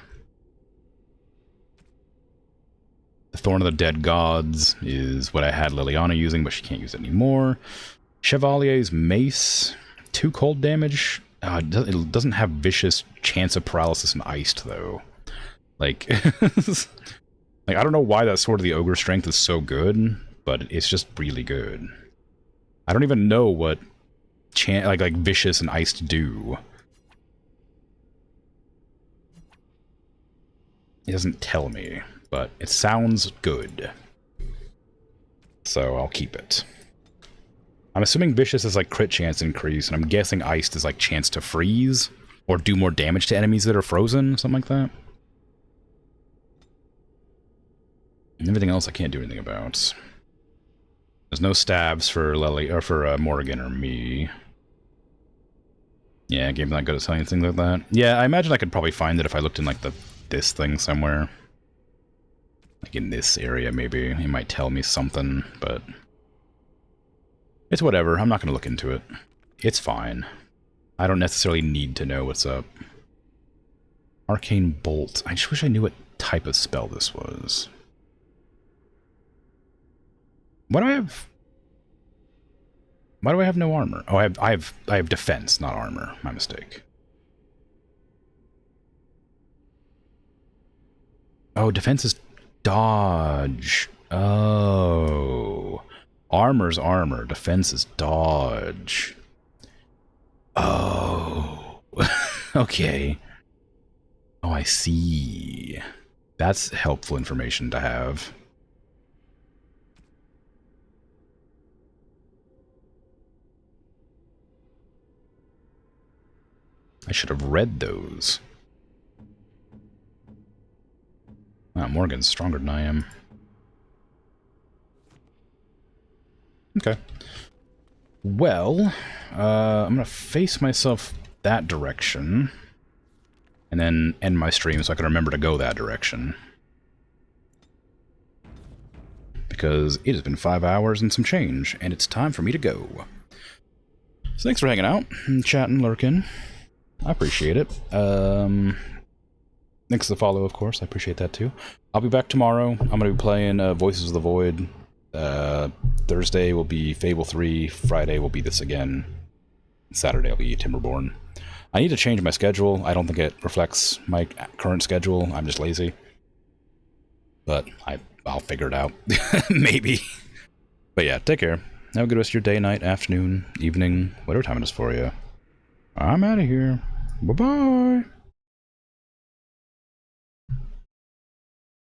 The Thorn of the Dead Gods is what I had Leliana using, but she can't use it anymore. Chevalier's Mace, 2 cold damage. It doesn't have vicious chance of paralysis and iced, though. Like, like, I don't know why that Sword of the Ogre strength is so good, but it's just really good. I don't even know what like vicious and iced do. It doesn't tell me, but it sounds good. So I'll keep it. I'm assuming vicious is like crit chance increase, and I'm guessing iced is like chance to freeze or do more damage to enemies that are frozen, something like that. And everything else I can't do anything about. There's no stabs for Lily or for Morgan or me. Yeah, game's not good at telling things like that. Yeah, I imagine I could probably find it if I looked in like this thing somewhere. Like in this area, maybe. It might tell me something, but it's whatever. I'm not going to look into it. It's fine. I don't necessarily need to know what's up. Arcane Bolt. I just wish I knew what type of spell this was. Why do I have no armor? Oh, I have defense, not armor. My mistake. Oh, defense is dodge. Oh. Armor's armor. Defense is dodge. Oh. Okay. Oh, I see. That's helpful information to have. I should have read those. Wow, Morgan's stronger than I am. Okay. Well, I'm gonna face myself that direction. And then end my stream so I can remember to go that direction. Because it has been 5 hours and some change, and it's time for me to go. So thanks for hanging out, and chatting, lurking. I appreciate it. Thanks for the follow, of course. I appreciate that too. I'll be back tomorrow. I'm going to be playing Voices of the Void. Thursday will be Fable 3. Friday will be this again. Saturday will be Timberborn. I need to change my schedule. I don't think it reflects my current schedule. I'm just lazy. But I'll figure it out. Maybe. But yeah, take care. Have a good rest of your day, night, afternoon, evening, whatever time it is for you. I'm out of here. Bye-bye.